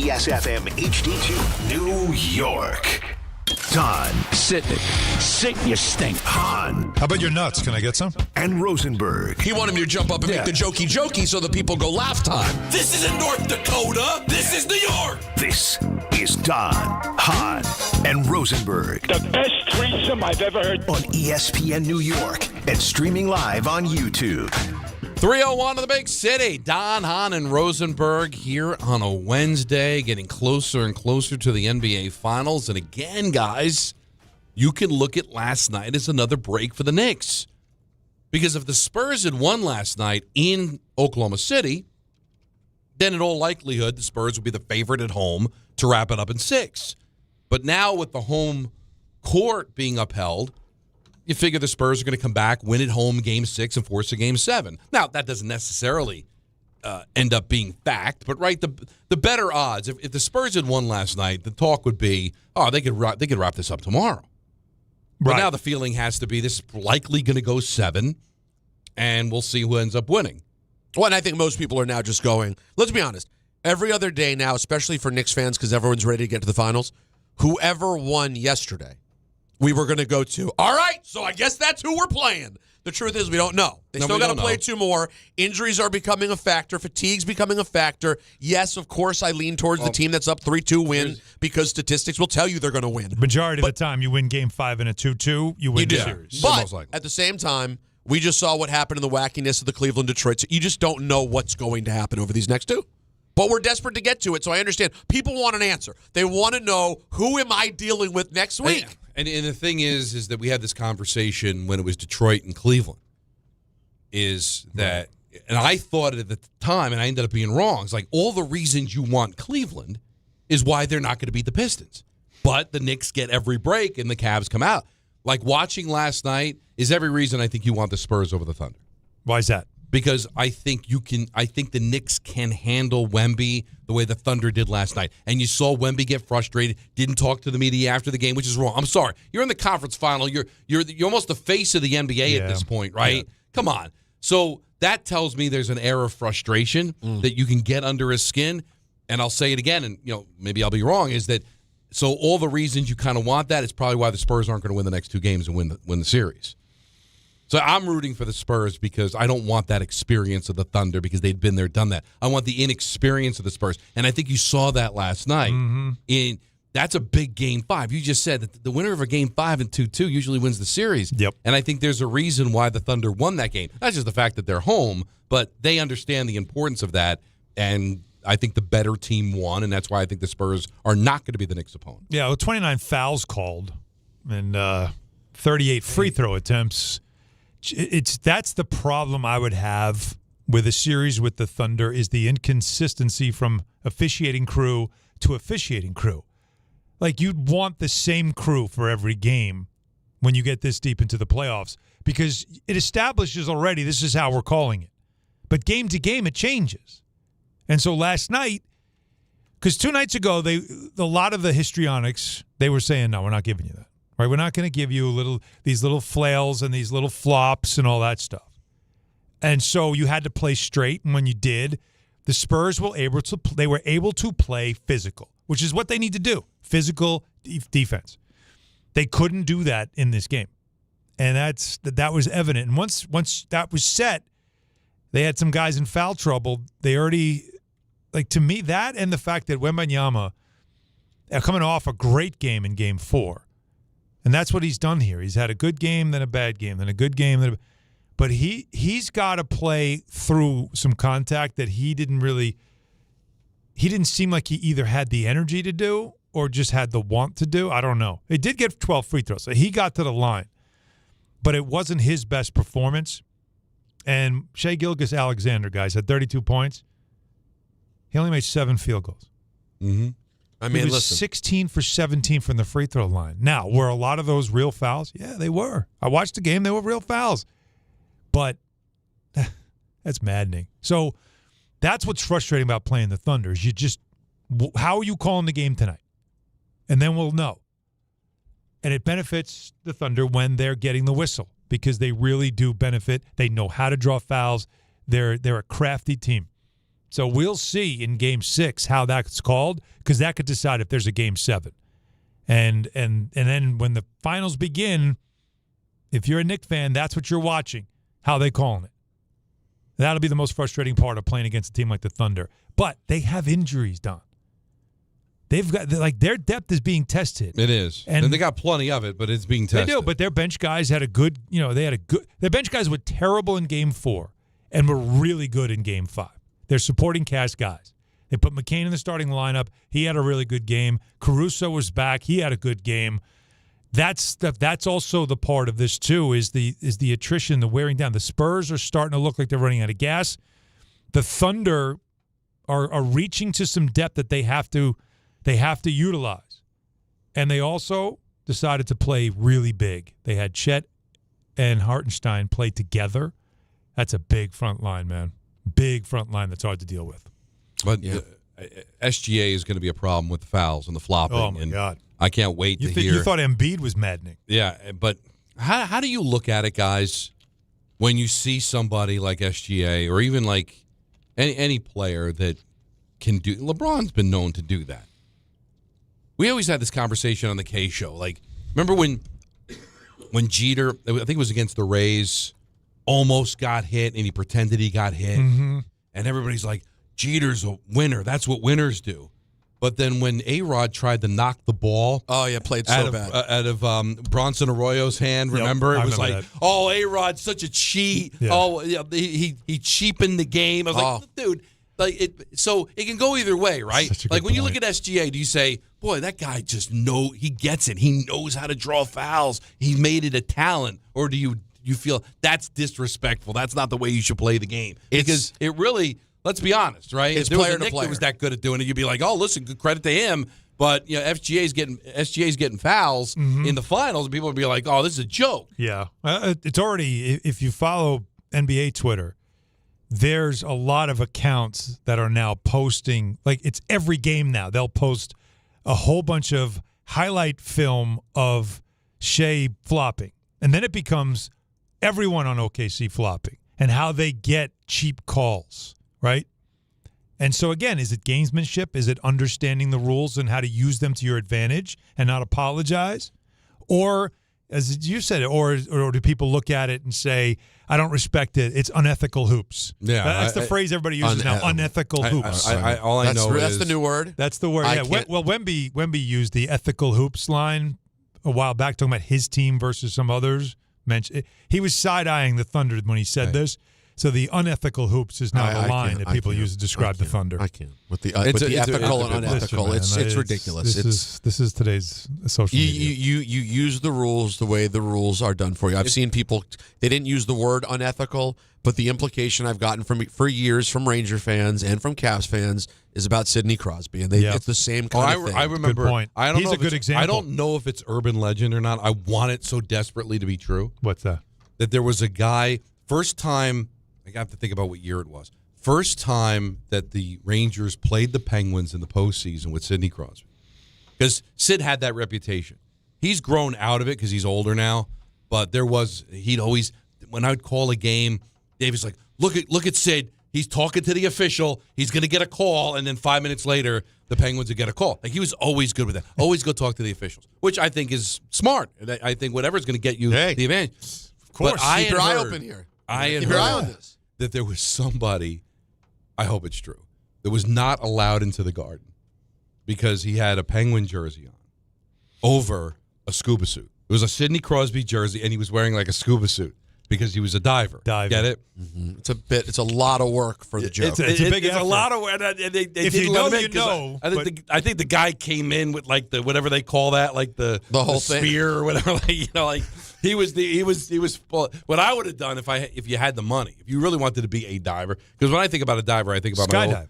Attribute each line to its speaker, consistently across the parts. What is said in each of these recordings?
Speaker 1: CBS FM HD2, New York. Don.
Speaker 2: Sit you stink.
Speaker 1: Hahn.
Speaker 3: How about your nuts? Can I get some?
Speaker 1: And Rosenberg.
Speaker 4: He wanted me to jump up and make the jokey so the people go laugh time. This isn't North Dakota. This is New York.
Speaker 1: This is Don, Hahn, and Rosenberg.
Speaker 5: The best threesome I've ever heard.
Speaker 1: On ESPN New York and streaming live on YouTube.
Speaker 6: 3:01 in the big city. Don, Hahn, and Rosenberg here on a Wednesday, getting closer and closer to the NBA Finals. And again, guys, you can look at last night as another break for the Knicks. Because if the Spurs had won last night in Oklahoma City, then in all likelihood, the Spurs would be the favorite at home to wrap it up in 6. But now with the home court being upheld, you figure the Spurs are going to come back, win at home Game 6, and force a Game 7. Now, that doesn't necessarily end up being fact, but right, the better odds. If the Spurs had won last night, the talk would be, they could wrap this up tomorrow. But now the feeling has to be this is likely going to go 7, and we'll see who ends up winning.
Speaker 4: Well, and I think most people are now just going, let's be honest, every other day now, especially for Knicks fans because everyone's ready to get to the finals, whoever won yesterday, we were going to go to, all right, so I guess that's who we're playing. The truth is we don't know. They still got to play 2 more. Injuries are becoming a factor. Fatigue's becoming a factor. Yes, of course, I lean towards the team that's up 3-2 win because statistics will tell you they're going to win.
Speaker 3: Majority of the time, you win Game 5 in a 2-2, you win the series.
Speaker 4: But at the same time, we just saw what happened in the wackiness of the Cleveland-Detroit. So you just don't know what's going to happen over these next 2. But we're desperate to get to it, so I understand. People want an answer. They want to know, who am I dealing with next week?
Speaker 6: And the thing is that we had this conversation when it was Detroit and Cleveland, is that, and I thought it at the time, and I ended up being wrong. It's like all the reasons you want Cleveland is why they're not going to beat the Pistons. But the Knicks get every break, and the Cavs come out. Like watching last night is every reason I think you want the Spurs over the Thunder.
Speaker 3: Why is that?
Speaker 6: Because I think the Knicks can handle Wemby the way the Thunder did last night. And you saw Wemby get frustrated, didn't talk to the media after the game, which is wrong. I'm sorry. You're in the conference final. You're almost the face of the NBA at this point, right? Yeah. Come on. So that tells me there's an air of frustration that you can get under his skin. And I'll say it again, and maybe I'll be wrong, is that so all the reasons you kind of want that is probably why the Spurs aren't going to win the next 2 games and win the series. So I'm rooting for the Spurs because I don't want that experience of the Thunder because they'd been there, done that. I want the inexperience of the Spurs. And I think you saw that last night. That's a big Game 5. You just said that the winner of a Game 5 and 2-2 usually wins the series.
Speaker 3: Yep.
Speaker 6: And I think there's a reason why the Thunder won that game. Not just the fact that they're home, but they understand the importance of that. And I think the better team won, and that's why I think the Spurs are not going to be the Knicks' opponent.
Speaker 3: Yeah, well, 29 fouls called and 38 free throw attempts. That's the problem I would have with a series with the Thunder is the inconsistency from officiating crew to officiating crew. Like, you'd want the same crew for every game when you get this deep into the playoffs because it establishes already this is how we're calling it. But game to game, it changes. And so last night, because 2 nights ago, a lot of the histrionics, they were saying, no, we're not giving you that. Right? We're not going to give you these little flails and these little flops and all that stuff. And so you had to play straight, and when you did, the Spurs were able to play physical, which is what they need to do, physical defense. They couldn't do that in this game, and that was evident. And once that was set, they had some guys in foul trouble. They already, to me, that and the fact that Wembanyama coming off a great game in Game 4. And that's what he's done here. He's had a good game, then a bad game, then a good game. But he's got to play through some contact that he didn't seem like he either had the energy to do or just had the want to do. I don't know. He did get 12 free throws, so he got to the line. But it wasn't his best performance. And Shai Gilgeous-Alexander, guys, had 32 points. He only made 7 field goals.
Speaker 4: Mm-hmm. I mean,
Speaker 3: he was 16 for 17 from the free throw line. Now, were a lot of those real fouls? Yeah, they were. I watched the game. They were real fouls. But that's maddening. So that's what's frustrating about playing the Thunder is how are you calling the game tonight? And then we'll know. And it benefits the Thunder when they're getting the whistle because they really do benefit. They know how to draw fouls. They're a crafty team. So we'll see in Game 6 how that's called, because that could decide if there's a Game 7. And then when the finals begin, if you're a Knicks fan, that's what you're watching, how they calling it. That'll be the most frustrating part of playing against a team like the Thunder. But they have injuries, Don. They've got their depth is being tested.
Speaker 6: It is, and they got plenty of it, but it's being tested.
Speaker 3: They do, but their bench guys had a good. Their bench guys were terrible in Game 4 and were really good in Game 5. They're supporting cast guys. They put McCain in the starting lineup. He had a really good game. Caruso was back. He had a good game. That's also the part of this too, is the attrition, the wearing down. The Spurs are starting to look like they're running out of gas. The Thunder are reaching to some depth that they have to utilize. And they also decided to play really big. They had Chet and Hartenstein play together. That's a big front line, man. Big front line that's hard to deal with.
Speaker 6: But SGA is going to be a problem with the fouls and the flopping.
Speaker 3: Oh, my God.
Speaker 6: I can't wait to hear.
Speaker 3: You thought Embiid was maddening.
Speaker 6: Yeah, but how do you look at it, guys, when you see somebody like SGA or even like any player that can do – LeBron's been known to do that. We always had this conversation on the K Show. Like, remember when Jeter, I think it was against the Rays, almost got hit and he pretended he got hit? Mm-hmm. And everybody's like, Jeter's a winner. That's what winners do. But then when A-Rod tried to knock the ball
Speaker 4: played so bad.
Speaker 6: Out of Bronson Arroyo's hand, remember? It was like, that. Oh, A-Rod's such a cheat. Yeah. Oh, yeah, he cheapened the game. I was like, dude, so it can go either way, right? Like when you look at SGA, do you say, boy, that guy he gets it. He knows how to draw fouls. He made it a talent. Or do you feel that's disrespectful? That's not the way you should play the game. Because it really – let's be honest, right?
Speaker 4: It's
Speaker 6: if there was
Speaker 4: player
Speaker 6: a
Speaker 4: to
Speaker 6: Nick
Speaker 4: player.
Speaker 6: that was that good at doing it, you'd be like, oh, listen, good credit to him. But SGA's getting fouls in the finals, and people would be like, oh, this is a joke.
Speaker 3: Yeah. It's already, if you follow NBA Twitter, there's a lot of accounts that are now posting, like it's every game now. They'll post a whole bunch of highlight film of Shea flopping. And then it becomes everyone on OKC flopping and how they get cheap calls. Right? And so, again, is it gamesmanship? Is it understanding the rules and how to use them to your advantage and not apologize? Or, as you said, or do people look at it and say, I don't respect it, it's unethical hoops?
Speaker 6: Yeah,
Speaker 3: that's the phrase everybody uses now, unethical hoops.
Speaker 4: That's the new word?
Speaker 3: That's the word, yeah. Well, Wemby used the ethical hoops line a while back, talking about his team versus some others. He was side-eyeing the Thunder when he said this. So the unethical hoops is now the line that people use to describe the Thunder.
Speaker 4: I can't. With the ethical and unethical, it's ridiculous.
Speaker 3: This is today's social media.
Speaker 4: You use the rules the way the rules are done for you. I've seen people, they didn't use the word unethical, but the implication I've gotten for years from Ranger fans and from Cavs fans is about Sidney Crosby, and it's the same kind of thing.
Speaker 6: I remember.
Speaker 3: Good point. He's a good example.
Speaker 6: I don't know if it's urban legend or not. I want it so desperately to be true.
Speaker 3: What's that?
Speaker 6: That there was a guy, first time, I have to think about what year it was. First time that the Rangers played the Penguins in the postseason with Sidney Crosby. Because Sid had that reputation. He's grown out of it because he's older now. But he'd always, when I would call a game, David's like, look at Sid. He's talking to the official. He's going to get a call. And then 5 minutes later, the Penguins would get a call. Like, he was always good with that. Always go talk to the officials, which I think is smart. I think whatever's going to get you the advantage.
Speaker 4: Of course.
Speaker 6: But
Speaker 4: keep your eye open here.
Speaker 6: Keep your eye on this. That there was somebody, I hope it's true, that was not allowed into the Garden because he had a Penguin jersey on over a scuba suit. It was a Sidney Crosby jersey, and he was wearing like a scuba suit because he was a diver. Get it?
Speaker 4: Mm-hmm. It's a lot of work for the joke.
Speaker 3: It's a big effort.
Speaker 6: A lot of work. If
Speaker 3: you know, you know.
Speaker 6: I think the guy came in with like the whatever they call that, like the
Speaker 4: whole
Speaker 6: spear or whatever. Like he was. What I would have done if you had the money, if you really wanted to be a diver, because when I think about a diver, I think about
Speaker 3: skydiver.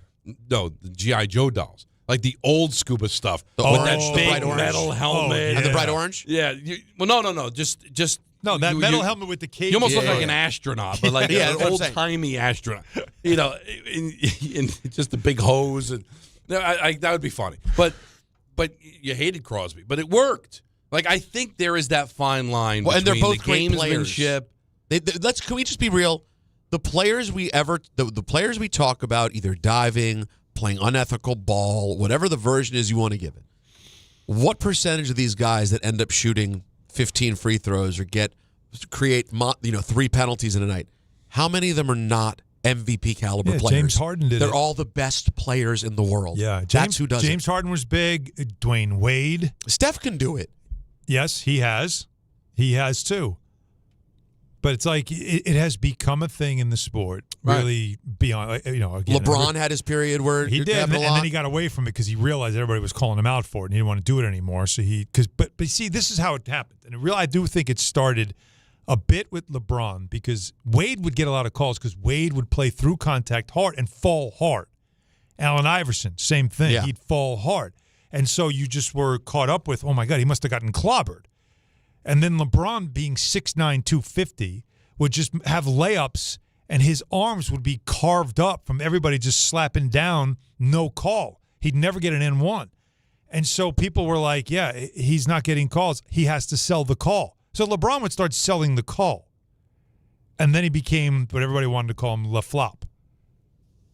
Speaker 6: The G.I. Joe dolls. Like the old scuba stuff with that big metal helmet
Speaker 4: and the bright orange.
Speaker 6: Yeah. No. Just.
Speaker 3: No, that metal helmet with the cage.
Speaker 6: You almost look like an astronaut, but like an old-timey astronaut. In just a big hose. And that would be funny. But you hated Crosby. But it worked. Like, I think there is that fine line between
Speaker 4: and they're both
Speaker 6: the
Speaker 4: great
Speaker 6: gamesmanship.
Speaker 4: Can we just be real? the players we talk about, either diving, playing unethical ball, whatever the version is you want to give it, what percentage of these guys that end up shooting 15 free throws or create 3 penalties in a night, how many of them are not MVP caliber players?
Speaker 3: James Harden did.
Speaker 4: They're all the best players in the world.
Speaker 3: Yeah,
Speaker 4: that's who does it.
Speaker 3: James Harden was big. Dwayne Wade.
Speaker 4: Steph can do it.
Speaker 3: Yes, he has. He has too. But it's like it has become a thing in the sport, really beyond. Again,
Speaker 4: LeBron had his period where
Speaker 3: he did, and then he got away from it because he realized everybody was calling him out for it, and he didn't want to do it anymore. So but see, this is how it happened, and I do think it started a bit with LeBron because Wade would get a lot of calls because Wade would play through contact hard and fall hard. Allen Iverson, same thing. Yeah. He'd fall hard, and so you just were caught up with, oh my God, he must have gotten clobbered. And then LeBron, being 6'9", 250, would just have layups, and his arms would be carved up from everybody just slapping down, no call. He'd never get an N1. And so people were like, yeah, he's not getting calls. He has to sell the call. So LeBron would start selling the call. And then he became what everybody wanted to call him, LaFlop.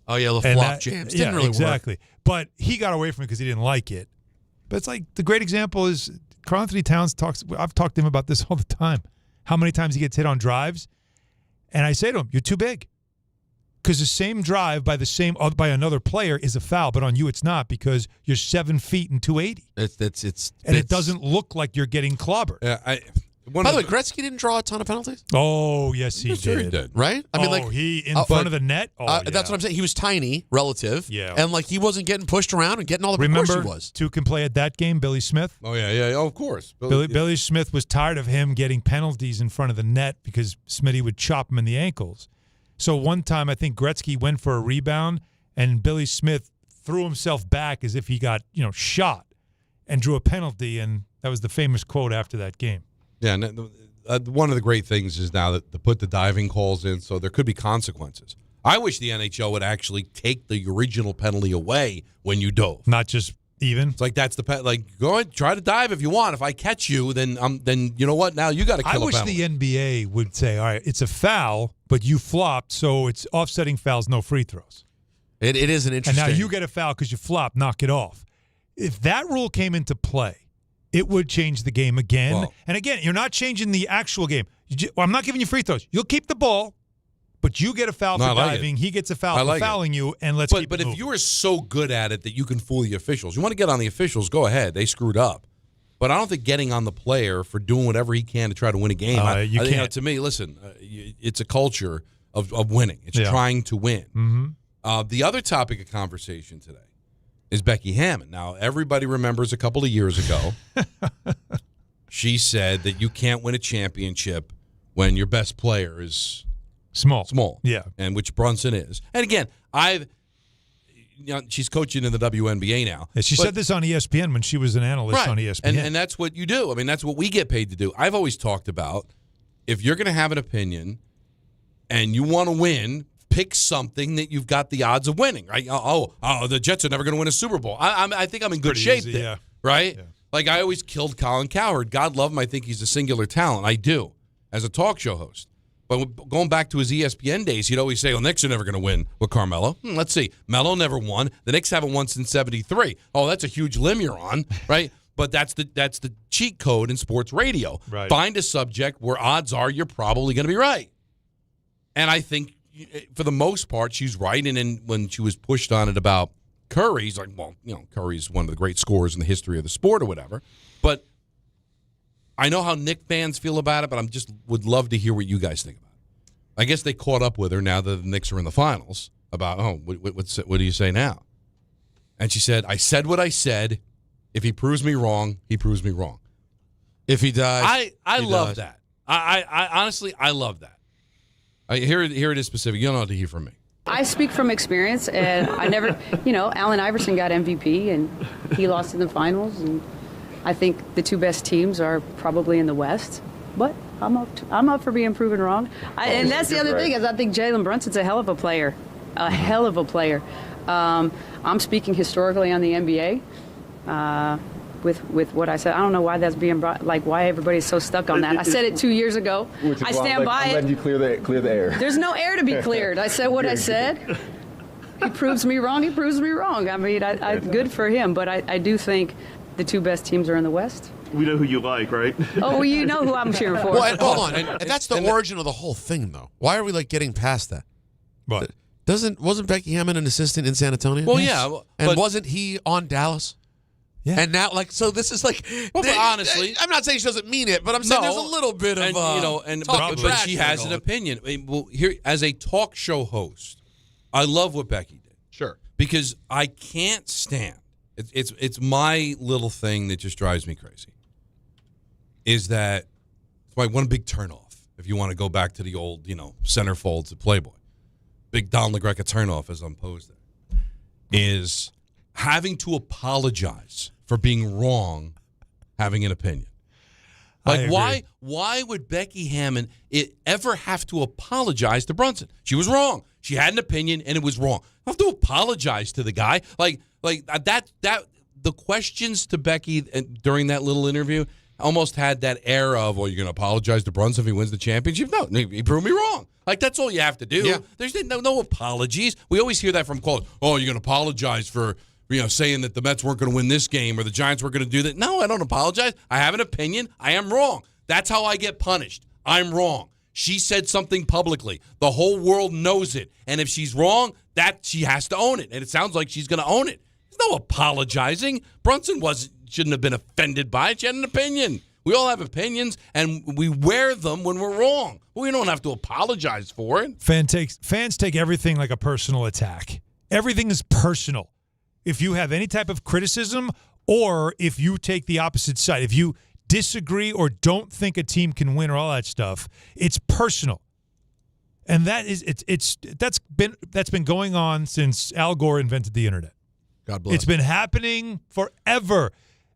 Speaker 4: Oh, yeah, LaFlop James. Didn't really
Speaker 3: exactly.
Speaker 4: work.
Speaker 3: But he got away from it because he didn't like it. But it's like the great example is Karl Anthony Towns I've talked to him about this all the time. How many times he gets hit on drives. And I say to him, you're too big. Because the same drive by another player is a foul, but on you it's not because you're 7 feet and 280. It doesn't look like you're getting clobbered.
Speaker 4: By the way, Gretzky didn't draw a ton of penalties.
Speaker 3: Oh, yes, he did.
Speaker 4: Right? I mean,
Speaker 3: he in front of the net.
Speaker 4: That's what I'm saying. He was tiny, relative.
Speaker 3: Yeah.
Speaker 4: And he wasn't getting pushed around and getting all the.
Speaker 3: Remember,
Speaker 4: he was.
Speaker 3: Two can play at that game. Billy Smith.
Speaker 6: Oh yeah. Oh, of course.
Speaker 3: Billy Smith was tired of him getting penalties in front of the net because Smitty would chop him in the ankles. So one time, I think Gretzky went for a rebound, and Billy Smith threw himself back as if he got shot, and drew a penalty, and that was the famous quote after that game.
Speaker 6: Yeah, one of the great things is now that to put the diving calls in, so there could be consequences. I wish the NHL would actually take the original penalty away when you dove.
Speaker 3: Not just even.
Speaker 6: It's like that's the go ahead, try to dive if you want. If I catch you, then you know what? Now you got to kill a penalty.
Speaker 3: I wish the NBA would say, all right, it's a foul, but you flopped, so it's offsetting fouls, no free throws.
Speaker 4: It is an interesting.
Speaker 3: And now you get a foul because you flopped, knock it off. If that rule came into play, it would change the game again. Well, and again, you're not changing the actual game. I'm not giving you free throws. You'll keep the ball, but you get a foul for diving. He gets a foul for fouling you, and let's keep it moving.
Speaker 6: But if you are so good at it that you can fool the officials, you want to get on the officials, go ahead. They screwed up. But I don't think getting on the player for doing whatever he can to try to win a game.
Speaker 3: You can't.
Speaker 6: To me, listen, it's a culture of winning. It's trying to win.
Speaker 3: Mm-hmm.
Speaker 6: The other topic of conversation today is Becky Hammon. Now, everybody remembers a couple of years ago, she said that you can't win a championship when your best player is small.
Speaker 3: Yeah.
Speaker 6: And which Brunson is. And again, she's coaching in the WNBA now.
Speaker 3: Yeah, she said this on ESPN when she was an analyst on ESPN.
Speaker 6: And that's what you do. I mean, that's what we get paid to do. I've always talked about if you're going to have an opinion and you want to win, pick something that you've got the odds of winning, right? Oh, the Jets are never going to win a Super Bowl. I think I'm in good shape there, right? Yeah. Like I always killed Colin Cowherd. God love him. I think he's a singular talent. I do, as a talk show host. But going back to his ESPN days, he'd always say, "Oh, Knicks are never going to win with Carmelo." Let's see. Melo never won. The Knicks haven't won since '73. Oh, that's a huge limb you're on, right? But that's the cheat code in sports radio.
Speaker 3: Right.
Speaker 6: Find a subject where odds are you're probably going to be right. And I think, for the most part, she's right. And then when she was pushed on it about Curry, he's like, well, Curry's one of the great scorers in the history of the sport or whatever. But I know how Knicks fans feel about it, but I just would love to hear what you guys think about it. I guess they caught up with her now that the Knicks are in the finals about, what do you say now? And she said, I said what I said. If he proves me wrong, he proves me wrong.
Speaker 4: If he dies,
Speaker 6: I love that. I honestly, I love that. Here it is specific. You don't know what to hear from me.
Speaker 7: I speak from experience, and I never, Allen Iverson got MVP, and he lost in the finals, and I think the two best teams are probably in the West. But I'm up for being proven wrong. And that's the other thing is I think Jalen Brunson's a hell of a player, I'm speaking historically on the NBA. with what I said. I don't know why that's being brought, like why everybody's so stuck on that. I said it 2 years ago. I stand by
Speaker 8: I'm
Speaker 7: it.
Speaker 8: letting you clear the air.
Speaker 7: There's no air to be cleared. I said what I said. He proves me wrong. He proves me wrong. I mean, good for him. But I do think the two best teams are in the West.
Speaker 9: We know who you like, right?
Speaker 7: Oh, well, you know who I'm cheering for.
Speaker 4: Well, and hold on, and that's the origin of the whole thing, though. Why are we like getting past that?
Speaker 3: But
Speaker 4: Wasn't Becky Hammon an assistant in San Antonio?
Speaker 6: Well, yeah,
Speaker 4: and wasn't he on Dallas?
Speaker 3: Yeah.
Speaker 4: And now, like, so this is like.
Speaker 6: Well, but honestly,
Speaker 4: I'm not saying she doesn't mean it, but I'm saying there's a little bit of
Speaker 6: but she has an opinion. I mean, well, here as a talk show host, I love what Becky did.
Speaker 4: Sure,
Speaker 6: because I can't stand it's my little thing that just drives me crazy. Is that it's my one big turnoff? If you want to go back to the old, centerfolds at Playboy, big Don LaGreca turnoff, as I'm posed there, is having to apologize for being wrong, having an opinion. Like, why would Becky Hammon ever have to apologize to Brunson? She was wrong. She had an opinion, and it was wrong. I have to apologize to the guy. Like that. The questions to Becky during that little interview almost had that air of, well, you're going to apologize to Brunson if he wins the championship? No, he proved me wrong. Like, that's all you have to do.
Speaker 4: Yeah.
Speaker 6: There's no apologies. We always hear that from callers. Oh, you're going to apologize for saying that the Mets weren't going to win this game or the Giants weren't going to do that. No, I don't apologize. I have an opinion. I am wrong. That's how I get punished. I'm wrong. She said something publicly. The whole world knows it. And if she's wrong, that she has to own it. And it sounds like she's going to own it. There's no apologizing. Brunson shouldn't have been offended by it. She had an opinion. We all have opinions, and we wear them when we're wrong. We don't have to apologize for it.
Speaker 3: Fans take everything like a personal attack. Everything is personal. If you have any type of criticism or if you take the opposite side, if you disagree or don't think a team can win or all that stuff, it's personal. And that's been going on since Al Gore invented the internet.
Speaker 4: God bless.
Speaker 3: It's been happening forever.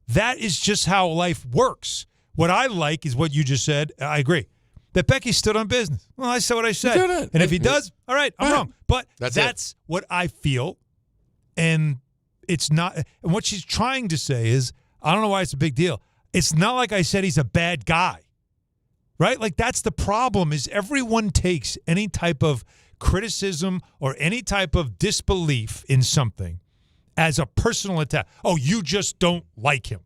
Speaker 3: That is just how life works. What I like is what you just said. I agree. That Becky stood on business. Well, I said what I said. And if he does, all right, I'm wrong. But that's what I feel. And it's not. And what she's trying to say is, I don't know why it's a big deal. It's not like I said he's a bad guy. Right? Like, that's the problem, is everyone takes any type of criticism or any type of disbelief in something as a personal attack. Oh, you just don't like him.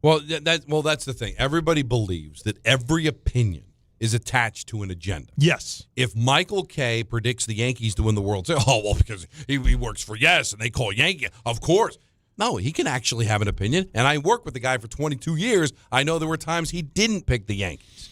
Speaker 6: Well, that's the thing. Everybody believes that every opinion is attached to an agenda.
Speaker 3: Yes.
Speaker 6: If Michael Kay predicts the Yankees to win the World Series, because he works for Yes and they call Yankee, of course. No, he can actually have an opinion. And I worked with the guy for 22 years. I know there were times he didn't pick the Yankees.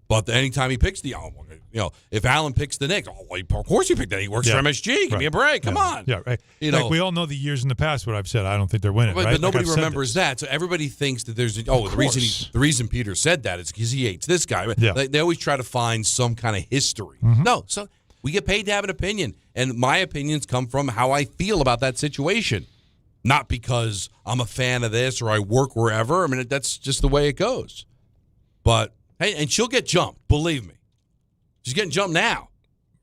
Speaker 6: But anytime he picks if Allen picks the Knicks, of course he picked that. He works for MSG. Give me a break. Come on.
Speaker 3: Yeah, right. Like, we all know the years in the past what I've said. I don't think they're winning, right?
Speaker 6: But nobody remembers that. So everybody thinks that there's the reason Peter said that is because he hates this guy.
Speaker 3: Yeah.
Speaker 6: They always try to find some kind of history.
Speaker 3: Mm-hmm.
Speaker 6: No, so we get paid to have an opinion, and my opinions come from how I feel about that situation, not because I'm a fan of this or I work wherever. I mean, that's just the way it goes. But hey, and she'll get jumped. Believe me, she's getting jumped now.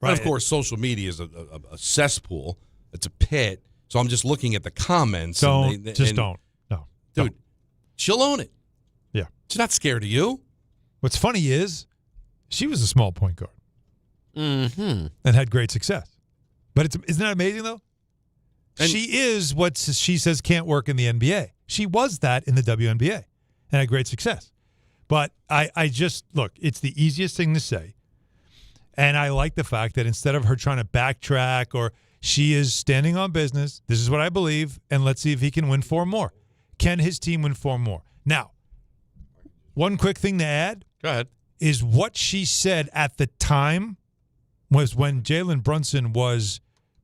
Speaker 6: Right. And of course, social media is a cesspool. It's a pit. So I'm just looking at the comments.
Speaker 3: Don't. No.
Speaker 6: Dude,
Speaker 3: don't.
Speaker 6: She'll own it.
Speaker 3: Yeah.
Speaker 6: She's not scared of you.
Speaker 3: What's funny is she was a small point guard.
Speaker 4: Mm-hmm.
Speaker 3: And had great success. But isn't that amazing, though? And she is what she says can't work in the NBA. She was that in the WNBA and had great success. But I just, look, it's the easiest thing to say. And I like the fact that instead of her trying to backtrack, or she is standing on business, this is what I believe, and let's see if he can win 4 more. Can his team win 4 more? Now, one quick thing to add.
Speaker 6: Go ahead.
Speaker 3: Is what she said at the time was when Jalen Brunson was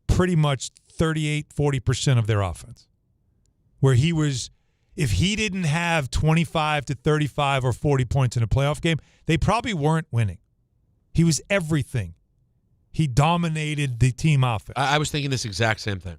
Speaker 3: pretty much 38-40% of their offense. Where he was, if he didn't have 25 to 35 or 40 points in a playoff game, they probably weren't winning. He was everything. He dominated the team offense.
Speaker 4: I was thinking this exact same thing.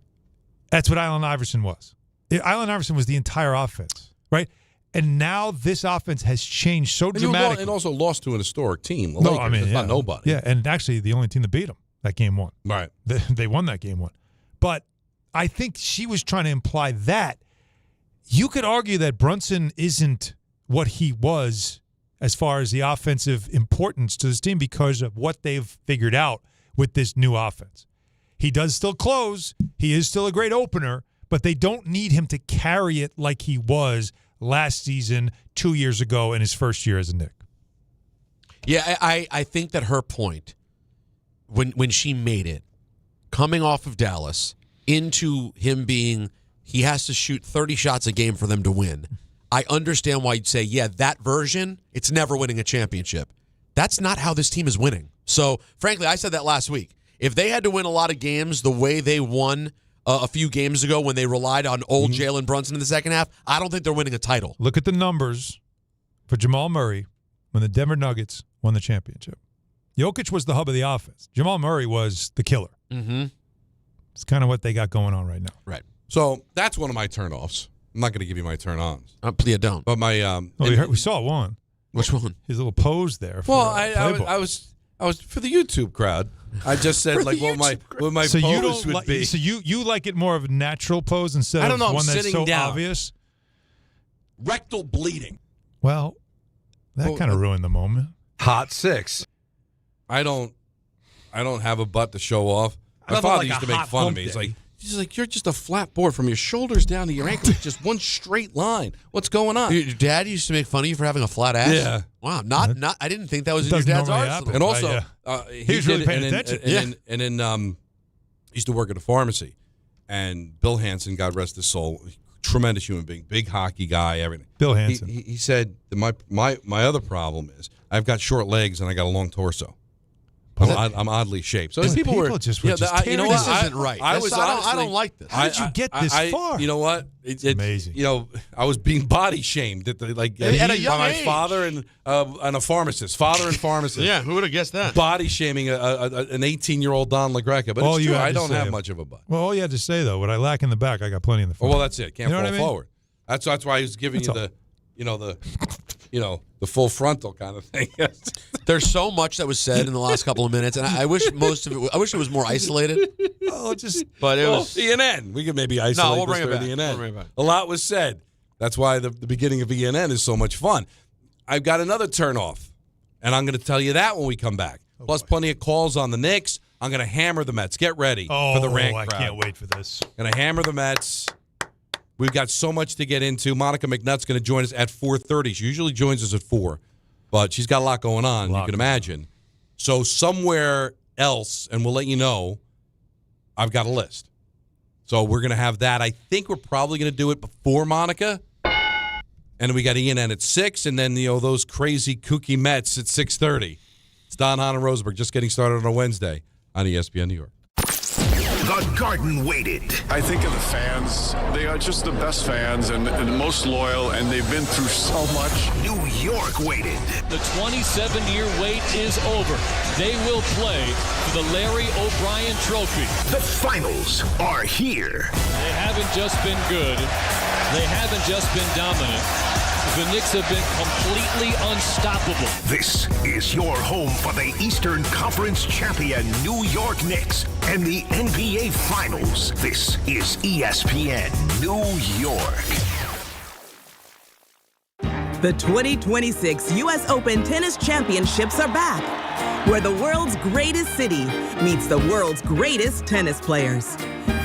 Speaker 3: That's what Allen Iverson was. Allen Iverson was the entire offense, right? And now this offense has changed so dramatically.
Speaker 6: And also lost to an historic team. The
Speaker 3: No,
Speaker 6: Lakers.
Speaker 3: I mean,
Speaker 6: it's not nobody.
Speaker 3: Yeah, and actually the only team that beat them that game won.
Speaker 6: Right.
Speaker 3: They won that game one. But I think she was trying to imply that you could argue that Brunson isn't what he was as far as the offensive importance to this team because of what they've figured out with this new offense. He does still close. He is still a great opener, but they don't need him to carry it like he was last season, 2 years ago, in his first year as a Knick.
Speaker 4: Yeah, I think that her point, when she made it, coming off of Dallas, into him being, he has to shoot 30 shots a game for them to win. I understand why you'd say, yeah, that version, it's never winning a championship. That's not how this team is winning. So, frankly, I said that last week. If they had to win a lot of games the way they won a few games ago when they relied on old Jalen Brunson in the second half, I don't think they're winning a title.
Speaker 3: Look at the numbers for Jamal Murray when the Denver Nuggets won the championship. Jokic was the hub of the offense. Jamal Murray was the killer.
Speaker 4: Mm-hmm.
Speaker 3: It's kind of what they got going on right now.
Speaker 4: Right.
Speaker 6: So that's one of my turnoffs. I'm not going to give you my turn-ons.
Speaker 4: Please don't.
Speaker 6: But my
Speaker 3: we saw one.
Speaker 4: Which one?
Speaker 3: His little pose there. For,
Speaker 6: well, I was for the YouTube crowd. I just said like what my
Speaker 3: so
Speaker 6: pose
Speaker 3: you don't
Speaker 6: would be.
Speaker 3: So you like it more of a natural pose instead
Speaker 6: I don't know,
Speaker 3: of
Speaker 6: I'm
Speaker 3: one that's
Speaker 6: sitting
Speaker 3: so
Speaker 6: down.
Speaker 3: obvious?
Speaker 2: Rectal bleeding.
Speaker 3: Well, that kind of ruined the moment.
Speaker 2: Hot 6.
Speaker 6: I don't have a butt to show off. My
Speaker 2: Nothing
Speaker 6: father
Speaker 2: like
Speaker 6: used
Speaker 2: a
Speaker 6: to make
Speaker 2: hot
Speaker 6: fun of
Speaker 2: hump
Speaker 6: me.
Speaker 2: day.
Speaker 6: He's like, you're just a flat board from your shoulders down to your ankles. It's just one straight line. What's going on?
Speaker 4: Your dad used to make fun of you for having a flat ass?
Speaker 6: Yeah.
Speaker 4: Wow. Not. I didn't think that was in your
Speaker 3: Doesn't
Speaker 4: dad's
Speaker 3: normally
Speaker 4: arsenal.
Speaker 3: happen.
Speaker 6: And also,
Speaker 3: Right, he was really paying attention.
Speaker 6: And then he used to work at a pharmacy. And Bill Hansen, God rest his soul, tremendous human being, big hockey guy, everything.
Speaker 3: Bill Hansen.
Speaker 6: He said, that my other problem is I've got short legs and I got a long torso. I'm oddly shaped. So
Speaker 3: People
Speaker 6: were
Speaker 3: just
Speaker 6: you
Speaker 3: tearing
Speaker 4: This isn't right.
Speaker 6: I was
Speaker 4: I don't like this.
Speaker 3: How did you get this far?
Speaker 6: You know what? It's
Speaker 3: amazing.
Speaker 6: You know, I was being body shamed at
Speaker 4: a young
Speaker 6: by my
Speaker 4: age.
Speaker 6: father and a pharmacist. Father and pharmacist.
Speaker 4: Yeah, who would have guessed that?
Speaker 6: Body shaming an 18-year-old Don LaGreca. But it's true. I don't have much of a butt.
Speaker 3: Well, all you had to say, though, what I lack in the back, I got plenty in the front.
Speaker 6: Well, that's it. Can't
Speaker 3: You know
Speaker 6: fall
Speaker 3: what I mean?
Speaker 6: forward. That's why I was giving
Speaker 3: That's
Speaker 6: you the full frontal kind of thing.
Speaker 4: There's so much that was said in the last couple of minutes, and I wish most of it. I wish it was more isolated. But it was
Speaker 6: ENN. We could maybe isolate
Speaker 4: we'll bring
Speaker 6: this
Speaker 4: it
Speaker 6: during
Speaker 4: back.
Speaker 6: ENN.
Speaker 4: We'll bring it back.
Speaker 6: A lot was said. That's why the beginning of ENN is so much fun. I've got another turnoff, and I'm going to tell you that when we come back. Plus, plenty of calls on the Knicks. I'm going to hammer the Mets. Get ready for the rant crowd.
Speaker 3: I can't wait for this.
Speaker 6: Going to hammer the Mets. We've got so much to get into. Monica McNutt's going to join us at 4:30. She usually joins us at 4, but she's got a lot going on, you can imagine. So somewhere else, and we'll let you know, I've got a list. So we're going to have that. I think we're probably going to do it before Monica. And we got ENN at 6, and then those crazy kooky Mets at 6:30. It's Don, Hahn, and Rosenberg just getting started on a Wednesday on ESPN New York.
Speaker 1: The Garden waited.
Speaker 8: I think of the fans. They are just the best fans and the most loyal, and they've been through so much.
Speaker 1: New York waited.
Speaker 9: The 27-year wait is over. They will play for the Larry O'Brien Trophy.
Speaker 1: The finals are here.
Speaker 9: They haven't just been good. They haven't just been dominant. The Knicks have been completely unstoppable.
Speaker 1: This is your home for the Eastern Conference champion New York Knicks and the NBA Finals. This is ESPN New York.
Speaker 10: The 2026 U.S. Open Tennis Championships are back, where the world's greatest city meets the world's greatest tennis players.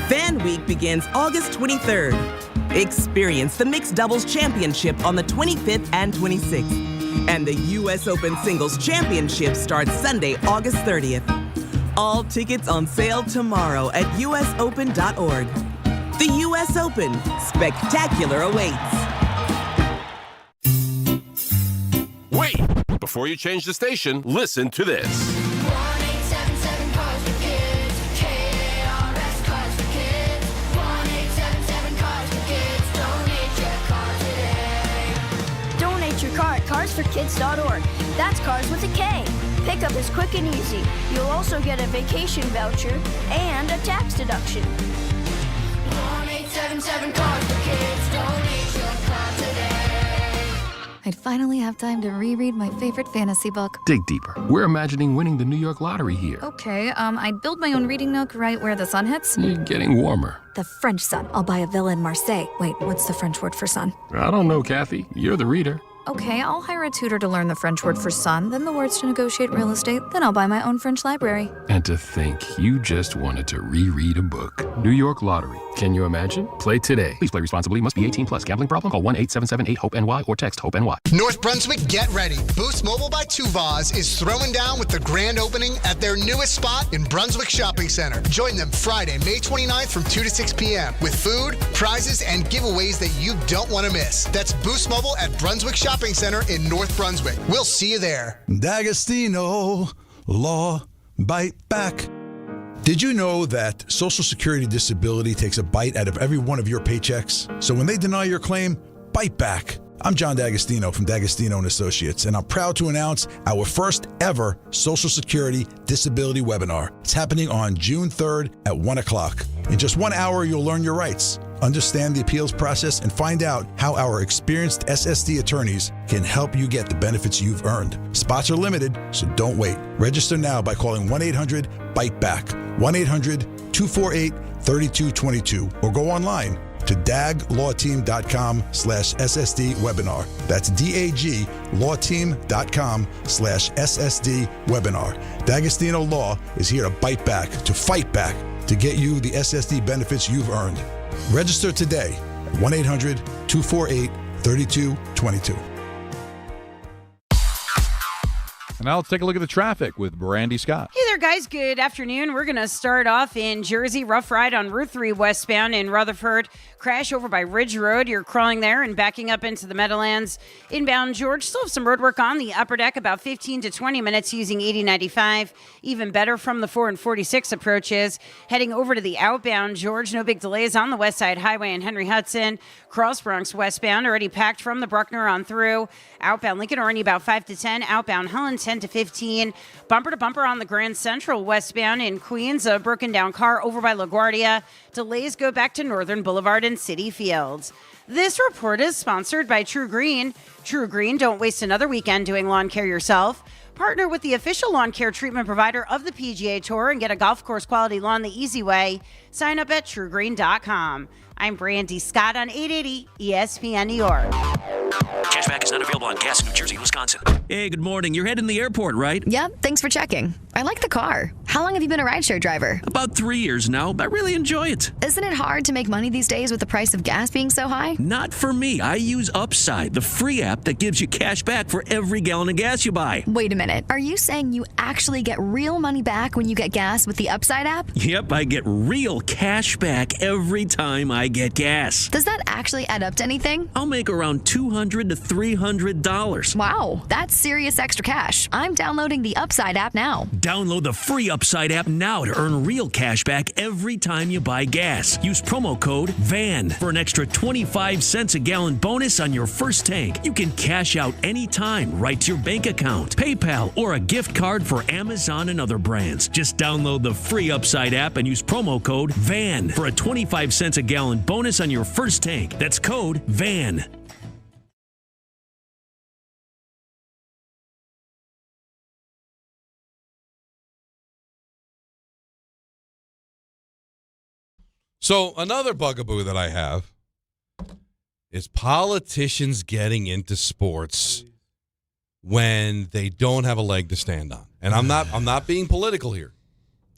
Speaker 10: Fan Week begins August 23rd. Experience the Mixed Doubles Championship on the 25th and 26th. And the U.S. Open Singles Championship starts Sunday, August 30th. All tickets on sale tomorrow at usopen.org. The U.S. Open. Spectacular awaits.
Speaker 11: Wait! Before you change the station, listen to this.
Speaker 12: CarsForKids.org. That's cars with a K. Pickup is quick and easy. You'll also get a vacation voucher and a tax deduction. 1-877-CARS-FOR-KIDS. Donate your car today.
Speaker 13: I'd finally have time to reread my favorite fantasy book.
Speaker 14: Dig deeper. We're imagining winning the New York lottery here.
Speaker 13: Okay, I'd build my own reading nook right where the sun hits.
Speaker 14: You're getting warmer.
Speaker 13: The French sun. I'll buy a villa in Marseille. Wait, what's the French word for sun?
Speaker 14: I don't know, Kathy. You're the reader.
Speaker 13: Okay, I'll hire a tutor to learn the French word for sun, then the words to negotiate real estate, then I'll buy my own French library.
Speaker 14: And to think you just wanted to reread a book. New York Lottery. Can you imagine? Play today. Please play responsibly. Must be 18 plus. Gambling problem? Call 1-877-8-HOPE-NY or text HOPE-NY.
Speaker 15: North Brunswick, get ready. Boost Mobile by Tuvaz is throwing down with the grand opening at their newest spot in Brunswick Shopping Center. Join them Friday, May 29th from 2 to 6 p.m. with food, prizes, and giveaways that you don't want to miss. That's Boost Mobile at Brunswick Shopping Center in North Brunswick. We'll see you there.
Speaker 16: D'Agostino, Law, Bite Back. Did you know that Social Security disability takes a bite out of every one of your paychecks? So when they deny your claim, bite back. I'm John D'Agostino from D'Agostino & Associates, and I'm proud to announce our first ever Social Security Disability webinar. It's happening on June 3rd at 1 o'clock. In just 1 hour, you'll learn your rights, understand the appeals process, and find out how our experienced SSD attorneys can help you get the benefits you've earned. Spots are limited, so don't wait. Register now by calling 1-800-BITE-BACK, 1-800-248-3222, or go online to daglawteam.com/SSD webinar. That's daglawteam.com/SSD webinar. D'Agostino Law is here to bite back, to fight back, to get you the SSD benefits you've earned. Register today at 1-800-248-3222.
Speaker 17: And now let's take a look at the traffic with Brandy Scott.
Speaker 18: Hey there, guys. Good afternoon. We're going to start off in Jersey. Rough ride on Route 3 westbound in Rutherford. Crash over by Ridge Road. You're crawling there and backing up into the Meadowlands. Inbound George, still have some road work on the upper deck, about 15 to 20 minutes using 8095. Even better from the 4 and 46 approaches. Heading over to the outbound George, no big delays on the West Side Highway and Henry Hudson. Cross Bronx westbound, already packed from the Bruckner on through. Outbound Lincoln Orny about 5 to 10. Outbound Helen 10 to 15. Bumper to bumper on the Grand Central westbound in Queens. A broken down car over by LaGuardia. Delays go back to Northern Boulevard and City Fields. This report is sponsored by True Green. True Green, don't waste another weekend doing lawn care yourself. Partner with the official lawn care treatment provider of the PGA Tour and get a golf course quality lawn the easy way. Sign up at truegreen.com. I'm Brandy Scott on 880 ESPN New York.
Speaker 19: Cashback is not available on gas in New Jersey and Wisconsin. Hey, good morning. You're heading to the airport, right?
Speaker 20: Yep, thanks for checking. I like the car. How long have you been a rideshare driver?
Speaker 19: About 3 years now, but I really enjoy it.
Speaker 20: Isn't it hard to make money these days with the price of gas being so high?
Speaker 19: Not for me. I use Upside, the free app that gives you cash back for every gallon of gas you buy.
Speaker 20: Wait a minute. Are you saying you actually get real money back when you get gas with the Upside app?
Speaker 19: Yep, I get real cash back every time I get gas.
Speaker 20: Does that actually add up to anything?
Speaker 19: I'll make around $200 to $300.
Speaker 20: Wow, that's serious extra cash. I'm downloading the Upside app now.
Speaker 19: Download the free Upside app now to earn real cash back every time you buy gas. Use promo code VAN for an extra 25 cents a gallon bonus on your first tank. You can cash out anytime right to your bank account, PayPal, or a gift card for Amazon and other brands. Just download the free Upside app and use promo code VAN for a 25 cents a gallon bonus on your first tank. That's code VAN.
Speaker 6: So another bugaboo that I have is politicians getting into sports when they don't have a leg to stand on. And I'm not being political here.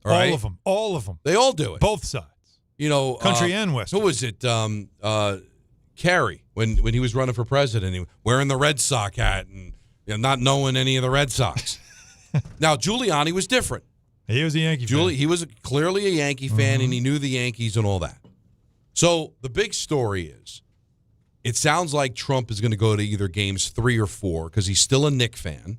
Speaker 6: All right?
Speaker 3: All of them.
Speaker 6: They all do it.
Speaker 3: Both sides.
Speaker 6: You know,
Speaker 3: country and west.
Speaker 6: Who was it? Kerry, when he was running for president, he wearing the Red Sox hat and not knowing any of the Red Sox. Now Giuliani was different.
Speaker 3: He was a Yankee fan.
Speaker 6: He was clearly a Yankee fan, and he knew the Yankees and all that. So the big story is, it sounds like Trump is going to go to either games 3 or 4 because he's still a Knicks fan.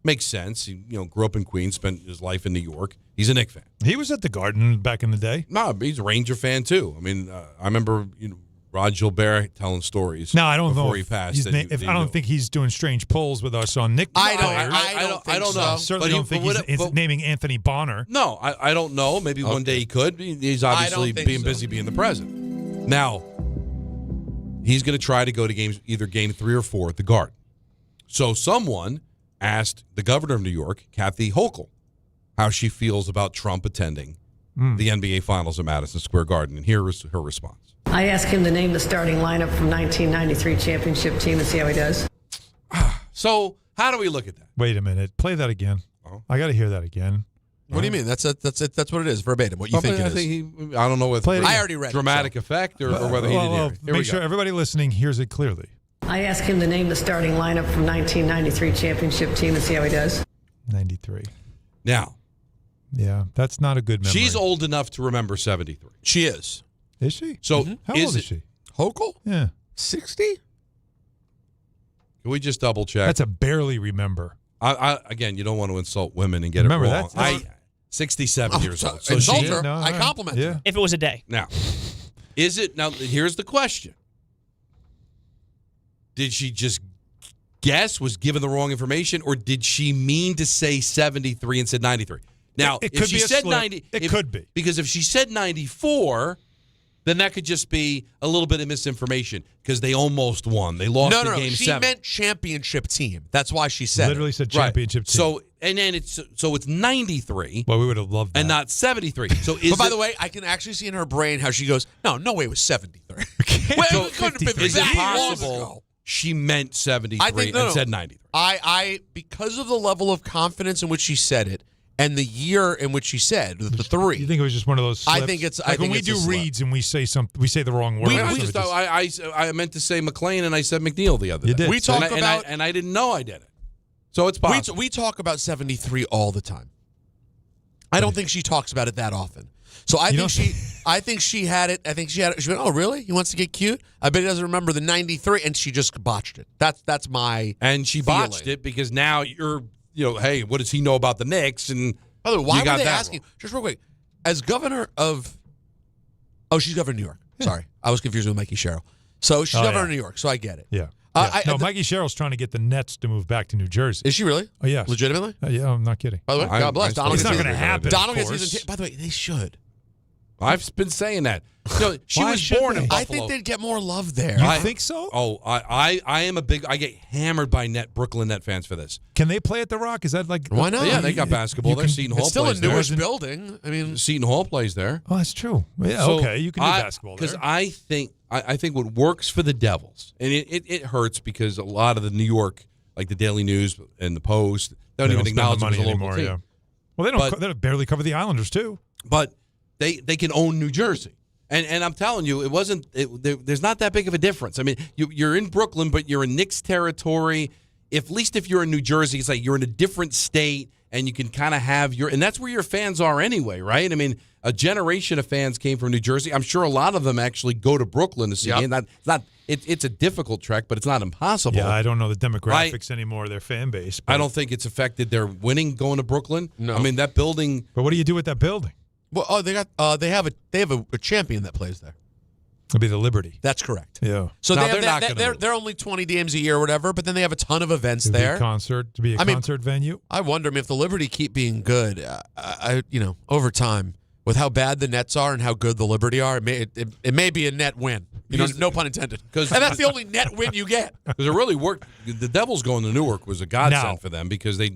Speaker 6: Makes sense. He grew up in Queens, spent his life in New York. He's a Knicks fan.
Speaker 3: He was at the Garden back in the day.
Speaker 6: No, he's a Ranger fan too. I mean, I remember Rod Gilbert telling stories.
Speaker 3: No, I don't know
Speaker 6: before he passed.
Speaker 3: I don't think he's doing strange polls with us on Knicks players.
Speaker 6: I don't know.
Speaker 3: I certainly don't think he's naming Anthony Bonner.
Speaker 6: No, I don't know. Maybe one day he could. He's obviously being busy being the president. Now, he's going to try to go to games, either game 3 or 4 at the Garden. So someone asked the governor of New York, Kathy Hochul, how she feels about Trump attending the NBA Finals at Madison Square Garden. And here is her response.
Speaker 21: I asked him to name the starting lineup from 1993 championship team and see how he does.
Speaker 6: So how do we look at that?
Speaker 3: Wait a minute. Play that again. I got to hear that again.
Speaker 4: What do you mean? That's it. That's what it is, verbatim. What you think it is?
Speaker 6: I don't know whether
Speaker 4: I already read
Speaker 6: dramatic effect or whether he didn't hear it. Here
Speaker 3: Make sure everybody listening hears it clearly.
Speaker 21: I asked him to name the starting lineup from 1993 championship team and see how he does.
Speaker 3: 93.
Speaker 6: Now.
Speaker 3: Yeah, that's not a good memory.
Speaker 6: She's old enough to remember 73.
Speaker 4: She is.
Speaker 3: Is she?
Speaker 6: So
Speaker 3: How old is she?
Speaker 4: Hochul?
Speaker 3: Yeah.
Speaker 4: 60?
Speaker 6: Can we just double check?
Speaker 3: That's a barely remember.
Speaker 6: Again, you don't want to insult women and get
Speaker 3: Remember,
Speaker 6: it wrong.
Speaker 3: that's
Speaker 6: 67 years old.
Speaker 4: So insult
Speaker 6: she,
Speaker 4: her.
Speaker 3: No,
Speaker 4: I compliment her.
Speaker 22: If it was a day.
Speaker 6: Now, is it now? Here's the question: did she just guess, was given the wrong information, or did she mean to say 73 and said 93? Now,
Speaker 3: it
Speaker 6: if
Speaker 3: could
Speaker 6: she
Speaker 3: be a
Speaker 6: said
Speaker 3: slip.
Speaker 6: 90,
Speaker 3: It could be,
Speaker 6: because if she said 94, then that could just be a little bit of misinformation because they almost won. They lost in game 7.
Speaker 4: She meant championship team. That's why she said
Speaker 3: Literally said
Speaker 6: Right.
Speaker 3: championship team.
Speaker 6: So and then it's 93.
Speaker 3: Well, we would have loved that.
Speaker 6: And not 73. So is
Speaker 4: But by the way, I can actually see in her brain how she goes, no way it was 73.
Speaker 6: so
Speaker 4: it couldn't have been
Speaker 6: is it
Speaker 4: that long
Speaker 6: possible
Speaker 4: ago.
Speaker 6: she meant 73 and said 93?
Speaker 4: I because of the level of confidence in which she said it and the year in which she said the 3.
Speaker 3: You think it was just one of those slips?
Speaker 4: I think it's
Speaker 3: like when we do reads and we say the wrong word.
Speaker 6: I meant to say McLean and I said McNeil the other day.
Speaker 3: You did.
Speaker 4: We talk
Speaker 6: and
Speaker 4: about
Speaker 6: and I didn't know I did it. So it's possible.
Speaker 4: we talk about 73 all the time. I don't think she talks about it that often. So I think she had it. I think she had it. She went, oh, really? He wants to get cute? I bet he doesn't remember the 93, and she just botched it. That's my
Speaker 6: And she
Speaker 4: feeling.
Speaker 6: botched it because now you're, hey, what does he know about the Knicks? And
Speaker 4: by the way, why
Speaker 6: you got
Speaker 4: were they
Speaker 6: that
Speaker 4: asking?
Speaker 6: wrong.
Speaker 4: Just real quick, as governor of, she's governor of New York.
Speaker 3: Yeah.
Speaker 4: Sorry, I was confused with Mikey Sherrill. So she's governor of New York. So I get it.
Speaker 3: Yeah.
Speaker 4: Yeah.
Speaker 3: Mikey Sherrill's trying to get the Nets to move back to New Jersey.
Speaker 4: Is she really?
Speaker 3: Oh, yeah.
Speaker 4: Legitimately?
Speaker 3: Yeah, I'm not kidding.
Speaker 4: By the way, God bless.
Speaker 3: It's not going to happen.
Speaker 4: Donald
Speaker 3: of
Speaker 4: gets
Speaker 3: course.
Speaker 4: season. By the way, they should.
Speaker 6: I've been saying that. She
Speaker 3: Why
Speaker 6: was
Speaker 3: should
Speaker 6: born
Speaker 3: they?
Speaker 6: in Buffalo.
Speaker 4: I think they'd get more love there.
Speaker 3: You think so?
Speaker 6: Oh, I am I get hammered by Brooklyn Net fans for this.
Speaker 3: Can they play at the Rock? Is that like
Speaker 4: Why not?
Speaker 6: Yeah, they got basketball there. Seton Hall
Speaker 4: It's still a
Speaker 6: plays there.
Speaker 4: newish building. I mean,
Speaker 6: Seton Hall plays there.
Speaker 3: Oh, that's true. Yeah,
Speaker 6: So
Speaker 3: okay, you can do basketball there.
Speaker 6: Because I think what works for the Devils, and it hurts because a lot of the New York, like the Daily News and the Post, they don't even
Speaker 3: spend the
Speaker 6: acknowledge
Speaker 3: money
Speaker 6: them as a local
Speaker 3: anymore.
Speaker 6: team.
Speaker 3: Yeah. Well, they barely cover the Islanders too.
Speaker 6: But they can own New Jersey. And I'm telling you, there's not that big of a difference. I mean, you're in Brooklyn, but you're in Knicks territory. At least if you're in New Jersey, it's like you're in a different state, and you can kind of have and that's where your fans are anyway, right? I mean, a generation of fans came from New Jersey. I'm sure a lot of them actually go to Brooklyn to see it. It's a difficult trek, but it's not impossible.
Speaker 3: Yeah, I don't know the demographics anymore, their fan base.
Speaker 6: I don't think it's affected their winning going to Brooklyn.
Speaker 4: No.
Speaker 6: I mean, that building.
Speaker 3: But what do you do with that building?
Speaker 4: well, they have a champion that plays there.
Speaker 3: It'll be the Liberty.
Speaker 4: That's correct.
Speaker 3: Yeah.
Speaker 4: So
Speaker 6: No,
Speaker 4: they're only 20 games a year or whatever, but then they have a ton of events
Speaker 3: To
Speaker 4: there.
Speaker 3: be a concert venue.
Speaker 4: I wonder if the Liberty keep being good, over time, with how bad the Nets are and how good the Liberty are, it may be a net win. No pun intended. And that's the only net win you get.
Speaker 6: Because it really worked. The Devils going to Newark was a godsend for them because they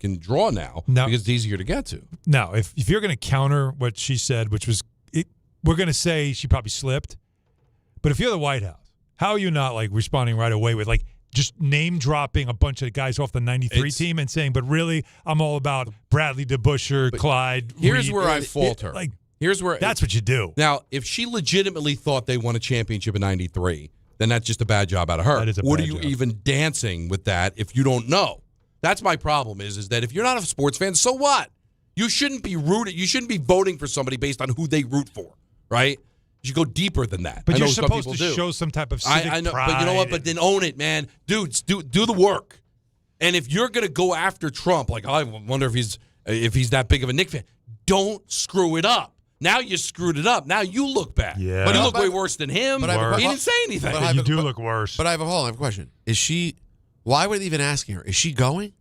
Speaker 6: can draw now because it's easier to get to.
Speaker 3: Now, if you're going to counter what she said, which was, we're going to say she probably slipped. But if you're the White House, how are you not responding right away with just name dropping a bunch of guys off the 93 team and saying, but really, I'm all about Bradley DeBusschere, Clyde.
Speaker 6: Here's
Speaker 3: Reed.
Speaker 6: where I falter. Here's where
Speaker 3: that's what you do.
Speaker 6: Now, if she legitimately thought they won a championship in 93, then that's just a bad job out of her.
Speaker 3: That is a
Speaker 6: what
Speaker 3: bad
Speaker 6: are you
Speaker 3: job.
Speaker 6: even dancing with that if you don't know? That's my problem is that if you're not a sports fan, so what? You shouldn't be rooting. You shouldn't be voting for somebody based on who they root for, right? You should go deeper than that.
Speaker 3: But
Speaker 6: I know
Speaker 3: you're
Speaker 6: some
Speaker 3: supposed
Speaker 6: people
Speaker 3: to
Speaker 6: do.
Speaker 3: show some type of civic
Speaker 6: I know,
Speaker 3: pride.
Speaker 6: but you know what? But then own it, man. Dudes, do the work. And if you're gonna go after Trump, I wonder if he's that big of a Knicks fan, don't screw it up. Now you screwed it up. Now you look bad.
Speaker 3: Yeah.
Speaker 6: But you look way worse than him. He didn't say anything.
Speaker 3: You do look worse.
Speaker 4: But I have a question. Is she? Why were they even asking her? Is she going?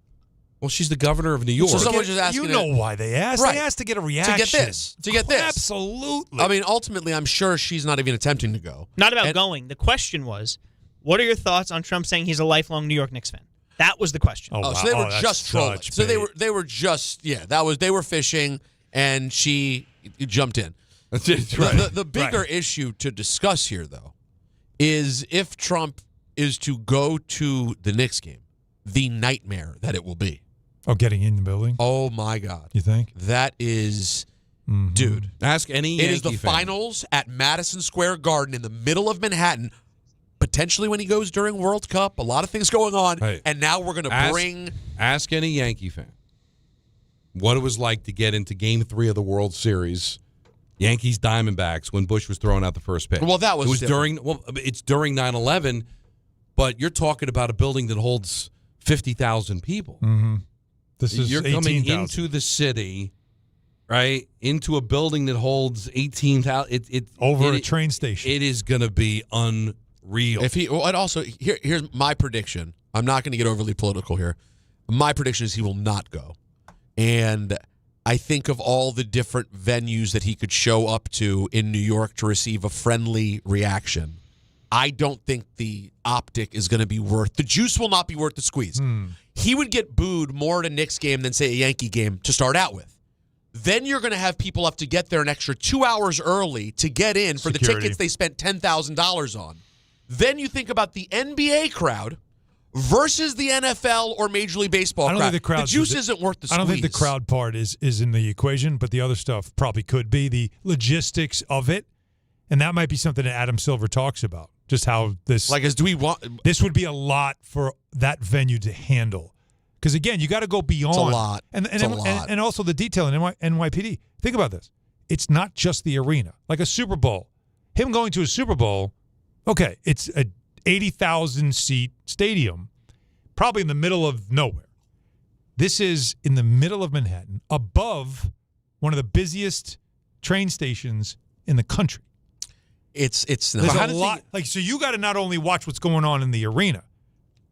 Speaker 6: Well, she's the governor of New York.
Speaker 4: So someone's just asking.
Speaker 3: You know why they asked?
Speaker 4: Right.
Speaker 3: They asked to get a reaction.
Speaker 4: To get this.
Speaker 3: Absolutely.
Speaker 4: I mean, ultimately, I'm sure she's not even attempting to go.
Speaker 22: Not about going. The question was, what are your thoughts on Trump saying he's a lifelong New York Knicks fan?
Speaker 5: That was the question.
Speaker 4: Oh, so they were just trolling. So they were just they were fishing, and she jumped in.
Speaker 6: That's it. Right.
Speaker 4: The bigger issue to discuss here, though, is if Trump is to go to the Knicks game, the nightmare that it will be.
Speaker 3: Oh, getting in the building?
Speaker 4: Oh, my God.
Speaker 3: You think?
Speaker 4: That is, dude.
Speaker 6: Ask any Yankee
Speaker 4: It is the
Speaker 6: fan.
Speaker 4: finals at Madison Square Garden in the middle of Manhattan, potentially when he goes during World Cup. A lot of things going on.
Speaker 6: Hey,
Speaker 4: and now we're going to bring.
Speaker 6: Ask any Yankee fan what it was like to get into Game 3 of the World Series. Yankees Diamondbacks when Bush was throwing out the first pitch.
Speaker 4: Well, that was
Speaker 6: different. It's during 9/11, but you're talking about a building that holds 50,000 people.
Speaker 3: Mm-hmm.
Speaker 6: You're coming into the city, right? Into a building that holds 18,000.
Speaker 3: Over a train station.
Speaker 6: It is going to be unreal.
Speaker 4: And also, here's my prediction. I'm not going to get overly political here. My prediction is he will not go. And I think of all the different venues that he could show up to in New York to receive a friendly reaction. I don't think the optic is going to be worth the juice will not be worth the squeeze. He would get booed more at a Knicks game than, say, a Yankee game to start out with. Then you're going to have people have to get there an extra 2 hours early to get in for the tickets they spent $10,000 on. Then you think about the NBA crowd versus the NFL or Major League Baseball crowd.
Speaker 3: Think the
Speaker 4: juice isn't worth the squeeze.
Speaker 3: I don't think the crowd part is in the equation, but the other stuff probably could be. The logistics of it, and that might be something that Adam Silver talks about. Just how this this would be a lot for that venue to handle. Because again, you got to go beyond.
Speaker 4: It's a lot.
Speaker 3: And also the detail in NYPD. Think about this. It's not just the arena. Like a Super Bowl. Him going to a Super Bowl, okay, it's a 80,000 seat stadium, probably in the middle of nowhere. This is in the middle of Manhattan, above one of the busiest train stations in the country.
Speaker 4: It's
Speaker 3: There's a lot. So you got to not only watch what's going on in the arena,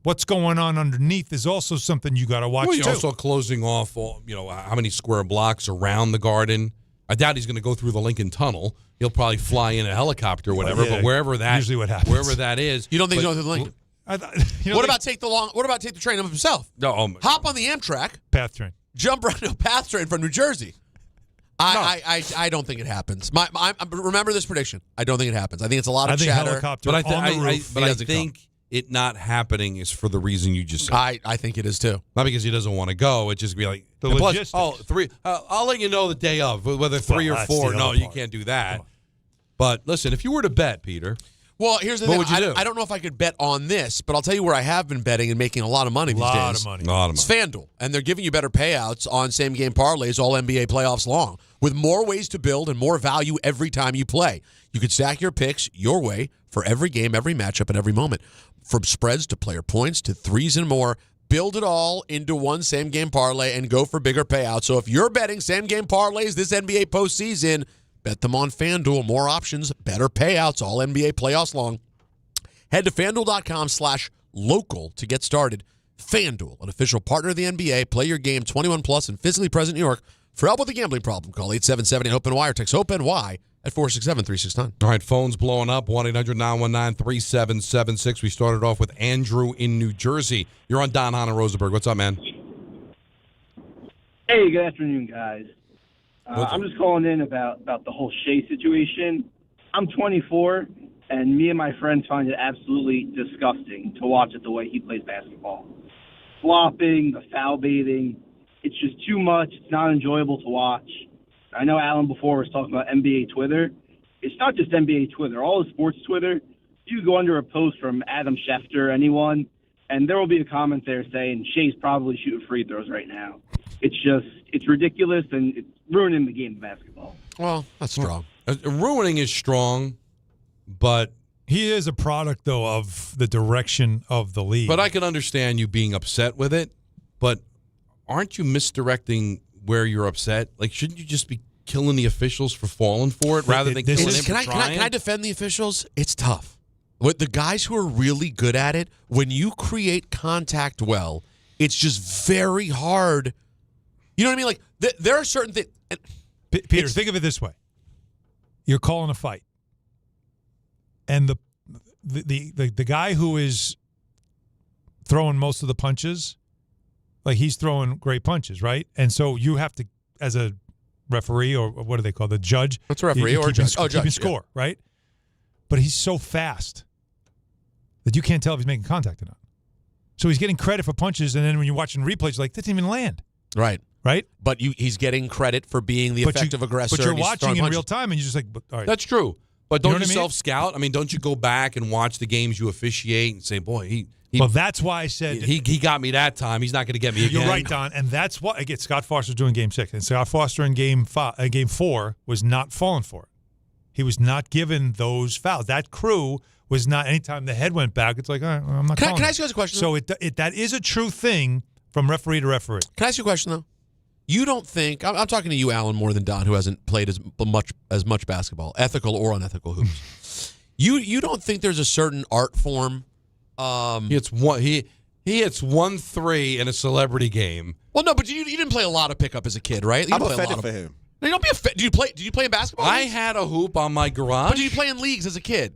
Speaker 3: what's going on underneath is also something you got to watch.
Speaker 6: Well, you're
Speaker 3: too.
Speaker 6: also closing off, how many square blocks around the Garden. I doubt he's going to go through the Lincoln Tunnel. He'll probably fly in a helicopter or whatever. But wherever that
Speaker 3: usually what happens,
Speaker 6: wherever that is,
Speaker 4: you don't think he's going through the Lincoln? What about take the train of himself?
Speaker 6: No,
Speaker 4: hop on the Amtrak
Speaker 3: path train,
Speaker 4: jump right to a path train from New Jersey. I don't think it happens. Remember this prediction. I don't think it happens. I think it's a lot of chatter.
Speaker 3: Helicopter
Speaker 6: but
Speaker 3: on the roof.
Speaker 6: I think it not happening is for the reason you just said.
Speaker 4: I think it is too.
Speaker 6: Not because he doesn't want to go. It just be like
Speaker 3: the logistics.
Speaker 6: Plus, I'll let you know the day of whether 3 or 4. No, you can't do that. But listen, if you were to bet, Peter.
Speaker 4: Well, here's the thing.
Speaker 6: What would you do?
Speaker 4: I don't know if I could bet on this, but I'll tell you where I have been betting and making a lot of money these days.
Speaker 6: A lot of money.
Speaker 4: It's FanDuel, and they're giving you better payouts on same-game parlays all NBA playoffs long, with more ways to build and more value every time you play. You can stack your picks your way for every game, every matchup, and every moment. From spreads to player points to threes and more, build it all into one same-game parlay and go for bigger payouts. So if you're betting same-game parlays this NBA postseason, bet them on FanDuel. More options, better payouts, all NBA playoffs long. Head to FanDuel.com/local to get started. FanDuel, an official partner of the NBA. Play your game 21 plus and physically present in New York. For help with a gambling problem, call 877-8-HOPE-NY or text HOPE-NY at 467-369.
Speaker 6: All right, phones blowing up, 1-800-919-3776. We started off with Andrew in New Jersey. You're on Don, Hahn, and Rosenberg. What's up, man?
Speaker 22: Hey, good afternoon, guys. I'm just calling in about the whole Shea situation. I'm 24, and me and my friends find it absolutely disgusting to watch it the way he plays basketball. Flopping, the foul baiting, it's just too much. It's not enjoyable to watch. I know Alan before was talking about NBA Twitter. It's not just NBA Twitter. All the sports Twitter, you go under a post from Adam Schefter, anyone, and there will be a comment there saying Shea's probably shooting free throws right now. It's ridiculous, and it's ruining the game of basketball.
Speaker 4: Well, that's strong.
Speaker 6: Ruining is strong, but
Speaker 3: he is a product, though, of the direction of the league.
Speaker 6: But I can understand you being upset with it, but aren't you misdirecting where you're upset? Like, shouldn't you just be killing the officials for falling for it rather than killing them for trying?
Speaker 4: Can I defend the officials? It's tough. With the guys who are really good at it, when you create contact well, it's just very hard. You know what I mean? Like, there are certain things.
Speaker 3: Peter, think of it this way. You're calling a fight. And the guy who is throwing most of the punches. Like, he's throwing great punches, right? And so you have to, as a referee, or what do they call the judge?
Speaker 4: What's a referee or a judge?
Speaker 3: Keeping score, right? But he's so fast that you can't tell if he's making contact or not. So he's getting credit for punches, and then when you're watching replays, you're like, that didn't even land.
Speaker 4: Right.
Speaker 3: Right?
Speaker 4: But he's getting credit for being the effective aggressor.
Speaker 3: But you're
Speaker 4: and he's
Speaker 3: watching
Speaker 4: throwing
Speaker 3: in
Speaker 4: punches.
Speaker 3: real time, and you're just like, all right.
Speaker 6: That's true. But don't
Speaker 3: You know
Speaker 6: you,
Speaker 3: what I mean?
Speaker 6: self-scout? I mean, don't you go back and watch the games you officiate and say, boy, he
Speaker 3: well, that's why I said
Speaker 6: he got me that time. He's not going to get me again.
Speaker 3: You're right, Don, and that's why again Scott Foster's doing Game 6, and Scott Foster in Game 4 was not falling for it. He was not given those fouls. That crew was not. Anytime the head went back, it's like, all right, well, I'm not.
Speaker 4: Can I ask you guys a question?
Speaker 3: So that is a true thing from referee to referee.
Speaker 4: Can I ask you a question though? You don't think I'm talking to you, Alan, more than Don, who hasn't played as much basketball, ethical or unethical hoops. You don't think there's a certain art form?
Speaker 6: He hits 1-3 in a celebrity game.
Speaker 4: Well, no, but you didn't play a lot of pickup as a kid, right?
Speaker 5: I'm offended for him.
Speaker 4: No, don't be offended. Did you play in basketball?
Speaker 6: I had a hoop on my garage.
Speaker 4: But did you play in leagues as a kid?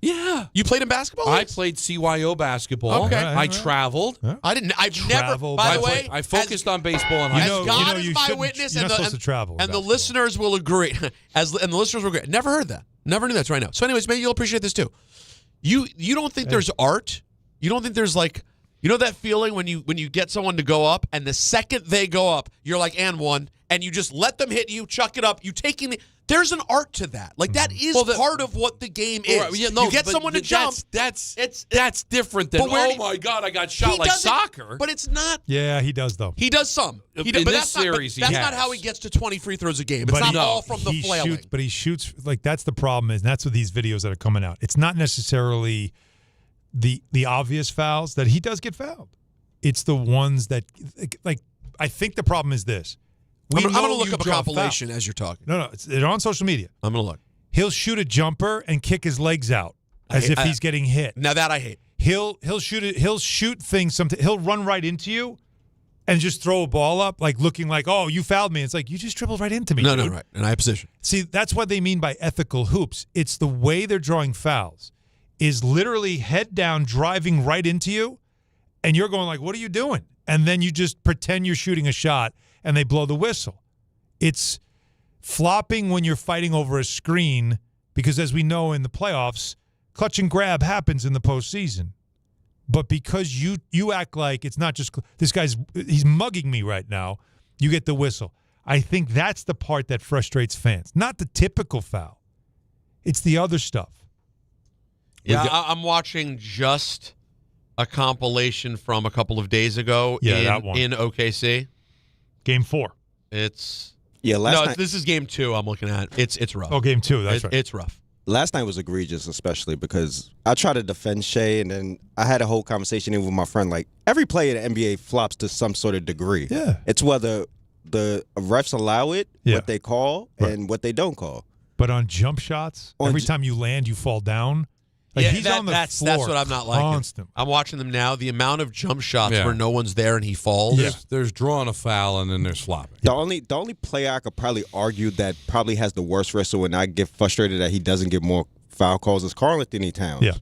Speaker 6: Yeah.
Speaker 4: You played in basketball?
Speaker 6: I played CYO basketball.
Speaker 4: Okay.
Speaker 6: I traveled.
Speaker 4: I didn't. I've never. By the way,
Speaker 6: I focused on baseball in high school.
Speaker 4: As God is my witness,
Speaker 3: you're
Speaker 4: and
Speaker 3: not supposed to travel.
Speaker 4: And the listeners will agree. And the listeners will agree. Never heard that. Never knew that's right now. So, anyways, maybe you'll appreciate this too. You don't think there's art? You don't think there's like, you know that feeling when you get someone to go up, and the second they go up, you're like, and one, and you just let them hit you, chuck it up. There's an art to that. Like, that is part of what the game is.
Speaker 6: Right, yeah, no,
Speaker 4: you get someone to jump.
Speaker 6: That's different than, oh my God, I got shot like soccer.
Speaker 4: But it's not.
Speaker 3: Yeah, he does though.
Speaker 4: He does some.
Speaker 6: In this series,
Speaker 4: that's not how he gets to 20 free throws a game. It's not all from the flailing.
Speaker 3: But he shoots, like, that's the problem is, and that's what these videos that are coming out. It's not necessarily the obvious fouls that he does get fouled. It's the ones that, like, I think the problem is this.
Speaker 4: I'm going to look up a compilation as you're talking.
Speaker 3: No, they're on social media.
Speaker 4: I'm going to look.
Speaker 3: He'll shoot a jumper and kick his legs out as if he's getting hit.
Speaker 4: Now that I hate.
Speaker 3: He'll shoot it. He'll shoot things. He'll run right into you and just throw a ball up, like looking like, oh, you fouled me. It's like, you just dribbled right into me.
Speaker 4: No,
Speaker 3: dude.
Speaker 4: right. And I have position.
Speaker 3: See, that's what they mean by ethical hoops. It's the way they're drawing fouls is literally head down, driving right into you, and you're going like, what are you doing? And then you just pretend you're shooting a shot, and they blow the whistle. It's flopping when you're fighting over a screen because, as we know in the playoffs, clutch and grab happens in the postseason. But because you act like it's not just this he's mugging me right now, you get the whistle. I think that's the part that frustrates fans. Not the typical foul. It's the other stuff.
Speaker 4: Yeah, I'm watching just a compilation from a couple of days ago
Speaker 3: that one.
Speaker 4: In OKC.
Speaker 3: Game 4.
Speaker 4: It's
Speaker 5: last night.
Speaker 4: This is game 2 I'm looking at. It's rough.
Speaker 3: Oh, game 2. That's right.
Speaker 4: It's rough.
Speaker 5: Last night was egregious, especially because I tried to defend Shea, and then I had a whole conversation even with my friend. Like, every player in the NBA flops to some sort of degree.
Speaker 3: Yeah.
Speaker 5: It's whether the refs allow it, what they call, and what they don't call.
Speaker 3: But on jump shots, every time you land, you fall down. Like, he's on the
Speaker 4: that's
Speaker 3: floor
Speaker 4: what I'm not liking.
Speaker 3: constant.
Speaker 4: I'm watching them now. The amount of jump shots where no one's there and he falls.
Speaker 6: There's drawing a foul and then there's flopping.
Speaker 5: The only player I could probably argue that probably has the worst whistle, and I get frustrated that he doesn't get more foul calls, is Karl Anthony Towns.
Speaker 3: Yeah.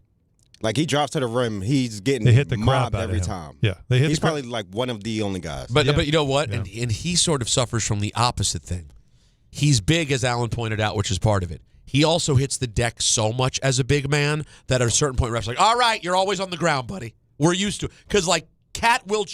Speaker 5: Like, he drops to the rim, he's getting
Speaker 3: they hit the
Speaker 5: mobbed
Speaker 3: crap out
Speaker 5: every
Speaker 3: of him.
Speaker 5: time.
Speaker 3: Yeah,
Speaker 5: he's probably like one of the only guys.
Speaker 4: But you know what? And he sort of suffers from the opposite thing. He's big, as Alan pointed out, which is part of it. He also hits the deck so much as a big man that at a certain point, refs are like, all right, you're always on the ground, buddy. We're used to it. Because, like, Cat will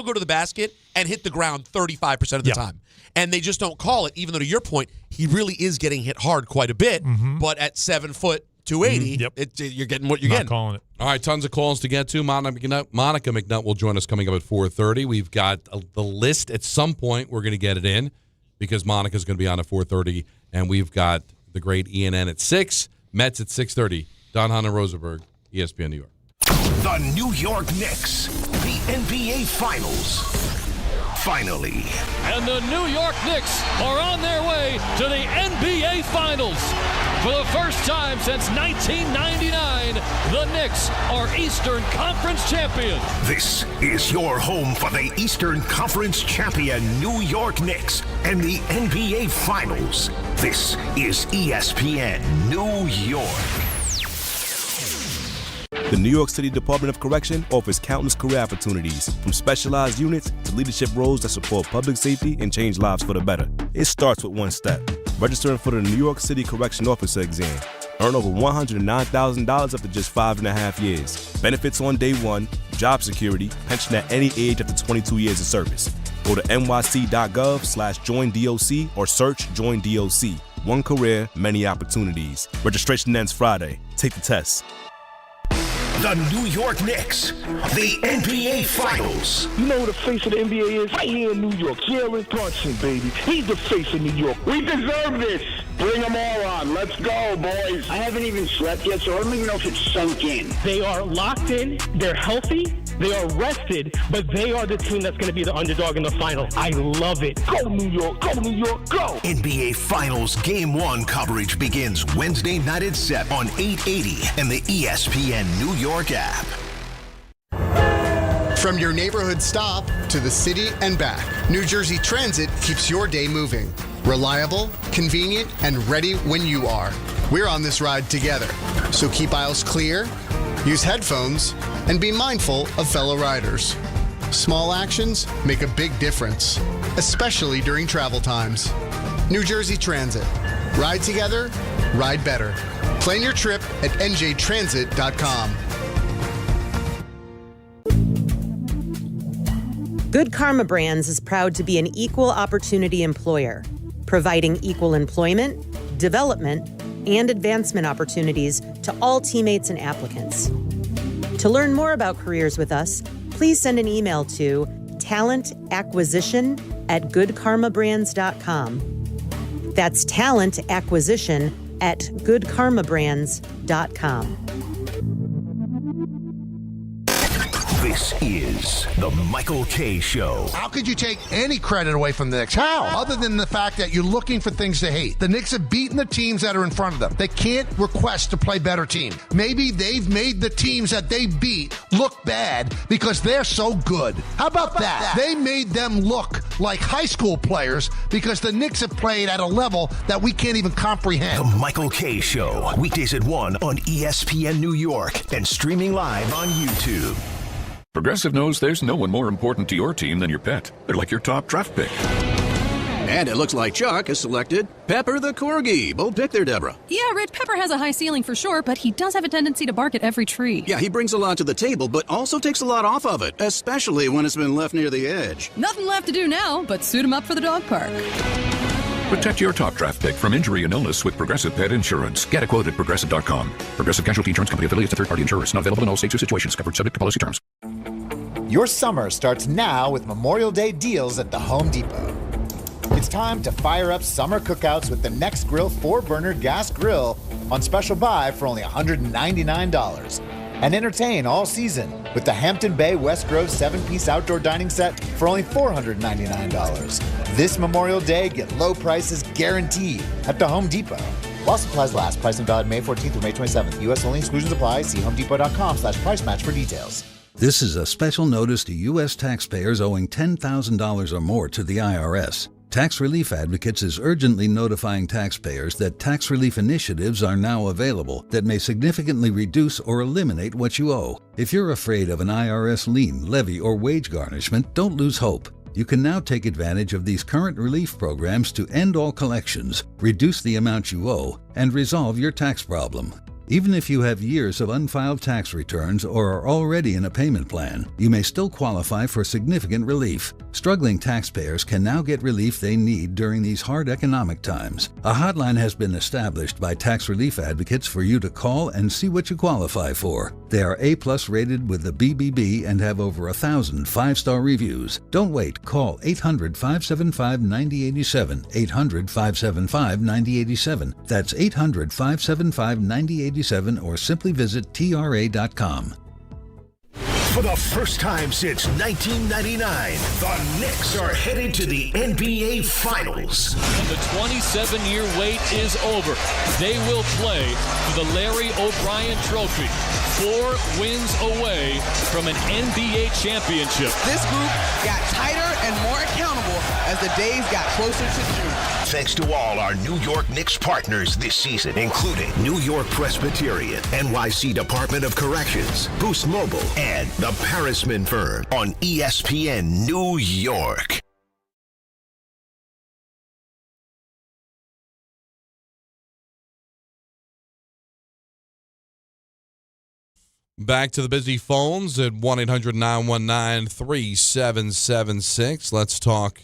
Speaker 4: go to the basket and hit the ground 35% of the time. And they just don't call it, even though, to your point, he really is getting hit hard quite a bit.
Speaker 3: Mm-hmm.
Speaker 4: But at 7 foot, 280, you're getting what you're
Speaker 3: Not
Speaker 4: getting.
Speaker 3: calling it.
Speaker 6: All right, tons of calls to get to. Monica McNutt will join us coming up at 4:30. We've got the list at some point. We're going to get it in because Monica's going to be on at 4:30. And we've got the great ENN at 6, Mets at 6:30. Don Hahn and Rosenberg, ESPN New York.
Speaker 1: The New York Knicks, the NBA Finals. Finally.
Speaker 9: And the New York Knicks are on their way to the NBA Finals. For the first time since 1999, the Knicks are Eastern Conference champions.
Speaker 1: This is your home for the Eastern Conference champion New York Knicks and the NBA Finals. This is ESPN New York.
Speaker 2: The New York City Department of Correction offers countless career opportunities, from specialized units to leadership roles that support public safety and change lives for the better. It starts with one step: registering for the New York City Correction Officer exam. Earn over $109,000 after just 5.5 years. Benefits on day one, job security, pension at any age after 22 years of service. Go to nyc.gov/joinDOC or search Join DOC. One career, many opportunities. Registration ends Friday. Take the test.
Speaker 1: The New York Knicks, the NBA Finals.
Speaker 7: You know who the face of the NBA is? Right here in New York. Brunson, baby. He's the face of New York. We deserve this. Bring them all on. Let's go, boys.
Speaker 23: I haven't even slept yet, so I don't even know if it's sunk in.
Speaker 24: They are locked in. They're healthy. They are rested, but they are the team that's going to be the underdog in the final. I love it.
Speaker 7: Go, New York. Go, New York. Go.
Speaker 1: NBA Finals Game 1 coverage begins Wednesday night at 7 on 880 and the ESPN New York app.
Speaker 15: From your neighborhood stop to the city and back, New Jersey Transit keeps your day moving. Reliable, convenient, and ready when you are. We're on this ride together. So keep aisles clear, use headphones, and be mindful of fellow riders. Small actions make a big difference, especially during travel times. New Jersey Transit. Ride together, ride better. Plan your trip at njtransit.com.
Speaker 25: Good Karma Brands is proud to be an equal opportunity employer, providing equal employment, development, and advancement opportunities to all teammates and applicants. To learn more about careers with us, please send an email to talentacquisition@goodkarmabrands.com. That's talentacquisition@goodkarmabrands.com.
Speaker 1: This is the Michael K. Show.
Speaker 26: How could you take any credit away from the Knicks? How? Other than the fact that you're looking for things to hate. The Knicks have beaten the teams that are in front of them. They can't request to play better teams. Maybe they've made the teams that they beat look bad because they're so good. How about that? They made them look like high school players because the Knicks have played at a level that we can't even comprehend.
Speaker 1: The Michael K. Show. Weekdays at 1 on ESPN New York and streaming live on YouTube.
Speaker 27: Progressive knows there's no one more important to your team than your pet. They're like your top draft pick.
Speaker 28: And it looks like Chuck has selected Pepper the Corgi. Bold pick there, Deborah.
Speaker 29: Yeah, Red Pepper has a high ceiling for sure, but he does have a tendency to bark at every tree.
Speaker 28: Yeah, he brings a lot to the table, but also takes a lot off of it, especially when it's been left near the edge.
Speaker 29: Nothing left to do now but suit him up for the dog park.
Speaker 27: Protect your top draft pick from injury and illness with Progressive Pet Insurance. Get a quote at Progressive.com. Progressive Casualty Insurance Company affiliates and third-party insurers. Not available in all states or situations. Covered subject to policy terms.
Speaker 30: Your summer starts now with Memorial Day deals at the Home Depot. It's time to fire up summer cookouts with the Next Grill 4-burner gas grill on special buy for only $199. And entertain all season with the Hampton Bay West Grove 7-piece outdoor dining set for only $499. This Memorial Day, get low prices guaranteed at the Home Depot. While supplies last, pricing valid May 14th through May 27th. U.S. only, exclusions apply. See homedepot.com/price match for details.
Speaker 31: This is a special notice to U.S. taxpayers owing $10,000 or more to the IRS. Tax Relief Advocates is urgently notifying taxpayers that tax relief initiatives are now available that may significantly reduce or eliminate what you owe. If you're afraid of an IRS lien, levy, or wage garnishment, don't lose hope. You can now take advantage of these current relief programs to end all collections, reduce the amount you owe, and resolve your tax problem. Even if you have years of unfiled tax returns or are already in a payment plan, you may still qualify for significant relief. Struggling taxpayers can now get relief they need during these hard economic times. A hotline has been established by Tax Relief Advocates for you to call and see what you qualify for. They are A+ rated with the BBB and have over 1,000 5-star reviews. Don't wait. Call 800-575-9087, 800-575-9087. That's 800-575-9087, or simply visit tra.com.
Speaker 1: For the first time since 1999, the Knicks are headed to the NBA Finals.
Speaker 9: The 27-year wait is over. They will play for the Larry O'Brien Trophy. 4 wins away from an NBA championship.
Speaker 32: This group got tighter and more accountable as the days got closer to June.
Speaker 1: thanks to all our New York Knicks partners this season, including New York Presbyterian, NYC Department of Corrections, Boost Mobile, and the Parisman Firm on ESPN New York.
Speaker 6: Back to the busy phones at 1-800-919-3776. Let's talk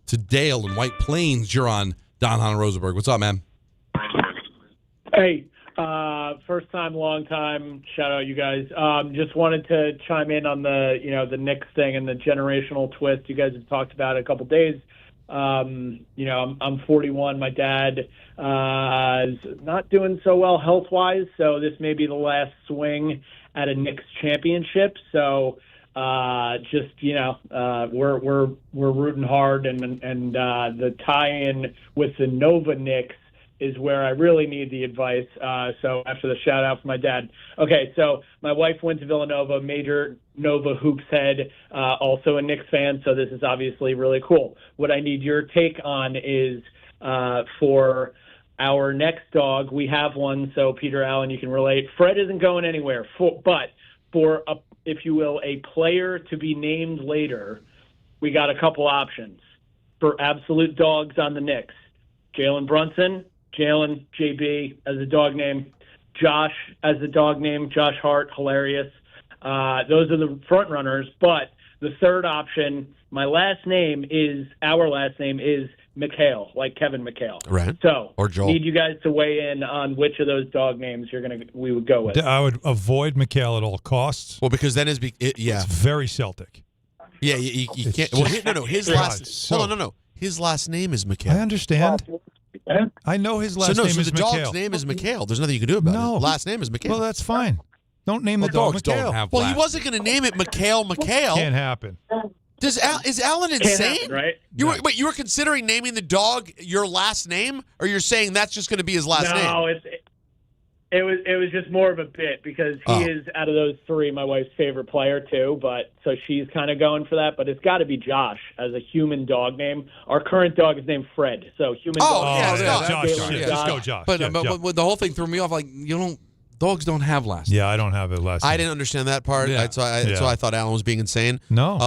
Speaker 6: to Dale in White Plains. You're on Don, Hahn, and Rosenberg. What's up, man?
Speaker 8: Hey, first time, long time. Shout out, you guys. Just wanted to chime in on the Knicks thing and the generational twist. You guys have talked about it a couple days. I'm 41. My dad is not doing so well health-wise, so this may be the last swing at a Knicks championship. So we're rooting hard, and the tie-in with the Nova Knicks is where I really need the advice. So after the shout out for my dad. Okay, so my wife went to Villanova, major Nova hoops head, also a Knicks fan, so this is obviously really cool. What I need your take on is for our next dog, we have one, so Peter Allen, you can relate. Fred isn't going anywhere, but for, if you will, a player to be named later, we got a couple options. For absolute dogs on the Knicks, Jalen Brunson, Jalen, JB as a dog name, Josh as a dog name, Josh Hart, hilarious. Those are the front runners. But the third option, our last name is McHale, like Kevin McHale.
Speaker 4: Right.
Speaker 8: So
Speaker 4: or Joel.
Speaker 8: Need you guys to weigh in on which of those dog names we would go with.
Speaker 3: I would avoid McHale at all costs.
Speaker 4: Well, because then
Speaker 3: it's very Celtic.
Speaker 4: Yeah, you can't. Well, his last. Hold on, no. His last name is McHale.
Speaker 3: I understand. I know his last name is McHale.
Speaker 4: So the dog's name is McHale. There's nothing you can do about it. Last name is McHale.
Speaker 3: Well, that's fine. Don't name the dog
Speaker 6: dogs
Speaker 3: McHale.
Speaker 6: don't have
Speaker 4: Well, he wasn't going to name it McHale.
Speaker 3: Can't happen.
Speaker 4: Is Alan insane?
Speaker 8: Happen, right?
Speaker 4: You were considering naming the dog your last name, or you're saying that's just going to be his last name?
Speaker 8: No, it was just more of a bit because he is, out of those three, my wife's favorite player too. But so she's kind of going for that. But it's got to be Josh as a human dog name. Our current dog is named Fred. So human dog.
Speaker 3: Just go Josh.
Speaker 6: But the whole thing threw me off. Like dogs don't have last names.
Speaker 3: Yeah, I don't have a last name.
Speaker 4: I didn't understand that part.
Speaker 3: Yeah.
Speaker 4: So I thought Alan was being insane.
Speaker 3: No,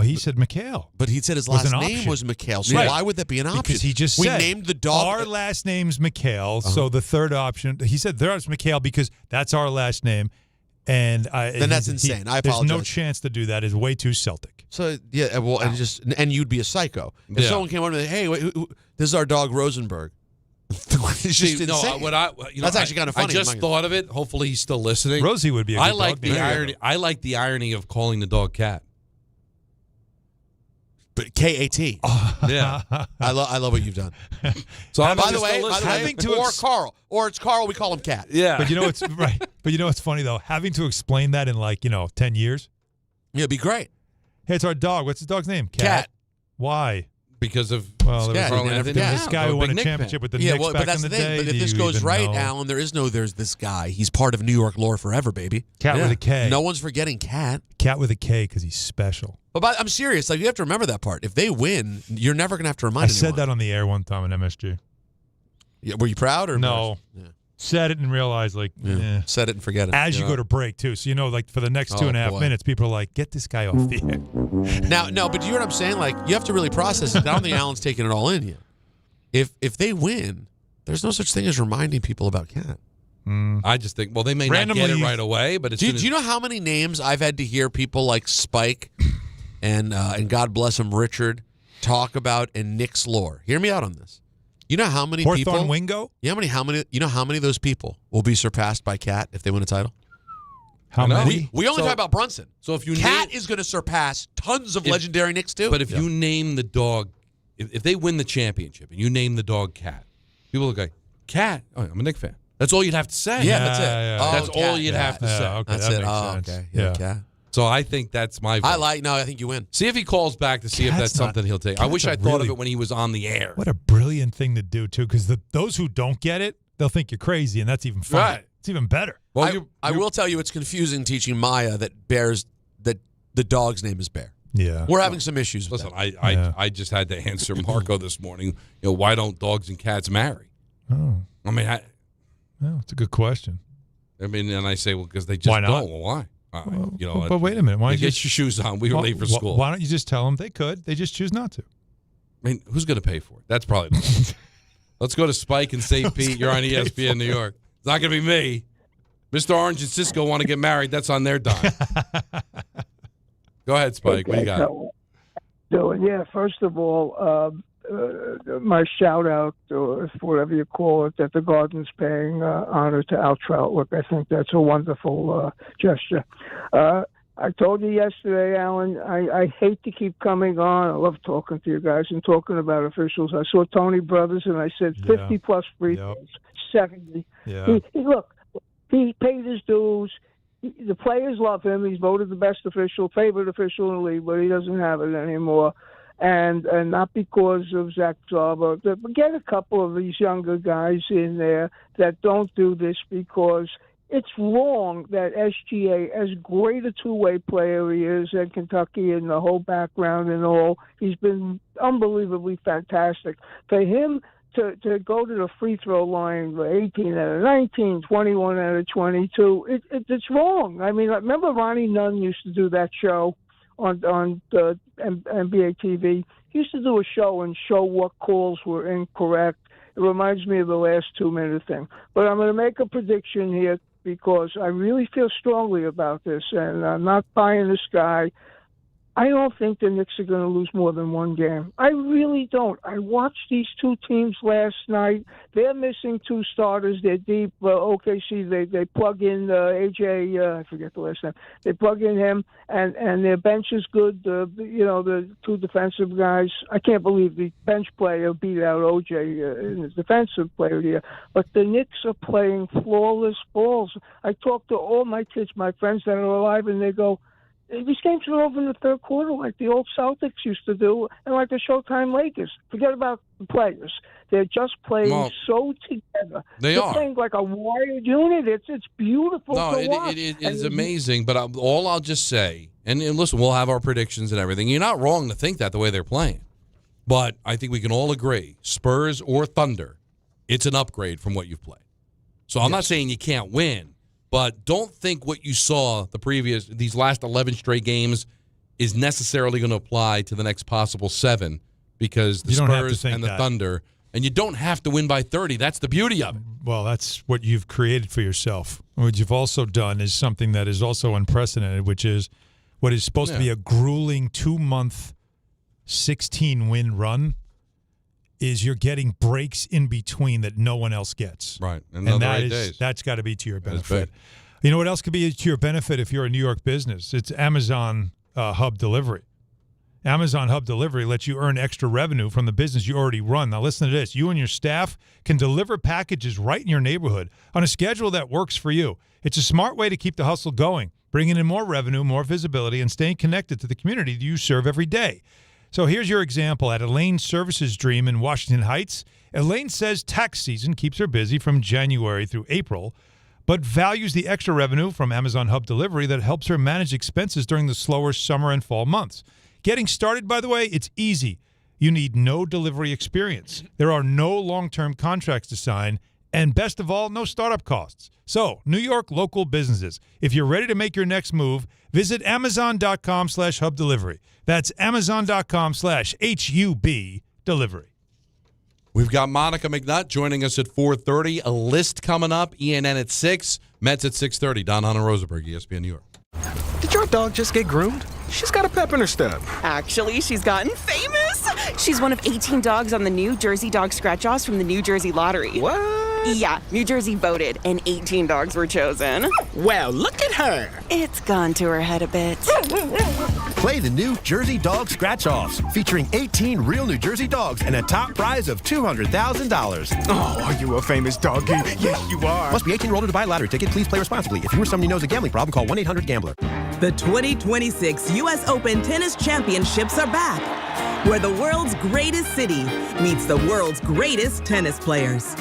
Speaker 3: he said McHale.
Speaker 4: But he said his last name was McHale. So why would that be an option?
Speaker 3: Because he just
Speaker 4: we
Speaker 3: said
Speaker 4: named the dog.
Speaker 3: Our last name's McHale. So the third option, he said there's McHale because that's our last name. And
Speaker 4: then that's insane. I
Speaker 3: there's
Speaker 4: apologize.
Speaker 3: no chance to do that. It's way too Celtic.
Speaker 4: So yeah, well, and you'd be a psycho if someone came on and hey, this is our dog Rosenberg. It's just insane. That's actually kind of funny.
Speaker 6: I just thought of it. Hopefully, he's still listening.
Speaker 3: Rosie would be a good dog.
Speaker 6: I like the irony of calling the dog Cat.
Speaker 4: But K-A-T.
Speaker 6: Yeah,
Speaker 4: I love what you've done.
Speaker 6: So
Speaker 4: by the way, Carl, or it's Carl. We call him Cat.
Speaker 6: Yeah,
Speaker 3: but you know what's right. But you know what's funny though? Having to explain that in 10 years.
Speaker 4: Yeah, it'd be great.
Speaker 3: Hey, it's our dog. What's the dog's name?
Speaker 4: Cat.
Speaker 3: Why?
Speaker 6: Because of
Speaker 3: this guy who won a championship with the Knicks back in the day.
Speaker 4: But if this goes right, Alan, there's this guy. He's part of New York lore forever, baby.
Speaker 3: Cat with a K.
Speaker 4: No one's forgetting Cat.
Speaker 3: Cat with a K because he's special.
Speaker 4: But I'm serious. You have to remember that part. If they win, you're never going to have to remind anyone.
Speaker 3: I said that on the air one time in MSG.
Speaker 4: Yeah, were you proud or
Speaker 3: no? Yeah. Said it and realized
Speaker 4: said it and forget it.
Speaker 3: As you go to break too, so for the next 2.5 minutes, people are like, "Get this guy off the air."
Speaker 4: No, but you know what I'm saying? You have to really process it. I don't think Alan's taking it all in yet. If they win, there's no such thing as reminding people about Cat.
Speaker 6: I just think, they may not get it right away, but
Speaker 4: do you know how many names I've had to hear people like Spike and God bless him, Richard, talk about in Knicks lore? Hear me out on this. You know how many people?
Speaker 3: Hawthorne Wingo?
Speaker 4: You know how many of those people will be surpassed by Cat if they win a title?
Speaker 3: How many?
Speaker 4: We only talk about Brunson.
Speaker 6: So if
Speaker 4: Cat is going to surpass tons of legendary Knicks too.
Speaker 6: But if you name the dog, if they win the championship and you name the dog Cat, people look like Cat. Oh, I'm a Knicks fan. That's all you'd have to say.
Speaker 4: Yeah, that's it.
Speaker 6: That's all you'd have to say.
Speaker 3: Okay,
Speaker 4: that's
Speaker 3: that
Speaker 4: it.
Speaker 3: Makes sense.
Speaker 4: Okay. Yeah, Cat.
Speaker 6: So I think that's my vote.
Speaker 4: I think you win.
Speaker 6: See if he calls back to see if that's something he'll take. I wish I thought of it when he was on the air.
Speaker 3: What a brilliant thing to do, too, because those who don't get it, they'll think you're crazy, and that's even fun.
Speaker 6: Right.
Speaker 3: It's even better.
Speaker 4: Well, I will tell you it's confusing teaching Maya that the dog's name is Bear.
Speaker 3: Yeah.
Speaker 4: We're having some issues with
Speaker 6: Listen,
Speaker 4: that.
Speaker 6: I just had to answer Marco this morning. Why don't dogs and cats marry?
Speaker 3: Oh.
Speaker 6: I mean,
Speaker 3: It's a good question.
Speaker 6: And I say, well, because they just
Speaker 3: Why not?
Speaker 6: don't. Well, why?
Speaker 3: But wait a minute. Why don't you
Speaker 6: get your shoes on? We were late for school.
Speaker 3: Why don't you just tell them they could? They just choose not to.
Speaker 6: I mean, who's going to pay for it? That's probably Let's go to Spike and St. Pete. You're on ESPN New York. It's not going to be me. Mr. Orange and Cisco want to get married. That's on their dime. Go ahead, Spike. What do you got?
Speaker 10: So, first of all, my shout out, or whatever you call it, that the Garden's paying honor to Al Trout. Look, I think that's a wonderful gesture. I told you yesterday, Alan, I hate to keep coming on. I love talking to you guys and talking about officials. I saw Tony Brothers, and I said 50-plus free throws, 70.
Speaker 3: Yeah.
Speaker 10: He paid his dues. The players love him. He's voted the best official, favorite official in the league, but he doesn't have it anymore. And not because of Zach Zarba. But get a couple of these younger guys in there that don't do this, because it's wrong that SGA, as great a two-way player he is at Kentucky and the whole background and all, he's been unbelievably fantastic. For him to go to the free throw line 18 out of 19, 21 out of 22, it's wrong. I mean, remember Ronnie Nunn used to do that show on the NBA TV? He used to do a show and show what calls were incorrect. It reminds me of the last 2-minute thing. But I'm going to make a prediction here, because I really feel strongly about this, and I'm not buying this guy. I don't think the Knicks are going to lose more than one game. I really don't. I watched these two teams last night. They're missing two starters. They're deep. OKC, they plug in AJ, I forget the last name. They plug in him, and their bench is good. The two defensive guys. I can't believe the bench player beat out OJ in his defensive player here. But the Knicks are playing flawless balls. I talk to all my kids, my friends that are alive, and they go, these games are over in the third quarter like the old Celtics used to do, and like the Showtime Lakers. Forget about the players. They're just playing so together. They're playing like a wired unit. It's beautiful to watch.
Speaker 6: It is amazing, but all I'll just say, and listen, we'll have our predictions and everything. You're not wrong to think that the way they're playing. But I think we can all agree, Spurs or Thunder, it's an upgrade from what you've played. So I'm not saying you can't win. But don't think what you saw these last 11 straight games is necessarily going to apply to the next possible 7, because the Spurs and the Thunder, and you don't have to win by 30. That's the beauty of it.
Speaker 3: Well, that's what you've created for yourself. What you've also done is something that is also unprecedented, which is what is supposed to be a grueling 2-month 16-win run. Is you're getting breaks in between that no one else gets.
Speaker 6: Right.
Speaker 3: And that's got to be to your benefit. You know what else could be to your benefit if you're a New York business? It's Amazon Hub Delivery. Amazon Hub Delivery lets you earn extra revenue from the business you already run. Now listen to this. You and your staff can deliver packages right in your neighborhood on a schedule that works for you. It's a smart way to keep the hustle going, bringing in more revenue, more visibility, and staying connected to the community you serve every day. So here's your example. At Elaine Services Dream in Washington Heights, Elaine says tax season keeps her busy from January through April, but values the extra revenue from Amazon Hub Delivery that helps her manage expenses during the slower summer and fall months. Getting started, by the way, it's easy. You need no delivery experience. There are no long-term contracts to sign, and best of all, no startup costs. So, New York local businesses, if you're ready to make your next move, visit Amazon.com/Hub Delivery. That's Amazon.com/HUB Delivery.
Speaker 6: We've got Monica McNutt joining us at 4:30. A list coming up. ENN at 6. Mets at 6:30. Don Hahn and Rosenberg, ESPN New York.
Speaker 11: Did your dog just get groomed? She's got a pep in her step.
Speaker 12: Actually, she's gotten famous. She's one of 18 dogs on the New Jersey Dog Scratch-Offs from the New Jersey Lottery.
Speaker 11: What?
Speaker 12: Yeah, New Jersey voted, and 18 dogs were chosen.
Speaker 11: Well, look at her.
Speaker 12: It's gone to her head a bit.
Speaker 13: Play the New Jersey Dog Scratch-Offs, featuring 18 real New Jersey dogs and a top prize of $200,000.
Speaker 11: Oh, are you a famous doggy? Yes, you are.
Speaker 13: Must be 18 years old to buy a lottery ticket. Please play responsibly. If you or someone you know has a gambling problem, call 1-800-GAMBLER.
Speaker 14: The 2026 U.S. Open Tennis Championships are back, where the world's greatest city meets the world's greatest tennis players.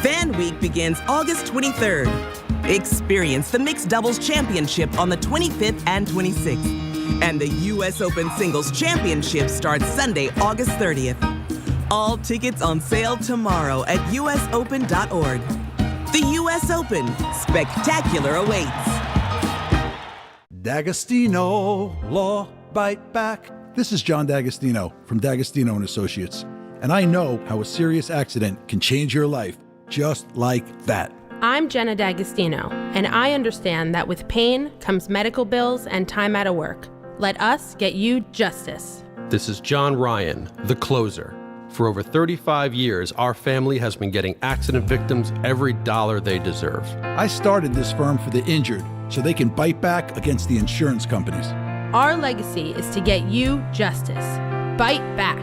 Speaker 14: Fan Week begins August 23rd. Experience the Mixed Doubles Championship on the 25th and 26th. And the U.S. Open Singles Championship starts Sunday, August 30th. All tickets on sale tomorrow at usopen.org. The U.S. Open. Spectacular awaits.
Speaker 2: D'Agostino Law Bite Back. This is John D'Agostino from D'Agostino & Associates, and I know how a serious accident can change your life just like that.
Speaker 5: I'm Jenna D'Agostino, and I understand that with pain comes medical bills and time out of work. Let us get you justice.
Speaker 16: This is John Ryan, the closer. For over 35 years, our family has been getting accident victims every dollar they deserve.
Speaker 2: I started this firm for the injured so they can bite back against the insurance companies.
Speaker 5: Our legacy is to get you justice. Bite back.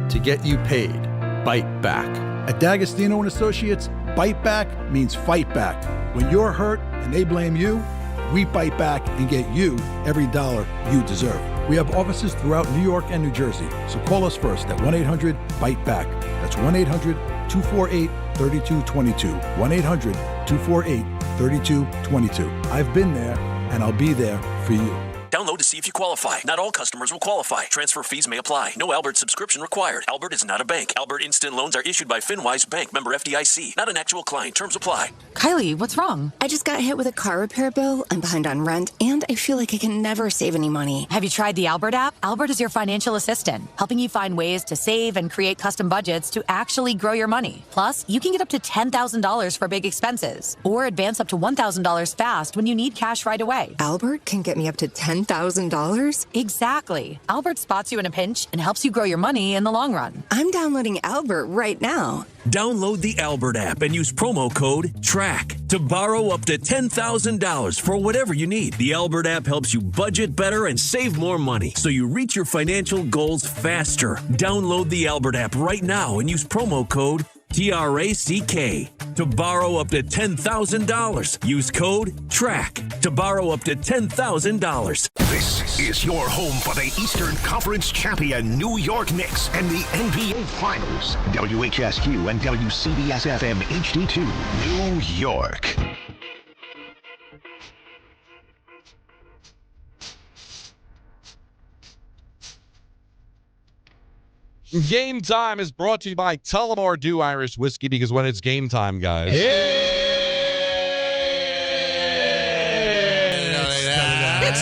Speaker 16: To get you paid, bite back.
Speaker 2: At D'Agostino & Associates, bite back means fight back. When you're hurt and they blame you, we bite back and get you every dollar you deserve. We have offices throughout New York and New Jersey, so call us first at 1-800-BITE-BACK. That's 1-800-248-3222. 1-800-248-3222. I've been there, and I'll be there for you.
Speaker 17: Download to see if you qualify. Not all customers will qualify. Transfer fees may apply. No Albert subscription required. Albert is not a bank. Albert Instant Loans are issued by FinWise Bank, member FDIC. Not an actual client. Terms apply.
Speaker 18: Kylie, what's wrong? I just got hit with a car repair bill. I'm behind on rent, and I feel like I can never save any money.
Speaker 19: Have you tried the Albert app? Albert is your financial assistant, helping you find ways to save and create custom budgets to actually grow your money. Plus, you can get up to $10,000 for big expenses, or advance up to $1,000 fast when you need cash right away.
Speaker 18: Albert can get me up to $10,000?
Speaker 19: Exactly. Albert spots you in a pinch and helps you grow your money in the long run.
Speaker 18: I'm downloading Albert right now.
Speaker 17: Download the Albert app and use promo code TRACK to borrow up to $10,000 for whatever you need. The Albert app helps you budget better and save more money so you reach your financial goals faster. Download the Albert app right now and use promo code TRACK to borrow up to $10,000. Use code TRACK to borrow up to $10,000.
Speaker 1: This is your home for the Eastern Conference champion New York Knicks and the NBA Finals. WHSQ and WCBS-FM HD2, New York.
Speaker 20: Game Time is brought to you by Tullamore Dew Irish Whiskey, because when it's game time, guys.
Speaker 4: It's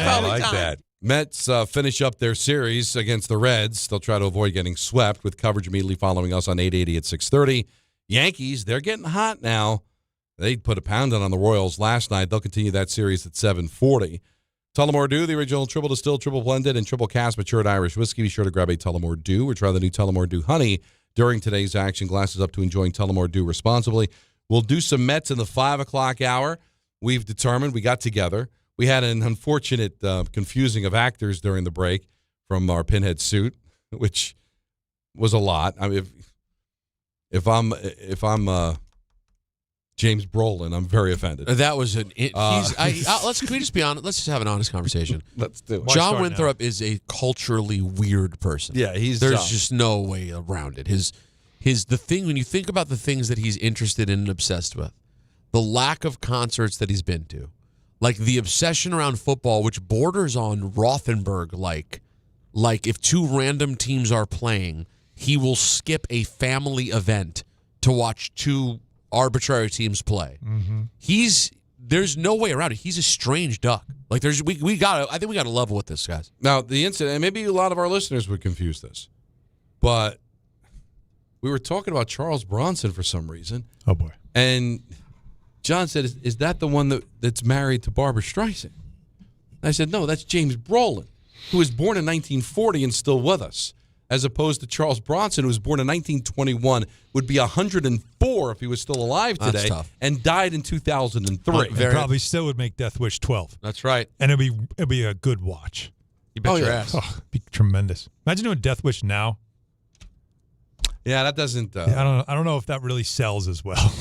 Speaker 6: I like that. Mets finish up their series against the Reds. They'll try to avoid getting swept with coverage immediately following us on 880 at 6:30. Yankees, they're getting hot now. They put a pounding on the Royals last night. They'll continue that series at 7:40. Tullamore Dew, the original triple distilled, triple blended, and triple cast matured Irish whiskey. Be sure to grab a Tullamore Dew or try the new Tullamore Dew Honey during today's action. Glasses up to enjoying Tullamore Dew responsibly. We'll do some Mets in the 5 o'clock hour. We've determined, we got together. We had an unfortunate confusing of actors during the break from our pinhead suit, which was a lot. I mean, if I'm James Brolin, I'm very offended.
Speaker 4: That was can we just be honest? Let's just have an honest conversation.
Speaker 6: Let's do it.
Speaker 4: John Winthrop is a culturally weird person.
Speaker 6: Yeah, there's
Speaker 4: just no way around it. The thing, when you think about the things that he's interested in and obsessed with, the lack of concerts that he's been to, like the obsession around football, which borders on Rothenberg, like if two random teams are playing, he will skip a family event to watch two arbitrary teams play.
Speaker 3: Mm-hmm.
Speaker 4: There's no way around it. He's a strange duck. Like I think we gotta level with this, guys.
Speaker 6: Now the incident, and maybe a lot of our listeners would confuse this, but we were talking about Charles Bronson for some reason.
Speaker 3: Oh boy!
Speaker 6: And John said, "Is that the one that's married to Barbara Streisand?" And I said, "No, that's James Brolin, who was born in 1940 and still with us, as opposed to Charles Bronson, who was born in 1921, would be 104 if he was still alive today,
Speaker 4: That's tough.
Speaker 6: and died in 2003.
Speaker 3: And probably still would make Death Wish 12.
Speaker 6: That's right.
Speaker 3: And it'd be a good watch.
Speaker 6: You bet your ass.
Speaker 3: Oh, it'd be tremendous. Imagine doing Death Wish now.
Speaker 6: Yeah, that doesn't.
Speaker 3: I don't know if that really sells as well.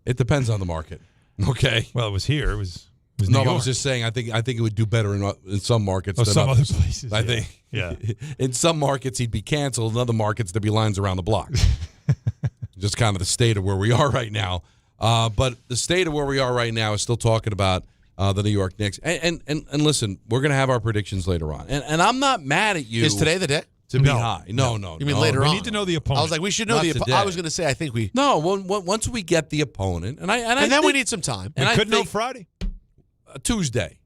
Speaker 6: It depends on the market. Okay.
Speaker 3: Well, it was here. It was
Speaker 6: No,
Speaker 3: New
Speaker 6: I was just saying. I think it would do better in some markets than
Speaker 3: some
Speaker 6: others.
Speaker 3: other places.
Speaker 6: I think.
Speaker 3: Yeah.
Speaker 6: In some markets, he'd be canceled. In other markets, there'd be lines around the block. Just kind of the state of where we are right now. But the state of where we are right now is still talking about the New York Knicks. And listen, we're going to have our predictions later on. And I'm not mad at you.
Speaker 4: Is today the day?
Speaker 6: To be high. No.
Speaker 4: You mean later on?
Speaker 3: We need to know the opponent.
Speaker 4: I was like, we should know the opponent. I was going to say, I think we.
Speaker 6: No, once we get the opponent. And then
Speaker 4: think, we need some time.
Speaker 3: We could know Friday.
Speaker 6: Tuesday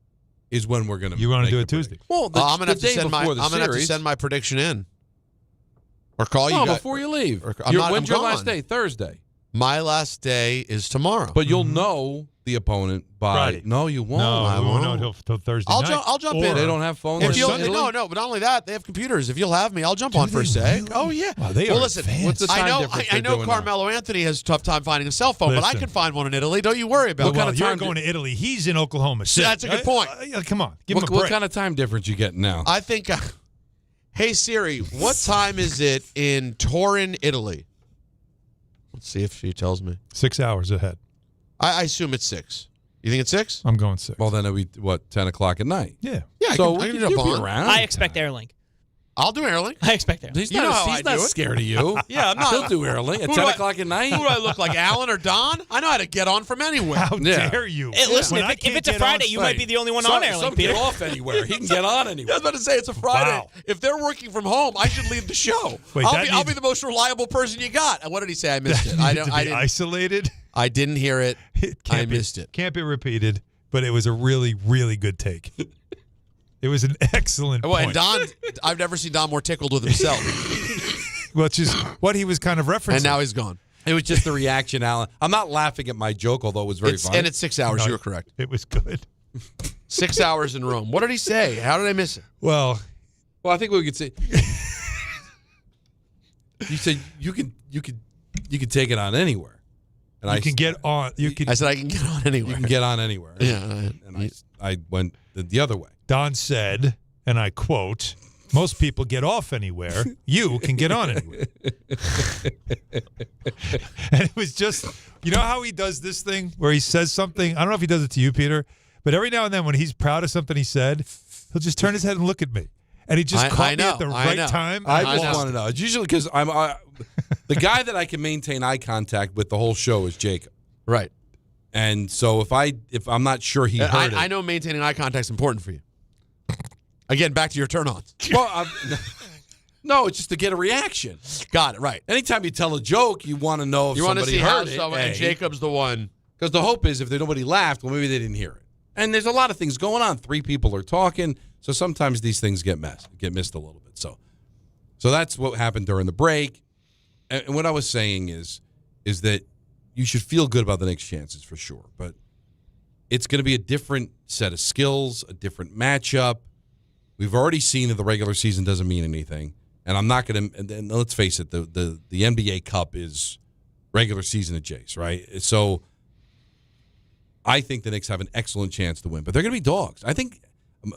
Speaker 6: is when we're going to.
Speaker 3: You want to do it Tuesday?
Speaker 6: Well,
Speaker 4: I'm going to have to send my prediction in. Or call you guys.
Speaker 6: Before you leave.
Speaker 4: When's
Speaker 6: your last day? Thursday.
Speaker 4: My last day is tomorrow.
Speaker 6: But you'll know the opponent by
Speaker 3: Friday.
Speaker 6: No, you won't.
Speaker 3: No,
Speaker 6: I
Speaker 3: won't know till Thursday night.
Speaker 4: I'll jump
Speaker 6: Or
Speaker 4: in.
Speaker 6: They don't have phones.
Speaker 4: No, but not only that, they have computers. If you'll have me, I'll jump on for a sec.
Speaker 3: Really?
Speaker 4: Oh yeah.
Speaker 3: Wow, they
Speaker 4: well,
Speaker 3: are
Speaker 4: listen.
Speaker 6: What's the time difference
Speaker 4: I know
Speaker 6: doing
Speaker 4: Carmelo Anthony has a tough time finding a cell phone, but I can find one in Italy. Don't you worry about it.
Speaker 3: Well, you're going to Italy. He's in Oklahoma City.
Speaker 4: That's a good point.
Speaker 3: Come on, give him a break.
Speaker 6: What kind of time difference you getting now?
Speaker 4: I think. Hey Siri, what time is it in Turin, Italy? Let's see if she tells me.
Speaker 3: 6 hours ahead.
Speaker 4: I assume it's 6. You think it's 6?
Speaker 3: I'm going 6.
Speaker 6: Well, then it'll be, 10 o'clock at night?
Speaker 3: Yeah.
Speaker 4: Yeah,
Speaker 6: so
Speaker 4: I can
Speaker 6: jump
Speaker 4: on.
Speaker 6: around.
Speaker 7: I expect Airlink.
Speaker 4: I'll do Airlink.
Speaker 7: I expect Airlink.
Speaker 6: He's not scared of you.
Speaker 4: Yeah, I'm not.
Speaker 6: He'll do Airlink at 10 o'clock at night.
Speaker 4: Who do I look like, Alan or Don? I know how to get on from anywhere.
Speaker 3: How dare you?
Speaker 7: Hey, listen, if it's a Friday, you might be the only one on Airlink,
Speaker 6: Some
Speaker 7: Peter.
Speaker 6: get off anywhere. He can get on anywhere.
Speaker 4: I was about to say, it's a Friday.
Speaker 3: Wow.
Speaker 4: If they're working from home, I should leave the show.
Speaker 3: Wait,
Speaker 4: I'll be the most reliable person you got. What did he say? I missed it. I didn't.
Speaker 3: Isolated?
Speaker 4: I didn't hear it. I missed it.
Speaker 3: Can't be repeated, but it was a really, really good take. It was an excellent point.
Speaker 4: And Don, I've never seen Don more tickled with himself.
Speaker 3: Which is what he was kind of referencing.
Speaker 4: And now he's gone.
Speaker 6: It was just the reaction, Alan. I'm not laughing at my joke, although it was very funny.
Speaker 4: And it's 6 hours.
Speaker 3: No,
Speaker 4: You're correct.
Speaker 3: It was good.
Speaker 4: 6 hours in Rome. What did he say? How did I miss it?
Speaker 3: Well,
Speaker 6: I think we could say. You said you could take it on anywhere. And
Speaker 3: I can get on.
Speaker 4: I said I can get on anywhere.
Speaker 6: You can get on anywhere.
Speaker 4: Yeah.
Speaker 6: And I went the other way.
Speaker 3: Don said, and I quote, "Most people get off anywhere. You can get on anywhere." And it was just, you know how he does this thing where he says something? I don't know if he does it to you, Peter, but every now and then when he's proud of something he said, he'll just turn his head and look at me. And he just caught me at the right time.
Speaker 6: I just want to know. It's usually because I'm the guy that I can maintain eye contact with the whole show is Jacob.
Speaker 4: Right.
Speaker 6: And so if I'm not sure he heard it.
Speaker 4: I know maintaining eye contact is important for you. Again, back to your turn-ons.
Speaker 6: Well, no, it's just to get a reaction.
Speaker 4: Got it, right.
Speaker 6: Anytime you tell a joke, you want to know if somebody heard it.
Speaker 4: And Jacob's the one.
Speaker 6: Because the hope is if nobody laughed, well, maybe they didn't hear it. And there's a lot of things going on. 3 people are talking, so sometimes these things get missed a little bit. So that's what happened during the break. And what I was saying is that you should feel good about the Knicks' chances for sure. But it's going to be a different set of skills, a different matchup. We've already seen that the regular season doesn't mean anything. And I'm not going to – and let's face it, the NBA Cup is regular season at Jace, right? So I think the Knicks have an excellent chance to win. But they're going to be dogs. I think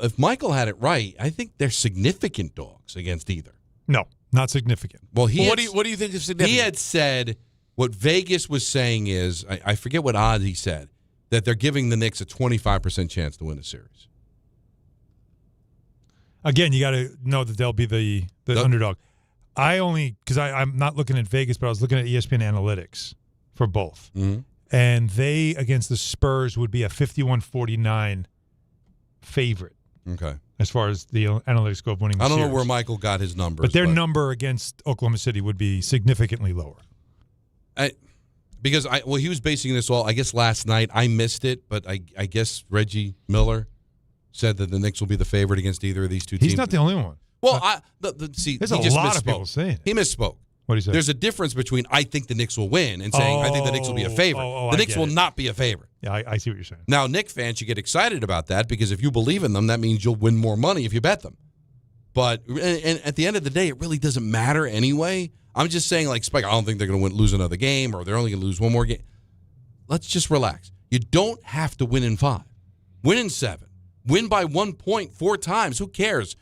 Speaker 6: if Michael had it right, I think they're significant dogs against either.
Speaker 3: No, not significant.
Speaker 6: Well,
Speaker 4: what do you think is significant?
Speaker 6: He had said what Vegas was saying is I forget what odds he said, that they're giving the Knicks a 25% chance to win the series.
Speaker 3: Again, you got to know that they'll be the underdog. Because I'm not looking at Vegas, but I was looking at ESPN analytics for both.
Speaker 6: Mm-hmm.
Speaker 3: And they, against the Spurs, would be a 51-49 favorite.
Speaker 6: Okay.
Speaker 3: As far as the analytics go of winning the series.
Speaker 6: I don't know where Michael got his numbers.
Speaker 3: But their number against Oklahoma City would be significantly lower.
Speaker 6: He was basing this all, I guess, last night. I missed it, but I guess Reggie Miller said that the Knicks will be the favorite against either of these two teams.
Speaker 3: He's not the only one.
Speaker 6: Well,
Speaker 3: there's a lot of people saying it.
Speaker 6: He misspoke.
Speaker 3: What did he say?
Speaker 6: There's a difference between I think the Knicks will win and saying I think the Knicks will be a favorite. The Knicks will not be a favorite.
Speaker 3: Yeah, I see what you're saying.
Speaker 6: Now, Knicks fans should get excited about that because if you believe in them, that means you'll win more money if you bet them. But and at the end of the day, it really doesn't matter anyway. I'm just saying, like, Spike, I don't think they're going to lose another game or they're only going to lose one more game. Let's just relax. You don't have to win in 5. Win in 7. Win by 1 point 4 times. Who cares?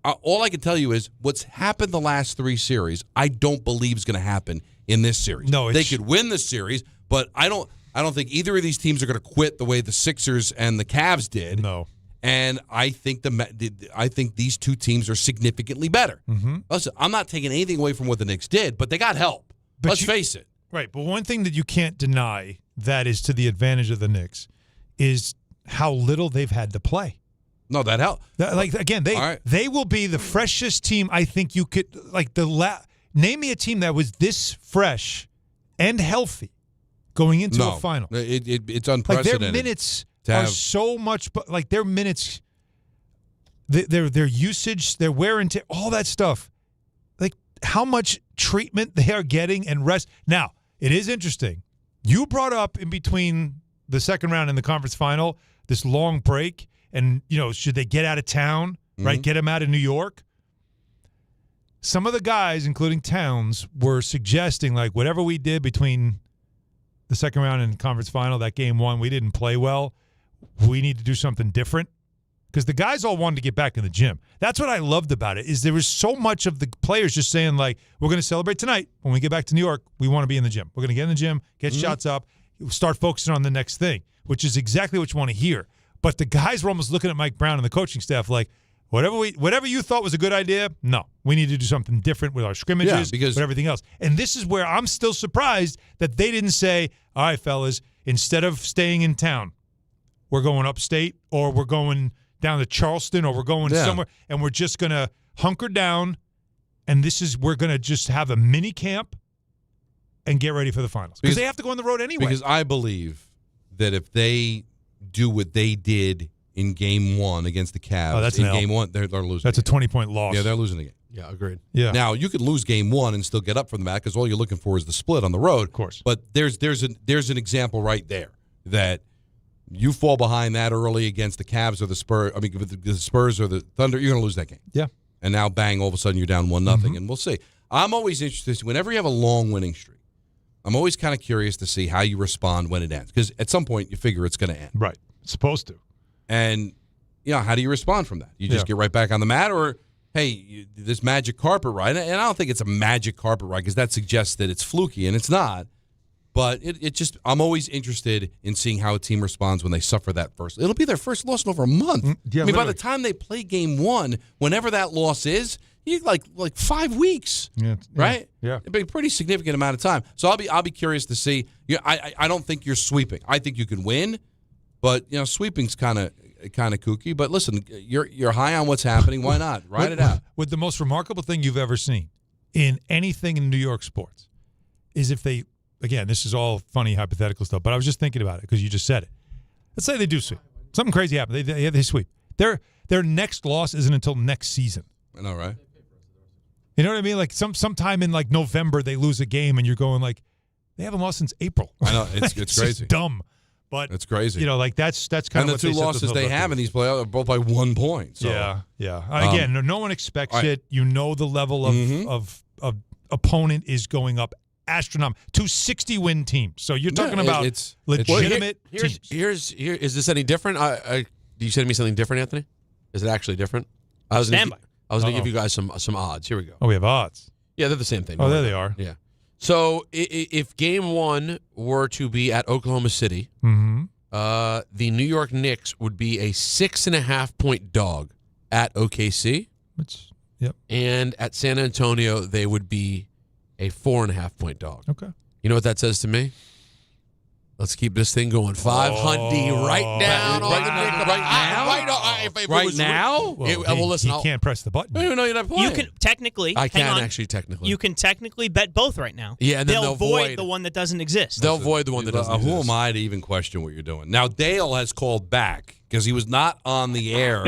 Speaker 6: All I can tell you is what's happened the last 3 series, I don't believe is going to happen in this series.
Speaker 3: No,
Speaker 6: they could win the series, but I don't think either of these teams are going to quit the way the Sixers and the Cavs did.
Speaker 3: No.
Speaker 6: And I think these two teams are significantly better.
Speaker 3: Mm-hmm.
Speaker 6: Listen, I'm not taking anything away from what the Knicks did, but they got help. Let's face it.
Speaker 3: Right, but one thing that you can't deny that is to the advantage of the Knicks is how little they've had to play.
Speaker 6: No, that helped.
Speaker 3: They will be the freshest team I think you could name me a team that was this fresh and healthy going into a final.
Speaker 6: It's unprecedented.
Speaker 3: Their minutes are so much, their minutes, their usage, their wear and tear, all that stuff. Like how much treatment they are getting and rest. Now, it is interesting. You brought up in between the second round and the conference final this long break. And, should they get out of town, right? Get them out of New York? Some of the guys, including Towns, were suggesting, whatever we did between the second round and conference final, that game one, we didn't play well. We need to do something different. Because the guys all wanted to get back in the gym. That's what I loved about it, is there was so much of the players just saying, we're going to celebrate tonight. When we get back to New York, we want to be in the gym. We're going to get in the gym, get shots up, start focusing on the next thing, which is exactly what you want to hear. But the guys were almost looking at Mike Brown and the coaching staff whatever you thought was a good idea, no. We need to do something different with our scrimmages, with everything else. And this is where I'm still surprised that they didn't say, all right, fellas, instead of staying in town, we're going upstate or we're going down to Charleston or we're going somewhere and we're just going to hunker down and we're going to just have a mini camp and get ready for the finals. Because they have to go on the road anyway.
Speaker 6: Because I believe that if they do what they did in game one against the Cavs. Game one, they're losing.
Speaker 3: That's a 20-point loss.
Speaker 6: Yeah, they're losing the game.
Speaker 4: Yeah, agreed.
Speaker 3: Yeah.
Speaker 6: Now, you could lose game one and still get up from the mat because all you're looking for is the split on the road.
Speaker 3: Of course.
Speaker 6: But there's an example right there that you fall behind that early against the Cavs or the Spurs. I mean, the Spurs or the Thunder, you're going to lose that game.
Speaker 3: Yeah.
Speaker 6: And now, bang, all of a sudden you're down 1-0, and we'll see. I'm always interested. Whenever you have a long winning streak, I'm always kind of curious to see how you respond when it ends. Because at some point, you figure it's going to end.
Speaker 3: Right. It's supposed to.
Speaker 6: And, how do you respond from that? You just get right back on the mat, or, hey, this magic carpet ride. And I don't think it's a magic carpet ride because that suggests that it's fluky, and it's not. But it just, I'm always interested in seeing how a team responds when they suffer that first. It'll be their first loss in over a month.
Speaker 3: Yeah,
Speaker 6: by the time they play game one, whenever that loss is, you like 5 weeks, right?
Speaker 3: Yeah,
Speaker 6: it'd be a pretty significant amount of time. So I'll be curious to see. I don't think you're sweeping. I think you can win, but sweeping's kind of kooky. But listen, you're high on what's happening. Why not ride it out?
Speaker 3: With the most remarkable thing you've ever seen in anything in New York sports is if they. Again, this is all funny hypothetical stuff, but I was just thinking about it because you just said it. Let's say they do sweep. Something crazy happened. They sweep. Their next loss isn't until next season.
Speaker 6: I know, right?
Speaker 3: You know what I mean? Like sometime in November they lose a game and you're going they haven't lost since April.
Speaker 6: I know it's crazy.
Speaker 3: Just dumb, but
Speaker 6: it's crazy.
Speaker 3: That's kind
Speaker 6: of the two losses they have in these playoffs are both by 1 point. So.
Speaker 3: Yeah. Again, no one expects it. You know the level of opponent is going up. Astronomical 260-win teams. So you're talking about legitimate teams.
Speaker 4: Here, is this any different? Do you send me something different, Anthony? Is it actually different? I was going to give you guys some odds. Here we go.
Speaker 3: Oh, we have odds.
Speaker 4: Yeah, they're the same thing.
Speaker 3: Oh, there they are.
Speaker 4: Yeah. So if game one were to be at Oklahoma City, the New York Knicks would be a 6.5-point dog at OKC.
Speaker 3: Yep.
Speaker 4: And at San Antonio, they would be a 4.5-point dog.
Speaker 3: Okay.
Speaker 4: You know what that says to me? Let's keep this thing going. 500 right down on the Knicks.
Speaker 6: Right now?
Speaker 4: Well, listen.
Speaker 3: You can't press the button.
Speaker 4: No, you're not playing.
Speaker 7: You can technically.
Speaker 4: I can actually technically.
Speaker 7: You can technically bet both right now.
Speaker 4: Yeah, and then they'll
Speaker 7: void the one that doesn't exist.
Speaker 4: They'll void the one that doesn't exist.
Speaker 6: Who am I to even question what you're doing? Now, Dale has called back because he was not on the air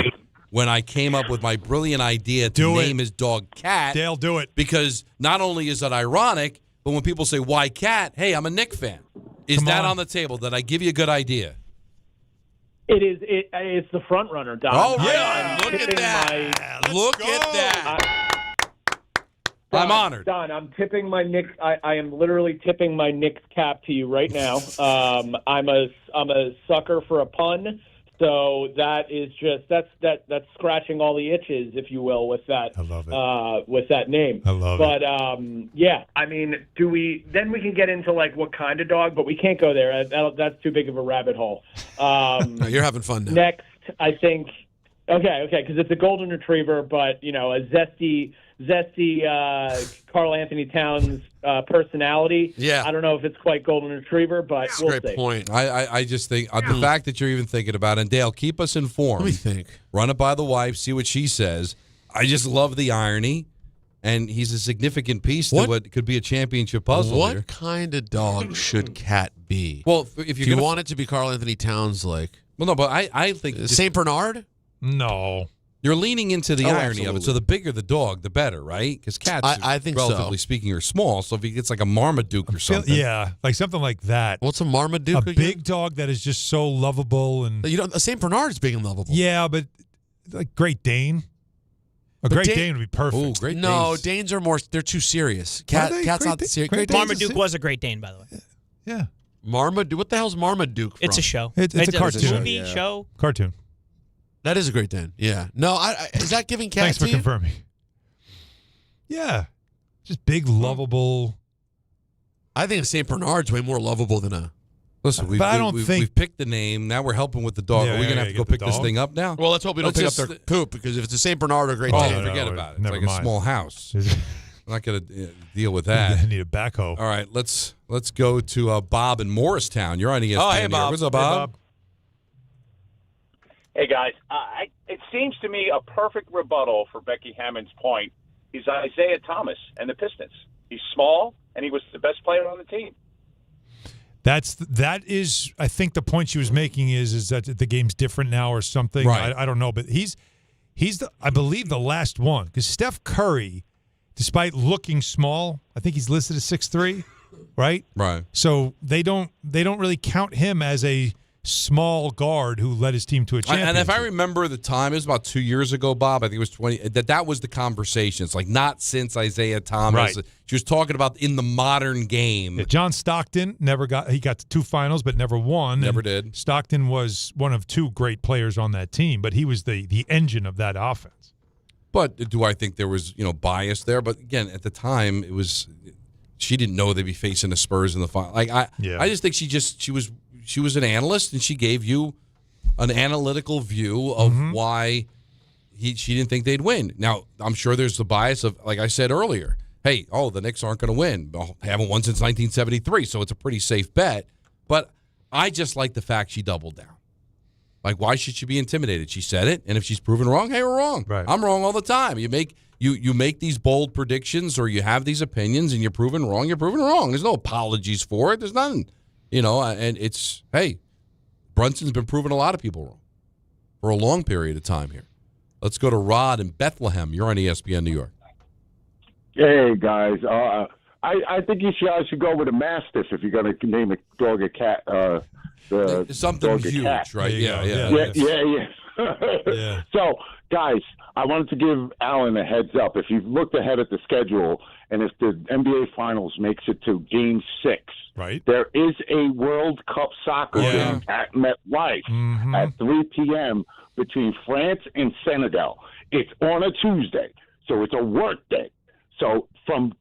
Speaker 6: when I came up with my brilliant idea to name his dog Cat.
Speaker 3: Dale, do it.
Speaker 6: Because not only is that ironic, but when people say, why Cat? Hey, I'm a Knicks fan. Is that on the table? Did I give you a good idea?
Speaker 8: It is. It's the front runner, Don.
Speaker 6: Oh, yeah. Look at that. Look at that. I'm honored.
Speaker 8: Don, I'm tipping my Knicks. I am literally tipping my Knicks cap to you right now. I'm a sucker for a pun. So that is just that's scratching all the itches, if you will, with that.
Speaker 3: I love it.
Speaker 8: With that name.
Speaker 3: I love
Speaker 8: it. Yeah, I mean, we can get into what kind of dog, but we can't go there. That's too big of a rabbit hole.
Speaker 4: You're having fun now.
Speaker 8: Next, I think Okay, because it's a golden retriever, but a zesty Karl Anthony Towns personality.
Speaker 4: Yeah,
Speaker 8: I don't know if it's quite golden retriever, but we'll see.
Speaker 4: Great point.
Speaker 6: I just think the fact that you're even thinking about it, and Dale, keep us informed.
Speaker 4: Let me think.
Speaker 6: Run it by the wife, see what she says. I just love the irony, and he's a significant piece to what could be a championship puzzle.
Speaker 4: What
Speaker 6: here.
Speaker 4: kind of dog should Cat be?
Speaker 6: Well, if
Speaker 4: you want it to be Karl Anthony Towns, like,
Speaker 6: well, no, but I think
Speaker 4: Saint Bernard.
Speaker 3: No.
Speaker 6: You're leaning into the irony
Speaker 4: absolutely.
Speaker 6: of it. So the bigger the dog, the better, right? Because cats,
Speaker 4: I think
Speaker 6: relatively speaking, are small. So if he gets like a Marmaduke or something.
Speaker 3: Yeah, like something like that.
Speaker 4: What's a Marmaduke
Speaker 3: A
Speaker 4: again?
Speaker 3: big dog that is just so lovable. And
Speaker 4: a Saint Bernard is big and lovable.
Speaker 3: Yeah, but like Great Dane. A Great Dane would be perfect.
Speaker 6: Oh, Great
Speaker 4: No, Danes are more, they're too serious. Cat's not serious.
Speaker 7: Marmaduke was a Great Dane, by the way.
Speaker 3: Yeah.
Speaker 4: Marmaduke? What the hell's Marmaduke from?
Speaker 7: It's a show.
Speaker 3: It's a cartoon.
Speaker 7: Movie, show.
Speaker 3: Cartoon.
Speaker 4: That is a Great Dane. Yeah. No, is that giving Cat
Speaker 3: Thanks for confirming. Yeah. Just big, lovable.
Speaker 4: I think a Saint Bernard's way more lovable than a...
Speaker 6: Listen, we've picked the name. Now we're helping with the dog. Are we going to have to go pick this thing up now?
Speaker 4: Well, let's hope we don't pick up their poop, because if it's a Saint Bernard or Great Dane,
Speaker 6: forget about it. It's
Speaker 3: never
Speaker 6: like
Speaker 3: mind.
Speaker 6: a small house. I'm not going to deal with that.
Speaker 3: I need a backhoe.
Speaker 6: All right, let's go to Bob in Morristown. You're on ESPN.
Speaker 4: Oh, hey, Bob.
Speaker 6: Here. What's up, Bob?
Speaker 15: Hey, guys. It seems to me a perfect rebuttal for Becky Hammond's point is Isaiah Thomas and the Pistons. He's small, and he was the best player on the team.
Speaker 3: That is, I think the point she was making is that the game's different now or something.
Speaker 6: Right.
Speaker 3: I don't know, but he's I believe the last one, because Steph Curry, despite looking small, I think he's listed as 6'3", right?
Speaker 6: Right.
Speaker 3: So they don't really count him as a small guard who led his team to a championship.
Speaker 6: And if I remember the time, it was about 2 years ago, Bob. I think it was 20. That was the conversation. It's like not since Isaiah Thomas.
Speaker 3: Right.
Speaker 6: She was talking about in the modern game.
Speaker 3: Yeah, John Stockton he got to 2 finals, but never won.
Speaker 6: Never
Speaker 3: and
Speaker 6: did.
Speaker 3: Stockton was one of 2 great players on that team, but he was the engine of that offense.
Speaker 6: But do I think there was bias there? But again, at the time, it was she didn't know they'd be facing the Spurs in the final. Like I just think she was an analyst, and she gave you an analytical view of why she didn't think they'd win. Now, I'm sure there's the bias of, like I said earlier, hey, the Knicks aren't going to win. Well, they haven't won since 1973, so it's a pretty safe bet. But I just like the fact she doubled down. Like, why should she be intimidated? She said it, and if she's proven wrong, hey, we're wrong.
Speaker 3: Right.
Speaker 6: I'm wrong all the time. You make these bold predictions, or you have these opinions, and you're proven wrong. You're proven wrong. There's no apologies for it. There's nothing. And it's, hey, Brunson's been proving a lot of people wrong for a long period of time here. Let's go to Rod in Bethlehem. You're on ESPN New York.
Speaker 21: Hey, guys. I think you should go with a Mastiff if you're going to name a dog a cat.
Speaker 6: Something
Speaker 21: dog
Speaker 6: huge,
Speaker 21: cat.
Speaker 6: right? Yeah.
Speaker 21: Yeah. So, guys, I wanted to give Alan a heads up. If you've looked ahead at the schedule, and if the NBA Finals makes it to Game 6,
Speaker 3: right,
Speaker 21: there is a World Cup soccer game at MetLife at 3 p.m. between France and Senegal. It's on a Tuesday, so it's a work day. So from,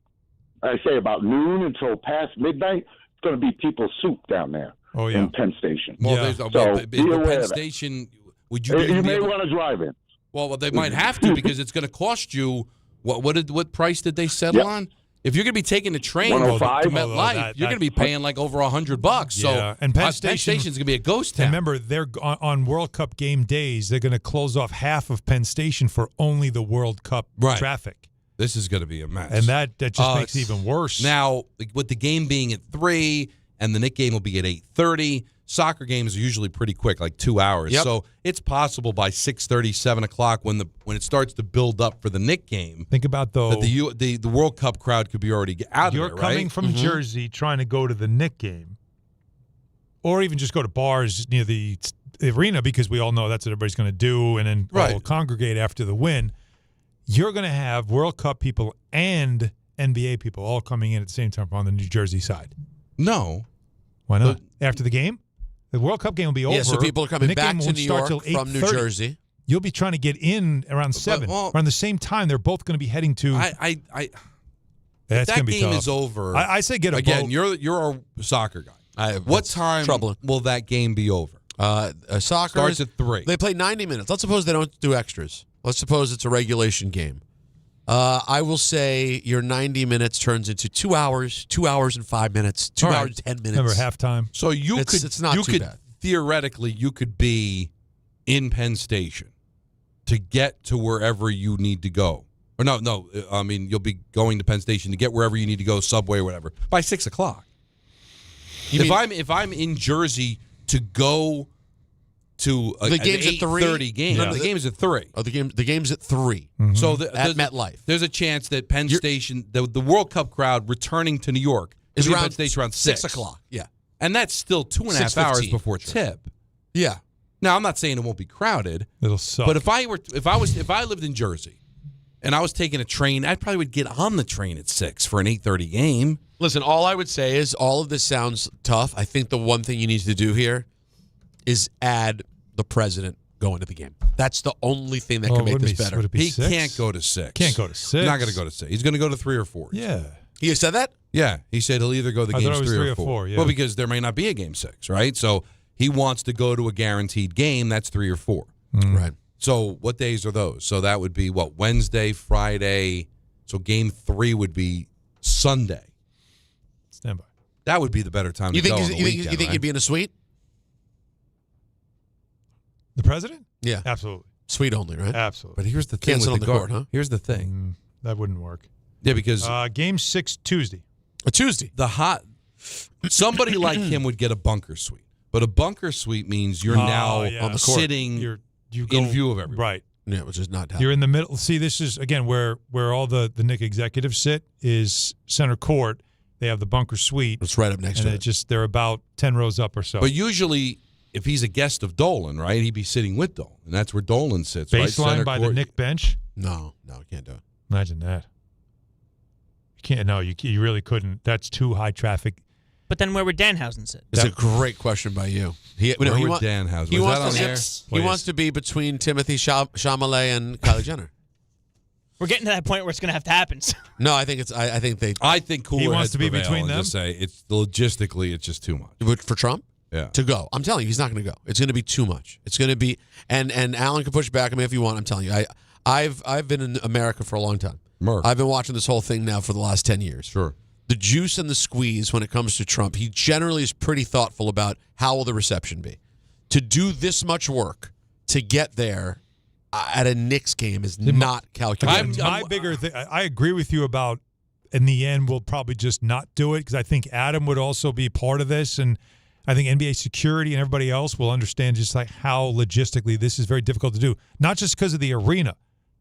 Speaker 21: I say, about noon until past midnight, it's going to be people's soup down there in Penn Station.
Speaker 6: Well, Penn Station, would you?
Speaker 21: You may want to drive in.
Speaker 6: Well, they might have to, because it's going to cost you. What price did they settle on? If you're going to be taking the train to MetLife, you're going to be paying like over $100. So
Speaker 3: and Penn Station's
Speaker 6: going to be a ghost town.
Speaker 3: Remember, they're on World Cup game days. They're going to close off half of Penn Station for only the World Cup traffic.
Speaker 6: This is going to be a mess,
Speaker 3: and that just makes it even worse.
Speaker 6: Now, with the game being at 3, and the Knicks game will be at 8:30. Soccer games are usually pretty quick, like 2 hours.
Speaker 4: Yep.
Speaker 6: So it's possible by 6:30, 7 o'clock when it starts to build up for the Knicks game.
Speaker 3: Think about though
Speaker 6: that the World Cup crowd could be already out of there.
Speaker 3: You're coming from Jersey trying to go to the Knicks game, or even just go to bars near the arena, because we all know that's what everybody's going to do, and then all congregate after the win. You're going to have World Cup people and NBA people all coming in at the same time on the New Jersey side.
Speaker 6: No.
Speaker 3: Why not? After the game? The World Cup game will be over.
Speaker 4: Yeah, so people are coming back to New York from New Jersey.
Speaker 3: You'll be trying to get in around 7. Around the same time, they're both going to be heading to. That's
Speaker 6: that
Speaker 3: gonna be
Speaker 6: game
Speaker 3: tough.
Speaker 6: is over.
Speaker 3: I say get a
Speaker 6: again.
Speaker 3: boat.
Speaker 6: You're a soccer guy. What time will that game be over?
Speaker 4: Soccer
Speaker 6: starts at 3.
Speaker 4: They play 90 minutes. Let's suppose they don't do extras. Let's suppose it's a regulation game. I will say your 90 minutes turns into 2 hours, 2 hours and 5 minutes, 2 hours and 10 minutes.
Speaker 3: Remember halftime.
Speaker 6: So it's not too bad. Theoretically, you could be in Penn Station to get to wherever you need to go. Or no. I mean, you'll be going to Penn Station to get wherever you need to go, subway or whatever, by 6 o'clock. If I'm in Jersey to go to
Speaker 4: the game's at
Speaker 6: 3:30 game, the game is at 3.
Speaker 4: Oh, the game's at 3.
Speaker 3: Mm-hmm.
Speaker 6: So
Speaker 4: at MetLife,
Speaker 6: there's a chance that Penn Station, the World Cup crowd returning to New York,
Speaker 4: is
Speaker 6: around Penn Station around 6
Speaker 4: o'clock. Yeah,
Speaker 6: and that's still 2.5 hours before tip.
Speaker 4: Yeah.
Speaker 6: Now I'm not saying it won't be crowded.
Speaker 3: It'll suck.
Speaker 6: But if I lived in Jersey and I was taking a train, I probably would get on the train at 6 for an 8:30 game.
Speaker 4: Listen, all I would say is all of this sounds tough. I think the one thing you need to do here is add the president going to the game. That's the only thing that can make this better.
Speaker 6: He can't go to 6.
Speaker 3: Can't go to 6.
Speaker 6: He's not going to go to 6. He's going to go to 3 or 4.
Speaker 3: Yeah.
Speaker 4: He said that?
Speaker 6: Yeah. He said he'll either go to games 3 or 4.
Speaker 3: Yeah.
Speaker 6: Well, because there may not be a game 6, right? So he wants to go to a guaranteed game. That's 3 or 4.
Speaker 4: Right.
Speaker 6: So what days are those? So that would be what? Wednesday, Friday. So game 3 would be Sunday.
Speaker 3: Stand by.
Speaker 6: That would be the better time
Speaker 4: You
Speaker 6: to
Speaker 4: think
Speaker 6: go.
Speaker 4: you think you'd be in a suite?
Speaker 3: The president?
Speaker 4: Yeah.
Speaker 3: Absolutely.
Speaker 4: Suite only, right?
Speaker 3: Absolutely.
Speaker 6: But here's the thing.
Speaker 4: Can't sit on the court, huh?
Speaker 6: Here's the thing.
Speaker 3: That wouldn't work.
Speaker 6: Yeah, because
Speaker 3: game 6 Tuesday.
Speaker 4: A Tuesday.
Speaker 6: Somebody like him would get a bunker suite. But a bunker suite means you're now
Speaker 4: on the court.
Speaker 6: sitting
Speaker 3: you
Speaker 6: in view of everyone.
Speaker 3: Right.
Speaker 4: Yeah, which is not happening.
Speaker 3: You're in the middle. See, this is, again, where all the Knick executives sit is center court. They have the bunker suite.
Speaker 4: It's right up next to it.
Speaker 3: They're about 10 rows up or so.
Speaker 6: But usually, if he's a guest of Dolan, right, he'd be sitting with Dolan. And that's where Dolan sits,
Speaker 3: Baseline
Speaker 6: right? Center
Speaker 3: by
Speaker 6: court.
Speaker 3: the Knick bench?
Speaker 4: No, you can't do it.
Speaker 3: Imagine that. You can't. No, you really couldn't. That's too high traffic.
Speaker 7: But then where would Danhausen sit?
Speaker 4: It's a great question by you.
Speaker 6: Where would Danhausen?
Speaker 4: He
Speaker 6: Was
Speaker 4: wants
Speaker 6: that on
Speaker 4: to he wants to be between Timothy Chalamet and Kylie Jenner.
Speaker 7: We're getting to that point where it's going to have to happen.
Speaker 4: No, I think it's. I think
Speaker 6: cooler
Speaker 3: he wants
Speaker 6: heads
Speaker 3: to be
Speaker 6: prevail
Speaker 3: between
Speaker 6: and
Speaker 3: them.
Speaker 6: Just say it's logistically, it's just too much.
Speaker 4: But for Trump,
Speaker 6: yeah,
Speaker 4: to go. I'm telling you, he's not going to go. It's going to be too much. It's going to be. And Alan can push back on me if you want. I'm telling you, I've been in America for a long time. I've been watching this whole thing now for the last 10 years.
Speaker 6: Sure.
Speaker 4: The juice and the squeeze when it comes to Trump, he generally is pretty thoughtful about how will the reception be. To do this much work to get there at a Knicks game is not calculated.
Speaker 3: My bigger thing, I agree with you about, in the end, we'll probably just not do it because I think Adam would also be part of this. And I think NBA security and everybody else will understand just like how logistically this is very difficult to do. Not just because of the arena,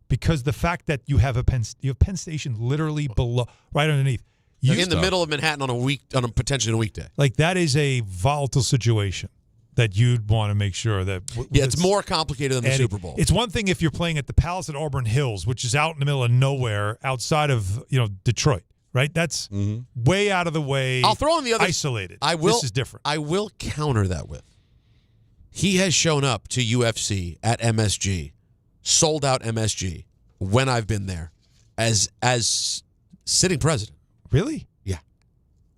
Speaker 3: because the fact that you have Penn Station literally below, right underneath.
Speaker 4: In the middle of Manhattan on a potentially a weekday.
Speaker 3: Like that is a volatile situation that you'd want to make sure that.
Speaker 4: It's more complicated than the Super Bowl.
Speaker 3: It's one thing if you're playing at the Palace at Auburn Hills, which is out in the middle of nowhere, outside of Detroit, right? That's way out of the way.
Speaker 4: I'll throw in the other
Speaker 3: isolated.
Speaker 4: This
Speaker 3: is different.
Speaker 4: I will counter that with. He has shown up to UFC at MSG, sold out MSG when I've been there, as sitting president.
Speaker 3: Really?
Speaker 4: Yeah.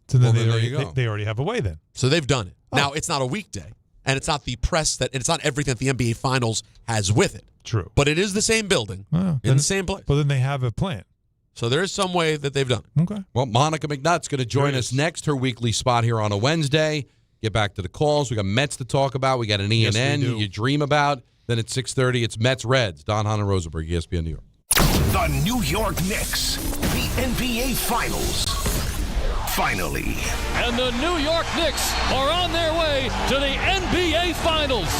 Speaker 3: So then they already have a way then.
Speaker 4: So they've done it. Now, it's not a weekday, and it's not the press and it's not everything that the NBA Finals has with it.
Speaker 3: True.
Speaker 4: But it is the same building in the same place.
Speaker 3: But then they have a plan.
Speaker 4: So there is some way that they've done it.
Speaker 3: Okay.
Speaker 6: Well, Monica McNutt's going to join us next, her weekly spot here on a Wednesday. Get back to the calls. We got Mets to talk about. We got an ENN you dream about. Then at 6:30, it's Mets-Reds. Don, Hahn, and Rosenberg, ESPN New York.
Speaker 1: The New York Knicks, the NBA Finals. Finally.
Speaker 9: And the New York Knicks are on their way to the NBA Finals.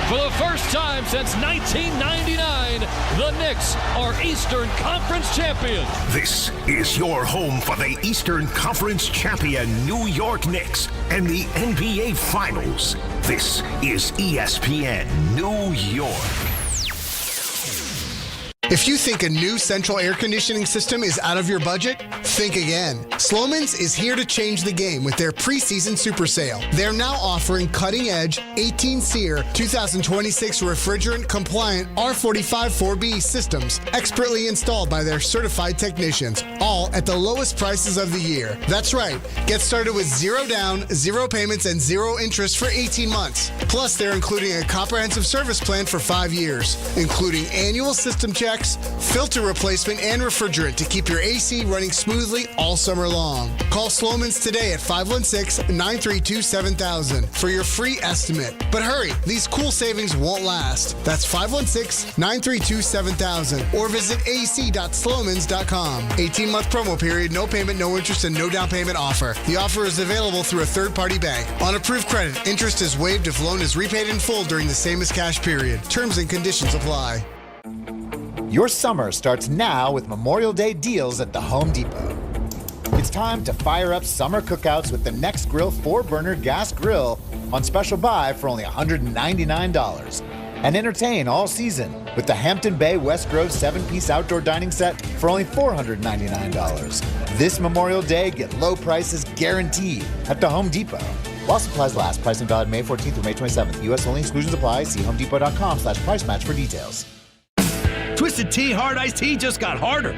Speaker 9: For the first time since 1999, the Knicks are Eastern Conference champions.
Speaker 1: This is your home for the Eastern Conference champion New York Knicks and the NBA Finals. This is ESPN New York.
Speaker 10: If you think a new central air conditioning system is out of your budget, think again. Sloman's is here to change the game with their preseason super sale. They're now offering cutting-edge 18-SEER 2026 refrigerant-compliant R45-4B systems expertly installed by their certified technicians, all at the lowest prices of the year. That's right. Get started with 0 down, 0 payments, and 0 interest for 18 months. Plus, they're including a comprehensive service plan for 5 years, including annual system checks, filter replacement, and refrigerant to keep your AC running smoothly all summer long. Call Sloman's today at 516-932-7000 for your free estimate. But hurry, these cool savings won't last. That's 516-932-7000 or visit ac.slomans.com. 18-month promo period, no payment, no interest, and no down payment offer. The offer is available through a third-party bank. On approved credit, interest is waived if loan is repaid in full during the same as cash period. Terms and conditions apply.
Speaker 22: Your summer starts now with Memorial Day deals at the Home Depot. It's time to fire up summer cookouts with the Next Grill 4-burner gas grill on special buy for only $199. And entertain all season with the Hampton Bay West Grove 7-piece outdoor dining set for only $499. This Memorial Day, get low prices guaranteed at the Home Depot. While supplies last, pricing valid May 14th through May 27th. U.S. only, exclusions apply. See homedepot.com/price match for details.
Speaker 23: Twisted Tea Hard Iced Tea just got harder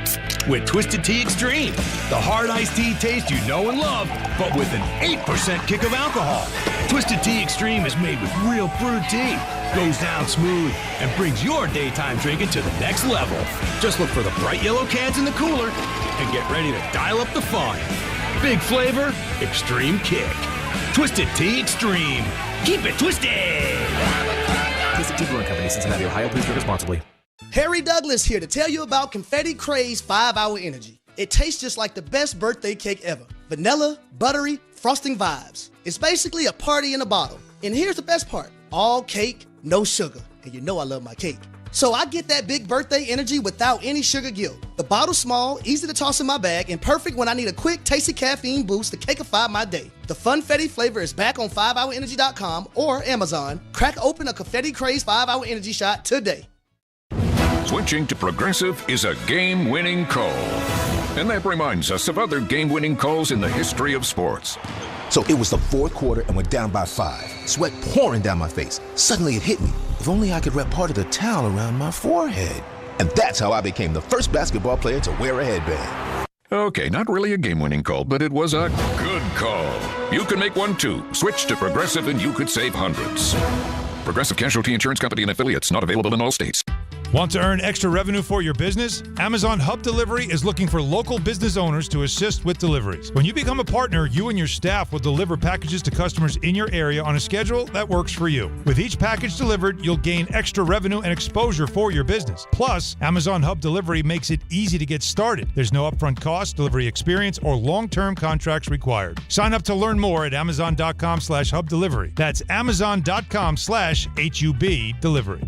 Speaker 23: with Twisted Tea Extreme. The hard iced tea taste you know and love, but with an 8% kick of alcohol. Twisted Tea Extreme is made with real brewed tea, goes down smooth, and brings your daytime drinking to the next level. Just look for the bright yellow cans in the cooler and get ready to dial up the fun. Big flavor, extreme kick. Twisted Tea Extreme. Keep it twisted.
Speaker 24: Twisted Tea Brewing Company, Cincinnati, Ohio. Please drink responsibly.
Speaker 25: Harry Douglas here to tell you about Confetti Craze 5-Hour Energy. It tastes just like the best birthday cake ever. Vanilla, buttery, frosting vibes. It's basically a party in a bottle. And here's the best part. All cake, no sugar. And you know I love my cake. So I get that big birthday energy without any sugar guilt. The bottle's small, easy to toss in my bag, and perfect when I need a quick, tasty caffeine boost to cakeify my day. The Funfetti flavor is back on 5hourenergy.com or Amazon. Crack open a Confetti Craze 5-Hour Energy shot today.
Speaker 26: Switching to Progressive is a game-winning call. And that reminds us of other game-winning calls in the history of sports.
Speaker 27: So it was the fourth quarter and we're down by 5. Sweat pouring down my face. Suddenly it hit me. If only I could wrap part of the towel around my forehead. And that's how I became the first basketball player to wear a headband.
Speaker 26: Okay, not really a game-winning call, but it was a good call. You can make one too. Switch to Progressive and you could save hundreds. Progressive Casualty Insurance Company and affiliates, not available in all states.
Speaker 3: Want to earn extra revenue for your business? Amazon Hub Delivery is looking for local business owners to assist with deliveries. When you become a partner, you and your staff will deliver packages to customers in your area on a schedule that works for you. With each package delivered, you'll gain extra revenue and exposure for your business. Plus, Amazon Hub Delivery makes it easy to get started. There's no upfront cost, delivery experience, or long-term contracts required. Sign up to learn more at amazon.com/hub delivery. That's amazon.com/HUB delivery.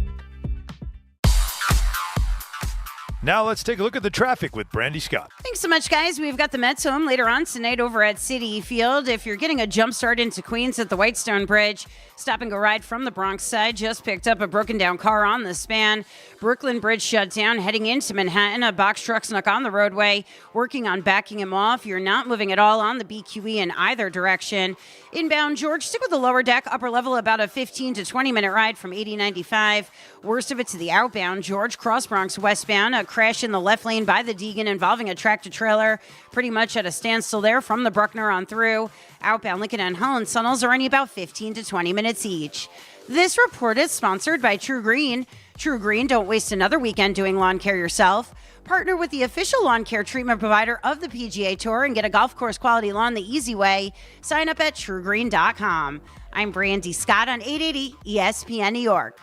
Speaker 3: Now let's take a look at the traffic with Brandy Scott.
Speaker 28: Thanks so much, guys. We've got the Mets home later on tonight over at Citi Field. If you're getting a jump start into Queens at the Whitestone Bridge, stop and go ride from the Bronx side. Just picked up a broken down car on the span. Brooklyn Bridge shut down. Heading into Manhattan, a box truck snuck on the roadway. Working on backing him off. You're not moving at all on the BQE in either direction. Inbound George, stick with the lower deck. Upper level, about a 15 to 20 minute ride from 8095. Worst of it to the outbound George, Cross Bronx westbound. A crash in the left lane by the Deegan involving a tractor-trailer. Pretty much at a standstill there from the Bruckner on through. Outbound Lincoln and Holland Tunnels are only about 15 to 20 minutes each. This report is sponsored by True Green. True Green, don't waste another weekend doing lawn care yourself. Partner with the official lawn care treatment provider of the PGA Tour and get a golf course quality lawn the easy way. Sign up at truegreen.com. I'm Brandy Scott on 880 ESPN New York.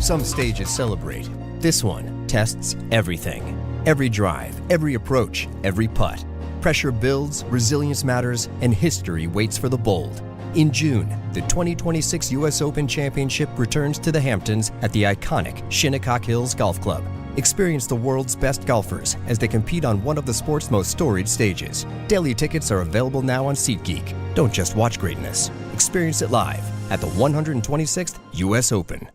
Speaker 29: Some stages celebrate. This one tests everything. Every drive, every approach, every putt. Pressure builds, resilience matters, and history waits for the bold. In June, the 2026 U.S. Open Championship returns to the Hamptons at the iconic Shinnecock Hills Golf Club. Experience the world's best golfers as they compete on one of the sport's most storied stages. Daily tickets are available now on SeatGeek. Don't just watch greatness. Experience it live at the 126th U.S. Open.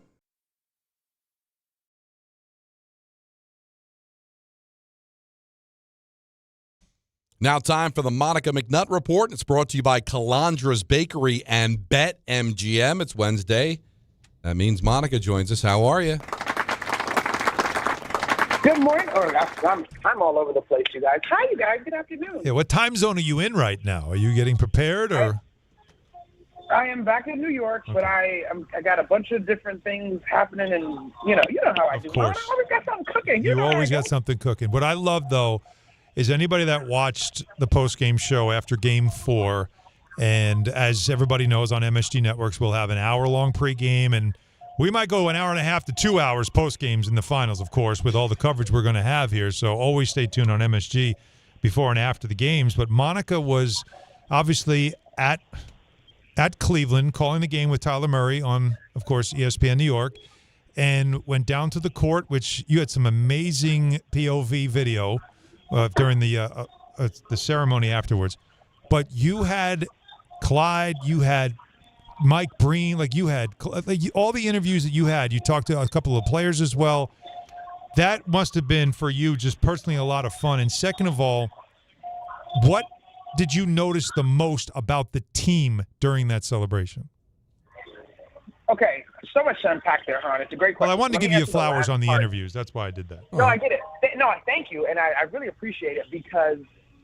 Speaker 6: Now time for the Monica McNutt Report. It's brought to you by Calandra's Bakery and BetMGM. It's Wednesday. That means Monica joins us. How are you?
Speaker 2: Good morning. I'm all over the place, you guys. Hi, you guys. Good afternoon.
Speaker 3: Yeah, what time zone are you in right now? Are you getting prepared, or?
Speaker 2: I am back in New York, but I got a bunch of different things happening, and you know how I do.
Speaker 3: Of course.
Speaker 2: I always got something cooking.
Speaker 3: You always got something cooking. What I love, though, is anybody that watched the post-game show after Game 4, and as everybody knows on MSG Networks, we'll have an hour-long pregame, and we might go an hour and a half to 2 hours post-games in the finals, of course, with all the coverage we're going to have here. So always stay tuned on MSG before and after the games. But Monica was obviously at Cleveland calling the game with Tyler Murray on, of course, ESPN New York, and went down to the court, which you had some amazing POV video during the ceremony afterwards. But you had Clyde, you had Mike Breen, you had all the interviews that you had. You talked to a couple of players as well. That must have been, for you, just personally a lot of fun. And second of all, what did you notice the most about the team during that celebration?
Speaker 2: Okay, so much to unpack there, Hahn. It's a great question.
Speaker 3: Well, I wanted to give you flowers on the interviews. That's why I did that.
Speaker 2: No, I get it. No, thank you, and I really appreciate it because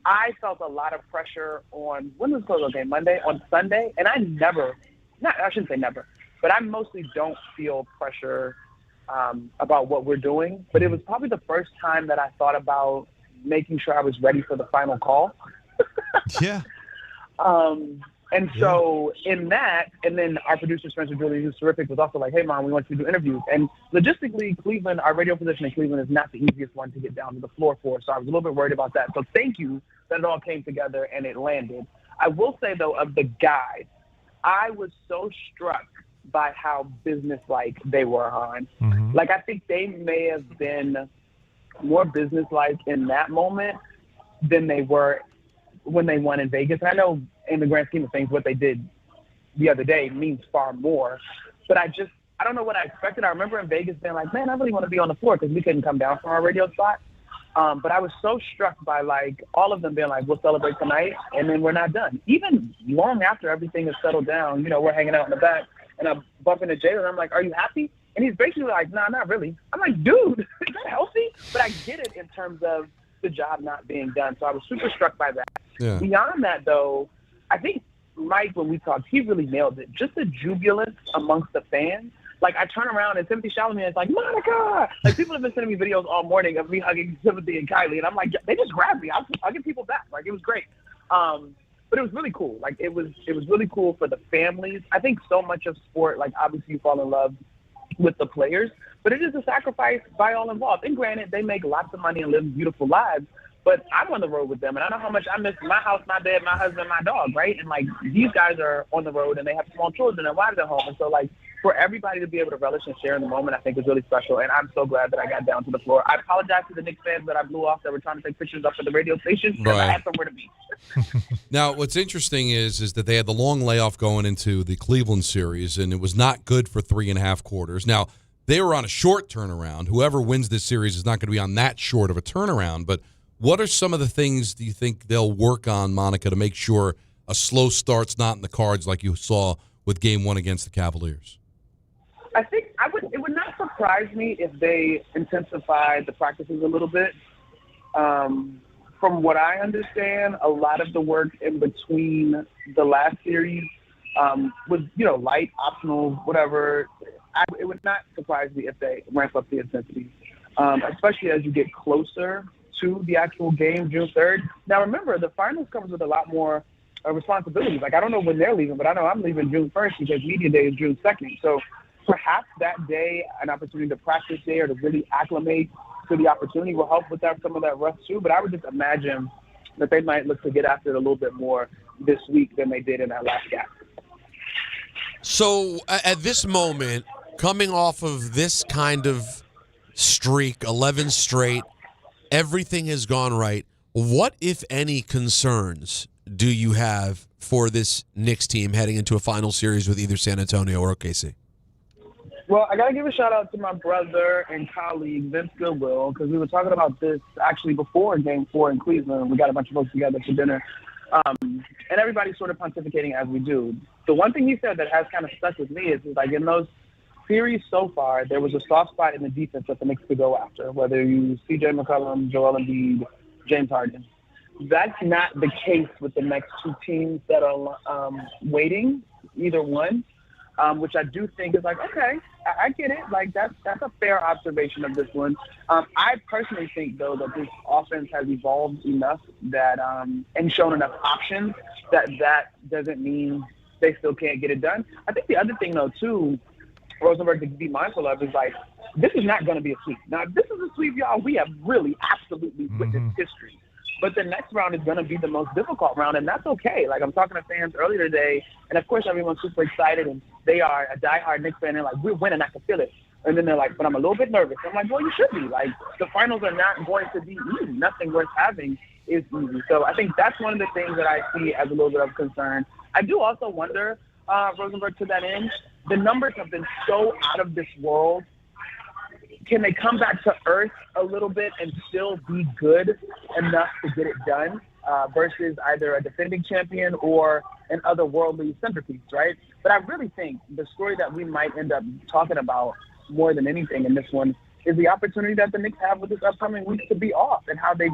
Speaker 2: I felt a lot of pressure on, when was the close game? Monday? On Sunday? And I shouldn't say never, but I mostly don't feel pressure about what we're doing. But it was probably the first time that I thought about making sure I was ready for the final call.
Speaker 3: Yeah.
Speaker 2: So in that, and then our producer, Spencer Julie, who's terrific, was also like, hey, Mom, we want you to do interviews. And logistically, Cleveland, our radio position in Cleveland is not the easiest one to get down to the floor for. So I was a little bit worried about that. So thank you that it all came together and it landed. I will say, though, of the guys, I was so struck by how businesslike they were, Hahn.
Speaker 3: Mm-hmm.
Speaker 2: I think they may have been more businesslike in that moment than they were when they won in Vegas. And I know in the grand scheme of things, what they did the other day means far more. But I don't know what I expected. I remember in Vegas being like, man, I really want to be on the floor because we couldn't come down from our radio spot. But I was so struck by all of them being like, we'll celebrate tonight, and then we're not done. Even long after everything is settled down, we're hanging out in the back, and I'm bumping into Jalen. I'm like, are you happy? And he's basically like, nah, not really. I'm like, dude, is that healthy? But I get it in terms of the job not being done. So I was super struck by that.
Speaker 6: Yeah.
Speaker 2: Beyond that, though, I think Mike, when we talked, he really nailed it. Just the jubilance amongst the fans. I turn around and Timothy Chalamet is like, Monica! People have been sending me videos all morning of me hugging Timothy and Kylie, and I'm like, they just grabbed me. I was hugging people back. It was great. But it was really cool. It was really cool for the families. I think so much of sport, obviously you fall in love with the players, but it is a sacrifice by all involved. And granted, they make lots of money and live beautiful lives, but I'm on the road with them, and I know how much I miss my house, my bed, my husband, my dog, right? And, these guys are on the road, and they have small children and wives at home. And so, for everybody to be able to relish and share in the moment, I think is really special, and I'm so glad that I got down to the floor. I apologize to the Knicks fans that I blew off that were trying to take pictures up at the radio station because I had somewhere to be.
Speaker 6: Now, what's interesting is that they had the long layoff going into the Cleveland series, and it was not good for 3.5 quarters. Now, they were on a short turnaround. Whoever wins this series is not going to be on that short of a turnaround, but what are some of the things do you think they'll work on, Monica, to make sure a slow start's not in the cards like you saw with Game 1 against the Cavaliers?
Speaker 2: I think it would not surprise me if they intensified the practices a little bit. From what I understand, a lot of the work in between the last series was, light, optional, whatever. It would not surprise me if they ramp up the intensity, especially as you get closer to the actual game, June 3rd. Now, remember, the finals comes with a lot more responsibilities. I don't know when they're leaving, but I know I'm leaving June 1st because media day is June 2nd. So perhaps that day, an opportunity to practice there, to really acclimate to the opportunity will help with some of that rust too. But I would just imagine that they might look to get after it a little bit more this week than they did in that last gap.
Speaker 4: So at this moment, coming off of this kind of streak, 11 straight, everything has gone right. What, if any, concerns do you have for this Knicks team heading into a final series with either San Antonio or OKC?
Speaker 2: Well, I got to give a shout-out to my brother and colleague, Vince Goodwill, because we were talking about this actually before Game 4 in Cleveland. We got a bunch of folks together for dinner, and everybody's sort of pontificating as we do. The one thing he said that has kind of stuck with me is like in those series so far, there was a soft spot in the defense that the Knicks could go after, whether you use C.J. McCollum, Joel Embiid, James Harden. That's not the case with the next two teams that are waiting, either one. Which I do think is like, okay, I get it. Like, that's a fair observation of this one. I personally think, though, that this offense has evolved enough that and shown enough options that doesn't mean they still can't get it done. I think the other thing, though, too, Rosenberg to be mindful of is, like, this is not going to be a sweep. Now, if this is a sweep, y'all, we have really absolutely witnessed history. But the next round is going to be the most difficult round, and that's okay. Like, I'm talking to fans earlier today, and, of course, everyone's super excited, and they are a diehard Knicks fan. They're like, we're winning. I can feel it. And then they're like, but I'm a little bit nervous. I'm like, well, you should be. Like, the finals are not going to be easy. Nothing worth having is easy. So I think that's one of the things that I see as a little bit of concern. I do also wonder, Rosenberg, to that end, the numbers have been so out of this world. Can they come back to earth a little bit and still be good enough to get it done versus either a defending champion or an otherworldly centerpiece, right? But I really think the story that we might end up talking about more than anything in this one is the opportunity that the Knicks have with this upcoming week to be off and how they've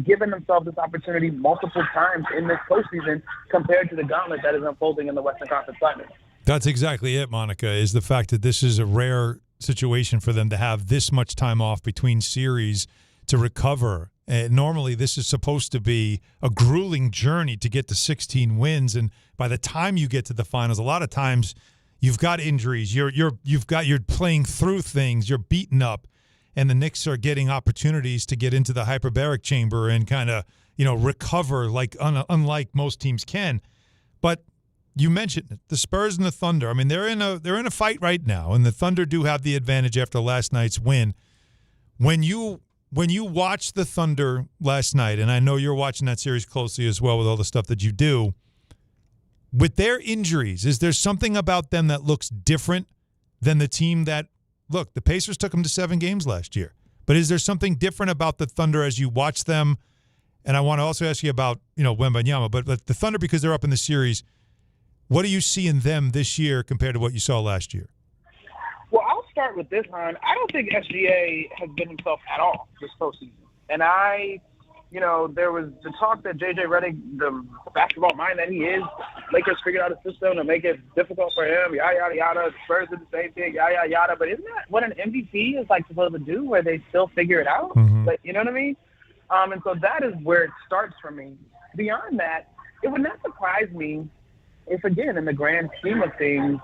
Speaker 2: given themselves this opportunity multiple times in this postseason compared to the gauntlet that is unfolding in the Western Conference Finals.
Speaker 3: That's exactly it, Monica, is the fact that this is a rare situation for them to have this much time off between series to recover. Normally, this is supposed to be a grueling journey to get to 16 wins, and by the time you get to the finals, a lot of times you've got injuries, you're playing through things, you're beaten up, and the Knicks are getting opportunities to get into the hyperbaric chamber and kind of recover like unlike most teams can. But you mentioned it, the Spurs and the Thunder. I mean, they're in a fight right now, and the Thunder do have the advantage after last night's win. When you watch the Thunder last night, and I know you're watching that series closely as well with all the stuff that you do, with their injuries, is there something about them that looks different than the team that, look, the Pacers took them to 7 games last year, but is there something different about the Thunder as you watch them? And I want to also ask you about, Wembanyama, but the Thunder, because they're up in the series, what do you see in them this year compared to what you saw last year?
Speaker 2: Well, I'll start with this, Hahn. I don't think SGA has been himself at all this postseason. And there was the talk that J.J. Redick, the basketball mind that he is, Lakers figured out a system to make it difficult for him, yada, yada, yada. The Spurs did the same thing, yada, yada, yada. But isn't that what an MVP is supposed to do, where they still figure it out?
Speaker 3: Mm-hmm.
Speaker 2: You know what I mean? And so that is where it starts for me. Beyond that, it would not surprise me if, again, in the grand scheme of things,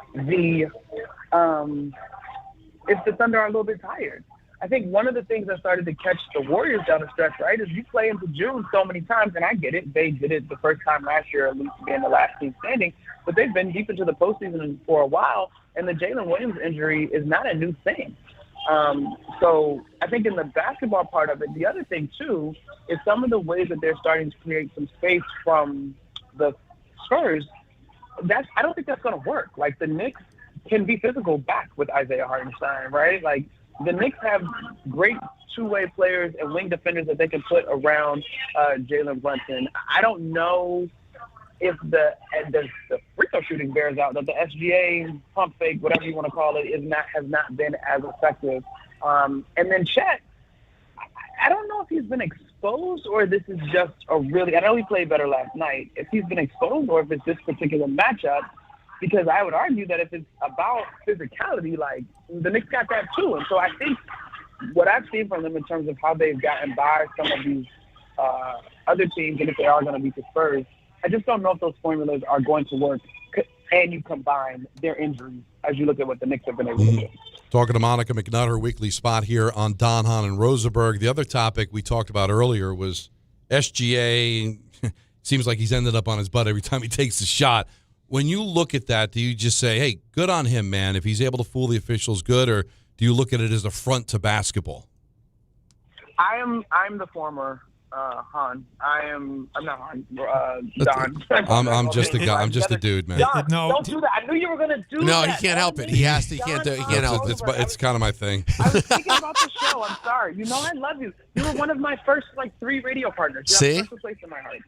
Speaker 2: if the Thunder are a little bit tired. I think one of the things that started to catch the Warriors down the stretch, right, is you play into June so many times, and I get it. They did it the first time last year, at least being the last team standing, but they've been deep into the postseason for a while, and the Jalen Williams injury is not a new thing. So I think in the basketball part of it, the other thing, too, is some of the ways that they're starting to create some space from the Spurs. I don't think that's going to work. Like, the Knicks can be physical back with Isaiah Hartenstein, right? Like, the Knicks have great two-way players and wing defenders that they can put around Jalen Brunson. I don't know if the free throw shooting bears out, that the SGA pump fake, whatever you want to call it, has not been as effective. And then Chet, I don't know if he's been exposed or this is just I know he played better last night, if he's been exposed or if it's this particular matchup, because I would argue that if it's about physicality, like, the Knicks got that too. And so I think what I've seen from them in terms of how they've gotten by some of these other teams, and if they are going to beat the Spurs, I just don't know if those formulas are going to work, and you combine their injuries as you look at what the Knicks have been able to do.
Speaker 6: Talking to Monica McNutt, her weekly spot here on Don, Hahn, and Rosenberg. The other topic we talked about earlier was SGA. Seems like he's ended up on his butt every time he takes a shot. When you look at that, do you just say, hey, good on him, man, if he's able to fool the officials, good, or do you look at it as a front to basketball?
Speaker 2: I'm the former. Hahn. I'm not Hahn. Don.
Speaker 6: I'm just a guy. I'm just a dude, man.
Speaker 2: Don, don't do that. I knew you were gonna do that.
Speaker 4: No, he can't help it. He has to. He can't do. He can't help it.
Speaker 6: It's kind of my thing.
Speaker 2: I was thinking about the show. I'm sorry. You know I love you. You were one of my first 3 radio partners. You
Speaker 4: See?
Speaker 2: have a special place in my heart.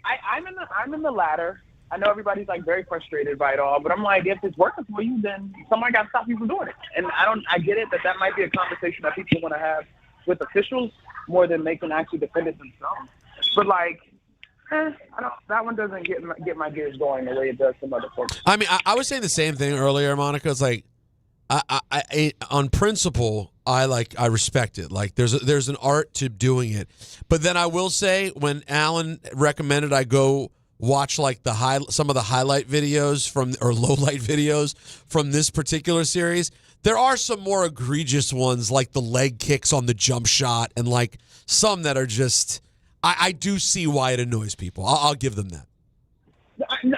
Speaker 2: I'm in the latter. I know everybody's very frustrated by it all, but I'm like, if it's working for you, then somebody got to stop you from doing it. And I get it that might be a conversation that people want to have with officials more than they can actually defend it themselves. But that one doesn't get my gears going the way it does some other folks.
Speaker 4: I mean, I was saying the same thing earlier, Monica. It's like, I on principle, I respect it. There's an art to doing it. But then I will say, when Alan recommended I go watch some of the highlight videos or low light videos from this particular series, there are some more egregious ones, like the leg kicks on the jump shot, and some that are just. I do see why it annoys people. I'll give them that.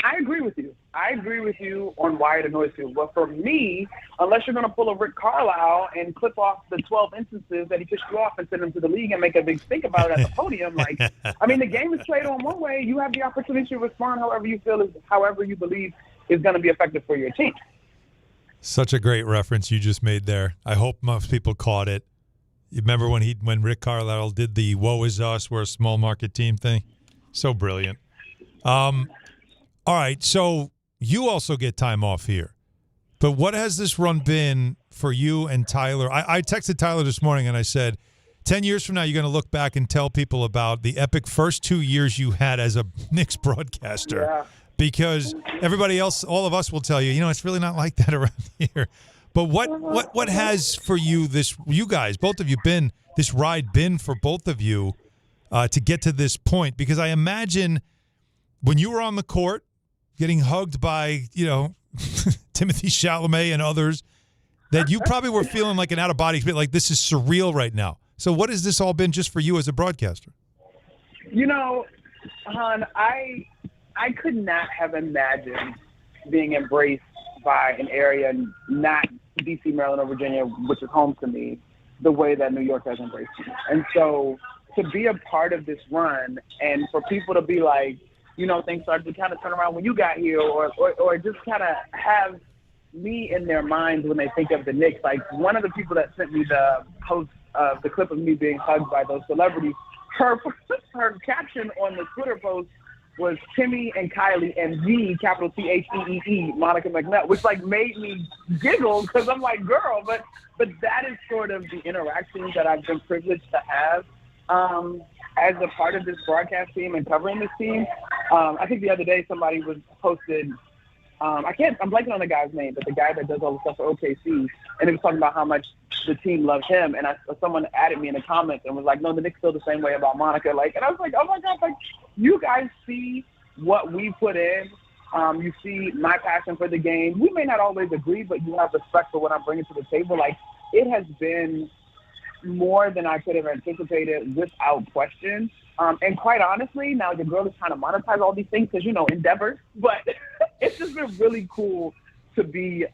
Speaker 2: I agree with you. I agree with you on why it annoys people. But for me, unless you're going to pull a Rick Carlisle and clip off the 12 instances that he pissed you off and send him to the league and make a big stink about it at the podium, the game is played on one way. You have the opportunity to respond however you believe is going to be effective for your team.
Speaker 3: Such a great reference you just made there. I hope most people caught it. You remember when Rick Carlisle did the "Woe is us, we're a small market team" thing? So brilliant. All right, so you also get time off here. But what has this run been for you and Tyler? I texted Tyler this morning and I said, 10 years from now, you're going to look back and tell people about the epic first 2 years you had as a Knicks broadcaster. Yeah. Because everybody else, all of us will tell you, it's really not like that around here. But what has for you you guys, both of you, this ride been for both of you to get to this point? Because I imagine when you were on the court, getting hugged by, Timothy Chalamet and others, that you probably were feeling like an out-of-body experience, like this is surreal right now. So what has this all been just for you as a broadcaster?
Speaker 2: Hahn, I could not have imagined being embraced by an area not D.C., Maryland, or Virginia, which is home to me, the way that New York has embraced me. And so to be a part of this run and for people to be like, things started to kind of turn around when you got here, or just kind of have me in their minds when they think of the Knicks. One of the people that sent me the post of the clip of me being hugged by those celebrities, her caption on the Twitter post was Timmy and Kylie and the capital T-H-E-E-E, Monica McNutt, which made me giggle because I'm like, girl, but that is sort of the interactions that I've been privileged to have as a part of this broadcast team and covering this team. I think the other day somebody was posted, I'm blanking on the guy's name, but the guy that does all the stuff for OKC, and he was talking about how much the team loves him, and someone added me in the comments and was like, no, the Knicks feel the same way about Monica. And I was like, oh my God, you guys see what we put in. You see my passion for the game. We may not always agree, but you have respect for what I'm bringing to the table. It has been more than I could have anticipated without question. And quite honestly, now the girl is trying to monetize all these things because, endeavors. But it's just been really cool to be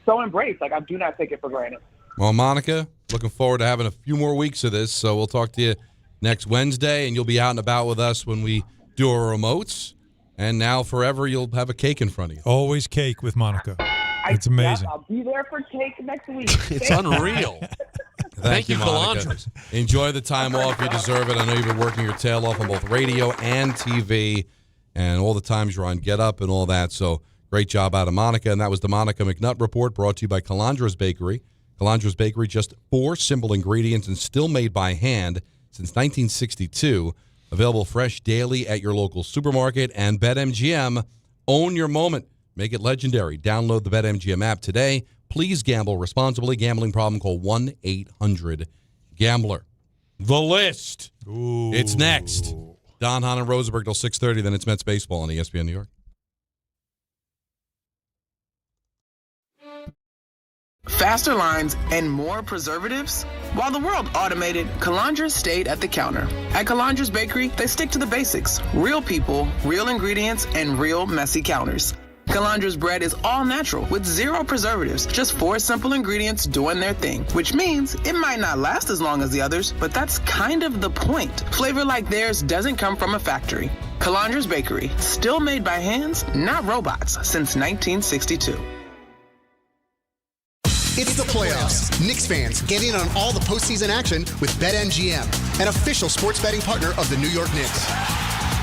Speaker 2: so embraced. I do not take it for granted.
Speaker 6: Well, Monica, looking forward to having a few more weeks of this. So we'll talk to you next Wednesday, and you'll be out and about with us when we do our remotes. And now forever, you'll have a cake in front of you.
Speaker 3: Always cake with Monica. It's amazing.
Speaker 2: I'll be there for cake next week.
Speaker 4: It's unreal.
Speaker 6: Thank you, Monica. Enjoy the time off. You deserve it. I know you've been working your tail off on both radio and TV and all the times you're on Get Up and all that. So great job out of Monica. And that was the Monica McNutt Report brought to you by Calandra's Bakery. Calandra's Bakery, just 4 simple ingredients and still made by hand since 1962. Available fresh daily at your local supermarket. And BetMGM, own your moment. Make it legendary. Download the BetMGM app today. Please gamble responsibly. Gambling problem, call 1-800-GAMBLER. The List.
Speaker 3: Ooh.
Speaker 6: It's next. Don, Hahn, and Rosenberg till 6:30. Then it's Mets baseball on ESPN New York.
Speaker 5: Faster lines and more preservatives? While the world automated, Calandra stayed at the counter. At Calandra's Bakery, they stick to the basics. Real people, real ingredients, and real messy counters. Calandra's bread is all natural with 0 preservatives, just 4 simple ingredients doing their thing, which means it might not last as long as the others, but that's kind of the point. Flavor like theirs doesn't come from a factory. Calandra's Bakery, still made by hands, not robots, since 1962.
Speaker 10: It's the playoffs. Knicks fans, get in on all the postseason action with BetMGM, an official sports betting partner of the New York Knicks.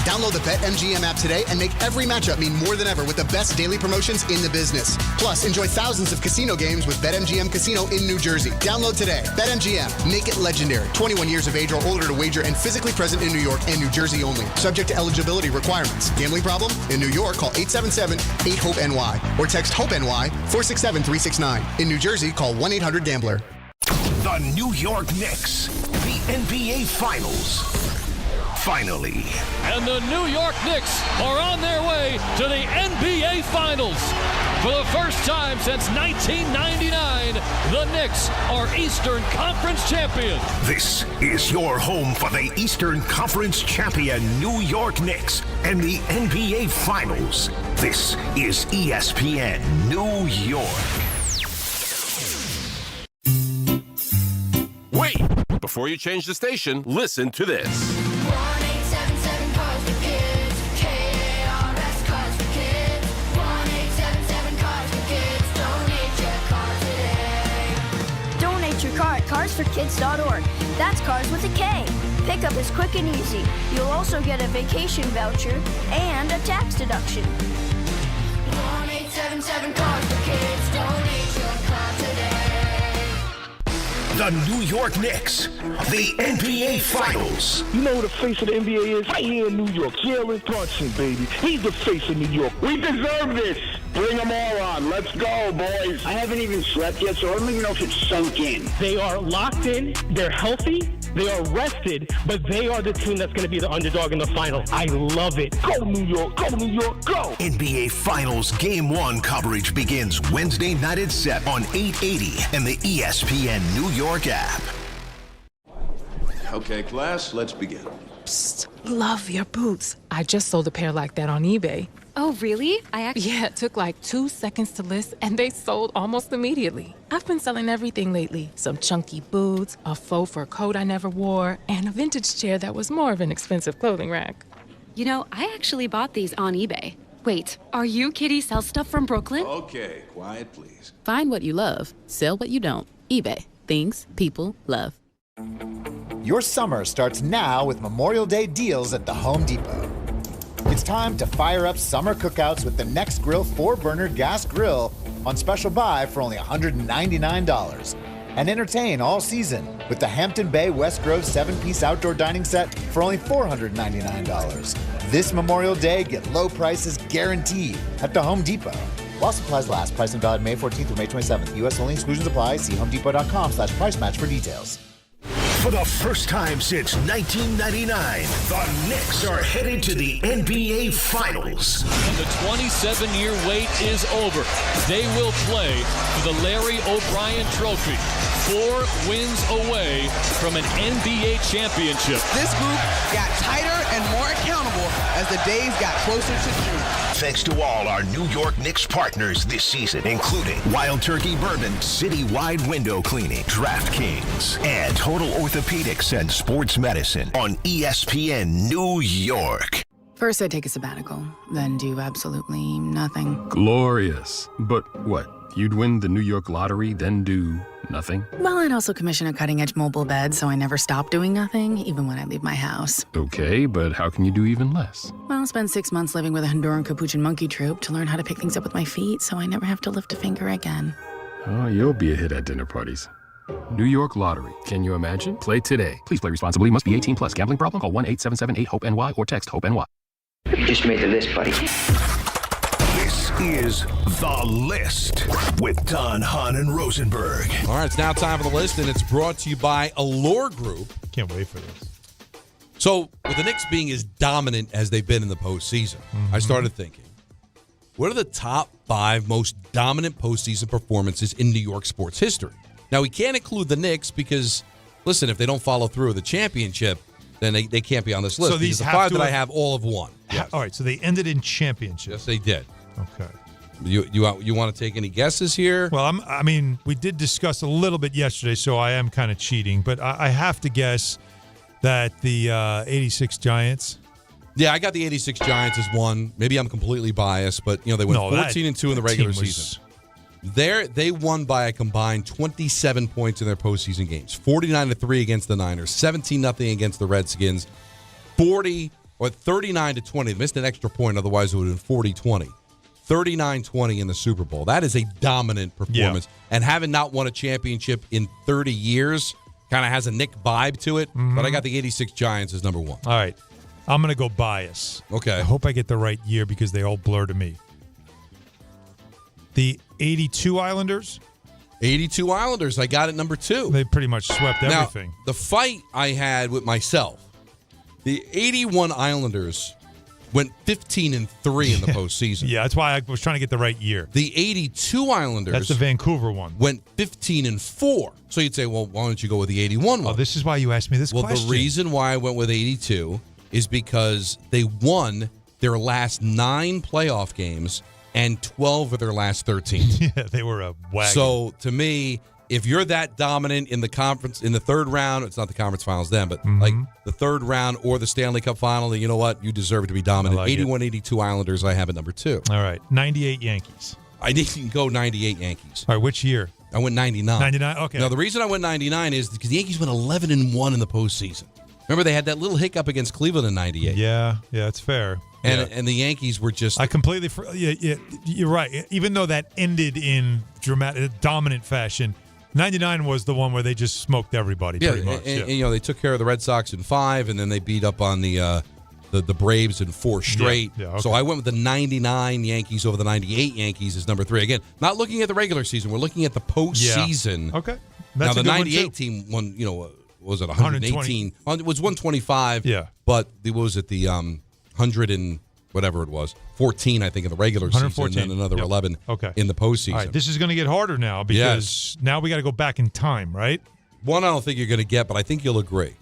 Speaker 10: Download the BetMGM app today and make every matchup mean more than ever with the best daily promotions in the business. Plus, enjoy thousands of casino games with BetMGM Casino in New Jersey. Download today. BetMGM. Make it legendary. 21 years of age or older to wager and physically present in New York and New Jersey only. Subject to eligibility requirements. Gambling problem? In New York, call 877-8-HOPE-NY or text HOPE-NY 467-369. In New Jersey, call 1-800-GAMBLER.
Speaker 1: The New York Knicks. The NBA Finals. Finally.
Speaker 9: And the New York Knicks are on their way to the NBA Finals. For the first time since 1999, the Knicks are Eastern Conference champions.
Speaker 1: This is your home for the Eastern Conference champion New York Knicks and the NBA Finals. This is ESPN New York.
Speaker 11: Wait! Before you change the station, listen to this.
Speaker 12: Your car at carsforkids.org. That's cars with a K. Pickup is quick and easy. You'll also get a vacation voucher and a tax deduction. 1-877 Cars for Kids. Donate your car today.
Speaker 1: The New York Knicks, the NBA Finals.
Speaker 13: You know who the face of the NBA is? Right here in New York. Jalen Brunson, baby. He's the face of New York. We deserve this. Bring them all on. Let's go, boys.
Speaker 14: I haven't even slept yet, so I don't even know if it's sunk in.
Speaker 16: They are locked in. They're healthy. They are rested, but they are the team that's going to be the underdog in the final. I love it.
Speaker 13: Go, New York. Go, New York. Go.
Speaker 1: NBA Finals Game 1 coverage begins Wednesday night at 7 on 880 and the ESPN New York app.
Speaker 17: Okay, class, let's begin.
Speaker 18: Psst, love your boots. I just sold a pair like that on eBay.
Speaker 19: Oh, really?
Speaker 18: Yeah, it took like 2 seconds to list, and they sold almost immediately. I've been selling everything lately. Some chunky boots, a faux fur coat I never wore, and a vintage chair that was more of an expensive clothing rack.
Speaker 19: You know, I actually bought these on eBay. Wait, are you Kitty Sell Stuff from Brooklyn?
Speaker 17: Okay, quiet, please.
Speaker 20: Find what you love, sell what you don't. eBay. Things people love.
Speaker 22: Your summer starts now with Memorial Day deals at the Home Depot. It's time to fire up summer cookouts with the Next Grill 4-burner gas grill on special buy for only $199. And entertain all season with the Hampton Bay West Grove 7-piece outdoor dining set for only $499. This Memorial Day, get low prices guaranteed at the Home Depot. While supplies last, price and valid May 14th through May 27th. U.S. only, exclusions apply. See homedepot.com/price match for details.
Speaker 1: For the first time since 1999, the Knicks are headed to the NBA Finals.
Speaker 9: And the 27-year wait is over. They will play for the Larry O'Brien Trophy. 4 wins away from an NBA championship.
Speaker 5: This group got tighter and more accountable as the days got closer to June.
Speaker 1: Thanks to all our New York Knicks partners this season, including Wild Turkey Bourbon, Citywide Window Cleaning, DraftKings, and Total Orthopedics and Sports Medicine on ESPN New York.
Speaker 30: First, I take a sabbatical, then do absolutely nothing.
Speaker 31: Glorious. But what? You'd win the New York lottery, then do nothing?
Speaker 30: Well, I'd also commission a cutting-edge mobile bed, so I never stop doing nothing, even when I leave my house.
Speaker 31: Okay, but how can you do even less?
Speaker 30: Well, I'll spend 6 months living with a Honduran Capuchin monkey troupe to learn how to pick things up with my feet, so I never have to lift a finger again.
Speaker 31: Oh, you'll be a hit at dinner parties. New York Lottery. Can you imagine? Play today. Please play responsibly. Must be 18 plus. Gambling problem? Call 1-877-8-HOPE-NY or text HOPE-NY.
Speaker 14: You just made the list, buddy.
Speaker 1: This is The List with Don, Hahn, and Rosenberg.
Speaker 6: All right, it's now time for The List, and it's brought to you by Allure Group.
Speaker 3: Can't wait for this.
Speaker 6: So, with the Knicks being as dominant as they've been in the postseason, I started thinking, what are the top 5 most dominant postseason performances in New York sports history? Now, we can't include the Knicks because, listen, if they don't follow through with the championship, then they can't be on this list.
Speaker 3: So these
Speaker 6: the 5 that I have all have won.
Speaker 3: Yes. All right, so they ended in championships.
Speaker 6: Yes, they did.
Speaker 3: Okay.
Speaker 6: You want to take any guesses here?
Speaker 3: Well, we did discuss a little bit yesterday, so I am kind of cheating, but I have to guess that the 86 Giants.
Speaker 6: Yeah, I got the 86 Giants as one. Maybe I'm completely biased, but they went 14-2 in the regular season. They won by a combined 27 points in their postseason games. 49-3 against the Niners, 17-0 against the Redskins, 39-20. They missed an extra point, otherwise it would have been 40-20. 39-20 in the Super Bowl. That is a dominant performance. Yeah. And having not won a championship in 30 years kind of has a Nick vibe to it. Mm-hmm. But I got the 86 Giants as number one.
Speaker 3: All right. I'm going to go bias.
Speaker 6: Okay.
Speaker 3: I hope I get the right year because they all blur to me. The 82 Islanders.
Speaker 6: 82 Islanders. I got it number 2.
Speaker 3: They pretty much swept everything.
Speaker 6: Now, the fight I had with myself, the 81 Islanders went 15-3 in the postseason.
Speaker 3: Yeah, that's why I was trying to get the right year.
Speaker 6: The 82 Islanders.
Speaker 3: That's the Vancouver one.
Speaker 6: Went 15-4. So you'd say, well, why don't you go with the 81 one?
Speaker 3: Oh, this is why you asked me this question.
Speaker 6: Well, the reason why I went with 82 is because they won their last 9 playoff games and 12 of their last 13.
Speaker 3: Yeah, they were a wagon.
Speaker 6: So, to me, if you're that dominant in the conference, in the third round, it's not the conference finals then, but like the third round or the Stanley Cup final, then you know what? You deserve to be dominant. 81-82 Islanders, I have at number 2.
Speaker 3: All right. 98 Yankees.
Speaker 6: I didn't go 98 Yankees.
Speaker 3: All right, which year?
Speaker 6: I went 99.
Speaker 3: 99, okay.
Speaker 6: Now, the reason I went 99 is because the Yankees went 11-1 in the postseason. Remember, they had that little hiccup against Cleveland in 98.
Speaker 3: Yeah, it's fair.
Speaker 6: And the Yankees were just...
Speaker 3: I completely... Yeah, you're right. Even though that ended in dominant fashion, 99 was the one where they just smoked everybody pretty much.
Speaker 6: And they took care of the Red Sox in 5, and then they beat up on the Braves in 4 straight.
Speaker 3: Yeah, okay.
Speaker 6: So I went with the 99 Yankees over the 98 Yankees as number 3. Again, not looking at the regular season. We're looking at the postseason.
Speaker 3: Yeah. Okay.
Speaker 6: That's now, the 98 team won, was it 118? It was 125.
Speaker 3: Yeah.
Speaker 6: But what was it? The 100 and whatever it was. 14, I think, in the regular season, and then another 11 in the postseason.
Speaker 3: All right, this is going to get harder now because now we got to go back in time, right?
Speaker 6: One I don't think you're going to get, but I think you'll agree.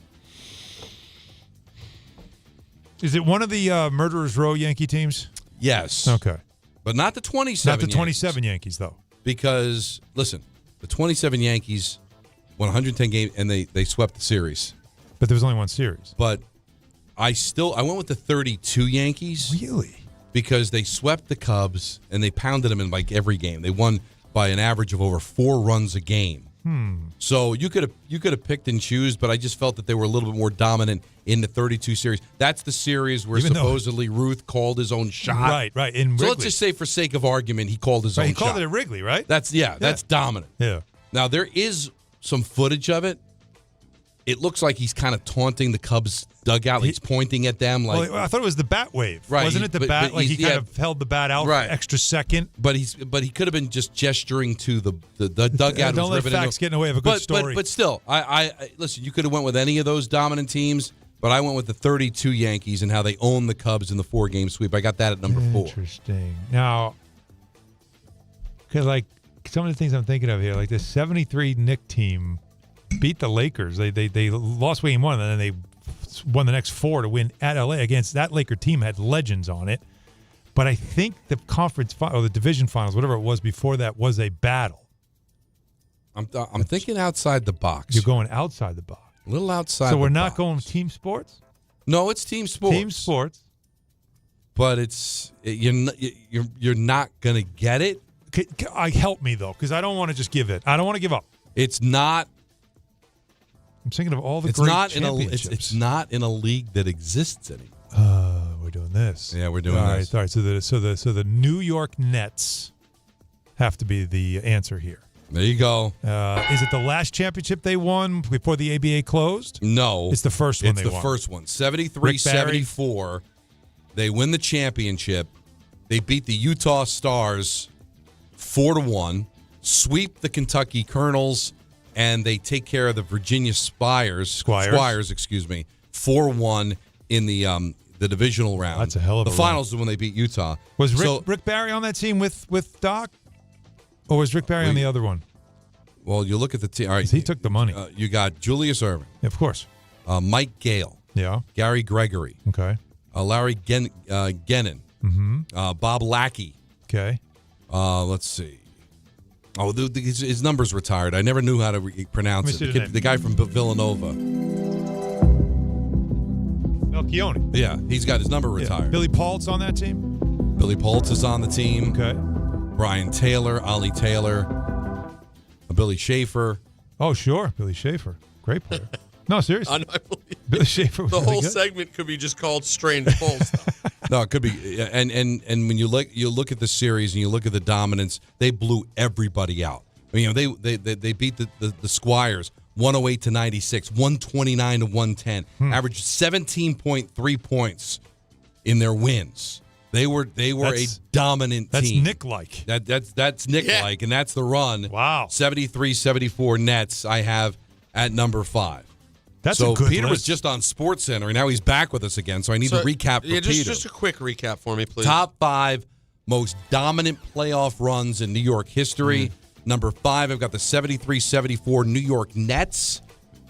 Speaker 3: Is it one of the Murderers Row Yankee teams?
Speaker 6: Yes.
Speaker 3: Okay.
Speaker 6: But not the 27
Speaker 3: Not the 27 Yankees, though.
Speaker 6: Because, listen, the 27 Yankees won 110 games, and they swept the series.
Speaker 3: But there was only one series.
Speaker 6: But I went with the 32 Yankees.
Speaker 3: Really?
Speaker 6: Because they swept the Cubs, and they pounded them in like every game. They won by an average of over 4 runs a game. So you could have picked and choose, but I just felt that they were a little bit more dominant in the 32 series. That's the series where supposedly Ruth called his own shot.
Speaker 3: Right.
Speaker 6: So let's just say, for sake of argument, he called his own shot.
Speaker 3: He called it at Wrigley, right?
Speaker 6: That's dominant.
Speaker 3: Yeah.
Speaker 6: Now, there is some footage of it. It looks like he's kind of taunting the Cubs dugout. He's pointing at them. Like,
Speaker 3: I thought it was the bat wave.
Speaker 6: Right.
Speaker 3: Wasn't it the bat? Like he kind of held the bat out for an extra second.
Speaker 6: But he could have been just gesturing to the dugout.
Speaker 3: Don't let facts get in the way of a good story.
Speaker 6: But still, I listen, you could have went with any of those dominant teams, but I went with the 32 Yankees and how they own the Cubs in the 4-game sweep. I got that at number 4.
Speaker 3: Interesting. Now, because like some of the things I'm thinking of here, like the 73 Knicks team beat the Lakers. They lost game 1, and then they won the next 4 to win at LA against that Laker team had legends on it. But I think the conference or the division finals, whatever it was before that, was a battle.
Speaker 6: I'm thinking outside the box.
Speaker 3: You're going outside the box.
Speaker 6: A little outside.
Speaker 3: So we're not going team sports?
Speaker 6: No, it's team sports.
Speaker 3: Team sports.
Speaker 6: But you're not going to get it.
Speaker 3: Help me though, because I don't want to just give it. I don't want to give up.
Speaker 6: It's not.
Speaker 3: I'm thinking of all the great championships.
Speaker 6: It's not in a league that exists anymore.
Speaker 3: We're doing this.
Speaker 6: Yeah, we're doing this.
Speaker 3: All right. So the New York Nets have to be the answer here.
Speaker 6: There you go.
Speaker 3: Is it the last championship they won before the ABA closed?
Speaker 6: No.
Speaker 3: It's the first one they won.
Speaker 6: It's the first one. 73-74. They win the championship. They beat the Utah Stars 4-1, sweep the Kentucky Colonels, and they take care of the Virginia Squires, 4-1 in the divisional round.
Speaker 3: That's a hell of a
Speaker 6: The finals is when they beat Utah.
Speaker 3: Was Rick Barry on that team with Doc? Or was Rick Barry on the other one?
Speaker 6: Well, you look at the team. All right,
Speaker 3: he took the money.
Speaker 6: You got Julius Erving.
Speaker 3: Yeah, of course.
Speaker 6: Mike Gale.
Speaker 3: Yeah.
Speaker 6: Gary Gregory.
Speaker 3: Okay.
Speaker 6: Larry Gennon.
Speaker 3: Mm-hmm.
Speaker 6: Bob Lackey.
Speaker 3: Okay.
Speaker 6: Let's see. Oh, his number's retired. I never knew how to pronounce it. The guy from Villanova.
Speaker 3: Melchione.
Speaker 6: Yeah, he's got his number retired.
Speaker 3: Yeah. Billy Pault's on that team?
Speaker 6: Billy Paultz is on the team.
Speaker 3: Okay.
Speaker 6: Brian Taylor, Ollie Taylor, Billy Schaefer.
Speaker 3: Oh, sure. Billy Schaefer. Great player. No, seriously.
Speaker 4: I believe
Speaker 3: Billy Schaefer was
Speaker 4: the
Speaker 3: really
Speaker 4: whole
Speaker 3: good.
Speaker 4: segment could be just called Strange Polls.
Speaker 6: No, it could be. And when you look at the series and you look at the dominance, they blew everybody out. I mean, they beat the Squires 108-96, 129-110, averaged 17.3 points in their wins. They were a dominant team.
Speaker 3: That's Nick-like.
Speaker 6: That's Nick-like, and that's the run.
Speaker 3: Wow.
Speaker 6: 73-74 Nets I have at number 5.
Speaker 3: That's
Speaker 6: so
Speaker 3: a good
Speaker 6: Peter
Speaker 3: list.
Speaker 6: was just on SportsCenter, and now he's back with us again, so I need to recap for Peter.
Speaker 4: Just a quick recap for me, please.
Speaker 6: Top 5 most dominant playoff runs in New York history. Number 5, I've got the 73-74 New York Nets,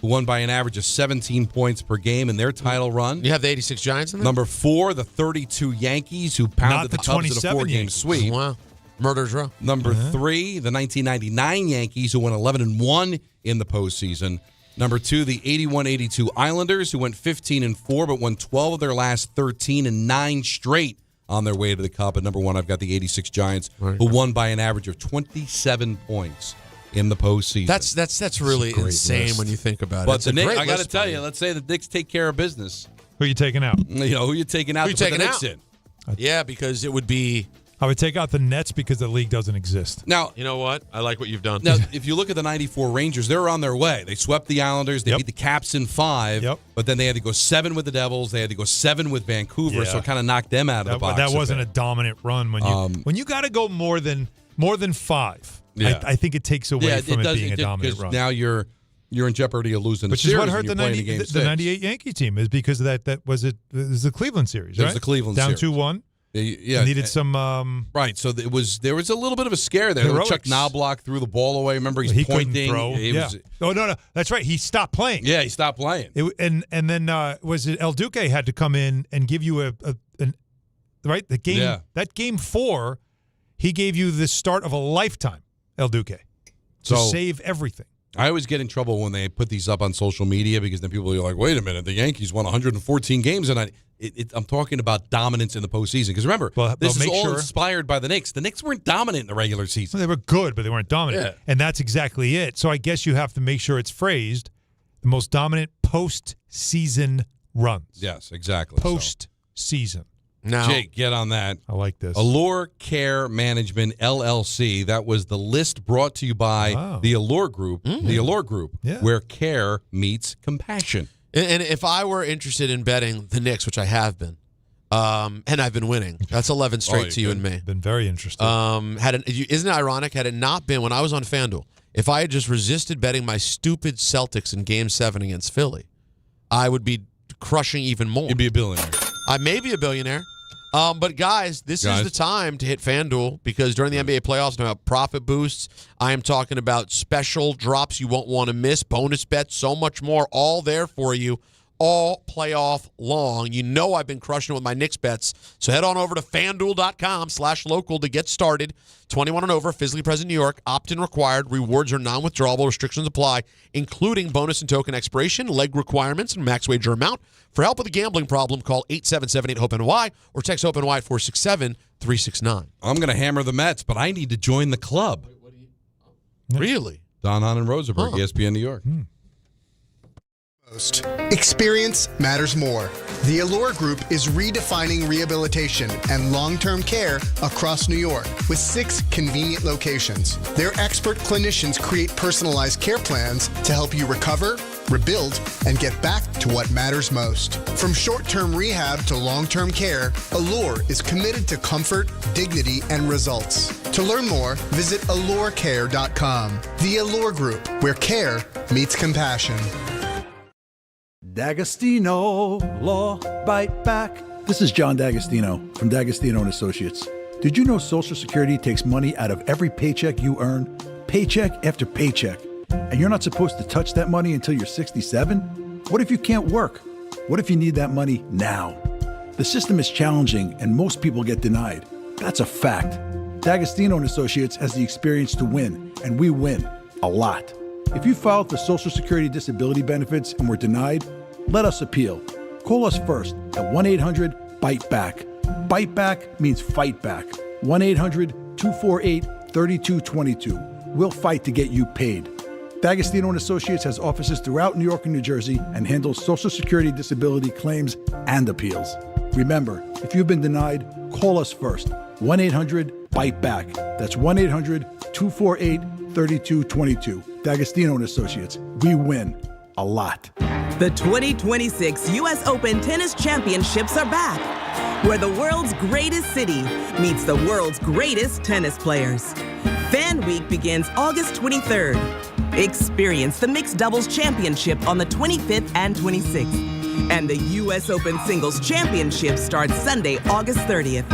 Speaker 6: who won by an average of 17 points per game in their title run.
Speaker 4: You have the 86 Giants in there?
Speaker 6: Number 4, the 32 Yankees, who pounded the Cubs in a 4-game
Speaker 3: Yankees.
Speaker 6: sweep.
Speaker 4: Wow. Murder's Row.
Speaker 6: Number 3, the 1999 Yankees, who went 11-1 in the postseason. Number 2, the 81-82 Islanders, who went 15-4, but won 12 of their last 13 and 9 straight on their way to the Cup. And number 1, I've got the 86 Giants, who won by an average of 27 points in the postseason.
Speaker 4: That's really insane when you think about it.
Speaker 6: But the Knicks, I got to tell you, let's say the Knicks take care of business.
Speaker 3: Who are you taking out?
Speaker 6: You know, who you taking out
Speaker 4: Who you
Speaker 6: to put the
Speaker 4: taking
Speaker 6: Knicks
Speaker 4: out?
Speaker 6: in?
Speaker 4: Yeah, because it would be...
Speaker 3: I would take out the Nets because the league doesn't exist.
Speaker 6: Now,
Speaker 4: you know what? I like what you've done.
Speaker 6: Now, if you look at the 94 Rangers, they're on their way. They swept the Islanders. They beat the Caps in 5. But then they had to go 7 with the Devils. They had to go 7 with Vancouver, so it kind of knocked them out of the box.
Speaker 3: That wasn't a dominant run when you got to go more than 5.
Speaker 6: Yeah.
Speaker 3: I think it takes away from it being a dominant run.
Speaker 6: Now you're in jeopardy of losing.
Speaker 3: Which
Speaker 6: the
Speaker 3: is
Speaker 6: series
Speaker 3: what hurt the 98 Yankee team is because of that was the Cleveland series, right?
Speaker 6: It was the Cleveland
Speaker 3: down
Speaker 6: series.
Speaker 3: 2-1.
Speaker 6: Yeah,
Speaker 3: needed some
Speaker 6: right. So there was a little bit of a scare there. Chuck Knobloch threw the ball away. Remember, he pointing.
Speaker 3: Couldn't throw. No, that's right. He stopped playing.
Speaker 6: Yeah, he stopped playing.
Speaker 3: And then was it El Duque had to come in and give you an right the game.
Speaker 6: Yeah.
Speaker 3: That game 4, he gave you the start of a lifetime. El Duque to save everything.
Speaker 6: I always get in trouble when they put these up on social media because then people are like, "Wait a minute, the Yankees won 114 games," and I'm talking about dominance in the postseason. Because remember, this is all inspired by the Knicks. The Knicks weren't dominant in the regular season.
Speaker 3: Well, they were good, but they weren't dominant.
Speaker 6: Yeah.
Speaker 3: And that's exactly it. So I guess you have to make sure it's phrased the most dominant postseason runs.
Speaker 6: Yes, exactly.
Speaker 3: Postseason.
Speaker 4: Now,
Speaker 6: Jake, get on that.
Speaker 3: I like this.
Speaker 6: Allure Care Management, LLC. That was the list brought to you by the Allure Group. The Allure Group, where care meets compassion.
Speaker 4: And if I were interested in betting the Knicks, which I have been, and I've been winning, that's 11 straight to you and me.
Speaker 3: Been very interested.
Speaker 4: Isn't it ironic? Had it not been when I was on FanDuel, if I had just resisted betting my stupid Celtics in Game 7 against Philly, I would be crushing even more.
Speaker 6: You'd be a billionaire.
Speaker 4: I may be a billionaire. But guys, this is the time to hit FanDuel because during the NBA playoffs, I'm about profit boosts. I am talking about special drops you won't want to miss, bonus bets, so much more, all there for you all playoff long. You know I've been crushing it with my Knicks bets, so head on over to FanDuel.com/local to get started. 21 and over, physically present New York, opt-in required, rewards are non-withdrawable, restrictions apply, including bonus and token expiration, leg requirements, and max wager amount. For help with a gambling problem, call 877-8-HOPE-NY or text HOPE-NY at 467-369.
Speaker 6: I'm going to hammer the Mets, but I need to join the club.
Speaker 4: Really?
Speaker 6: Don Hahn and Rosenberg, ESPN New York.
Speaker 10: Experience matters more. The Allure Group is redefining rehabilitation and long-term care across New York with 6 convenient locations. Their expert clinicians create personalized care plans to help you recover, rebuild, and get back to what matters most. From short-term rehab to long-term care, Allure is committed to comfort, dignity, and results. To learn more, visit allurecare.com. The Allure Group, where care meets compassion.
Speaker 7: D'Agostino, Law Bite Back. This is John D'Agostino from D'Agostino & Associates. Did you know Social Security takes money out of every paycheck you earn? Paycheck after paycheck. And you're not supposed to touch that money until you're 67? What if you can't work? What if you need that money now? The system is challenging and most people get denied. That's a fact. D'Agostino and Associates has the experience to win, and we win a lot. If you filed for Social Security disability benefits and were denied, let us appeal. Call us first at 1-800-BITE-BACK. Bite Back means fight back. 1-800-248-3222. We'll fight to get you paid. D'Agostino and Associates has offices throughout New York and New Jersey and handles Social Security disability claims and appeals. Remember, if you've been denied, call us first. 1-800-BITE-BACK. That's 1-800-248-3222. D'Agostino and Associates. We win a lot.
Speaker 2: The 2026 U.S. Open Tennis Championships are back, where the world's greatest city meets the world's greatest tennis players. Fan Week begins August 23rd. Experience the Mixed Doubles Championship on the 25th and 26th. And the U.S. Open Singles Championship starts Sunday, August 30th.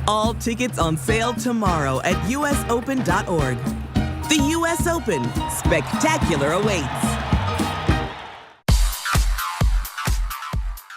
Speaker 2: All tickets on sale tomorrow at usopen.org. The U.S. Open. Spectacular awaits.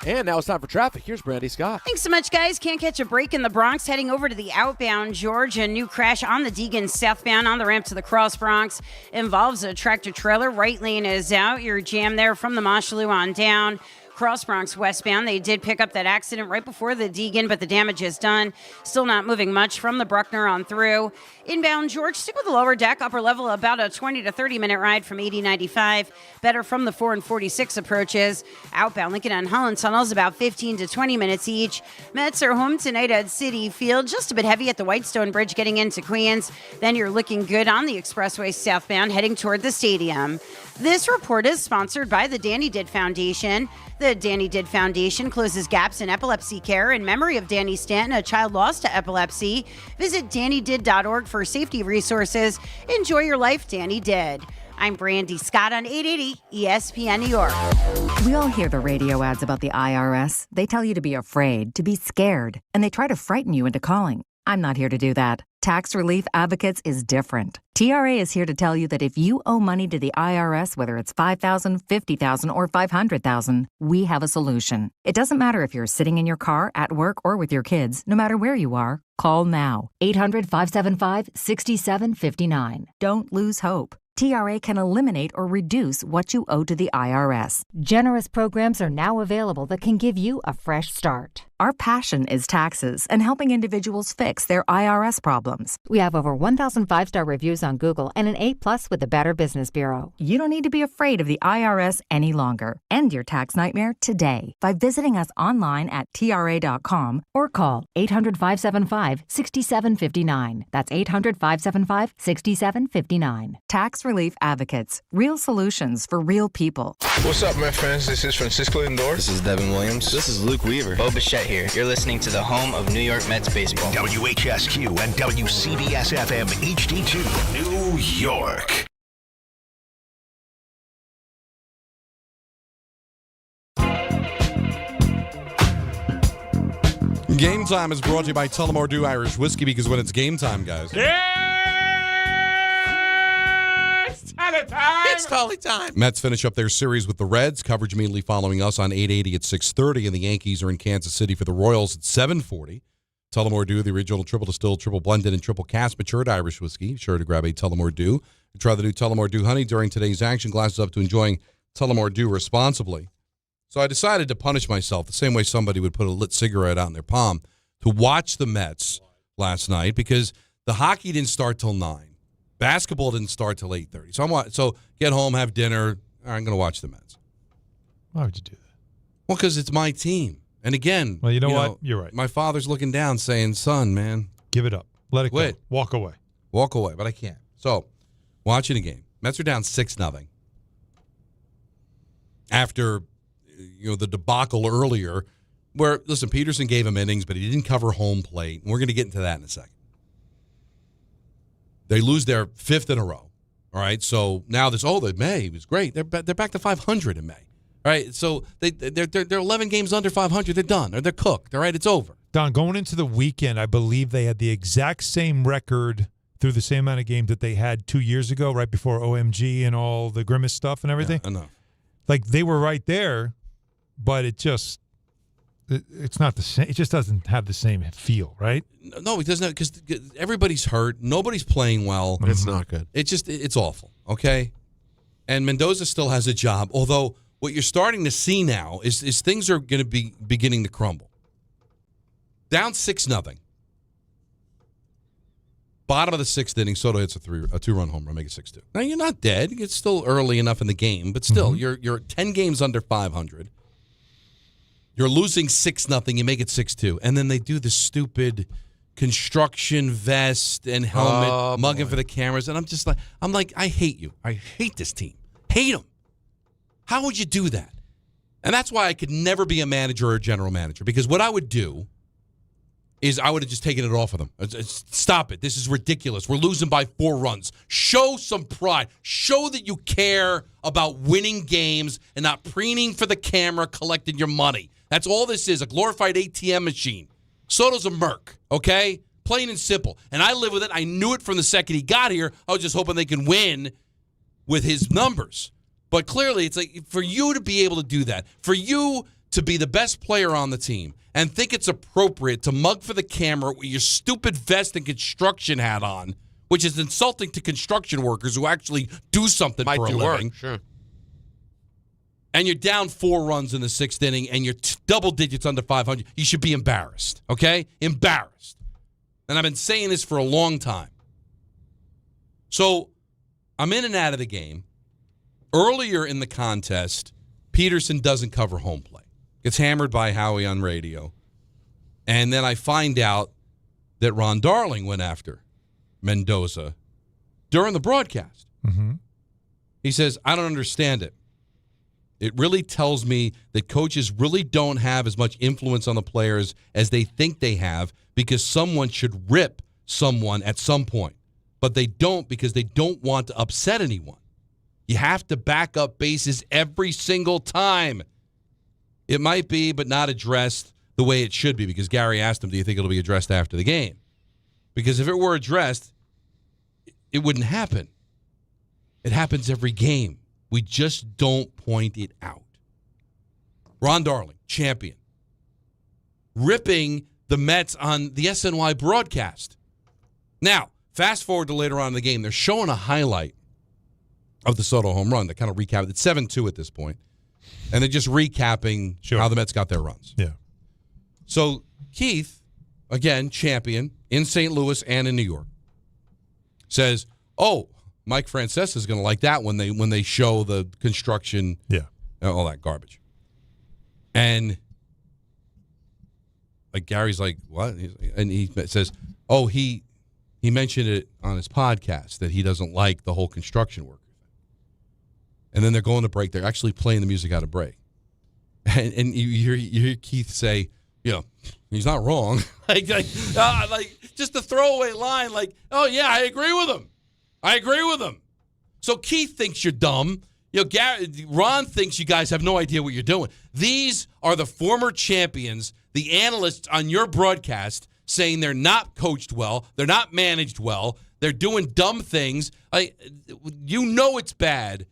Speaker 8: And now it's time for traffic. Here's Brandy Scott.
Speaker 15: Thanks so much, guys. Can't catch a break in the Bronx. Heading over to the outbound Georgia. New crash on the Deegan southbound on the ramp to the Cross Bronx. Involves a tractor trailer. Right lane is out. You're jammed there from the Mosholu on down. Cross Bronx westbound. They did pick up that accident right before the Deegan, but the damage is done. Still not moving much from the Bruckner on through. Inbound George, stick with the lower deck, upper level, about a 20 to 30-minute ride from 8095. Better from the 4 and 46 approaches. Outbound Lincoln and Holland tunnels, about 15 to 20 minutes each. Mets are home tonight at Citi Field. Just a bit heavy at the Whitestone Bridge getting into Queens. Then you're looking good on the expressway southbound heading toward the stadium. This report is sponsored by the Danny Did Foundation. The Danny Did Foundation closes gaps in epilepsy care in memory of Danny Stanton, a child lost to epilepsy. Visit DannyDid.org for safety resources. Enjoy your life, Danny Did. I'm Brandy Scott on 880 ESPN New York.
Speaker 21: We all hear the radio ads about the IRS. They tell you to be afraid, to be scared, and they try to frighten you into calling. I'm not here to do that. Tax Relief Advocates is different. TRA is here to tell you that if you owe money to the IRS, whether it's $5,000, $50,000, or $500,000, we have a solution. It doesn't matter if you're sitting in your car, at work, or with your kids. No matter where you are, call now. 800-575-6759. Don't lose hope. TRA can eliminate or reduce what you owe to the IRS.
Speaker 23: Generous programs are now available that can give you a fresh start.
Speaker 21: Our passion is taxes and helping individuals fix their IRS problems.
Speaker 23: We have over 1,000 5-star reviews on Google and an A+ with the Better Business Bureau.
Speaker 21: You don't need to be afraid of the IRS any longer. End your tax nightmare today by visiting us online at TRA.com
Speaker 23: or call 800-575-6759. That's 800-575-6759.
Speaker 21: Tax Relief Advocates. Real solutions for real people.
Speaker 24: What's up, my friends? This is Francisco Lindor.
Speaker 25: This is Devin Williams.
Speaker 26: This is Luke Weaver. Bo Bichette here. You're listening to the home of New York Mets baseball.
Speaker 1: WHSQ and WCBS FM HD2, New York.
Speaker 6: Game Time is brought to you by Tullamore Dew Irish Whiskey, because when it's game time, guys.
Speaker 4: It's Tully time.
Speaker 6: Mets finish up their series with the Reds. Coverage immediately following us on 880 at 6:30, and the Yankees are in Kansas City for the Royals at 7:40. Tullamore Dew, the original triple distilled, triple blended, and triple cask matured Irish whiskey. Be sure to grab a Tullamore Dew. Try the new Tullamore Dew Honey during today's action. Glasses up to enjoying Tullamore Dew responsibly. So I decided to punish myself the same way somebody would put a lit cigarette out in their palm to watch the Mets last night, because the hockey didn't start till 9. Basketball didn't start till 8:30. So get home, have dinner. I'm going to watch the Mets.
Speaker 3: Why would you do that?
Speaker 6: Well, because it's my team. And again,
Speaker 3: well, you know what? You're right.
Speaker 6: My father's looking down saying, son, man.
Speaker 3: Give it up. Let it
Speaker 6: quit.
Speaker 3: Go. Walk away.
Speaker 6: Walk away, but I can't. So, watching the game. Mets are down 6-0. After, the debacle earlier where, listen, Peterson gave him innings, but he didn't cover home plate. And we're going to get into that in a second. They lose their 5th in a row. All right, so now May was great. They're back to 500 in May. All right, so they're 11 games under 500. They're done. They're cooked. All right, it's over.
Speaker 3: Don, going into the weekend, I believe they had the exact same record through the same amount of games that they had 2 years ago, right before OMG and all the Grimace stuff and everything.
Speaker 6: Yeah, enough.
Speaker 3: Like, they were right there, but it just it's not the same. It just doesn't have the same feel, right?
Speaker 6: No, it doesn't, because everybody's hurt. Nobody's playing well.
Speaker 4: It's not good.
Speaker 6: It's awful, okay? And Mendoza still has a job, although what you're starting to see now is things are going to be beginning to crumble. Down 6-0. Bottom of the 6th inning, Soto hits a 2-run home run, make it 6-2. Now, you're not dead. It's still early enough in the game, but still, you're 10 games under 500. You're losing 6-0. You make it 6-2. And then they do this stupid construction vest and helmet mugging for the cameras. And I'm like, I hate you. I hate this team. Hate them. How would you do that? And that's why I could never be a manager or a general manager, because what I would do is I would have just taken it off of them. Stop it. This is ridiculous. We're losing by 4 runs. Show some pride. Show that you care about winning games and not preening for the camera, collecting your money. That's all this is, a glorified ATM machine. Soto's a merc, okay? Plain and simple. And I live with it. I knew it from the second he got here. I was just hoping they can win with his numbers. But clearly, it's like, for you to be able to do that, for you to be the best player on the team and think it's appropriate to mug for the camera with your stupid vest and construction hat on, which is insulting to construction workers who actually do something for a living.
Speaker 4: Sure.
Speaker 6: And you're down 4 runs in the 6th inning, and you're double digits under 500, you should be embarrassed, okay? Embarrassed. And I've been saying this for a long time. So I'm in and out of the game. Earlier in the contest, Peterson doesn't cover home play. Gets hammered by Howie on radio. And then I find out that Ron Darling went after Mendoza during the broadcast.
Speaker 3: Mm-hmm.
Speaker 6: He says, I don't understand it. It really tells me that coaches really don't have as much influence on the players as they think they have, because someone should rip someone at some point. But they don't, because they don't want to upset anyone. You have to back up bases every single time. It might be, but not addressed the way it should be, because Gary asked him, do you think it'll be addressed after the game? Because if it were addressed, it wouldn't happen. It happens every game. We just don't point it out. Ron Darling, champion, ripping the Mets on the SNY broadcast. Now, fast forward to later on in the game. They're showing a highlight of the Soto home run. They kind of recap it. It's 7-2 at this point. And they're just recapping how the Mets got their runs.
Speaker 3: Yeah.
Speaker 6: So Keith, again, champion in St. Louis and in New York, says, oh, Mike Francesa is going to like that when they show the construction, all that garbage. And like Gary's like, what? And he says, oh, he mentioned it on his podcast that he doesn't like the whole construction worker thing. And then they're going to break. They're actually playing the music out of break. And you hear Keith say, he's not wrong. like just a throwaway line like, oh, yeah, I agree with him. So Keith thinks you're dumb. Ron thinks you guys have no idea what you're doing. These are the former champions, the analysts on your broadcast, saying they're not coached well, they're not managed well, they're doing dumb things. It's bad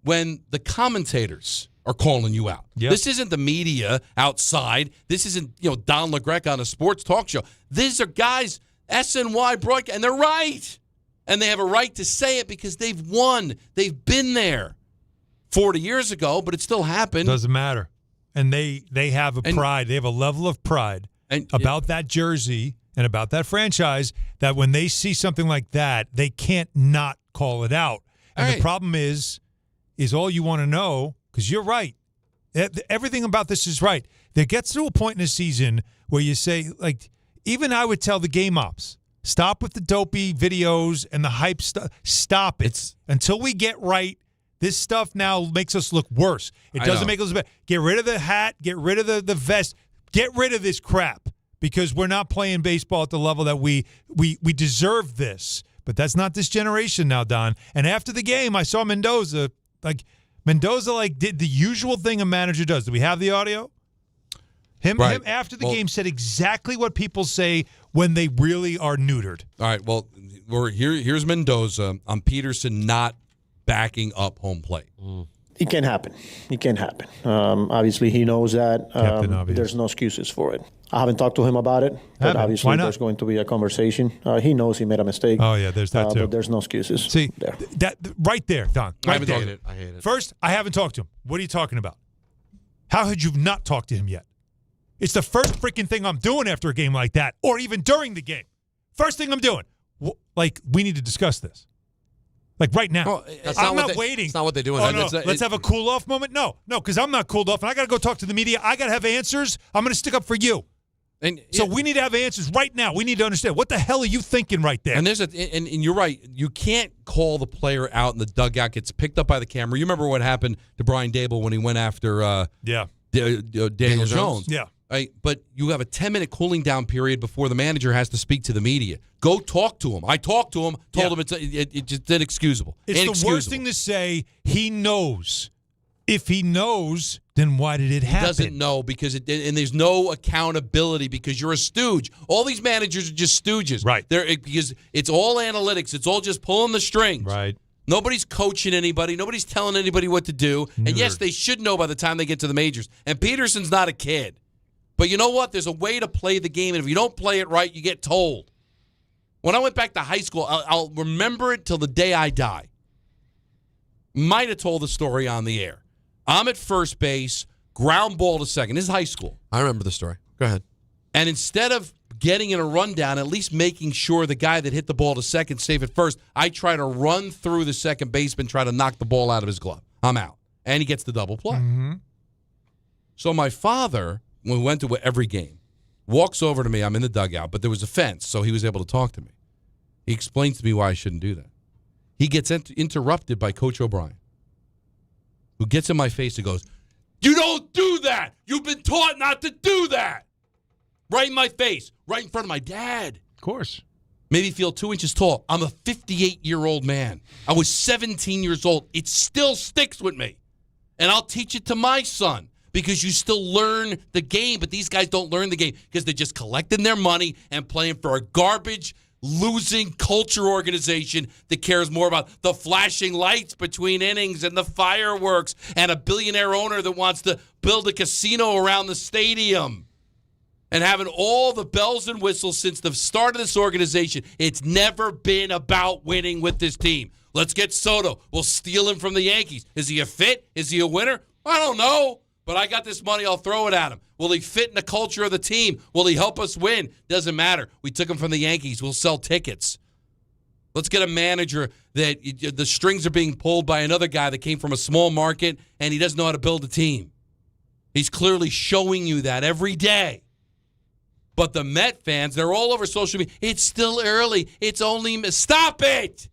Speaker 6: when the commentators are calling you out. Yep. This isn't the media outside. This isn't Don LaGreca on a sports talk show. These are guys, SNY broadcast, and they're right. And they have a right to say it because they've won. They've been there 40 years ago, but it still happened.
Speaker 3: Doesn't matter. And they have a pride. They have a level of pride about that jersey and about that franchise that when they see something like that, they can't not call it out. And the problem is all you want to know, because you're right. Everything about this is right. There gets to a point in the season where you say, like, even I would tell the game ops, stop with the dopey videos and the hype stuff. Stop it. Until we get right, this stuff now makes us look worse. It doesn't make us better. Get rid of the hat. Get rid of the vest. Get rid of this crap, because we're not playing baseball at the level that we deserve this. But that's not this generation now, Don. And after the game, I saw Mendoza. Mendoza did the usual thing a manager does. Do we have the audio? Him after the game said exactly what people say when they really are neutered.
Speaker 6: All right, well, here's Mendoza on Peterson not backing up home plate.
Speaker 11: It can happen. It can happen. Obviously, he knows that. There's no excuses for it. I haven't talked to him about it, but obviously there's going to be a conversation. He knows he made a mistake.
Speaker 3: Oh, yeah, there's that too.
Speaker 11: But there's no excuses.
Speaker 3: See,
Speaker 11: there.
Speaker 3: That right there, Don. Right
Speaker 4: I hate it. I hate it.
Speaker 3: First, I haven't talked to him. What are you talking about? How had you not talked to him yet? It's the first freaking thing I'm doing after a game like that, or even during the game. First thing I'm doing. Like, we need to discuss this. Like right now. I'm not waiting.
Speaker 4: That's not what they do.
Speaker 3: Oh, no. Let's have a cool-off moment? No, because I'm not cooled off, and I got to go talk to the media. I got to have answers. I'm going to stick up for you. So we need to have answers right now. We need to understand. What the hell are you thinking right there?
Speaker 6: And and you're right. You can't call the player out in the dugout, gets picked up by the camera. You remember what happened to Brian Dable when he went after Daniel Jones?
Speaker 3: Yeah.
Speaker 6: Right? But you have a 10-minute cooling down period before the manager has to speak to the media. Go talk to him. I talked to him, told him it's just inexcusable.
Speaker 3: It's the worst thing to say. He knows. If he knows, then why did it happen?
Speaker 6: He doesn't know because and there's no accountability because you're a stooge. All these managers are just stooges.
Speaker 3: Right.
Speaker 6: Because it's all analytics. It's all just pulling the strings.
Speaker 3: Right.
Speaker 6: Nobody's coaching anybody. Nobody's telling anybody what to do. And yes, they should know by the time they get to the majors. And Peterson's not a kid. But you know what? There's a way to play the game, and if you don't play it right, you get told. When I went back to high school, I'll remember it till the day I die. Might have told the story on the air. I'm at first base, ground ball to second. This is high school.
Speaker 4: I remember the story. Go ahead.
Speaker 6: And instead of getting in a rundown, at least making sure the guy that hit the ball to second save it first, I try to run through the second baseman, try to knock the ball out of his glove. I'm out. And he gets the double play.
Speaker 3: Mm-hmm.
Speaker 6: So my father, when we went to every game, walks over to me. I'm in the dugout, but there was a fence, so he was able to talk to me. He explains to me why I shouldn't do that. He gets interrupted by Coach O'Brien, who gets in my face and goes, "You don't do that. You've been taught not to do that." Right in my face, right in front of my dad.
Speaker 3: Of course.
Speaker 6: Made me feel 2 inches tall. I'm a 58-year-old man. I was 17 years old. It still sticks with me. And I'll teach it to my son. Because you still learn the game, but these guys don't learn the game because they're just collecting their money and playing for a garbage, losing culture organization that cares more about the flashing lights between innings and the fireworks and a billionaire owner that wants to build a casino around the stadium. And having all the bells and whistles since the start of this organization, it's never been about winning with this team. Let's get Soto. We'll steal him from the Yankees. Is he a fit? Is he a winner? I don't know. But I got this money, I'll throw it at him. Will he fit in the culture of the team? Will he help us win? Doesn't matter. We took him from the Yankees. We'll sell tickets. Let's get a manager that the strings are being pulled by another guy that came from a small market and he doesn't know how to build a team. He's clearly showing you that every day. But the Met fans, they're all over social media. It's still early. It's only... Stop it!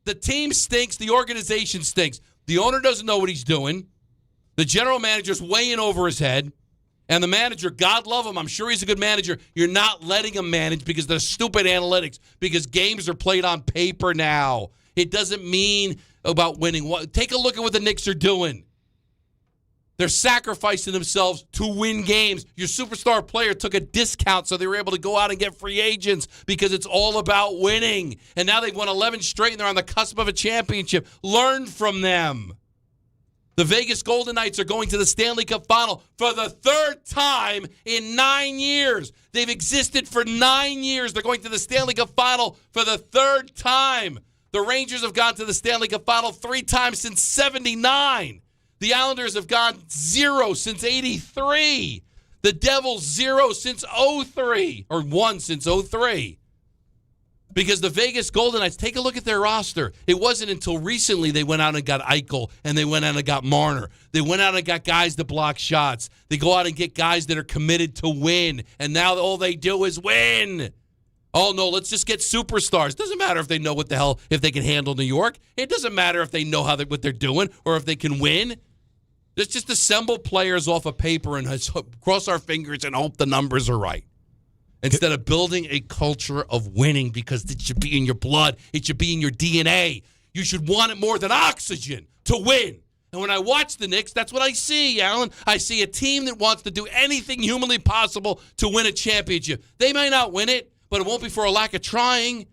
Speaker 6: The team stinks. The organization stinks. The owner doesn't know what he's doing. The general manager's way in over his head. And the manager, God love him, I'm sure he's a good manager. You're not letting him manage because they're stupid analytics, because games are played on paper now. It doesn't mean about winning. Take a look at what the Knicks are doing. They're sacrificing themselves to win games. Your superstar player took a discount so they were able to go out and get free agents because it's all about winning. And now they've won 11 straight and they're on the cusp of a championship. Learn from them. The Vegas Golden Knights are going to the Stanley Cup Final for the third time in 9 years. They've existed for 9 years. They're going to the Stanley Cup Final for the third time. The Rangers have gone to the Stanley Cup Final 3 times since 79. The Islanders have gone 0 since 83. The Devils 0 since 03, or 1 since 03. Because the Vegas Golden Knights, take a look at their roster. It wasn't until recently they went out and got Eichel and they went out and got Marner. They went out and got guys to block shots. They go out and get guys that are committed to win. And now all they do is win. Oh, no, let's just get superstars. Doesn't matter if they know what the hell, if they can handle New York. It doesn't matter if they know what they're doing or if they can win. Let's just assemble players off of paper and cross our fingers and hope the numbers are right. Instead of building a culture of winning, because it should be in your blood. It should be in your DNA. You should want it more than oxygen to win. And when I watch the Knicks, that's what I see, Alan. I see a team that wants to do anything humanly possible to win a championship. They may not win it, but it won't be for a lack of trying.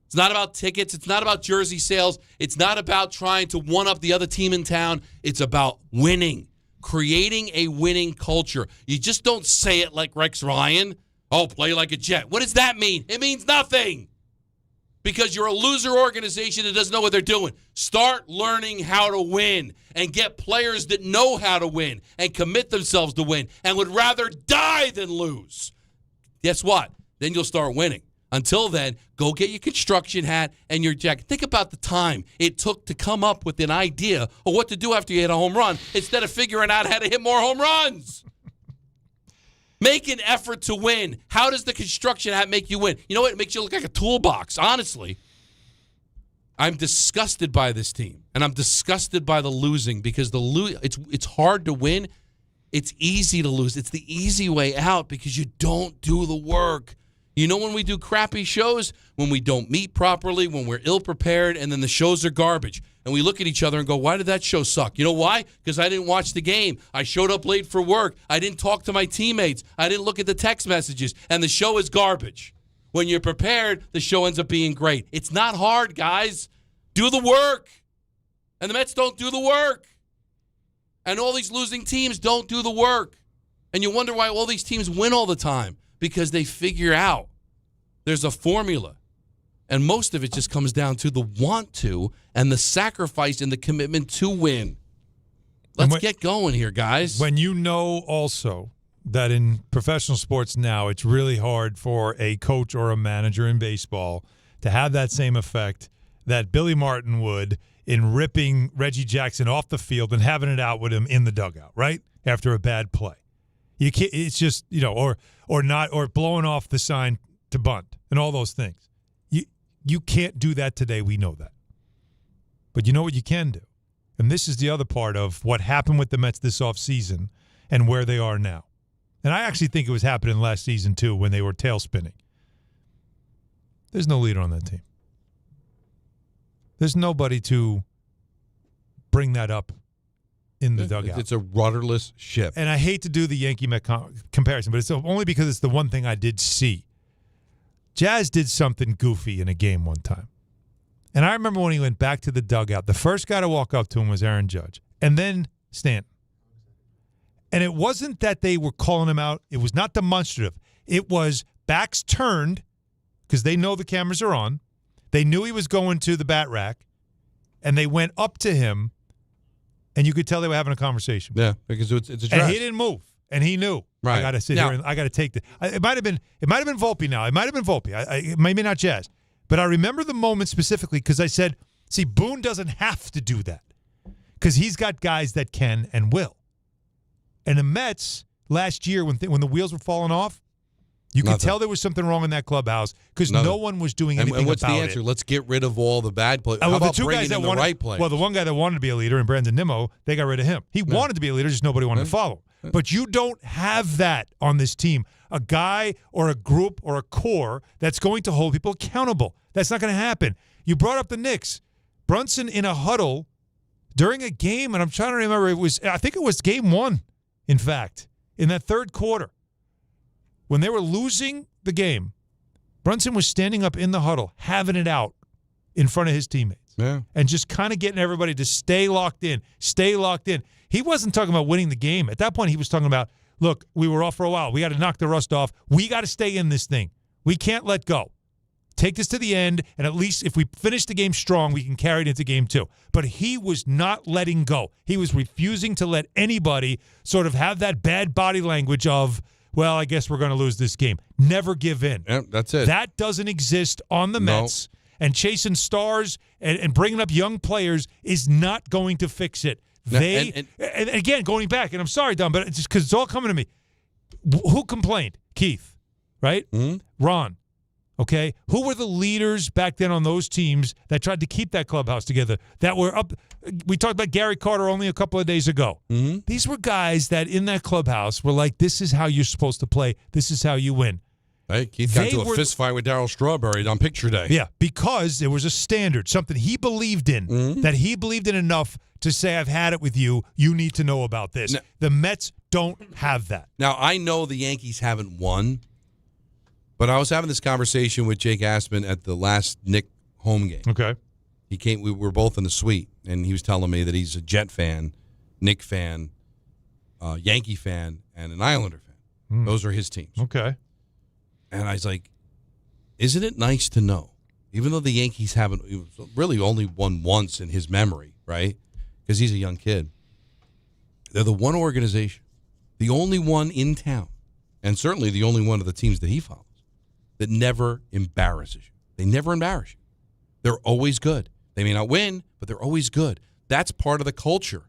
Speaker 6: It's not about tickets. It's not about jersey sales. It's not about trying to one-up the other team in town. It's about winning, creating a winning culture. You just don't say it like Rex Ryan. Oh, play like a Jet. What does that mean? It means nothing because you're a loser organization that doesn't know what they're doing. Start learning how to win and get players that know how to win and commit themselves to win and would rather die than lose. Guess what? Then you'll start winning. Until then, go get your construction hat and your jacket. Think about the time it took to come up with an idea of what to do after you hit a home run instead of figuring out how to hit more home runs. Make an effort to win. How does the construction hat make you win? You know what? It makes you look like a toolbox, honestly. I'm disgusted by this team, and I'm disgusted by the losing because it's hard to win. It's easy to lose. It's the easy way out because you don't do the work. You know when we do crappy shows? When we don't meet properly, when we're ill-prepared, and then the shows are garbage. And we look at each other and go, why did that show suck? You know why? Because I didn't watch the game. I showed up late for work. I didn't talk to my teammates. I didn't look at the text messages. And the show is garbage. When you're prepared, the show ends up being great. It's not hard, guys. Do the work. And the Mets don't do the work. And all these losing teams don't do the work. And you wonder why all these teams win all the time. Because they figure out there's a formula. And most of it just comes down to the want to and the sacrifice and the commitment to win. Let's get going here, guys.
Speaker 3: When you know also that in professional sports now, it's really hard for a coach or a manager in baseball to have that same effect that Billy Martin would in ripping Reggie Jackson off the field and having it out with him in the dugout, right? After a bad play. You can't, it's just, or blowing off the sign to bunt and all those things. You can't do that today. We know that. But you know what you can do? And this is the other part of what happened with the Mets this offseason and where they are now. And I actually think it was happening last season, too, when they were tail spinning. There's no leader on that team. There's nobody to bring that up in the dugout.
Speaker 12: It's a rudderless ship.
Speaker 3: And I hate to do the Yankee-Met comparison, but it's only because it's the one thing I did see. Jazz did something goofy in a game one time. And I remember when he went back to the dugout, the first guy to walk up to him was Aaron Judge, and then Stanton. And it wasn't that they were calling him out. It was not demonstrative. It was backs turned because they know the cameras are on. They knew he was going to the bat rack, and they went up to him, and you could tell they were having a conversation.
Speaker 12: Yeah, because it's a dress.
Speaker 3: And he didn't move, and he knew.
Speaker 12: Right.
Speaker 3: I got to sit here and I got to take the. It might have been Volpe now. It might have been Volpe. Maybe not Jazz, but I remember the moment specifically because I said, "See, Boone doesn't have to do that because he's got guys that can and will." And the Mets last year, when the wheels were falling off, you could tell there was something wrong in that clubhouse because no one was doing anything about it.
Speaker 12: And what's the answer? Let's get rid of all the bad players. How about bringing in the right players?
Speaker 3: Well, the one guy that wanted to be a leader, and Brandon Nimmo, they got rid of him. He wanted to be a leader, just nobody wanted to follow him. But you don't have that on this team. A guy or a group or a core that's going to hold people accountable. That's not going to happen. You brought up the Knicks. Brunson in a huddle during a game, and I'm trying to remember, I think it was game one, in fact, in that third quarter. When they were losing the game, Brunson was standing up in the huddle, having it out in front of his teammates.
Speaker 12: Yeah.
Speaker 3: And just kind of getting everybody to stay locked in. He wasn't talking about winning the game. At that point, he was talking about, look, we were off for a while. We got to knock the rust off. We got to stay in this thing. We can't let go. Take this to the end, and at least if we finish the game strong, we can carry it into game two. But he was not letting go. He was refusing to let anybody sort of have that bad body language of, well, I guess we're going to lose this game. Never give in.
Speaker 12: Yep, that's it.
Speaker 3: That doesn't exist on the Mets. And chasing stars and bringing up young players is not going to fix it. And again, going back, and I'm sorry, Don, but it's just because it's all coming to me. Who complained? Keith, right?
Speaker 12: Mm-hmm.
Speaker 3: Ron. Okay? Who were the leaders back then on those teams that tried to keep that clubhouse together, that were up? We talked about Gary Carter only a couple of days ago.
Speaker 12: Mm-hmm.
Speaker 3: These were guys that in that clubhouse were like, this is how you're supposed to play. This is how you win.
Speaker 12: Hey, Keith got into a fist fight with Darryl Strawberry on picture day.
Speaker 3: Yeah, because there was a standard, something he believed in, that he believed in enough to say, I've had it with you. You need to know about this.
Speaker 12: Now,
Speaker 3: the Mets don't have that.
Speaker 12: Now, I know the Yankees haven't won, but I was having this conversation with Jake Asman at the last Knicks
Speaker 6: home game.
Speaker 3: Okay.
Speaker 6: He came. We were both in the suite, and he was telling me that he's a Jet fan, Knicks fan, Yankee fan, and an Islander fan. Those are his teams.
Speaker 3: Okay.
Speaker 6: And I was like, isn't it nice to know, even though the Yankees haven't really only won once in his memory, right? Because he's a young kid. They're the one organization, the only one in town, and certainly the only one of the teams that he follows, that never embarrasses you. They never embarrass you. They're always good. They may not win, but they're always good. That's part of the culture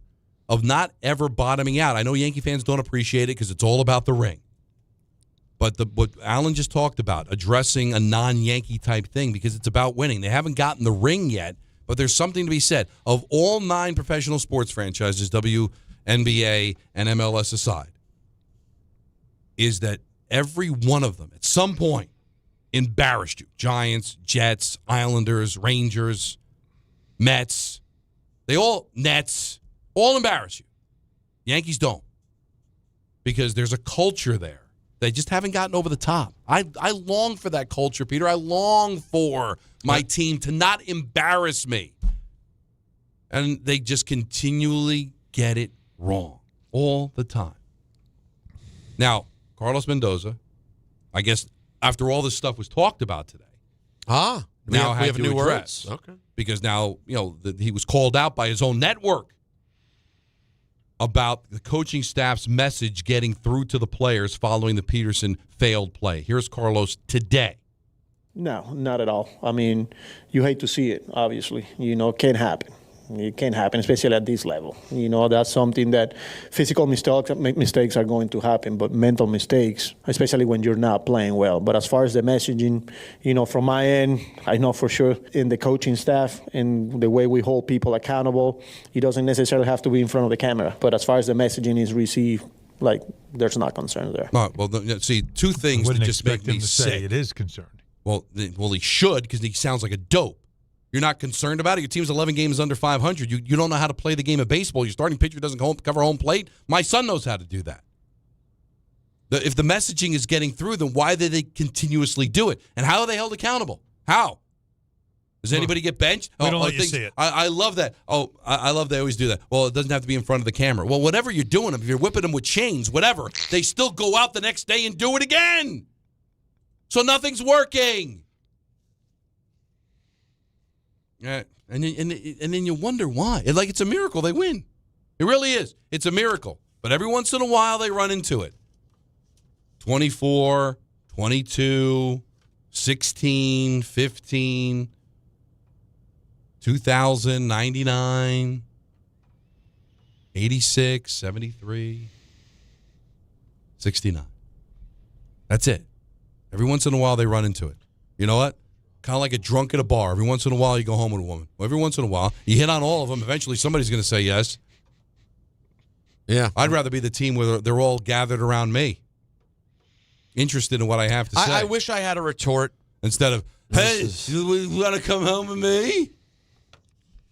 Speaker 6: of not ever bottoming out. I know Yankee fans don't appreciate it because it's all about the ring. But what Alan just talked about, addressing a non-Yankee type thing because it's about winning. They haven't gotten the ring yet, but there's something to be said. Of all 9 professional sports franchises, WNBA and MLS aside, is that every one of them at some point embarrassed you. Giants, Jets, Islanders, Rangers, Mets. Nets, all embarrass you. Yankees don't. Because there's a culture there. They just haven't gotten over the top. I long for that culture, Peter. I long for my team to not embarrass me. And they just continually get it wrong all the time. Now, Carlos Mendoza, I guess after all this stuff was talked about today, now
Speaker 4: we have
Speaker 6: to
Speaker 4: new
Speaker 6: address.
Speaker 4: words. Okay.
Speaker 6: Because now, he was called out by his own network about the coaching staff's message getting through to the players following the Peterson failed play. Here's Carlos today.
Speaker 11: No, not at all. I mean, you hate to see it, obviously. Can't happen. It can't happen, especially at this level. That's something that physical mistakes are going to happen, but mental mistakes, especially when you're not playing well. But as far as the messaging, from my end, I know for sure in the coaching staff and the way we hold people accountable, it doesn't necessarily have to be in front of the camera. But as far as the messaging is received, there's not concern there.
Speaker 6: All right, well, see, 2 things that just make me sick.
Speaker 3: Say it is concerned.
Speaker 6: Well, he should because he sounds like a dope. You're not concerned about it? Your team's 11 games under 500. You don't know how to play the game of baseball. Your starting pitcher doesn't cover home plate. My son knows how to do that. If the messaging is getting through, then why do they continuously do it? And how are they held accountable? How? Does anybody get benched?
Speaker 3: We don't let you see it.
Speaker 6: I love that. I love they always do that. Well, it doesn't have to be in front of the camera. Well, whatever you're doing, if you're whipping them with chains, whatever, they still go out the next day and do it again. So nothing's working. Yeah, and then you wonder why. It's a miracle they win. It really is. It's a miracle. But every once in a while they run into it. 24, 22, 16, 15, 2000, 99, 86, 73, 69. That's it. Every once in a while they run into it. You know what? Kind of like a drunk at a bar. Every once in a while, you go home with a woman. Well, every once in a while, you hit on all of them. Eventually, somebody's going to say yes.
Speaker 4: Yeah.
Speaker 6: I'd rather be the team where they're all gathered around me, interested in what I have to say.
Speaker 4: I wish I had a retort.
Speaker 6: Instead of, hey, you want to come home with me?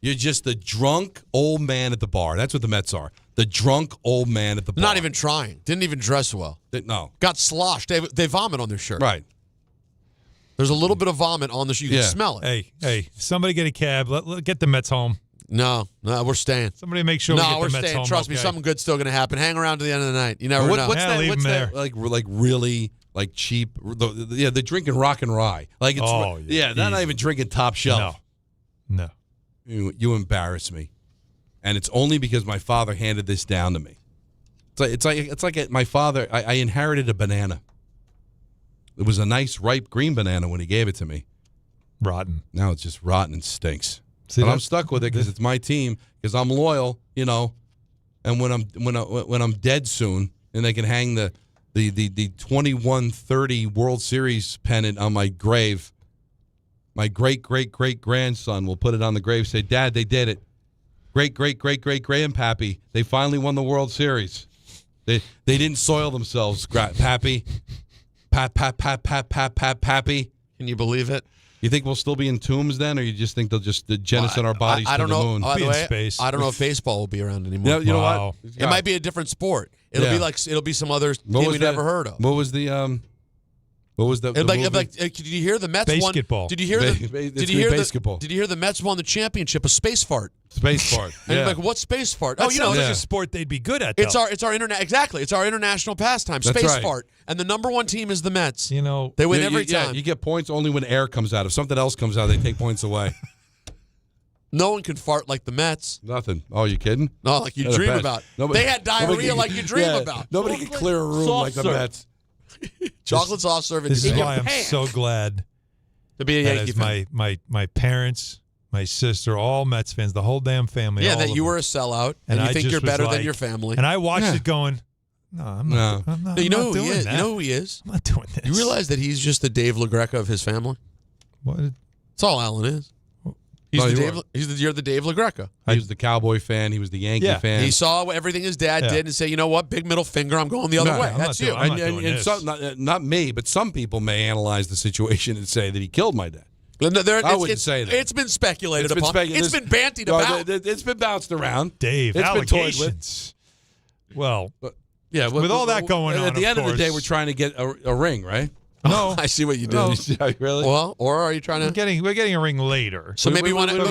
Speaker 6: You're just a drunk old man at the bar. That's what the Mets are. The drunk old man at the bar.
Speaker 4: Not even trying. Didn't even dress well.
Speaker 6: No.
Speaker 4: Got sloshed. They vomit on their shirt.
Speaker 6: Right.
Speaker 4: There's a little bit of vomit on the shirt. You can smell it.
Speaker 3: Hey, somebody get a cab. Get the Mets home.
Speaker 4: No, we're staying.
Speaker 3: Somebody make sure we get the Mets home.
Speaker 4: No, we're staying. Trust me, something good's still going to happen. Hang around to the end of the night. You never know.
Speaker 6: What's that? Like really cheap. They're drinking rock and rye. They're not even drinking top shelf.
Speaker 3: No.
Speaker 6: You embarrass me, and it's only because my father handed this down to me. It's like my father. I inherited a banana. It was a nice ripe green banana when he gave it to me.
Speaker 3: Rotten.
Speaker 6: Now it's just rotten and stinks. But I'm stuck with it because it's my team. Because I'm loyal, And when I'm dead soon, and they can hang the 2130 World Series pennant on my grave, my great grandson will put it on the grave. Say, Dad, they did it. Great grandpappy, they finally won the World Series. They didn't soil themselves, Pappy. Pappy.
Speaker 4: Can you believe it?
Speaker 6: You think we'll still be in tombs then, or you just think they'll just jettison our bodies to the moon?
Speaker 4: By the way, I don't know if baseball will be around anymore.
Speaker 6: You know what?
Speaker 4: It might be a different sport. It'll be some other thing we never heard of.
Speaker 6: What was the
Speaker 12: What was the
Speaker 4: did you hear the Mets
Speaker 3: basketball.
Speaker 4: won? Did you hear
Speaker 12: basketball?
Speaker 4: Did you hear the Mets won the championship? A space fart.
Speaker 12: Space fart.
Speaker 4: And
Speaker 12: Yeah.
Speaker 4: you're like, what space fart?
Speaker 3: That sounds like a sport they'd be good at.
Speaker 4: It's our internet. Exactly. It's our international pastime.
Speaker 12: That's
Speaker 4: Space
Speaker 12: right.
Speaker 4: fart. And the number one team is the Mets.
Speaker 3: You know,
Speaker 4: they win every time.
Speaker 12: You get points only when air comes out. If something else comes out, they take points away.
Speaker 4: No one can fart like the Mets.
Speaker 12: Nothing. Oh, you kidding?
Speaker 4: No, like you
Speaker 12: They're the
Speaker 4: dream
Speaker 12: best.
Speaker 4: about.
Speaker 12: Nobody-
Speaker 4: They had diarrhea like you dream about.
Speaker 12: Nobody can clear a room like the Mets.
Speaker 4: Chocolate soft serve.
Speaker 3: This is why I'm so glad
Speaker 4: to be a Yankee
Speaker 3: fan. My parents, my sister, all Mets fans, the whole damn family.
Speaker 4: Yeah,
Speaker 3: all
Speaker 4: that
Speaker 3: of
Speaker 4: you
Speaker 3: them.
Speaker 4: were a sellout, and you
Speaker 3: I
Speaker 4: think
Speaker 3: just
Speaker 4: you're
Speaker 3: was
Speaker 4: better
Speaker 3: like-
Speaker 4: than your family.
Speaker 3: And I watched it going, no, I'm not. I'm not,
Speaker 4: You know
Speaker 3: I'm not
Speaker 4: who he
Speaker 3: doing
Speaker 4: is.
Speaker 3: that.
Speaker 4: You know who he is.
Speaker 3: I'm not doing this.
Speaker 4: You realize that he's just the Dave LaGreca of his family.
Speaker 3: What?
Speaker 4: That's all Alan is. You're the Dave LaGreca.
Speaker 12: He was the Cowboy fan. He was the Yankee fan.
Speaker 4: He saw everything his dad did and said, you know what, big middle finger, I'm going the other way. That's you.
Speaker 12: And some, not me, but some people may analyze the situation and say that he killed my dad. I wouldn't say that.
Speaker 4: It's been speculated upon. It's been bantied
Speaker 12: No,
Speaker 4: about.
Speaker 12: It's been bounced around.
Speaker 3: Dave,
Speaker 12: It's been toyed with.
Speaker 3: allegations. Well,
Speaker 12: yeah,
Speaker 3: with all that going on,
Speaker 12: at the end of the day,
Speaker 3: course.
Speaker 12: we're trying to get a ring, right?
Speaker 3: No,
Speaker 4: I see what you did.
Speaker 3: No.
Speaker 12: Really?
Speaker 4: Well, or are you trying to?
Speaker 3: We're getting a ring later.
Speaker 4: So maybe you want to.
Speaker 3: But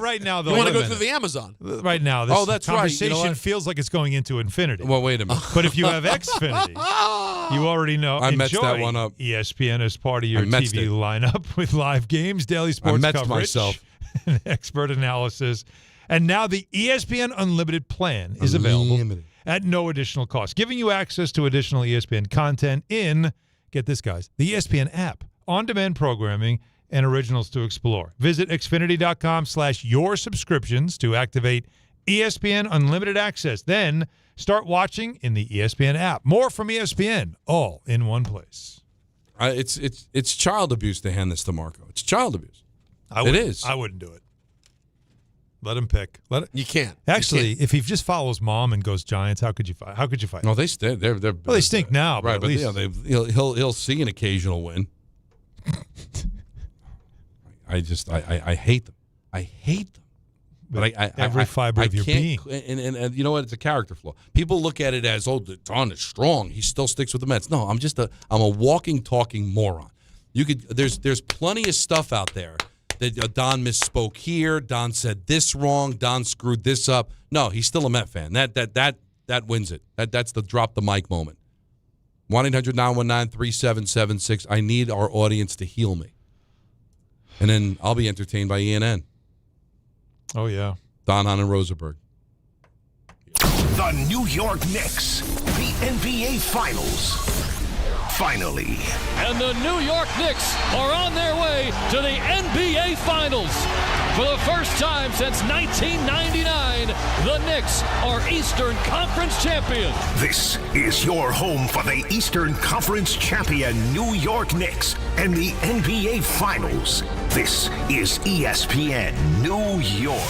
Speaker 3: right now, though,
Speaker 4: you want to
Speaker 3: wait a
Speaker 4: go through
Speaker 3: minute.
Speaker 4: the Amazon.
Speaker 3: Right now, this
Speaker 12: that's right.
Speaker 3: conversation
Speaker 12: You know what?
Speaker 3: feels like it's going into infinity.
Speaker 12: Well, wait a minute.
Speaker 3: But if you have Xfinity, you already know.
Speaker 12: I messed
Speaker 3: enjoy
Speaker 12: that one up.
Speaker 3: ESPN as part of your
Speaker 12: I messed
Speaker 3: TV
Speaker 12: it.
Speaker 3: lineup with live games, daily sports
Speaker 12: messed
Speaker 3: coverage,
Speaker 12: myself.
Speaker 3: and expert analysis. And now the ESPN Unlimited plan is available at no additional cost, giving you access to additional ESPN content in, get this, guys, the ESPN app, on-demand programming, and originals to explore. Visit Xfinity.com/your subscriptions to activate ESPN Unlimited access. Then start watching in the ESPN app. More from ESPN, all in one place.
Speaker 12: It's child abuse to hand this to Marco. It's child abuse. It is.
Speaker 3: I wouldn't do it. Let him pick.
Speaker 4: You can't.
Speaker 3: Actually, if he just follows mom and goes Giants, how could you fight? How could you fight?
Speaker 12: No, they stink. They're
Speaker 3: well, they stink now,
Speaker 12: right?
Speaker 3: but at
Speaker 12: But
Speaker 3: least
Speaker 12: he'll see an occasional win. I hate them. I hate them. But
Speaker 3: every fiber of your being.
Speaker 12: And you know what? It's a character flaw. People look at it as, Don is strong. He still sticks with the Mets. No, I'm a walking, talking moron. There's plenty of stuff out there that Don misspoke here. Don said this wrong. Don screwed this up. No, he's still a Met fan. That wins it. That's the drop the mic moment. 1-800-919-3776. I need our audience to heal me. And then I'll be entertained by ENN.
Speaker 3: Oh, yeah.
Speaker 12: Don, Hahn, and Rosenberg.
Speaker 1: The New York Knicks, the NBA Finals. Finally.
Speaker 9: And the New York Knicks are on their way to the NBA Finals. For the first time since 1999, the Knicks are Eastern Conference champions.
Speaker 1: This is your home for the Eastern Conference champion New York Knicks and the NBA Finals. This is ESPN New York.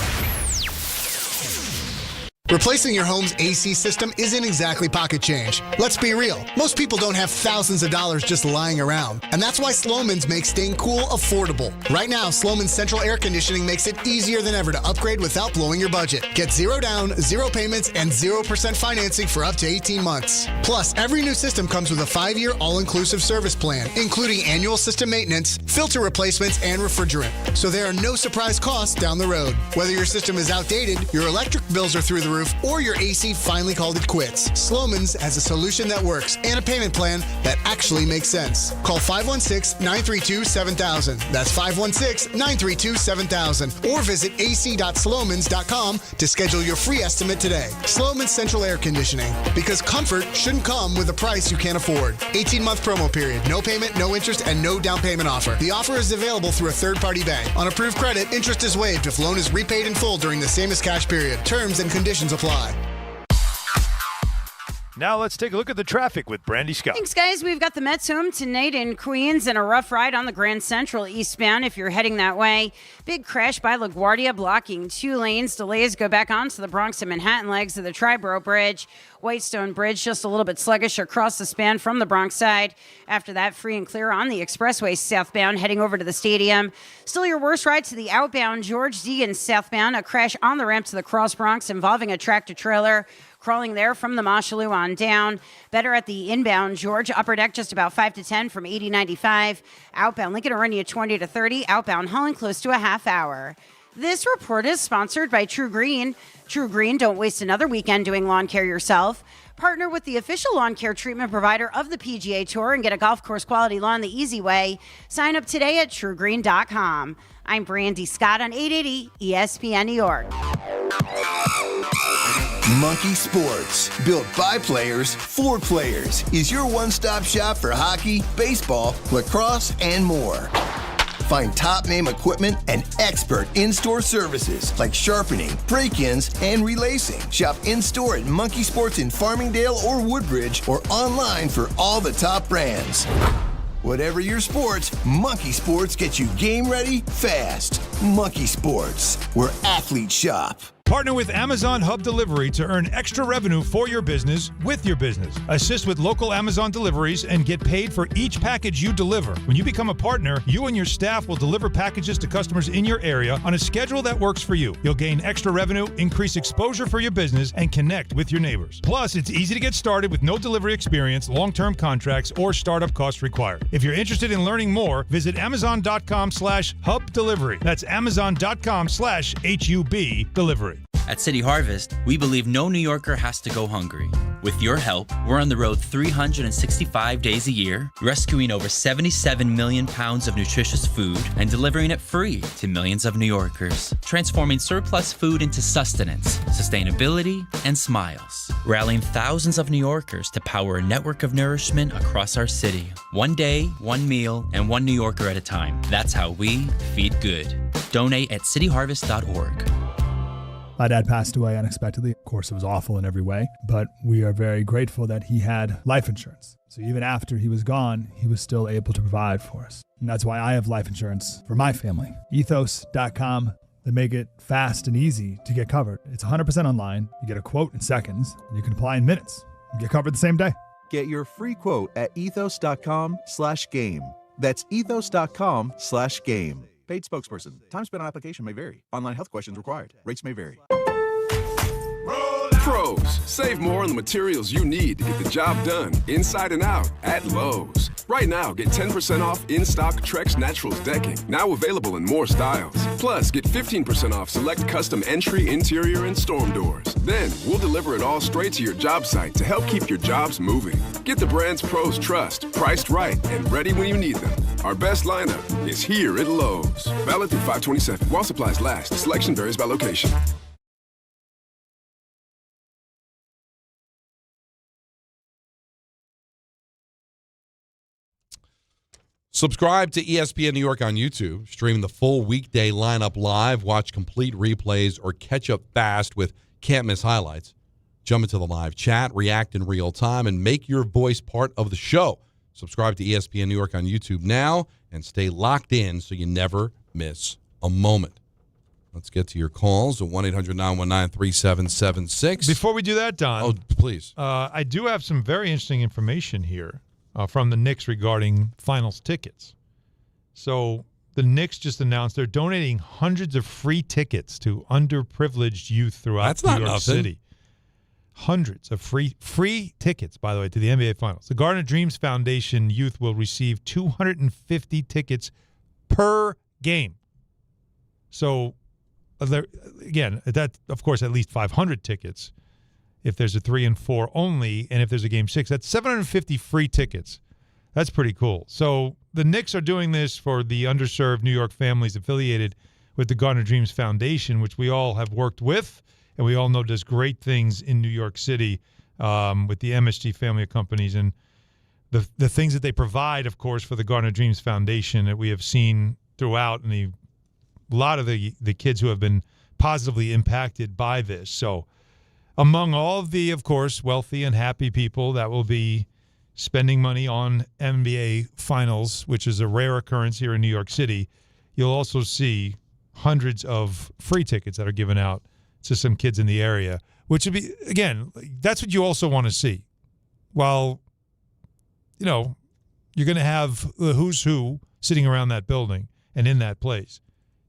Speaker 10: Replacing your home's AC system isn't exactly pocket change. Let's be real. Most people don't have thousands of dollars just lying around. And that's why Slomin's makes staying cool affordable. Right now, Slomin's central air conditioning makes it easier than ever to upgrade without blowing your budget. Get 0 down, 0 payments, and 0% financing for up to 18 months. Plus, every new system comes with a 5-year all-inclusive service plan, including annual system maintenance, filter replacements, and refrigerant. So there are no surprise costs down the road. Whether your system is outdated, your electric bills are through the roof, or your AC finally called it quits, Slomin's has a solution that works and a payment plan that actually makes sense. Call 516-932-7000. That's 516-932-7000. Or visit ac.slomans.com to schedule your free estimate today. Slomin's Central Air Conditioning. Because comfort shouldn't come with a price you can't afford. 18-month promo period. No payment, no interest, and no down payment offer. The offer is available through a third-party bank. On approved credit, interest is waived if loan is repaid in full during the same as cash period. Terms and conditions apply.
Speaker 13: Now let's take a look at the traffic with Brandy Scott.
Speaker 15: Thanks, guys. We've got the Mets home tonight in Queens and a rough ride on the Grand Central eastbound if you're heading that way. Big crash by LaGuardia blocking 2 lanes. Delays go back onto the Bronx and Manhattan legs of the Triborough Bridge. Whitestone Bridge just a little bit sluggish across the span from the Bronx side. After that, free and clear on the expressway southbound heading over to the stadium. Still your worst ride to the outbound George Deegan southbound. A crash on the ramp to the Cross Bronx involving a tractor trailer. Crawling there from the Mosholu on down. Better at the inbound George. Upper deck just about 5 to 10 from 80-95. Outbound Lincoln Orinnia 20 to 30. Outbound Holland close to a half hour. This report is sponsored by True Green. True Green, don't waste another weekend doing lawn care yourself. Partner with the official lawn care treatment provider of the PGA Tour and get a golf course quality lawn the easy way. Sign up today at truegreen.com. I'm Brandy Scott on 880 ESPN New York.
Speaker 5: Monkey Sports, built by players for players, is your one-stop shop for hockey, baseball, lacrosse, and more. Find top-name equipment and expert in-store services like sharpening, break-ins, and relacing. Shop in-store at Monkey Sports in Farmingdale or Woodbridge or online for all the top brands. Whatever your sports, Monkey Sports gets you game ready fast. Monkey Sports, where athletes shop.
Speaker 3: Partner with Amazon Hub Delivery to earn extra revenue for your business with your business. Assist with local Amazon deliveries and get paid for each package you deliver. When you become a partner, you and your staff will deliver packages to customers in your area on a schedule that works for you. You'll gain extra revenue, increase exposure for your business, and connect with your neighbors. Plus, it's easy to get started with no delivery experience, long-term contracts, or startup costs required. If you're interested in learning more, visit Amazon.com/Hub Delivery. That's Amazon.com/HUB Delivery.
Speaker 16: At City Harvest, we believe no New Yorker has to go hungry. With your help, we're on the road 365 days a year, rescuing over 77 million pounds of nutritious food and delivering it free to millions of New Yorkers, transforming surplus food into sustenance, sustainability, and smiles, rallying thousands of New Yorkers to power a network of nourishment across our city. One day, one meal, and one New Yorker at a time. That's how we feed good. Donate at cityharvest.org.
Speaker 17: My dad passed away unexpectedly. Of course, it was awful in every way, but we are very grateful that he had life insurance. So even after he was gone, he was still able to provide for us. And that's why I have life insurance for my family. Ethos.com. They make it fast and easy to get covered. It's 100% online. You get a quote in seconds, and you can apply in minutes. You get covered the same day.
Speaker 18: Get your free quote at ethos.com/game. That's ethos.com/game. Paid spokesperson. Time spent on application may vary. Online health questions required. Rates may vary.
Speaker 19: Pros, save more on the materials you need to get the job done, inside and out, at Lowe's. Right now, get 10% off in-stock Trex Naturals decking, now available in more styles. Plus, get 15% off select custom entry, interior, and storm doors. Then, we'll deliver it all straight to your job site to help keep your jobs moving. Get the brands pros trust, priced right, and ready when you need them. Our best lineup is here at Lowe's. Valid through 5/27. While supplies last. Selection varies by location.
Speaker 6: Subscribe to ESPN New York on YouTube. Stream the full Weekday Lineup live. Watch complete replays or catch up fast with can't-miss highlights. Jump into the live chat, react in real time, and make your voice part of the show. Subscribe to ESPN New York on YouTube now and stay locked in so you never miss a moment. Let's get to your calls at 1-800-919-3776.
Speaker 3: Before we do that, Don.
Speaker 6: Oh, please.
Speaker 3: I do have some very interesting information here from the Knicks regarding finals tickets. So the Knicks just announced they're donating hundreds of free tickets to underprivileged youth throughout New York City. Hundreds of free tickets, by the way, to the NBA Finals. The Garden of Dreams Foundation Youth will receive 250 tickets per game. So, again, that, of course, at least 500 tickets if there's a 3 and 4 only, and if there's a Game 6. That's 750 free tickets. That's pretty cool. So the Knicks are doing this for the underserved New York families affiliated with the Garden of Dreams Foundation, which we all have worked with, and we all know does great things in New York City with the MSG family of companies. And the things that they provide, of course, for the Garden of Dreams Foundation that we have seen throughout, and a lot of the kids who have been positively impacted by this. So among all of the, of course, wealthy and happy people that will be spending money on NBA Finals, which is a rare occurrence here in New York City, you'll also see hundreds of free tickets that are given out to some kids in the area, which would be, again, that's what you also want to see. While, you're going to have the who's who sitting around that building and in that place,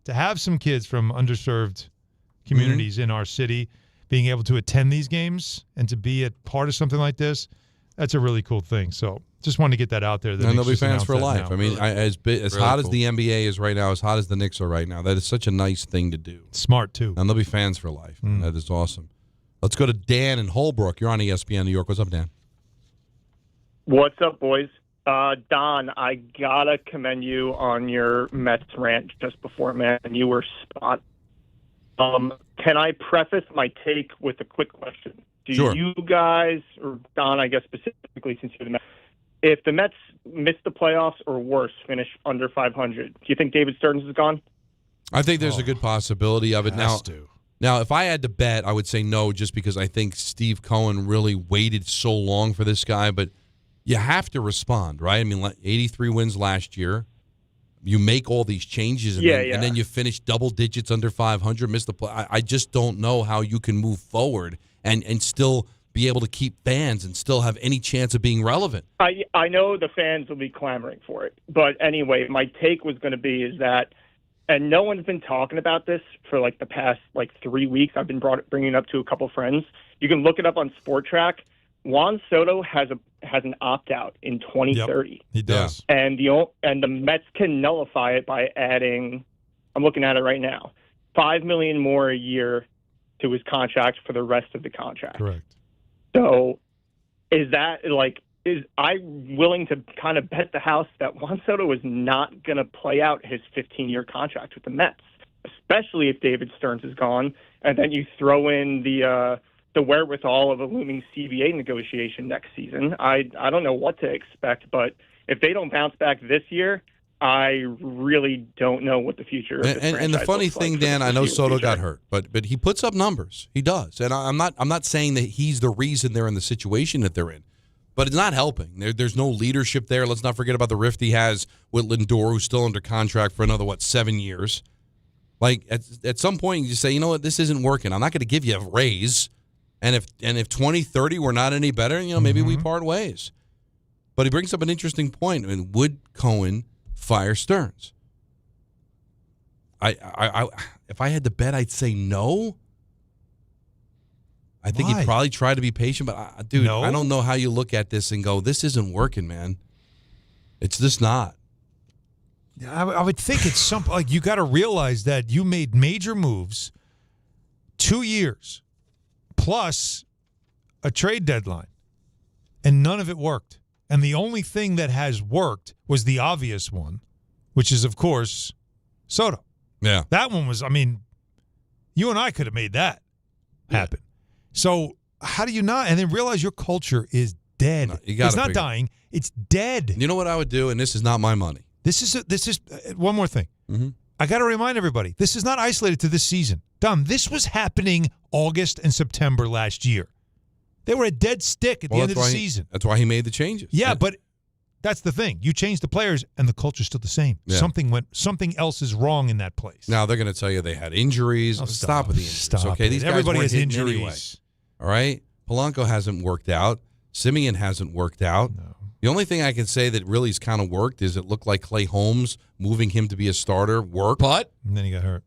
Speaker 3: to have some kids from underserved communities in our city, being able to attend these games and to be a part of something like this, that's a really cool thing. So just wanted to get that out there.
Speaker 12: And they'll be fans for life.
Speaker 3: Now.
Speaker 12: I mean, as
Speaker 4: Really
Speaker 12: hot
Speaker 4: cool.
Speaker 12: as the NBA is right now, as hot as the Knicks are right now, that is such a nice thing to do.
Speaker 3: Smart, too.
Speaker 12: And they'll be fans for life. That is awesome. Let's go to Dan in Holbrook. You're on ESPN New York. What's up, Dan?
Speaker 2: What's up, boys? Don, I gotta commend you on your Mets rant just before, man. You were spot. Can I preface my take with a quick question? Do
Speaker 12: Sure.
Speaker 2: you guys, or Don, I guess specifically since you're the Mets, if the Mets miss the playoffs or worse, finish under 500, do you think David Stearns is gone?
Speaker 12: I think there's a good possibility of it. Now, if I had to bet, I would say no, just because I think Steve Cohen really waited so long for this guy. But you have to respond, right? I mean, 83 wins last year. You make all these changes, and then you finish double digits under 500, miss the play. I just don't know how you can move forward and still be able to keep fans and still have any chance of being relevant.
Speaker 2: I know the fans will be clamoring for it. But anyway, my take was going to be is that, and no one's been talking about this for like the past 3 weeks. I've been bringing it up to a couple friends. You can look it up on Sport Track. Juan Soto has an opt-out in 2030.
Speaker 3: Yep, he does.
Speaker 2: And the Mets can nullify it by adding, I'm looking at it right now, $5 million more a year to his contract for the rest of the contract.
Speaker 3: Correct.
Speaker 2: So is I willing to kind of bet the house that Juan Soto is not going to play out his 15-year contract with the Mets, especially if David Stearns is gone, and then you throw in the wherewithal of a looming CBA negotiation next season. I don't know what to expect, but if they don't bounce back this year, I really don't know what the future of this
Speaker 12: and the funny thing, Dan, I know Soto got hurt, but he puts up numbers. He does, and I'm not saying that he's the reason they're in the situation that they're in, but it's not helping. There's no leadership there. Let's not forget about the rift he has with Lindor, who's still under contract for another 7 years. Like at some point, you just say, you know what, this isn't working. I'm not going to give you a raise. And if 2030 we're not any better, maybe we part ways. But he brings up an interesting point. I mean, would Cohen fire Stearns? I if I had to bet, I'd say no. I think he'd probably try to be patient, but dude, I don't know how you look at this and go, this isn't working, man. It's just not.
Speaker 3: I would think it's something like you got to realize that you made major moves 2 years plus a trade deadline, and none of it worked. And the only thing that has worked was the obvious one, which is, of course, Soto.
Speaker 12: Yeah.
Speaker 3: That one was, you and I could have made that happen. So how do you not? And then realize your culture is dead.
Speaker 12: No,
Speaker 3: it's not dying. It's dead.
Speaker 12: You know what I would do? And this is not my money.
Speaker 3: This is one more thing.
Speaker 12: Mm-hmm.
Speaker 3: I got to remind everybody, this is not isolated to this season. Dom, this was happening August and September last year. They were a dead stick at the end of the season.
Speaker 12: That's why he made the changes.
Speaker 3: Yeah, but that's the thing. You change the players, and the culture's still the same.
Speaker 12: Yeah.
Speaker 3: Something else is wrong in that place.
Speaker 12: Now they're going to tell you they had injuries. Stop with the injuries.
Speaker 3: Stop
Speaker 12: okay,
Speaker 3: it.
Speaker 12: these guys
Speaker 3: Everybody
Speaker 12: weren't
Speaker 3: has
Speaker 12: hitting
Speaker 3: injuries.
Speaker 12: anyway. All right, Polanco hasn't worked out. Simeon hasn't worked out.
Speaker 3: No.
Speaker 12: The only thing I can say that really has kind of worked is it looked like Clay Holmes moving him to be a starter worked.
Speaker 4: But
Speaker 3: and then he got hurt.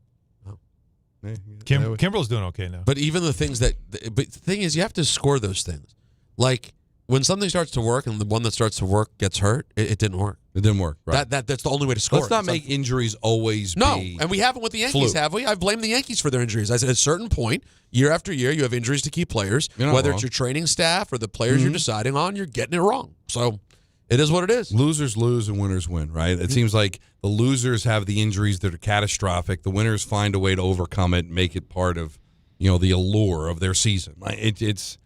Speaker 3: Kimbrel's doing okay now.
Speaker 4: But even the things but the thing is, you have to score those things. Like when something starts to work and the one that starts to work gets hurt, it didn't work.
Speaker 12: It didn't work. Right.
Speaker 4: That's the only way to score.
Speaker 12: Let's not make injuries always
Speaker 4: No,
Speaker 12: be
Speaker 4: and we haven't with the Yankees, have we? I've blamed the Yankees for their injuries. I said at a certain point, year after year, you have injuries to key players. Whether it's your training staff or the players you're deciding on, you're getting it wrong. So it is what it is.
Speaker 12: Losers lose and winners win, right? It seems like the losers have the injuries that are catastrophic. The winners find a way to overcome it and make it part of, the allure of their season. It's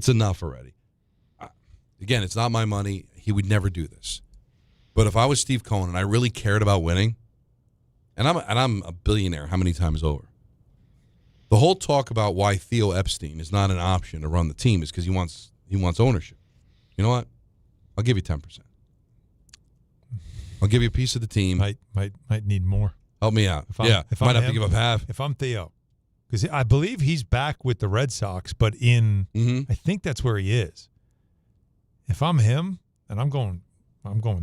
Speaker 12: enough already. Again, it's not my money. He would never do this. But if I was Steve Cohen and I really cared about winning, and I'm a billionaire, how many times over? The whole talk about why Theo Epstein is not an option to run the team is because he wants ownership. You know what? I'll give you 10%. I'll give you a piece of the team.
Speaker 3: Might need more.
Speaker 12: Help me out. Might have to give up half.
Speaker 3: If I'm Theo, because I believe he's back with the Red Sox, but I think that's where he is. If I'm him, and I'm going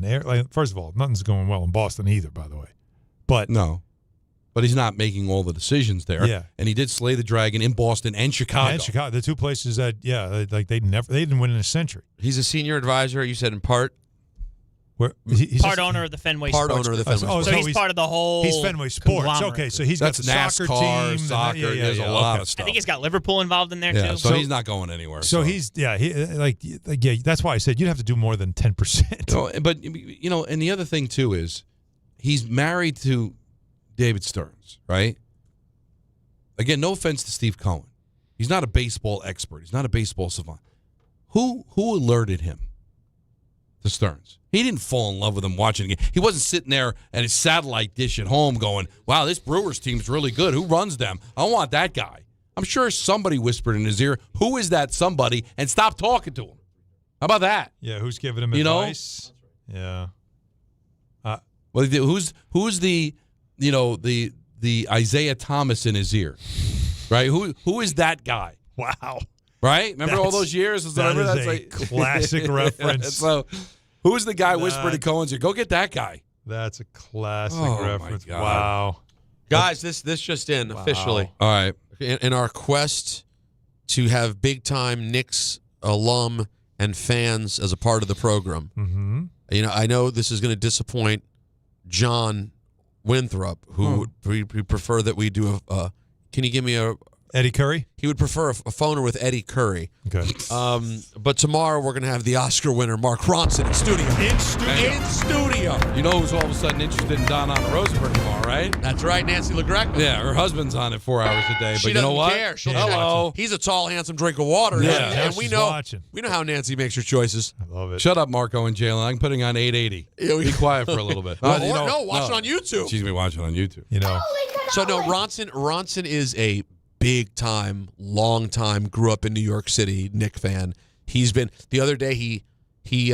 Speaker 3: there. Like, first of all, nothing's going well in Boston either, by the way. But
Speaker 12: no, but he's not making all the decisions there.
Speaker 3: Yeah.
Speaker 12: And he did slay the Dragon in Boston and Chicago.
Speaker 3: And Chicago, the two places that they didn't win in a century.
Speaker 4: He's a senior advisor. You said in part.
Speaker 3: He's
Speaker 7: part owner of the Fenway Sports.
Speaker 4: Part owner of the Fenway Sports.
Speaker 7: So he's part of the whole.
Speaker 3: He's Fenway Sports. Okay, so he's got the
Speaker 12: NASCAR,
Speaker 3: soccer team,
Speaker 12: soccer. There's a lot of stuff.
Speaker 7: I think he's got Liverpool involved in there
Speaker 12: Yeah,
Speaker 7: too.
Speaker 12: so he's not going anywhere.
Speaker 3: So he's that's why I said you'd have to do more than 10%.
Speaker 12: But and the other thing too is he's married to David Stearns, right? Again, no offense to Steve Cohen. He's not a baseball expert. He's not a baseball savant. Who alerted him to Stearns? He didn't fall in love with him watching it. He wasn't sitting there at his satellite dish at home going, wow, this Brewers team's really good. Who runs them? I want that guy. I'm sure somebody whispered in his ear, who is that somebody? And stop talking to him. How about that?
Speaker 3: Yeah, who's giving him advice? Yeah.
Speaker 12: Well, who's the Isaiah Thomas in his ear, right? Who is that guy?
Speaker 3: Wow.
Speaker 12: Right? Remember all those years?
Speaker 3: That's a classic reference.
Speaker 12: So, who's the guy whispering in Cohen's ear? Go get that guy.
Speaker 3: That's a classic
Speaker 12: Oh, my
Speaker 3: reference.
Speaker 12: God.
Speaker 3: Wow.
Speaker 4: Guys, this just in officially.
Speaker 12: All right.
Speaker 4: In our quest to have big-time Knicks alum and fans as a part of the program, I know this is going to disappoint John Winthrop, who would prefer that we do a can you give me a
Speaker 3: Eddie Curry?
Speaker 4: He would prefer a phoner with Eddie Curry.
Speaker 3: Okay.
Speaker 4: But tomorrow we're going to have the Oscar winner, Mark Bronson, in studio.
Speaker 12: In studio. You know who's all of a sudden interested in Don on Rosenberg tomorrow, right?
Speaker 4: That's right, Nancy LaGreca.
Speaker 12: Yeah, her husband's on it 4 hours a day.
Speaker 4: She
Speaker 12: But you know
Speaker 4: doesn't
Speaker 12: what?
Speaker 4: care. She'll
Speaker 12: Hello.
Speaker 4: He's a tall, handsome drink of water.
Speaker 12: Yeah.
Speaker 4: And we know how Nancy makes her choices.
Speaker 3: I love it.
Speaker 12: Shut up, Marco and Jalen. I'm putting on 880. Be quiet for a little bit.
Speaker 4: Watch it on YouTube.
Speaker 12: She's going to be watching on YouTube.
Speaker 4: So, no, Ronson is a big-time, long-time, grew up in New York City Knick fan. He's been, the other day, he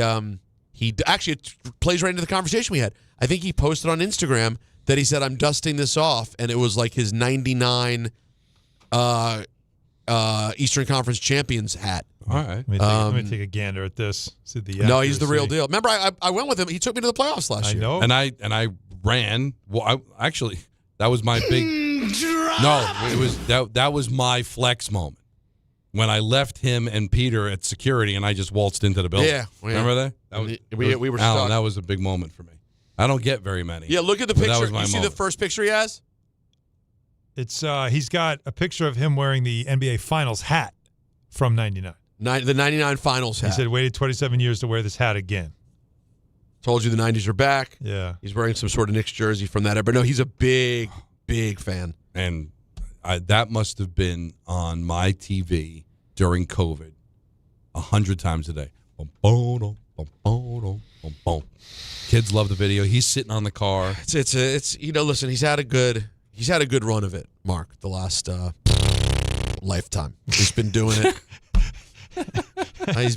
Speaker 4: actually, it plays right into the conversation we had. I think he posted on Instagram that he said, I'm dusting this off, and it was like his 99 Eastern Conference champions hat.
Speaker 12: All right.
Speaker 3: Let me take a gander at this. See the
Speaker 4: no, he's the real deal. Remember, I went with him. He took me to the playoffs last year.
Speaker 3: I know.
Speaker 12: And I ran. Well, actually, that was my big... No, it was that was my flex moment when I left him and Peter at security and I just waltzed into the building.
Speaker 4: Yeah,
Speaker 12: remember that?
Speaker 4: We were
Speaker 12: Alan,
Speaker 4: stuck.
Speaker 12: that was a big moment for me. I don't get very many.
Speaker 4: Yeah, look at the
Speaker 12: but
Speaker 4: picture.
Speaker 12: That was my
Speaker 4: You see
Speaker 12: moment.
Speaker 4: the first picture he has?
Speaker 3: It's he's got a picture of him wearing the NBA Finals hat from '99.
Speaker 4: The '99 Finals hat.
Speaker 3: He said waited 27 years to wear this hat again.
Speaker 4: Told you the '90s are back.
Speaker 3: Yeah,
Speaker 4: he's wearing some sort of Knicks jersey from that era. But no, he's a big fan.
Speaker 12: And that must have been on my TV during COVID 100 times a day. Kids love the video. He's sitting on the car.
Speaker 4: It's listen, he's had a good run of it, Mark, the last lifetime. He's been doing it. He's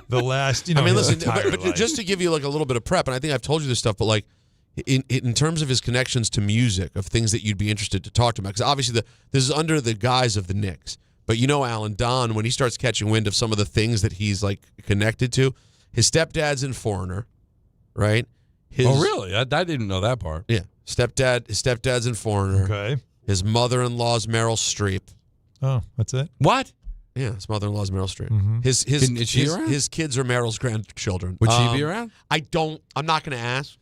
Speaker 3: the last,
Speaker 4: I mean, listen, but just to give you like a little bit of prep, and I think I've told you this stuff, but like in terms of his connections to music, of things that you'd be interested to talk to him about, because obviously this is under the guise of the Knicks. But Alan, Don, when he starts catching wind of some of the things that he's like connected to, his stepdad's in Foreigner, right?
Speaker 12: Oh, really? I didn't know that part.
Speaker 4: Yeah, his stepdad's in Foreigner.
Speaker 3: Okay.
Speaker 4: His mother-in-law's Meryl Streep.
Speaker 3: Oh, that's it.
Speaker 12: What?
Speaker 4: Yeah, his mother-in-law's Meryl Streep.
Speaker 3: Mm-hmm.
Speaker 12: Is she around?
Speaker 4: His kids are Meryl's grandchildren.
Speaker 12: Would she be around?
Speaker 4: I'm not going to ask.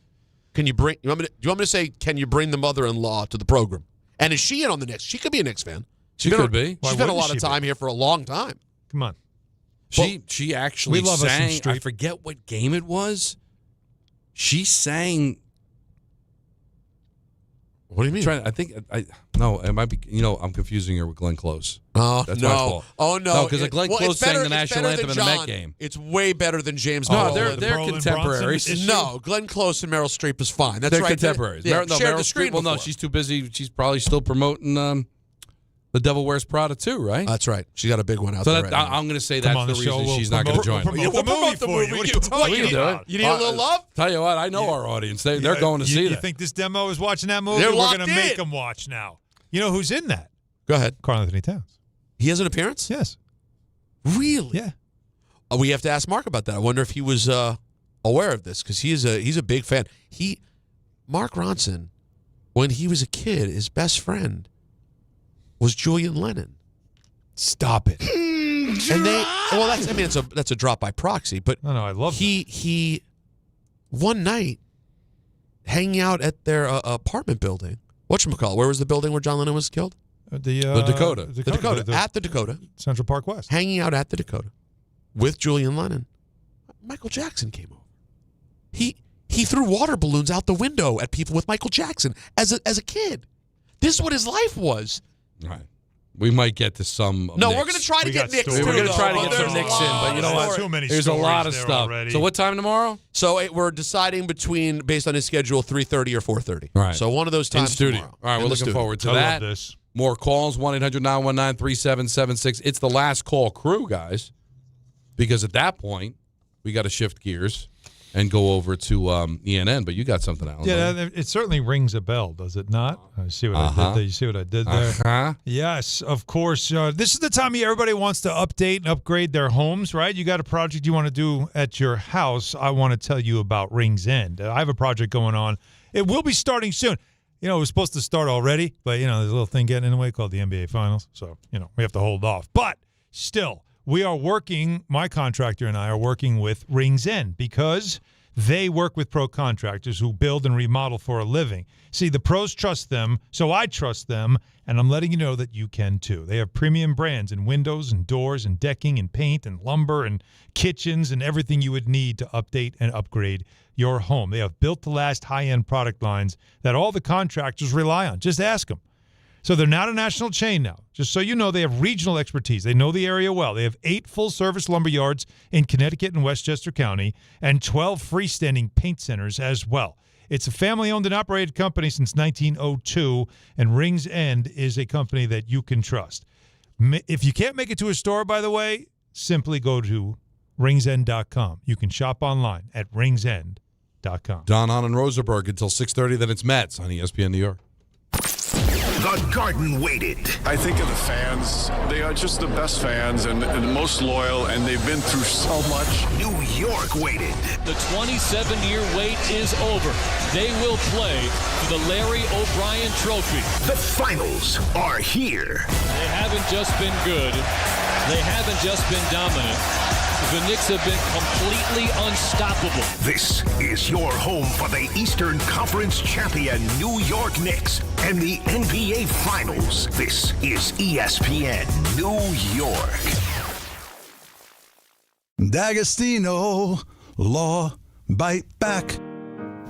Speaker 4: Do you want me to say, can you bring the mother-in-law to the program? And is she in on the Knicks? She could be a Knicks fan.
Speaker 12: She could be.
Speaker 4: She's been a lot of time here for a long time.
Speaker 3: Come on.
Speaker 12: She actually
Speaker 3: we love
Speaker 12: sang.
Speaker 3: us some
Speaker 12: I forget what game it was. She sang.
Speaker 4: What do you mean?
Speaker 12: I think no, it might be. I'm confusing her with Glenn Close.
Speaker 4: Oh,
Speaker 12: that's
Speaker 4: no.
Speaker 12: my fault.
Speaker 4: Oh, no.
Speaker 12: Because Glenn Close sang the national anthem in the Met game.
Speaker 4: It's way better than James.
Speaker 12: No,
Speaker 4: Brolin.
Speaker 12: they're contemporaries.
Speaker 4: No, Glenn Close and Meryl Streep is fine. That's
Speaker 12: they're
Speaker 4: right.
Speaker 12: contemporaries.
Speaker 4: Yeah, shared
Speaker 12: Meryl
Speaker 4: the screen
Speaker 12: Streep. Well, no,
Speaker 4: before.
Speaker 12: she's too busy. She's probably still promoting The Devil Wears Prada too, right?
Speaker 4: That's right. She got a big one out
Speaker 12: so
Speaker 4: there.
Speaker 12: That,
Speaker 4: right now.
Speaker 12: I'm going to say
Speaker 3: Come
Speaker 12: that's
Speaker 3: on
Speaker 12: the
Speaker 3: the show.
Speaker 12: reason she's
Speaker 3: We'll
Speaker 12: not going to join.
Speaker 3: We'll promote the movie. What are you talking about?
Speaker 4: You need a little love?
Speaker 12: Tell you what, I know our audience. They're going to see
Speaker 3: You
Speaker 12: that.
Speaker 3: think this demo is watching that movie?
Speaker 4: They're
Speaker 3: We're
Speaker 4: locked
Speaker 3: going to make
Speaker 4: in.
Speaker 3: them watch now. You know who's in that?
Speaker 4: Go ahead.
Speaker 3: Karl Anthony Towns.
Speaker 4: He has an appearance?
Speaker 3: Yes.
Speaker 4: Really?
Speaker 3: Yeah.
Speaker 4: We have to ask Mark about that. I wonder if he was aware of this because he's a big fan. Mark Ronson when he was a kid, his best friend was Julian Lennon.
Speaker 3: Stop it.
Speaker 4: And that's a drop by proxy, but
Speaker 3: no, I love
Speaker 4: he one night hanging out at their apartment building. Whatchamacallit, where was the building where John Lennon was killed?
Speaker 3: The
Speaker 4: Dakota. At the Dakota.
Speaker 3: Central Park West.
Speaker 4: Hanging out at the Dakota with Julian Lennon. Michael Jackson came over. He threw water balloons out the window at people with Michael Jackson as a kid. This is what his life was.
Speaker 12: Right. We might get to some.
Speaker 4: No,
Speaker 12: Knicks.
Speaker 4: we're going to try to get Knicks.
Speaker 12: We're going to try to get some Knicks in, but you know what?
Speaker 3: Too many
Speaker 12: There's a lot of
Speaker 3: stories
Speaker 12: stuff.
Speaker 3: there already.
Speaker 12: So what time tomorrow?
Speaker 4: So we're deciding based on his schedule, 3:30 or 4:30.
Speaker 12: Right.
Speaker 4: So one of those times
Speaker 12: in studio.
Speaker 4: tomorrow.
Speaker 12: All right, we're looking forward to
Speaker 3: I
Speaker 12: that.
Speaker 3: love this.
Speaker 12: More calls, 1-800-919-3776. It's the last call crew, guys, because at that point, we got to shift gears and go over to ENN, but you got something, Alan.
Speaker 3: Yeah, it certainly rings a bell, does it not? I see what I did there. You see what I did there? Yes, of course. This is the time of year everybody wants to update and upgrade their homes, right? You got a project you want to do at your house. I want to tell you about Rings End. I have a project going on. It will be starting soon. It was supposed to start already, but, there's a little thing getting in the way called the NBA Finals. So, we have to hold off. But still, we are working, my contractor and I are working with Rings End because they work with pro contractors who build and remodel for a living. See, the pros trust them, so I trust them, and I'm letting you know that you can too. They have premium brands in windows and doors and decking and paint and lumber and kitchens and everything you would need to update and upgrade your home. They have built-to-last high-end product lines that all the contractors rely on. Just ask them. So they're not a national chain now. Just so you know, they have regional expertise. They know the area well. They have 8 full-service lumber yards in Connecticut and Westchester County and 12 freestanding paint centers as well. It's a family-owned and operated company since 1902, and Rings End is a company that you can trust. If you can't make it to a store, by the way, simply go to ringsend.com. You can shop online at ringsend.com.
Speaker 12: Don, Hahn, and Rosenberg until 6:30. Then it's Mets on ESPN New York.
Speaker 1: The Garden waited.
Speaker 8: I think of the fans. They are just the best fans and the most loyal, and they've been through so much.
Speaker 1: New York waited.
Speaker 9: The 27-year wait is over. They will play for the Larry O'Brien Trophy.
Speaker 1: The finals are here.
Speaker 9: They haven't just been good. They haven't just been dominant. The Knicks have been completely unstoppable.
Speaker 1: This is your home for the Eastern Conference champion New York Knicks and the NBA Finals. This is ESPN New York.
Speaker 14: D'Agostino, law, bite back.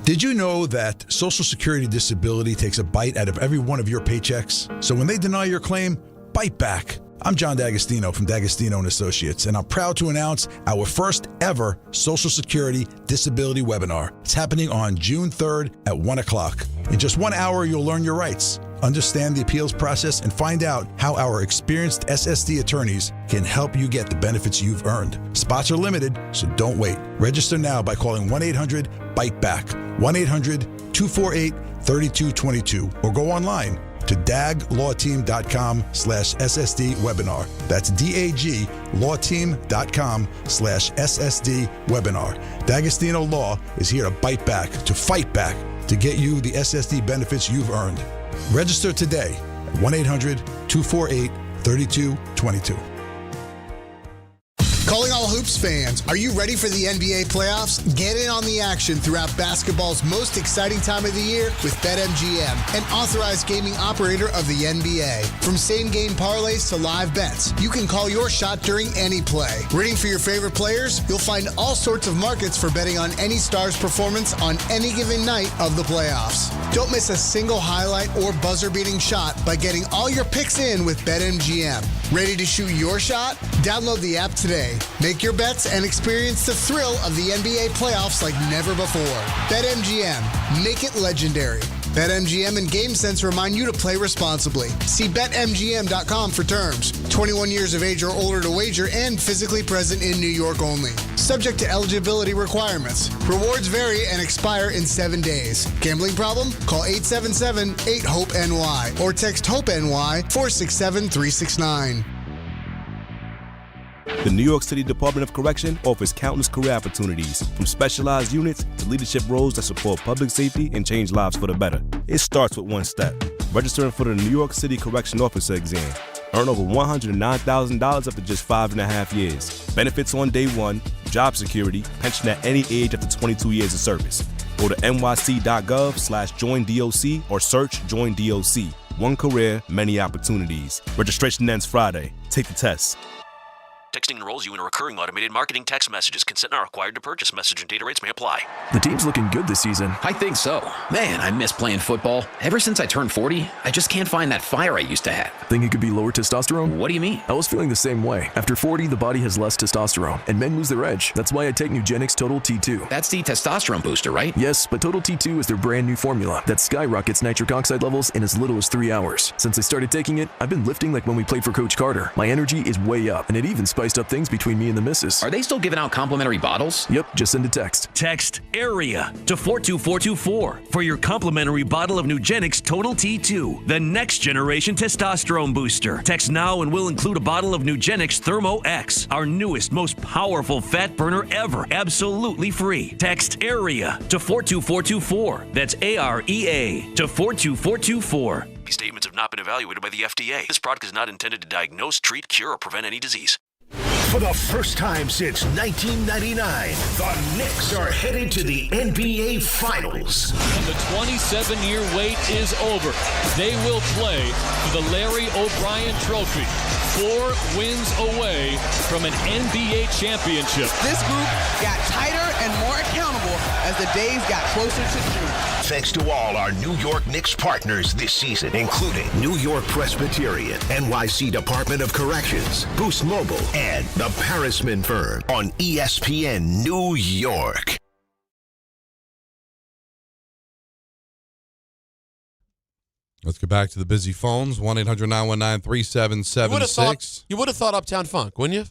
Speaker 14: Did you know that Social Security disability takes a bite out of every one of your paychecks? So when they deny your claim, bite back. I'm John D'Agostino from D'Agostino & Associates, and I'm proud to announce our first ever Social Security Disability Webinar. It's happening on June 3rd at 1 o'clock. In just 1 hour, you'll learn your rights, understand the appeals process, and find out how our experienced SSD attorneys can help you get the benefits you've earned. Spots are limited, so don't wait. Register now by calling 1-800-BITE-BACK, 1-800-248-3222, or go online to daglawteam.com/SSD webinar. That's daglawteam.com/SSD webinar. D'Agostino Law is here to bite back, to fight back, to get you the SSD benefits you've earned. Register today at 1-800-248-3222.
Speaker 10: Calling all Hoops fans, are you ready for the NBA playoffs? Get in on the action throughout basketball's most exciting time of the year with BetMGM, an authorized gaming operator of the NBA. From same-game parlays to live bets, you can call your shot during any play. Rooting for your favorite players? You'll find all sorts of markets for betting on any star's performance on any given night of the playoffs. Don't miss a single highlight or buzzer-beating shot by getting all your picks in with BetMGM. Ready to shoot your shot? Download the app today. Make your bets and experience the thrill of the NBA playoffs like never before. BetMGM. Make it legendary. BetMGM and GameSense remind you to play responsibly. See BetMGM.com for terms. 21 years of age or older to wager and physically present in New York only. Subject to eligibility requirements. Rewards vary and expire in 7 days. Gambling problem? Call 877-8-HOPE-NY or text HOPE-NY 467-369.
Speaker 20: The New York City Department of Correction offers countless career opportunities, from specialized units to leadership roles that support public safety and change lives for the better. It starts with one step: registering for the New York City Correction Officer exam. Earn over $109,000 after just 5.5 years. Benefits on day one, job security, pension at any age after 22 years of service. Go to nyc.gov/joindoc or search Join DOC. One career, many opportunities. Registration ends Friday. Take the test.
Speaker 21: Texting enrolls you in a recurring automated marketing text messages. Consent not required to purchase. Message and data rates may apply.
Speaker 22: The team's looking good this season.
Speaker 23: I think so. Man, I miss playing football. Ever since I turned 40, I just can't find that fire I used to have.
Speaker 22: Think it could be lower testosterone?
Speaker 23: What do you mean?
Speaker 22: I was feeling the same way. After 40, the body has less testosterone, and men lose their edge. That's why I take Nugenix Total T2.
Speaker 23: That's the testosterone booster, right?
Speaker 22: Yes, but Total T2 is their brand new formula that skyrockets nitric oxide levels in as little as 3 hours. Since I started taking it, I've been lifting like when we played for Coach Carter. My energy is way up, and it even spiced up things between me and the missus.
Speaker 23: Are they still giving out complimentary bottles?
Speaker 22: Yep, just send a text.
Speaker 24: Text AREA to 42424 for your complimentary bottle of Nugenix Total T2, the next generation testosterone booster. Text now and we'll include a bottle of Nugenix Thermo X, our newest, most powerful fat burner ever, absolutely free. Text AREA to 42424. That's AREA to 42424.
Speaker 21: These statements have not been evaluated by the FDA. This product is not intended to diagnose, treat, cure, or prevent any disease.
Speaker 1: For the first time since 1999, the Knicks are headed to the NBA Finals.
Speaker 9: And the 27-year wait is over. They will play for the Larry O'Brien Trophy. 4 wins away from an NBA championship.
Speaker 25: This group got tighter and more accountable as the days got closer to June.
Speaker 1: Thanks to all our New York Knicks partners this season, including New York Presbyterian, NYC Department of Corrections, Boost Mobile, and the Parisman Firm on ESPN New York.
Speaker 12: Let's get back to the busy phones. 1-800-919-3776.
Speaker 4: You would have thought Uptown Funk, wouldn't you?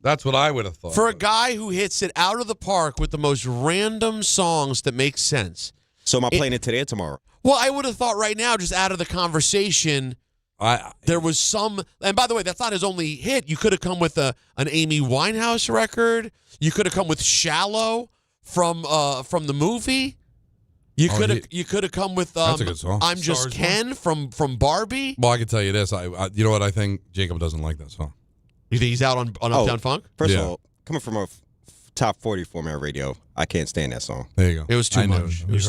Speaker 12: That's what I would have thought.
Speaker 4: For a guy who hits it out of the park with the most random songs that make sense.
Speaker 27: So am I playing it today or tomorrow?
Speaker 4: Well, I would have thought right now, just out of the conversation, there was some. And by the way, that's not his only hit. You could have come with an Amy Winehouse record. You could have come with "Shallow" from the movie. You could have come with
Speaker 12: that's a good song.
Speaker 4: "I'm Just Ken" from Barbie.
Speaker 12: Well, I can tell you this. I you know what? I think Jacob doesn't like that song.
Speaker 4: You think he's out on Uptown Funk?
Speaker 27: First of all, coming from a top 40 format radio, I can't stand that song.
Speaker 12: There you go.
Speaker 4: It was too much.
Speaker 27: It was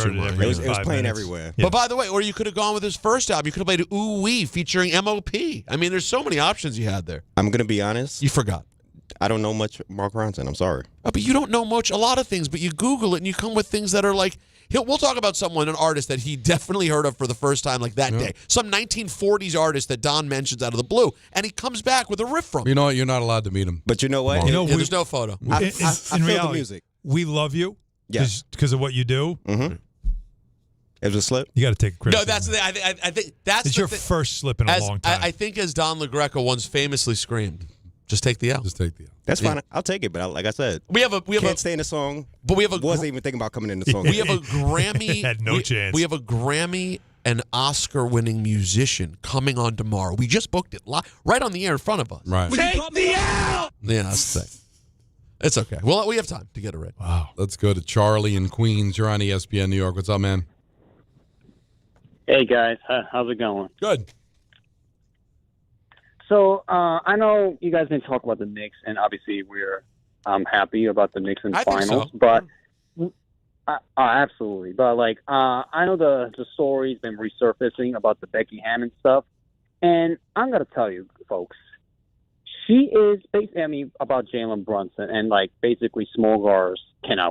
Speaker 27: playing everywhere.
Speaker 4: But by the way, or you could have gone with his first album. You could have played "Ooh Wee" featuring MOP. I mean, there's so many options you had there.
Speaker 27: I'm going to be honest.
Speaker 4: You forgot.
Speaker 27: I don't know much Mark Ronson. I'm sorry.
Speaker 4: Oh, but you don't know much, a lot of things, but you Google it and you come with things that are like, we'll talk about someone, an artist that he definitely heard of for the first time like that day. Some 1940s artist that Don mentions out of the blue, and he comes back with a riff from.
Speaker 12: You know what? You're not allowed to meet him.
Speaker 27: But you know what?
Speaker 4: There's no photo.
Speaker 27: I
Speaker 3: In
Speaker 27: feel
Speaker 3: reality,
Speaker 27: the music.
Speaker 3: we love you because of what you do.
Speaker 27: Mm-hmm. It was a slip.
Speaker 3: You got to take credit.
Speaker 4: No, that's the. I think that's
Speaker 3: it's your first slip in a long time.
Speaker 4: I think, as Don LaGreca once famously screamed, "Just take the L."
Speaker 12: Just take the L.
Speaker 27: That's fine. I'll take it. But like I said,
Speaker 4: we
Speaker 27: can't stay in the song.
Speaker 4: But we have
Speaker 27: wasn't even thinking about coming in the song.
Speaker 4: We have a Grammy.
Speaker 3: Had no chance.
Speaker 4: We have a Grammy and Oscar-winning musician coming on tomorrow. We just booked it right on the air in front of us.
Speaker 12: Right.
Speaker 4: Take the L. Yeah, that's the thing. It's okay. Well, we have time to get it right.
Speaker 12: Wow. Let's go to Charlie in Queens. You're on ESPN New York. What's up, man?
Speaker 28: Hey, guys. How's it going?
Speaker 12: Good.
Speaker 28: So I know you guys didn't talk about the Knicks, and obviously we're happy about the Knicks in the finals.
Speaker 4: So.
Speaker 28: But absolutely. But I know the story's been resurfacing about the Becky Hammon stuff, and I'm gonna tell you, folks, she is basically about Jalen Brunson and basically small guards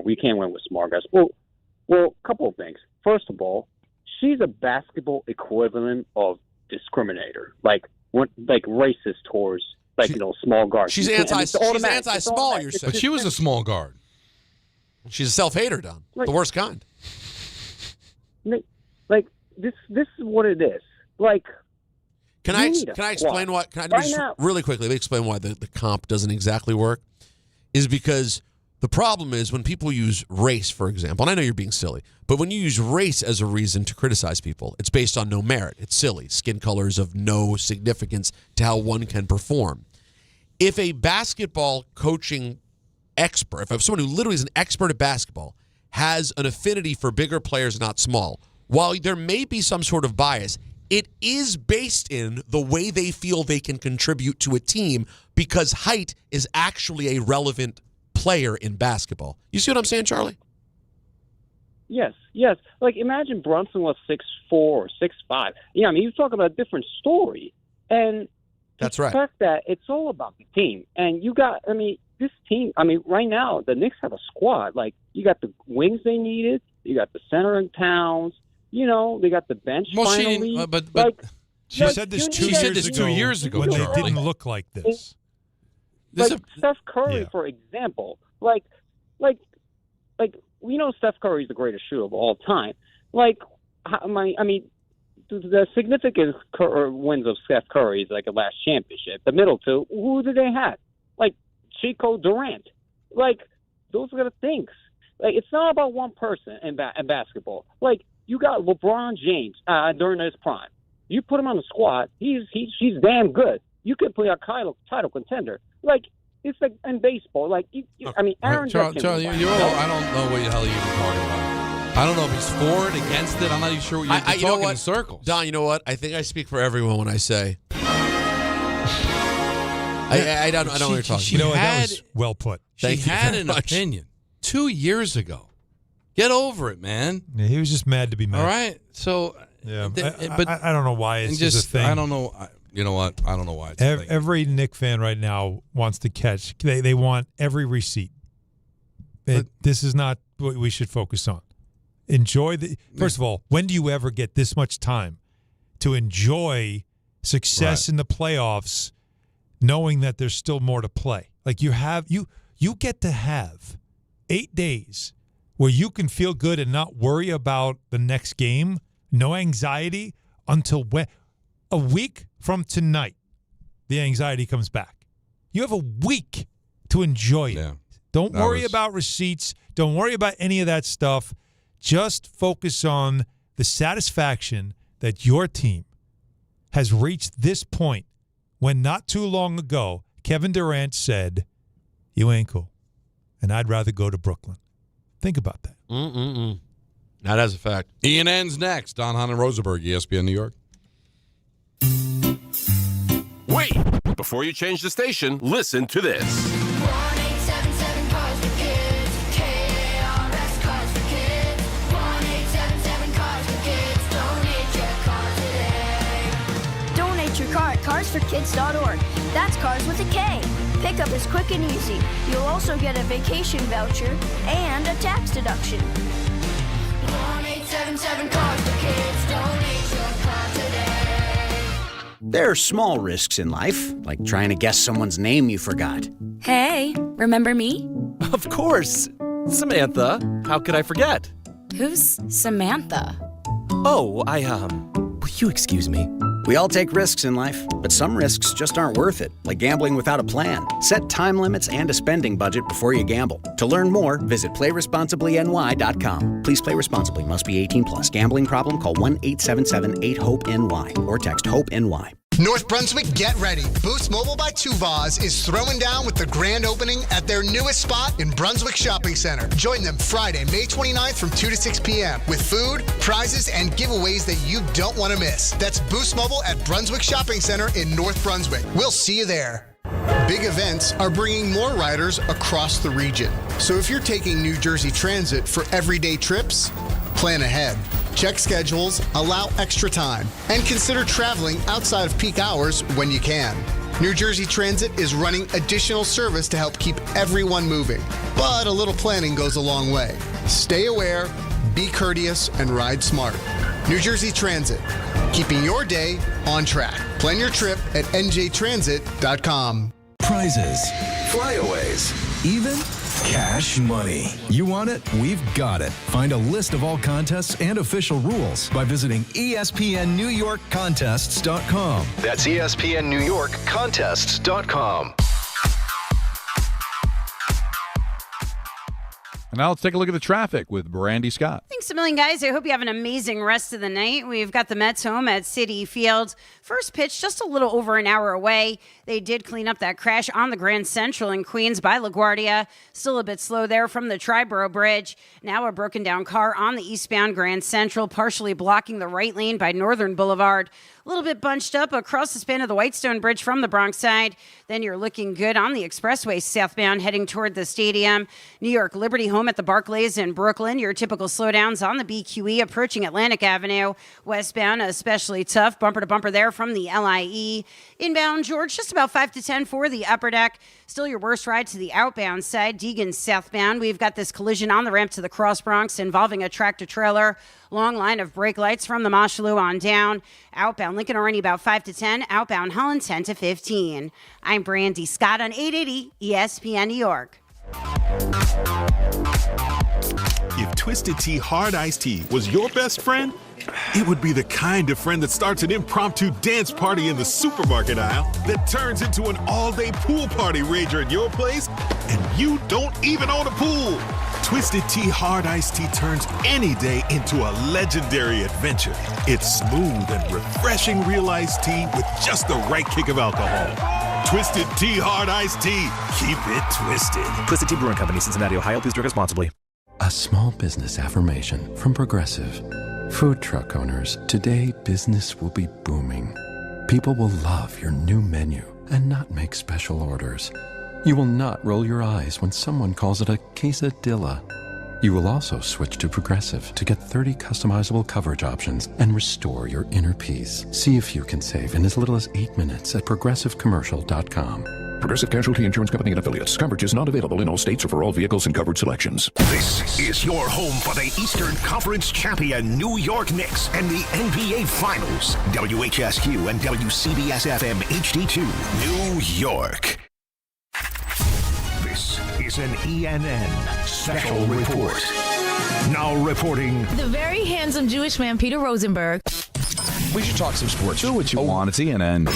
Speaker 28: we can't win with small guards. Well, a couple of things. First of all, she's a basketball equivalent of discriminator, racist towards small guards.
Speaker 4: She's anti-small. You're saying,
Speaker 12: but she was a small guard.
Speaker 4: She's a self-hater, Don. The worst kind.
Speaker 28: This is what it is.
Speaker 4: Can I explain why? Really quickly, let me explain why the comp doesn't exactly work. Is because the problem is when people use race, for example, and I know you're being silly, but when you use race as a reason to criticize people, it's based on no merit. It's silly. Skin color is of no significance to how one can perform. if a basketball coaching expert, if someone who literally is an expert at basketball has an affinity for bigger players, not small, while there may be some sort of bias, it is based in the way they feel they can contribute to a team because height is actually a relevant player in basketball. You see what I'm saying, Charlie?
Speaker 28: Yes. Like, imagine Brunson was 6'4" or 6'5". Yeah, I mean, you're talking about a different story. And
Speaker 4: that's
Speaker 28: the fact that it's all about the team. And you got, I mean, this team, I mean, right now, the Knicks have a squad. Like, you got the wings they needed. You got the center in Towns. You know, they got the bench finally.
Speaker 3: She said this 2 years ago when they didn't look like this.
Speaker 28: Like Steph Curry, for example. Like, we know Steph Curry is the greatest shooter of all time. Like, I mean, the significant wins of Steph Curry is like a last championship. The middle two, who did they have? Like Chico Durant. Like, those are the things. Like, it's not about one person in basketball. Like, you got LeBron James during his prime. You put him on the squad, he's damn good. You could play a title contender. Like, it's like in baseball. Like, I mean, Aaron Judge.
Speaker 12: Charlie, I don't know what the hell you're talking about. I don't know if he's for it, against it. I'm not even sure what you're talking in circles.
Speaker 4: Don, you know what? I think I speak for everyone when I say I don't know what you're talking about.
Speaker 3: That was well put.
Speaker 12: She had an opinion 2 years ago. Get over it, man.
Speaker 3: Yeah, he was just mad to be mad.
Speaker 12: All right. So,
Speaker 3: yeah, but I don't know why it's just a thing.
Speaker 12: I don't know. You know what? I don't know why it's a thing.
Speaker 3: Every Knick fan right now wants to catch. They want every receipt. This is not what we should focus on. Enjoy first of all, when do you ever get this much time to enjoy success in the playoffs, knowing that there's still more to play? Like, you get to have 8 days where you can feel good and not worry about the next game, no anxiety until a week from tonight, the anxiety comes back. You have a week to enjoy it. Yeah, don't worry about receipts. Don't worry about any of that stuff. Just focus on the satisfaction that your team has reached this point when not too long ago, Kevin Durant said, "You ain't cool, and I'd rather go to Brooklyn." Think about that.
Speaker 4: That is a fact.
Speaker 12: ENN's next. Don, Hahn, and Rosenberg, ESPN New York.
Speaker 5: Wait! Before you change the station, listen to this.
Speaker 11: 1-877 Cars for Kids. KRS Cars for Kids. 1-877 Cars for Kids. Donate your car today.
Speaker 13: Donate your car at carsforkids.org. That's cars with a K. Pickup is quick and easy. You'll also get a vacation voucher and a tax deduction.
Speaker 11: 1-877 Cars for Kids. Donate your car today.
Speaker 15: There are small risks in life, like trying to guess someone's name you forgot.
Speaker 13: Hey, remember me?
Speaker 16: Of course. Samantha. How could I forget?
Speaker 13: Who's Samantha?
Speaker 16: Oh, will you excuse me?
Speaker 15: We all take risks in life, but some risks just aren't worth it, like gambling without a plan. Set time limits and a spending budget before you gamble. To learn more, visit PlayResponsiblyNY.com. Please play responsibly. Must be 18 plus. Gambling problem? Call 1-877-8-HOPE-NY or text HOPE-NY.
Speaker 10: North Brunswick, get ready. Boost Mobile by Tuvas is throwing down with the grand opening at their newest spot in Brunswick Shopping Center. Join them Friday, May 29th from 2 to 6 p.m. with food, prizes, and giveaways that you don't want to miss. That's Boost Mobile at Brunswick Shopping Center in North Brunswick. We'll see you there. Big events are bringing more riders across the region. So if you're taking New Jersey Transit for everyday trips, plan ahead. Check schedules, allow extra time, and consider traveling outside of peak hours when you can. New Jersey Transit is running additional service to help keep everyone moving, but a little planning goes a long way. Stay aware, be courteous, and ride smart. New Jersey Transit, keeping your day on track. Plan your trip at njtransit.com.
Speaker 17: Prizes, flyaways, even cash money. You want it? We've got it. Find a list of all contests and official rules by visiting ESPNNewYorkContests.com.
Speaker 22: That's ESPNNewYorkContests.com.
Speaker 2: And now let's take a look at the traffic with Brandy Scott.
Speaker 6: Thanks a million, guys. I hope you have an amazing rest of the night. We've got the Mets home at Citi Field. First pitch just a little over an hour away. They did clean up that crash on the Grand Central in Queens by LaGuardia. Still a bit slow there from the Triborough Bridge. Now a broken down car on the eastbound Grand Central, partially blocking the right lane by Northern Boulevard. A little bit bunched up across the span of the Whitestone Bridge from the Bronx side. Then you're looking good on the expressway southbound heading toward the stadium. New York Liberty home at the Barclays in Brooklyn. Your typical slowdowns on the BQE approaching Atlantic Avenue. Westbound especially tough. Bumper to bumper there from the LIE. Inbound George just about 5 to 10 for the upper deck. Still your worst ride to the outbound side. Deegan southbound. We've got this collision on the ramp to the Cross Bronx involving a tractor trailer. Long line of brake lights from the Mosholu on down. Outbound Lincoln Orany about 5 to 10. Outbound Holland 10 to 15. I'm Brandy Scott on 880 ESPN New York.
Speaker 7: If Twisted Tea Hard Iced Tea was your best friend, it would be the kind of friend that starts an impromptu dance party in the supermarket aisle that turns into an all-day pool party rager at your place, and you don't even own a pool. Twisted Tea Hard Iced Tea turns any day into a legendary adventure. It's smooth and refreshing real iced tea with just the right kick of alcohol. Twisted Tea Hard Iced Tea. Keep it twisted.
Speaker 8: Twisted Tea Brewing Company, Cincinnati, Ohio. Please drink responsibly.
Speaker 14: A small business affirmation from Progressive. Food truck owners, today business will be booming. People will love your new menu and not make special orders. You will not roll your eyes when someone calls it a quesadilla. You will also switch to Progressive to get 30 customizable coverage options and restore your inner peace. See if you can save in as little as 8 minutes at progressivecommercial.com.
Speaker 18: Progressive Casualty Insurance Company and Affiliates. Coverage is not available in all states or for all vehicles and covered selections.
Speaker 1: This is your home for the Eastern Conference champion New York Knicks and the NBA Finals. WHSQ and WCBS-FM HD2, New York. This is an ENN special report. Now reporting.
Speaker 19: The very handsome Jewish man, Peter Rosenberg.
Speaker 4: We should talk some sports.
Speaker 2: Do what you want. It's ENN.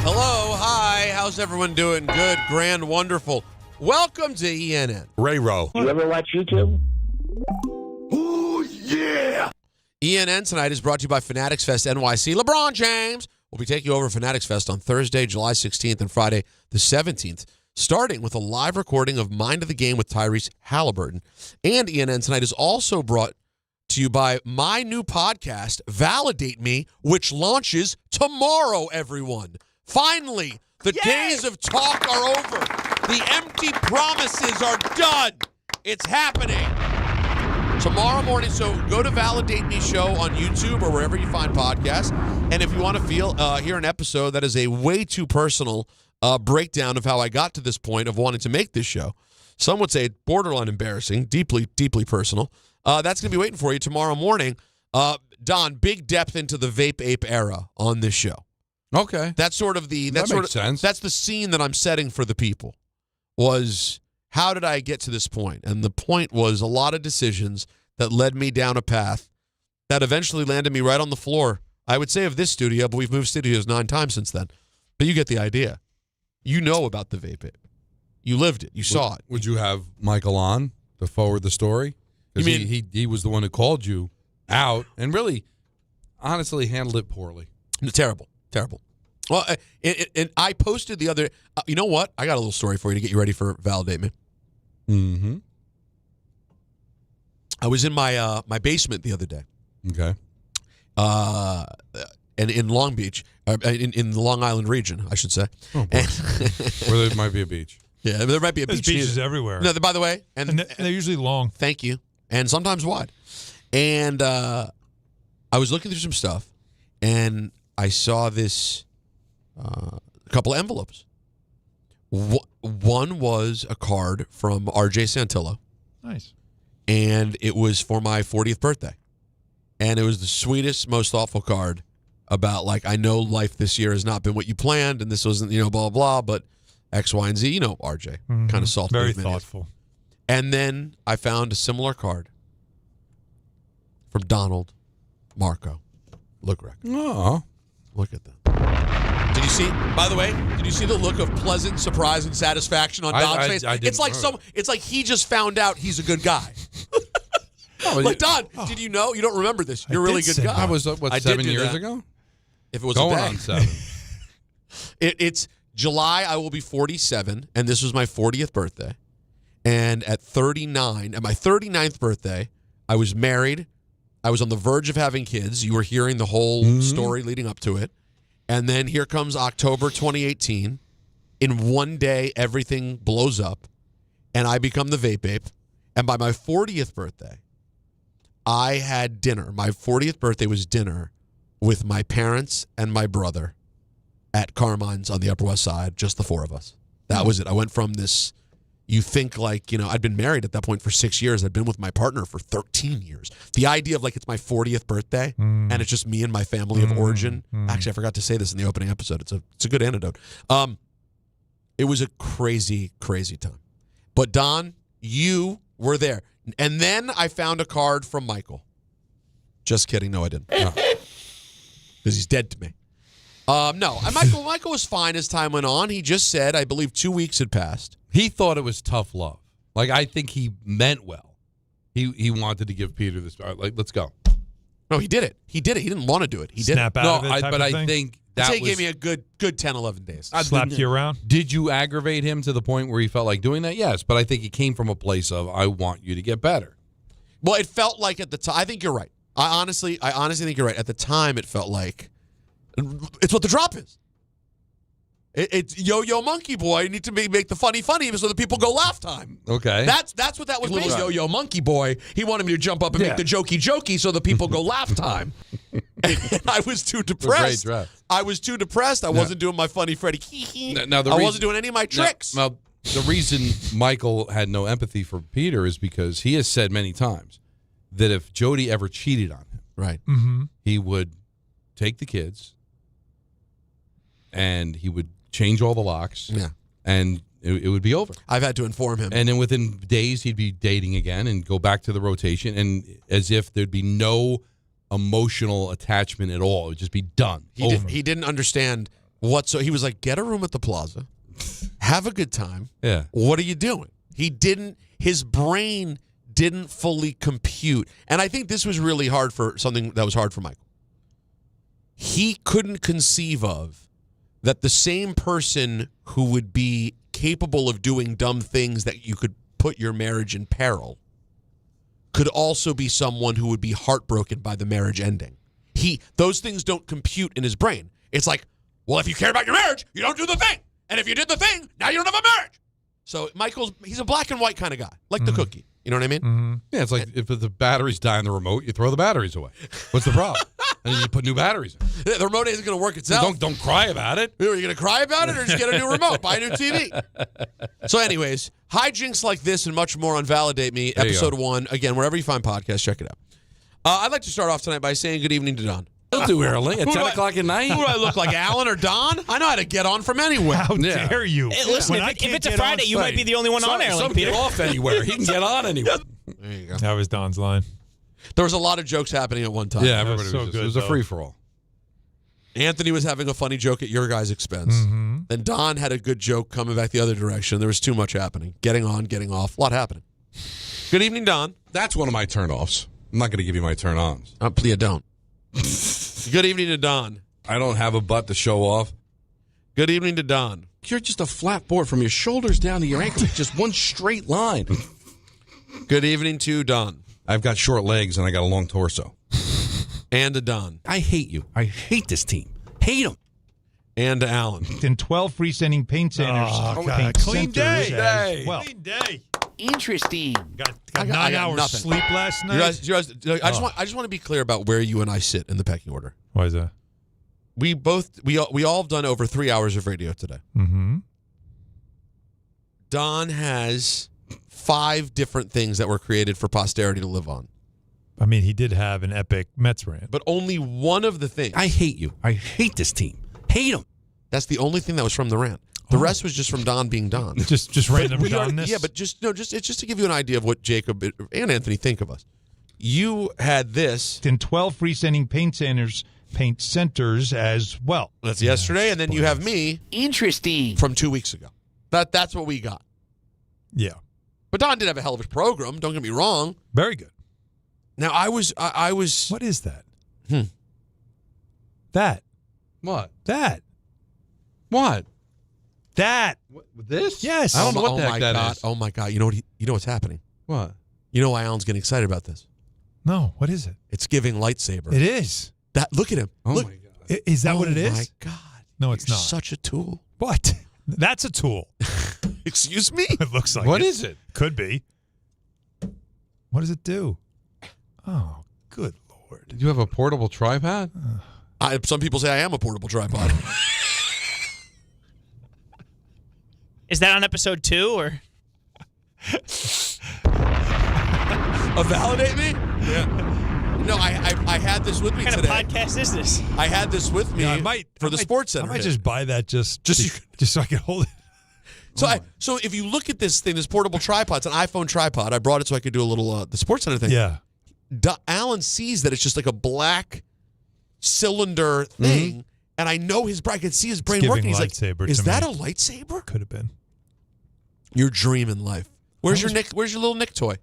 Speaker 4: Hello, hi, how's everyone doing? Good, grand, wonderful. Welcome to ENN.
Speaker 26: Ray Rowe.
Speaker 29: You ever watch YouTube?
Speaker 26: Ooh, yeah!
Speaker 4: ENN tonight is brought to you by Fanatics Fest NYC. LeBron James will be taking over Fanatics Fest on Thursday, July 16th and Friday the 17th, starting with a live recording of Mind of the Game with Tyrese Halliburton. And ENN tonight is also brought to you by my new podcast, Validate Me, which launches tomorrow, everyone. Finally, the days of talk are over. The empty promises are done. It's happening. Tomorrow morning, so go to Validate Me Show on YouTube or wherever you find podcasts. And if you want to hear an episode that is a way too personal breakdown of how I got to this point of wanting to make this show, some would say borderline embarrassing, deeply, deeply personal, that's going to be waiting for you tomorrow morning. Don, big depth into the Vape Ape era on this show.
Speaker 12: Okay.
Speaker 4: That's sort of the
Speaker 12: That makes sense.
Speaker 4: That's the scene that I'm setting for the people. Was how did I get to this point? And the point was a lot of decisions that led me down a path that eventually landed me right on the floor. I would say of this studio, but we've moved studios 9 times since then. But you get the idea. You know about the Vape Ape. You lived it. You saw it.
Speaker 12: Would you have Michael on to forward the story?
Speaker 4: You
Speaker 12: Because
Speaker 4: mean-
Speaker 12: he was the one who called you out and really, honestly, handled it poorly.
Speaker 4: Terrible. Well, and I posted the other. You know what? I got a little story for you to get you ready for Validate Me.
Speaker 12: Mm-hmm.
Speaker 4: I was in my my basement the other day.
Speaker 12: Okay.
Speaker 4: And in Long Beach, in the Long Island region, I should say.
Speaker 12: Oh, boy. Where there might be a beach.
Speaker 4: Yeah, there might be a
Speaker 3: There's
Speaker 4: beach.
Speaker 3: beaches everywhere.
Speaker 4: No, by the way, and
Speaker 3: they're usually long.
Speaker 4: Thank you, and sometimes wide. And I was looking through some stuff, and I saw this couple of envelopes. One was a card from RJ Santillo.
Speaker 3: Nice.
Speaker 4: And it was for my 40th birthday. And it was the sweetest, most thoughtful card about, like, I know life this year has not been what you planned, and this wasn't, blah, blah, but X, Y, and Z. RJ.
Speaker 3: Mhm.
Speaker 4: Kind of salty.
Speaker 3: Very thoughtful.
Speaker 4: And then I found a similar card from Donald Marco. Look, Rick.
Speaker 12: Oh.
Speaker 4: Look at that. Did you see? By the way, did you see the look of pleasant surprise and satisfaction on Don's face? It's like he just found out he's a good guy. Like, Don, did you know? You don't remember this. You're a really good guy.
Speaker 12: I was 7 years ago.
Speaker 4: If it was
Speaker 12: going
Speaker 4: a day.
Speaker 12: on 7.
Speaker 4: It's July. I will be 47, and this was my 40th birthday. And at 39, at my 39th birthday, I was married. I was on the verge of having kids. You were hearing the whole story leading up to it. And then here comes October 2018. In one day, everything blows up, and I become the vape ape. And by my 40th birthday, I had dinner. My 40th birthday was dinner with my parents and my brother at Carmine's on the Upper West Side, just the four of us. That was it. I went from this, you think like, I'd been married at that point for 6 years. I'd been with my partner for 13 years. The idea of like it's my 40th birthday and it's just me and my family of origin. Actually, I forgot to say this in the opening episode. It's a good antidote. It was a crazy, crazy time. But Don, you were there. And then I found a card from Michael. Just kidding. No, I didn't. Because he's dead to me. No, Michael was fine as time went on. He just said, I believe 2 weeks had passed.
Speaker 12: He thought it was tough love. Like, I think he meant well. He wanted to give Peter this. Like, let's go.
Speaker 4: No, he did it. He didn't want to do it. He did
Speaker 3: Snap
Speaker 4: it.
Speaker 3: out of it type
Speaker 12: but
Speaker 3: of
Speaker 12: I
Speaker 3: thing?
Speaker 12: think
Speaker 4: I'd
Speaker 12: that
Speaker 4: say he gave me a good 10, 11 days.
Speaker 3: Slapped you around?
Speaker 12: Did you aggravate him to the point where he felt like doing that? Yes, but I think it came from a place of, I want you to get better.
Speaker 4: Well, it felt like at the time, I think you're right. I honestly think you're right. At the time, it felt like it's what the drop is. It's yo monkey boy. You need to make the funny so the people go laugh time.
Speaker 12: Okay,
Speaker 4: that's what that was. Little yo monkey boy. He wanted me to jump up and make the jokey so the people go laugh time. And I was too depressed. I was too depressed. I wasn't doing my funny Freddie. I wasn't doing any of my tricks.
Speaker 12: Now, the reason Michael had no empathy for Peter is because he has said many times that if Jody ever cheated on him,
Speaker 4: right,
Speaker 12: he would take the kids and he would change all the locks, and it would be over.
Speaker 4: I've had to inform him.
Speaker 12: And then within days, he'd be dating again and go back to the rotation, and as if there'd be no emotional attachment at all. It would just be done.
Speaker 4: He didn't understand what, so he was like, get a room at the Plaza, have a good time.
Speaker 12: Yeah.
Speaker 4: What are you doing? His brain didn't fully compute. And I think this was really hard for something that was hard for Michael. He couldn't conceive of that the same person who would be capable of doing dumb things that you could put your marriage in peril could also be someone who would be heartbroken by the marriage ending. Those things don't compute in his brain. It's like, well, if you care about your marriage, you don't do the thing. And if you did the thing, now you don't have a marriage. So he's a black and white kind of guy, like the cookie. You know what I mean?
Speaker 12: Yeah, it's like if the batteries die in the remote, you throw the batteries away. What's the problem? And then you put new batteries in.
Speaker 4: The remote isn't going to work itself.
Speaker 12: Don't cry about it.
Speaker 4: Are you going to cry about it or just get a new remote? Buy a new TV. So anyways, hijinks like this and much more on Validate Me, episode 1. Again, wherever you find podcasts, check it out. I'd like to start off tonight by saying good evening to Don.
Speaker 12: Don't do early at 10 o'clock at night.
Speaker 4: Who do I look like, Alan or Don? I know how to get on from anywhere.
Speaker 3: How dare you?
Speaker 16: Hey, listen, if it's a Friday, you might be the only one on air.
Speaker 12: Some
Speaker 16: Peter.
Speaker 12: get off anywhere. He can get on anywhere.
Speaker 4: There you go.
Speaker 3: That was Don's line.
Speaker 4: There was a lot of jokes happening at one time.
Speaker 12: Yeah, everybody
Speaker 3: so
Speaker 12: was
Speaker 3: good,
Speaker 12: it was a free-for-all.
Speaker 4: Anthony was having a funny joke at your guys' expense. Then Don had a good joke coming back the other direction. There was too much happening. Getting on, getting off. A lot happening. Good evening, Don.
Speaker 12: That's one of my turn-offs. I'm not going to give you my turn-ons.
Speaker 4: Please don't. Good evening to Don.
Speaker 12: I don't have a butt to show off.
Speaker 4: Good evening to Don.
Speaker 12: You're just a flat board from your shoulders down to your ankles, just one straight line.
Speaker 4: Good evening to Don.
Speaker 12: I've got short legs and I got a long torso.
Speaker 4: And to Don.
Speaker 12: I hate you. I hate this team. Hate them.
Speaker 4: And to Alan.
Speaker 3: And 12 freestanding paint centers.
Speaker 4: Clean day.
Speaker 3: Well,
Speaker 4: Clean day.
Speaker 9: Interesting.
Speaker 3: Got 9 hours sleep last night.
Speaker 4: You guys, I just want to be clear about where you and I sit in the pecking order.
Speaker 3: Why is that?
Speaker 4: We all have done over 3 hours of radio today. Don has 5 different things that were created for posterity to live on.
Speaker 3: I mean, he did have an epic Mets rant.
Speaker 4: But only one of the things.
Speaker 12: I hate you. I hate this team. Hate them.
Speaker 4: That's the only thing that was from the rant. The rest was just from Don being Don.
Speaker 3: Just random Donness?
Speaker 4: Yeah, but it's just to give you an idea of what Jacob and Anthony think of us. You had this.
Speaker 3: In 12 freestanding paint centers paint centers as well.
Speaker 4: That's yesterday, and then you have me. Interesting. From 2 weeks ago. That's what we got.
Speaker 3: Yeah.
Speaker 4: But Don did have a hell of a program. Don't get me wrong.
Speaker 3: Very good.
Speaker 4: Now I was.
Speaker 3: What is that?
Speaker 12: What?
Speaker 3: That.
Speaker 12: What?
Speaker 3: That.
Speaker 12: This?
Speaker 3: Yes.
Speaker 12: I don't know what the heck that is.
Speaker 4: Oh my God! You know what's happening?
Speaker 12: What?
Speaker 4: You know why Alan's getting excited about this?
Speaker 3: No. What is it?
Speaker 4: It's giving lightsaber.
Speaker 3: It is.
Speaker 4: Look at him.
Speaker 12: Oh
Speaker 4: Look.
Speaker 12: my God!
Speaker 3: Is that what it is?
Speaker 4: Oh my God!
Speaker 3: No, it's not.
Speaker 4: Such a tool.
Speaker 3: What? That's a tool.
Speaker 4: Excuse me?
Speaker 3: It looks like
Speaker 12: What
Speaker 3: it.
Speaker 12: is it?
Speaker 3: Could be. What does it do? Oh, good Lord.
Speaker 12: You have a portable tripod?
Speaker 4: Some people say I am a portable tripod.
Speaker 9: Is that on episode 2 or?
Speaker 4: Validate me? Yeah. No, I had this with me
Speaker 9: What kind
Speaker 4: today.
Speaker 9: of podcast is this?
Speaker 4: I had this with me for the Sports Center.
Speaker 3: I might just buy that just so I can hold it.
Speaker 4: So if you look at this thing, this portable tripod, it's an iPhone tripod. I brought it so I could do a little the Sports Center thing.
Speaker 3: Yeah.
Speaker 4: Alan sees that it's just like a black cylinder thing, and I know I can see his brain working. He's like, "Is that a lightsaber?"
Speaker 3: Could have been.
Speaker 4: You're dreaming life. Where's your Nick? Where's your little Nick toy?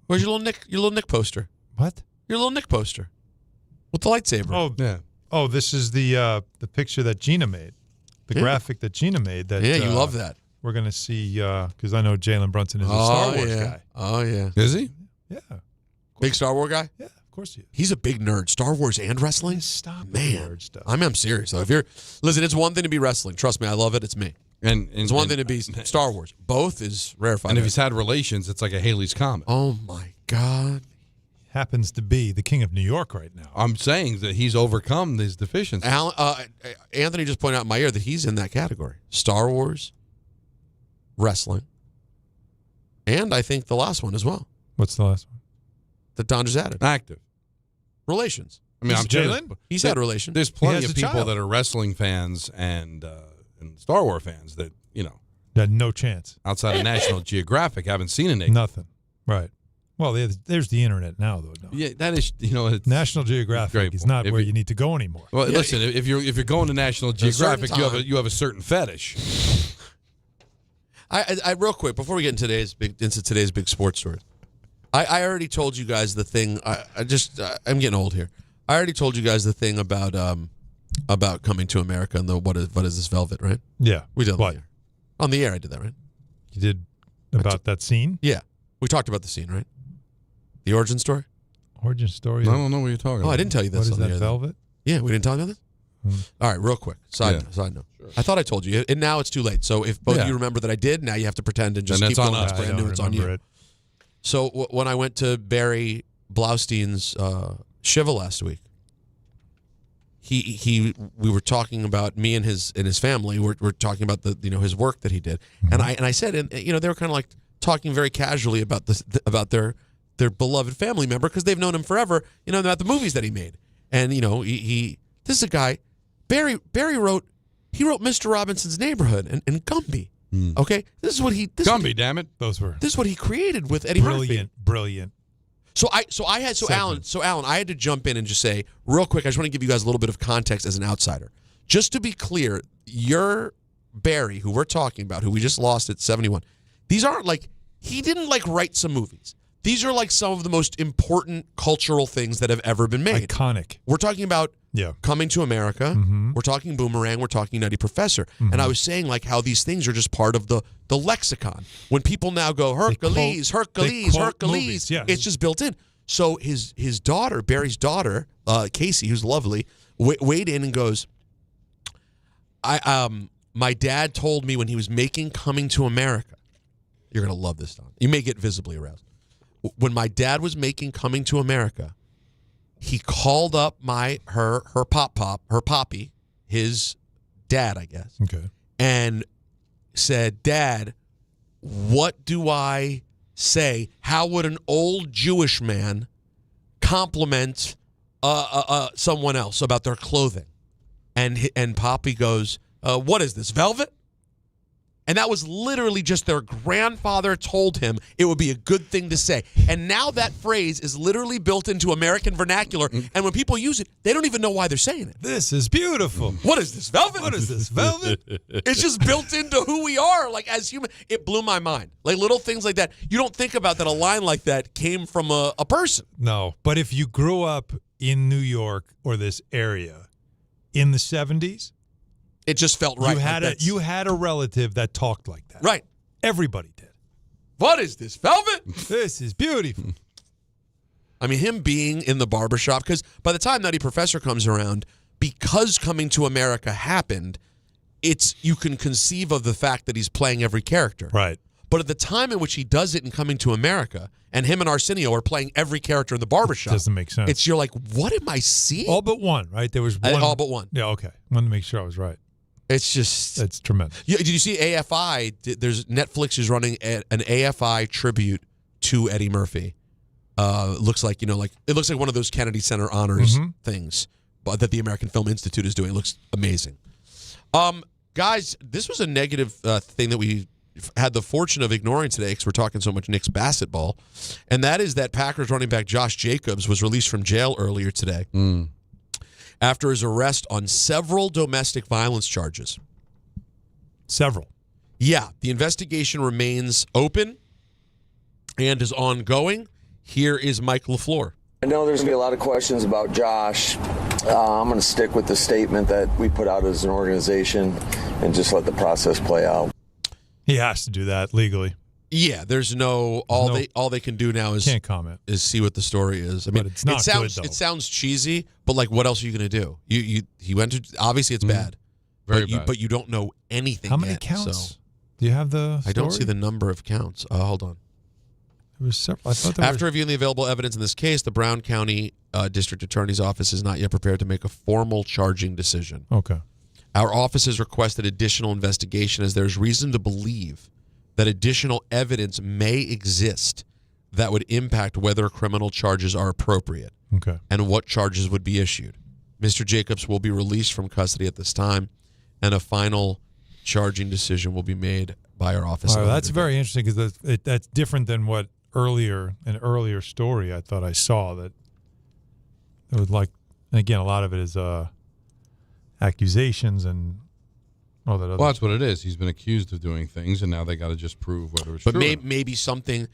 Speaker 4: Where's your little Nick? Your little Nick poster?
Speaker 3: What?
Speaker 4: Your little Nick poster with the lightsaber.
Speaker 3: Oh
Speaker 12: yeah.
Speaker 3: Oh, this is the picture that Gina made, the graphic that Gina made. That
Speaker 4: you love that.
Speaker 3: We're gonna see because I know Jalen Brunson is a Star Wars guy.
Speaker 4: Oh yeah.
Speaker 12: Is he?
Speaker 3: Yeah.
Speaker 4: Big Star Wars guy?
Speaker 3: Yeah, of course he is.
Speaker 4: He's a big nerd. Star Wars and wrestling?
Speaker 3: Stop
Speaker 4: Man.
Speaker 3: nerd stuff.
Speaker 4: I'm serious. So listen, it's one thing to be wrestling. Trust me, I love it. It's me.
Speaker 12: And
Speaker 4: it's one thing to be Star Wars. Both is rarefied.
Speaker 12: And if he's had relations, it's like a Haley's Comet.
Speaker 4: Oh my God.
Speaker 3: Happens to be the king of New York right now.
Speaker 12: I'm saying that he's overcome these deficiencies.
Speaker 4: Anthony just pointed out in my ear that he's in that category. Star Wars, wrestling, and I think the last one as well.
Speaker 3: What's the last one?
Speaker 4: That Don just added.
Speaker 12: Active.
Speaker 4: Relations.
Speaker 12: I mean, I'm
Speaker 3: Jalen?
Speaker 4: He's had relations.
Speaker 12: There's plenty of people
Speaker 3: child.
Speaker 12: that are wrestling fans and Star Wars fans that,
Speaker 3: Had no chance.
Speaker 12: outside of National Geographic haven't seen a Nick.
Speaker 3: Nothing. Right. Well, there's the internet now, though. No.
Speaker 12: Yeah, that is, it's
Speaker 3: National Geographic
Speaker 12: great
Speaker 3: is
Speaker 12: point.
Speaker 3: not
Speaker 12: If
Speaker 3: where
Speaker 12: you-
Speaker 3: you need to go anymore.
Speaker 12: Well, listen, if you're going to National
Speaker 4: At a certain
Speaker 12: Geographic,
Speaker 4: time.
Speaker 12: you have a certain fetish.
Speaker 4: I real quick before we get into today's big sports story, I already told you guys the thing. I'm getting old here. I already told you guys the thing about coming to America and what is this Velvet, right?
Speaker 3: Yeah.
Speaker 4: We did
Speaker 3: What?
Speaker 4: on the air. I did that, right?
Speaker 3: You did about that scene?
Speaker 4: Yeah, we talked about the scene, right? The origin story.
Speaker 3: Origin story.
Speaker 12: I don't know what you're talking about.
Speaker 4: Oh, I didn't tell you this.
Speaker 3: What is
Speaker 4: on the
Speaker 3: that,
Speaker 4: air,
Speaker 3: Velvet?
Speaker 4: Yeah, we didn't tell you about this. All right, real quick. Side note. Sure. I thought I told you, and now it's too late. So if both of you remember that I did, now you have to pretend and just
Speaker 12: And
Speaker 4: keep
Speaker 12: that's
Speaker 4: going.
Speaker 12: on
Speaker 4: It's
Speaker 12: us.
Speaker 4: brand
Speaker 3: I
Speaker 4: new.
Speaker 3: don't
Speaker 4: It's on you.
Speaker 3: remember it.
Speaker 4: So when I went to Barry Blaustein's shiva last week, we were talking about me and his family. We're talking about his work that he did, and I said, and they were kind of like talking very casually about about their beloved family member because they've known him forever. About the movies that he made, and he this is a guy. Barry wrote Mr. Robinson's Neighborhood and Gumby. Okay, this is what he
Speaker 12: Gumby, damn it,
Speaker 3: those were
Speaker 4: this is what he created with Eddie Murphy.
Speaker 3: Brilliant.
Speaker 4: So Alan, I had to jump in and just say real quick. I just want to give you guys a little bit of context as an outsider, just to be clear. Your Barry, who we're talking about, who we just lost at 71, these aren't like he didn't write some movies. These are some of the most important cultural things that have ever been made.
Speaker 3: Iconic.
Speaker 4: We're talking about Coming to America.
Speaker 3: Mm-hmm.
Speaker 4: We're talking Boomerang. We're talking Nutty Professor. And I was saying how these things are just part of the lexicon. When people now go Hercules,
Speaker 3: movies, yeah.
Speaker 4: It's just built in. So his daughter, Barry's daughter, Casey, who's lovely, weighed in and goes, my dad told me when he was making Coming to America, you're gonna love this, Don. You may get visibly aroused. When my dad was making Coming to America, he called up her poppy, his dad, I guess.
Speaker 3: Okay.
Speaker 4: And said, "Dad, what do I say? How would an old Jewish man compliment someone else about their clothing?" And Poppy goes, "What is this, velvet?" And that was literally just their grandfather told him it would be a good thing to say. And now that phrase is literally built into American vernacular. And when people use it, they don't even know why they're saying it.
Speaker 3: This is beautiful.
Speaker 4: What is this, velvet?
Speaker 3: What is this, velvet?
Speaker 4: It's just built into who we are, like as human. It blew my mind. Like little things like that. You don't think about that a line like that came from a person.
Speaker 3: No, but if you grew up in New York or this area in the 70s,
Speaker 4: it just felt right.
Speaker 3: You had a relative that talked like that.
Speaker 4: Right.
Speaker 3: Everybody did.
Speaker 4: What is this, velvet?
Speaker 3: This is beautiful.
Speaker 4: I mean, him being in the barbershop, because by the time Nutty Professor comes around, because Coming to America happened, you can conceive of the fact that he's playing every character.
Speaker 3: Right.
Speaker 4: But at the time in which he does it in Coming to America, and him and Arsenio are playing every character in the barbershop.
Speaker 3: Doesn't make sense.
Speaker 4: You're like, what am I seeing?
Speaker 3: All but one, right? There was one.
Speaker 4: All but one.
Speaker 3: Yeah, okay. Wanted to make sure I was right.
Speaker 4: It's
Speaker 3: tremendous.
Speaker 4: Did you see AFI? Netflix is running an AFI tribute to Eddie Murphy. Looks like it looks like one of those Kennedy Center honors things, but that the American Film Institute is doing. It looks amazing. Guys, this was a negative thing that we had the fortune of ignoring today because we're talking so much Knicks basketball, and that is that Packers running back Josh Jacobs was released from jail earlier today. After his arrest on several domestic violence charges.
Speaker 3: Several.
Speaker 4: Yeah, the investigation remains open and is ongoing. Here is Mike LaFleur.
Speaker 5: I know there's going to be a lot of questions about Josh. I'm going to stick with the statement that we put out as an organization and just let the process play out.
Speaker 3: He has to do that legally.
Speaker 4: Yeah, there's all they can do now is
Speaker 3: can't comment.
Speaker 4: Is see what the story is. I mean,
Speaker 3: but it's not good, though.
Speaker 4: It sounds cheesy, but like, what else are you going to do? He went to obviously it's bad,
Speaker 12: Very bad.
Speaker 4: But you don't know anything.
Speaker 3: How many
Speaker 4: yet,
Speaker 3: counts?
Speaker 4: So.
Speaker 3: Do you have the story?
Speaker 4: I don't see the number of counts. Hold on.
Speaker 3: There was several. I thought there
Speaker 4: After reviewing the available evidence in this case, the Brown County District Attorney's Office is not yet prepared to make a formal charging decision.
Speaker 3: Okay.
Speaker 4: Our office has requested additional investigation as there's reason to believe that additional evidence may exist that would impact whether criminal charges are appropriate and what charges would be issued. Mr. Jacobs will be released from custody at this time, and a final charging decision will be made by our office.
Speaker 3: That's very interesting because that's different than what an earlier story I thought I saw that it was like, and again, a lot of it is accusations and all that other
Speaker 12: Well, that's what it is. He's been accused of doing things, and now they got to just prove whether it's true.
Speaker 4: But maybe something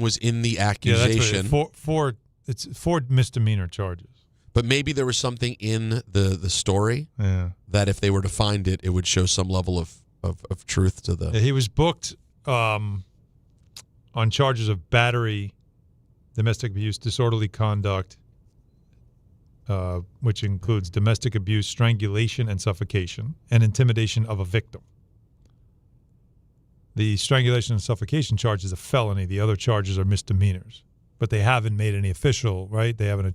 Speaker 4: was in the accusation.
Speaker 3: Yeah, that's it's four misdemeanor charges.
Speaker 4: But maybe there was something in the story that if they were to find it, it would show some level of truth to the.
Speaker 3: Yeah, he was booked on charges of battery, domestic abuse, disorderly conduct, which includes domestic abuse, strangulation, and suffocation, and intimidation of a victim. The strangulation and suffocation charge is a felony. The other charges are misdemeanors. But they haven't made any official, right? They haven't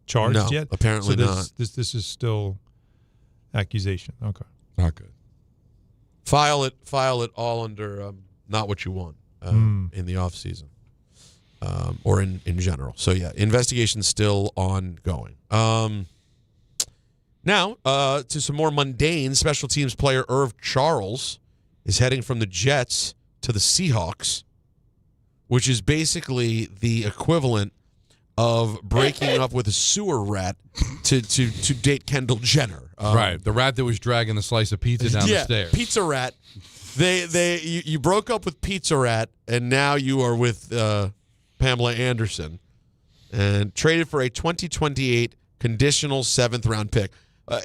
Speaker 3: charged yet?
Speaker 4: Apparently not.
Speaker 3: This is still accusation. Okay.
Speaker 12: Not good.
Speaker 4: File it all under not what you want in the off season. Or in general. So, yeah, investigation's still ongoing. Now, to some more mundane, special teams player Irv Charles is heading from the Jets to the Seahawks, which is basically the equivalent of breaking up with a sewer rat to date Kendall Jenner.
Speaker 12: Right, the rat that was dragging the slice of pizza down the stairs.
Speaker 4: Pizza rat. You broke up with Pizza Rat, and now you are with Pamela Anderson, and traded for a 2028 conditional 7th round pick.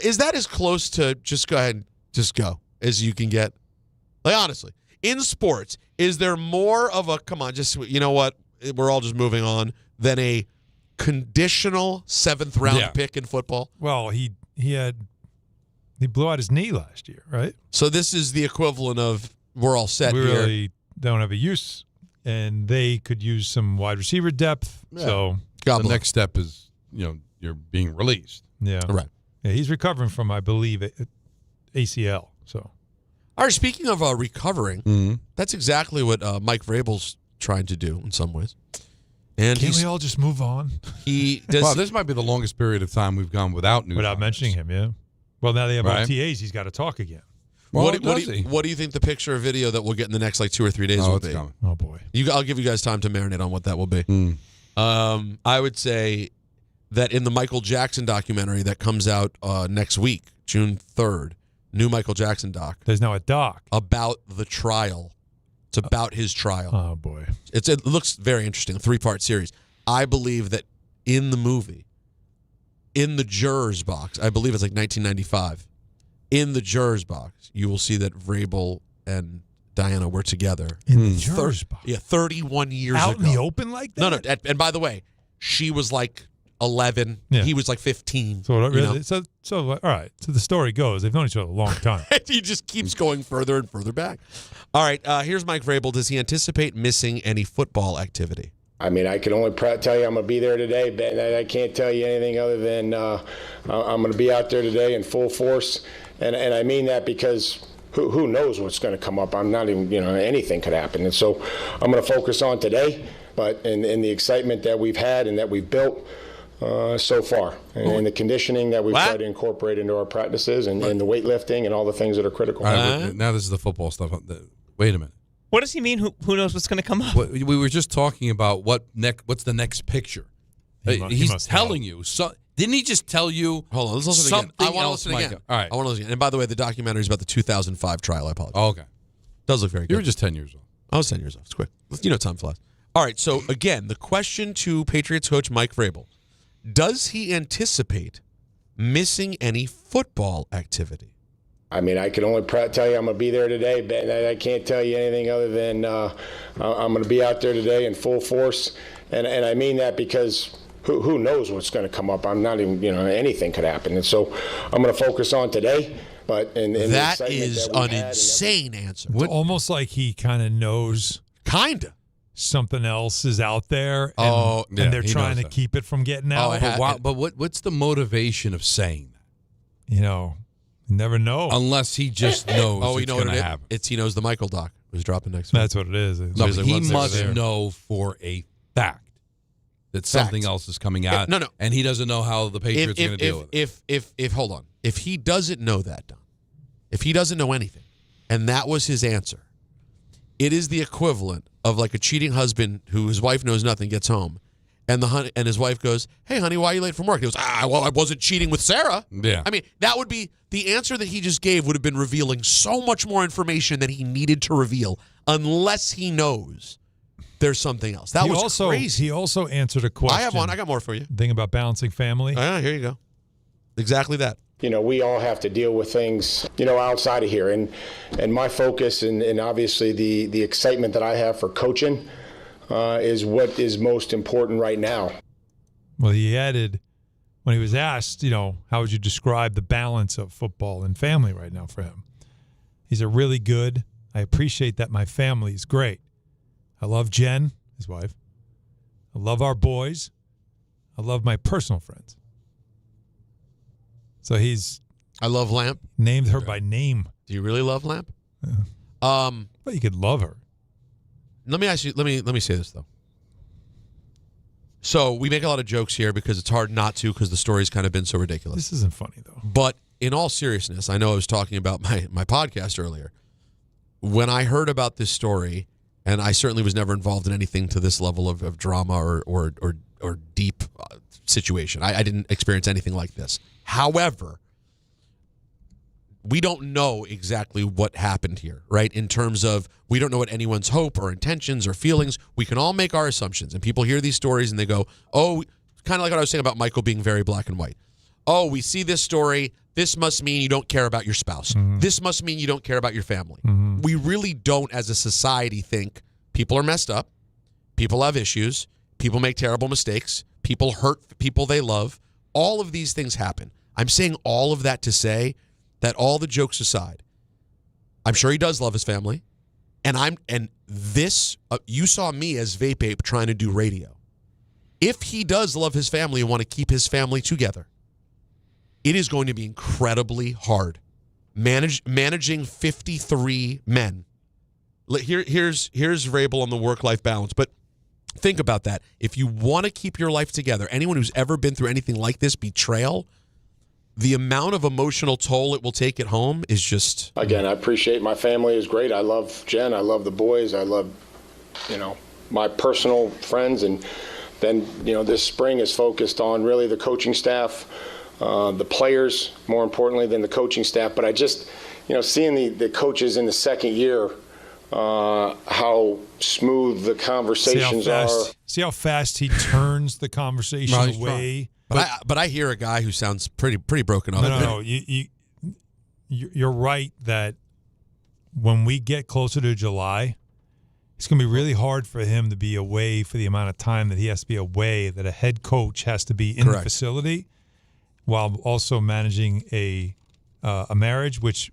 Speaker 4: Is that as close to just go ahead and just go as you can get? Like, honestly, in sports, is there more of a come on, just you know what? We're all just moving on than a conditional 7th round pick in football?
Speaker 3: Well, he blew out his knee last year, right?
Speaker 4: So this is the equivalent of we're all set
Speaker 3: we
Speaker 4: here.
Speaker 3: Really don't have a use, and they could use some wide receiver depth.
Speaker 12: Yeah.
Speaker 3: So
Speaker 12: the next step is you're being released.
Speaker 3: Yeah,
Speaker 4: right.
Speaker 3: Yeah, he's recovering from, I believe, ACL. So,
Speaker 4: all right. Speaking of recovering, that's exactly what Mike Vrabel's trying to do in some ways. And
Speaker 3: can't we all just move on?
Speaker 4: He does.
Speaker 12: Well, this might be the longest period of time we've gone without news.
Speaker 3: Without mentioning him, yeah. Well, now they have
Speaker 12: Right.
Speaker 3: OTAs. He's got to talk again.
Speaker 12: Well,
Speaker 4: What do you think the picture or video that we'll get in the next 2 or 3 days will be?
Speaker 12: Coming.
Speaker 3: Oh boy.
Speaker 4: I'll give you guys time to marinate on what that will be. I would say that in the Michael Jackson documentary that comes out next week, June 3rd, new Michael Jackson doc.
Speaker 3: There's now a doc
Speaker 4: about the trial. It's about his trial.
Speaker 3: Oh boy.
Speaker 4: It looks very interesting. A 3-part series. I believe that in the movie, in the jurors box, I believe it's 1995. In the jurors box, you will see that Vrabel and Diana were together.
Speaker 3: In the jurors box?
Speaker 4: Yeah, 31 years ago.
Speaker 3: Out in the open like that?
Speaker 4: No. And by the way, she was 11.
Speaker 3: Yeah.
Speaker 4: He was 15.
Speaker 3: So all right. So the story goes, they've known each other a long time.
Speaker 4: He just keeps going further and further back. All right, here's Mike Vrabel. Does he anticipate missing any football activity?
Speaker 11: I mean, I can only tell you I'm going to be there today, but I can't tell you anything other than I'm going to be out there today in full force. And I mean that because who knows what's going to come up. I'm not even, anything could happen. And so I'm going to focus on today, but in the excitement that we've had and that we've built so far, and the conditioning that we've tried to incorporate into our practices and the weightlifting and all the things that are critical.
Speaker 12: Now this is the football stuff. Wait a minute.
Speaker 9: What does he mean? Who knows what's going to come up?
Speaker 12: We were just talking about what's the next picture. He's telling you. So, didn't he just tell you?
Speaker 4: Hold on, let's listen again. I want to listen again.
Speaker 12: All right.
Speaker 4: I want to listen again. And by the way, the documentary is about the 2005 trial. I apologize.
Speaker 12: Oh, okay.
Speaker 4: Does look very good.
Speaker 12: You were just 10 years old.
Speaker 4: I was 10 years old. It's quick. Time flies. All right, so again, the question to Patriots coach Mike Vrabel. Does he anticipate missing any football activity?
Speaker 11: I mean, I can only tell you I'm going to be there today, but I can't tell you anything other than I'm going to be out there today in full force. And I mean that because who knows what's going to come up. I'm not even, anything could happen. And so I'm going to focus on today. But
Speaker 4: that is an insane answer.
Speaker 3: It's almost like he kind of knows.
Speaker 4: Kind of.
Speaker 3: Something else is out there, and they're trying to keep it from getting out.
Speaker 12: But what's the motivation of saying that?
Speaker 3: You never know.
Speaker 12: Unless he just knows
Speaker 4: you know what it is?
Speaker 12: happen.
Speaker 4: He knows the Michael doc was dropping next week.
Speaker 3: That's what it is.
Speaker 12: No, he must know for a fact that something else is coming out.
Speaker 4: No.
Speaker 12: And he doesn't know how the Patriots are going to deal with it.
Speaker 4: If hold on. If he doesn't know that, Don, if he doesn't know anything, and that was his answer, it is the equivalent of a cheating husband who his wife knows nothing gets home, and his wife goes, "Hey, honey, why are you late from work?" He goes, well, I wasn't cheating with Sarah.
Speaker 12: Yeah.
Speaker 4: I mean, that would be the answer that he just gave would have been revealing so much more information than he needed to reveal, unless he knows there's something else. That was crazy.
Speaker 3: He also answered a question.
Speaker 4: I have one. I got more for you.
Speaker 3: Thing about balancing family.
Speaker 4: Here you go. Exactly that.
Speaker 11: We all have to deal with things, outside of here. And my focus and obviously the excitement that I have for coaching is what is most important right now.
Speaker 3: Well, he added, when he was asked, how would you describe the balance of football and family right now for him? He said, really good. I appreciate that my family is great. I love Jen, his wife. I love our boys. I love my personal friends. So
Speaker 4: I love Lamp.
Speaker 3: Named her by name.
Speaker 4: Do you really love Lamp?
Speaker 3: Yeah. But you could love her.
Speaker 4: Let me ask you. Let me say this though. So we make a lot of jokes here because it's hard not to because the story's kind of been so ridiculous.
Speaker 3: This isn't funny though.
Speaker 4: But in all seriousness, I know I was talking about my podcast earlier. When I heard about this story, and I certainly was never involved in anything to this level of drama or deep situation. I didn't experience anything like this. However, we don't know exactly what happened here, right? In terms of we don't know what anyone's hope or intentions or feelings. We can all make our assumptions. And people hear these stories and they go, oh, kind of like what I was saying about Michael being very black and white. Oh, we see this story. This must mean you don't care about your spouse. Mm-hmm. This must mean you don't care about your family. Mm-hmm. We really don't, as a society, think people are messed up. People have issues. People make terrible mistakes. People hurt people they love. All of these things happen. I'm saying all of that to say that all the jokes aside, I'm sure he does love his family. And you saw me as Vape Ape trying to do radio. If he does love his family and want to keep his family together, it is going to be incredibly hard. Managing 53 men. Here's Vrabel on the work-life balance, but think about that. If you want to keep your life together, anyone who's ever been through anything like this, betrayal, the amount of emotional toll it will take at home is just...
Speaker 11: Again, I appreciate my family is great. I love Jen. I love the boys. I love, my personal friends. And then, this spring is focused on really the coaching staff, the players, more importantly than the coaching staff. But I just, seeing the coaches in the second year, how smooth the conversations are.
Speaker 3: See how fast he turns the conversation away.
Speaker 4: But I hear a guy who sounds pretty broken up.
Speaker 3: No. You're right that when we get closer to July, it's going to be really hard for him to be away for the amount of time that he has to be away, that a head coach has to be in the facility while also managing a marriage, which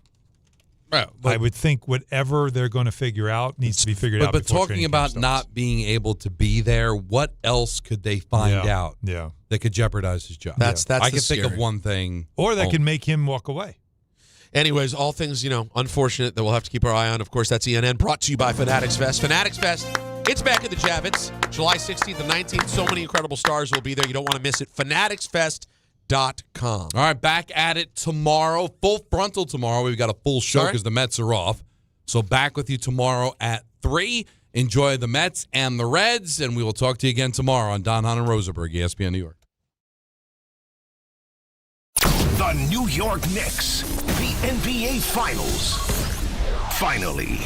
Speaker 3: I would think whatever they're going to figure out needs to be figured out.
Speaker 12: But talking about not being able to be there, what else could they find out that could jeopardize his job?
Speaker 4: That's
Speaker 12: I can think of one thing.
Speaker 3: Or that can make him walk away.
Speaker 4: Anyways, all things, unfortunate that we'll have to keep our eye on. Of course, that's ENN, brought to you by Fanatics Fest. Fanatics Fest, it's back at the Javits, July 16th and 19th. So many incredible stars will be there. You don't want to miss it. FanaticsFest.com.
Speaker 12: All right, back at it tomorrow. Full frontal tomorrow. We've got a full show because the Mets are off. So back with you tomorrow at 3. Enjoy the Mets and the Reds, and we will talk to you again tomorrow on Don, Hahn, and Rosenberg, ESPN New York.
Speaker 1: The New York Knicks, the NBA Finals. Finally.